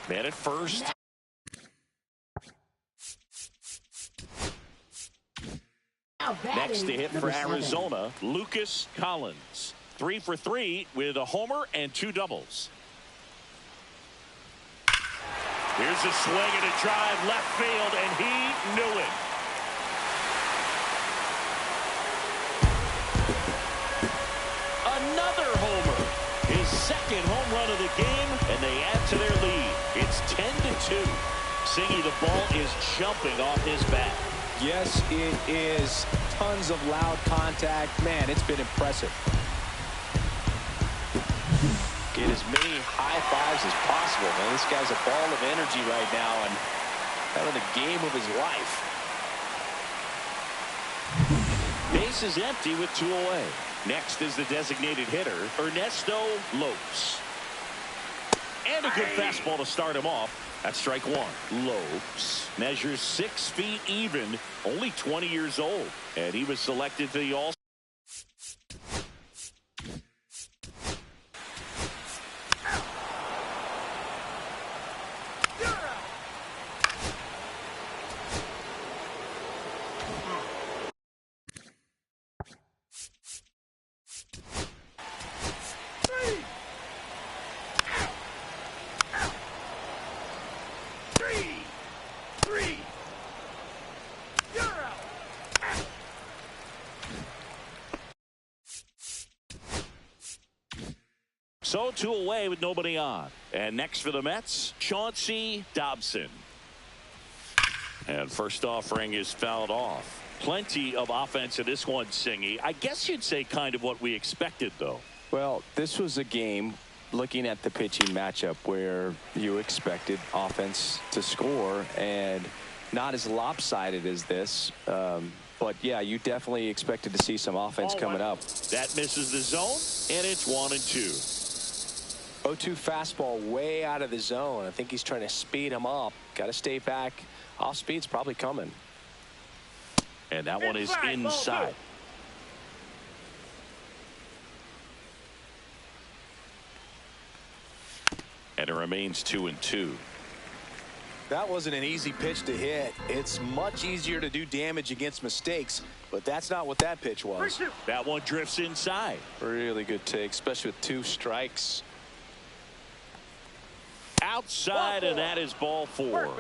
Man at first. Now batting, Next to hit for number 7. Arizona, Lucas Collins. 3 for 3 with a homer and 2 doubles. Here's a swing and a drive left field, and he knew it. Another homer. His second home run of the game, and they add to their lead. It's 10-2. Singy, the ball is jumping off his bat. Yes, it is. Tons of loud contact. Man, it's been impressive. Get as many high fives as possible, man. This guy's a ball of energy right now and having the game of his life. Base is empty with 2 away. Next is the designated hitter, Ernesto Lopes. And a good fastball to start him off. That's strike 1. Lopes measures 6 feet even, only 20 years old. And he was selected to the All-Star. So 2 away with nobody on. And next for the Mets, Chauncey Dobson. And first offering is fouled off. Plenty of offense in this one, Singy. I guess you'd say kind of what we expected, though. Well, this was a game, looking at the pitching matchup, where you expected offense to score, and not as lopsided as this. But, yeah, you definitely expected to see some offense coming up. That misses the zone, and it's 1-2. 0-2 fastball way out of the zone. I think he's trying to speed him up. Got to stay back. Off speed's probably coming. And that one is inside. And it remains 2-2. That wasn't an easy pitch to hit. It's much easier to do damage against mistakes, but that's not what that pitch was. That one drifts inside. Really good take, especially with 2 strikes. Outside, and that is ball 4.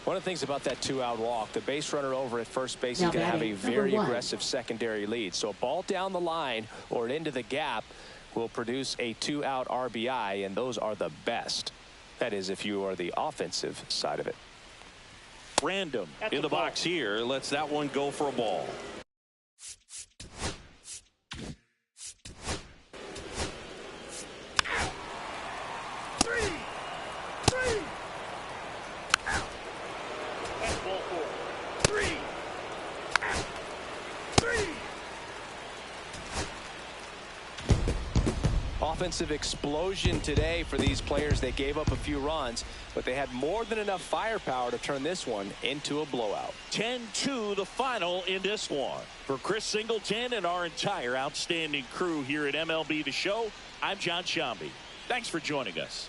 One of the things about that 2-out walk, the base runner over at first base is going to have a very aggressive secondary lead. So a ball down the line or into the gap will produce a 2-out RBI, and those are the best. That is, if you are the offensive side of it. Random in the box here lets that one go for a ball. Offensive explosion today for these players. They gave up a few runs, but they had more than enough firepower to turn this one into a blowout. 10-2 the final in this one. For Chris Singleton and our entire outstanding crew here at MLB The Show, I'm John Shambi. Thanks for joining us.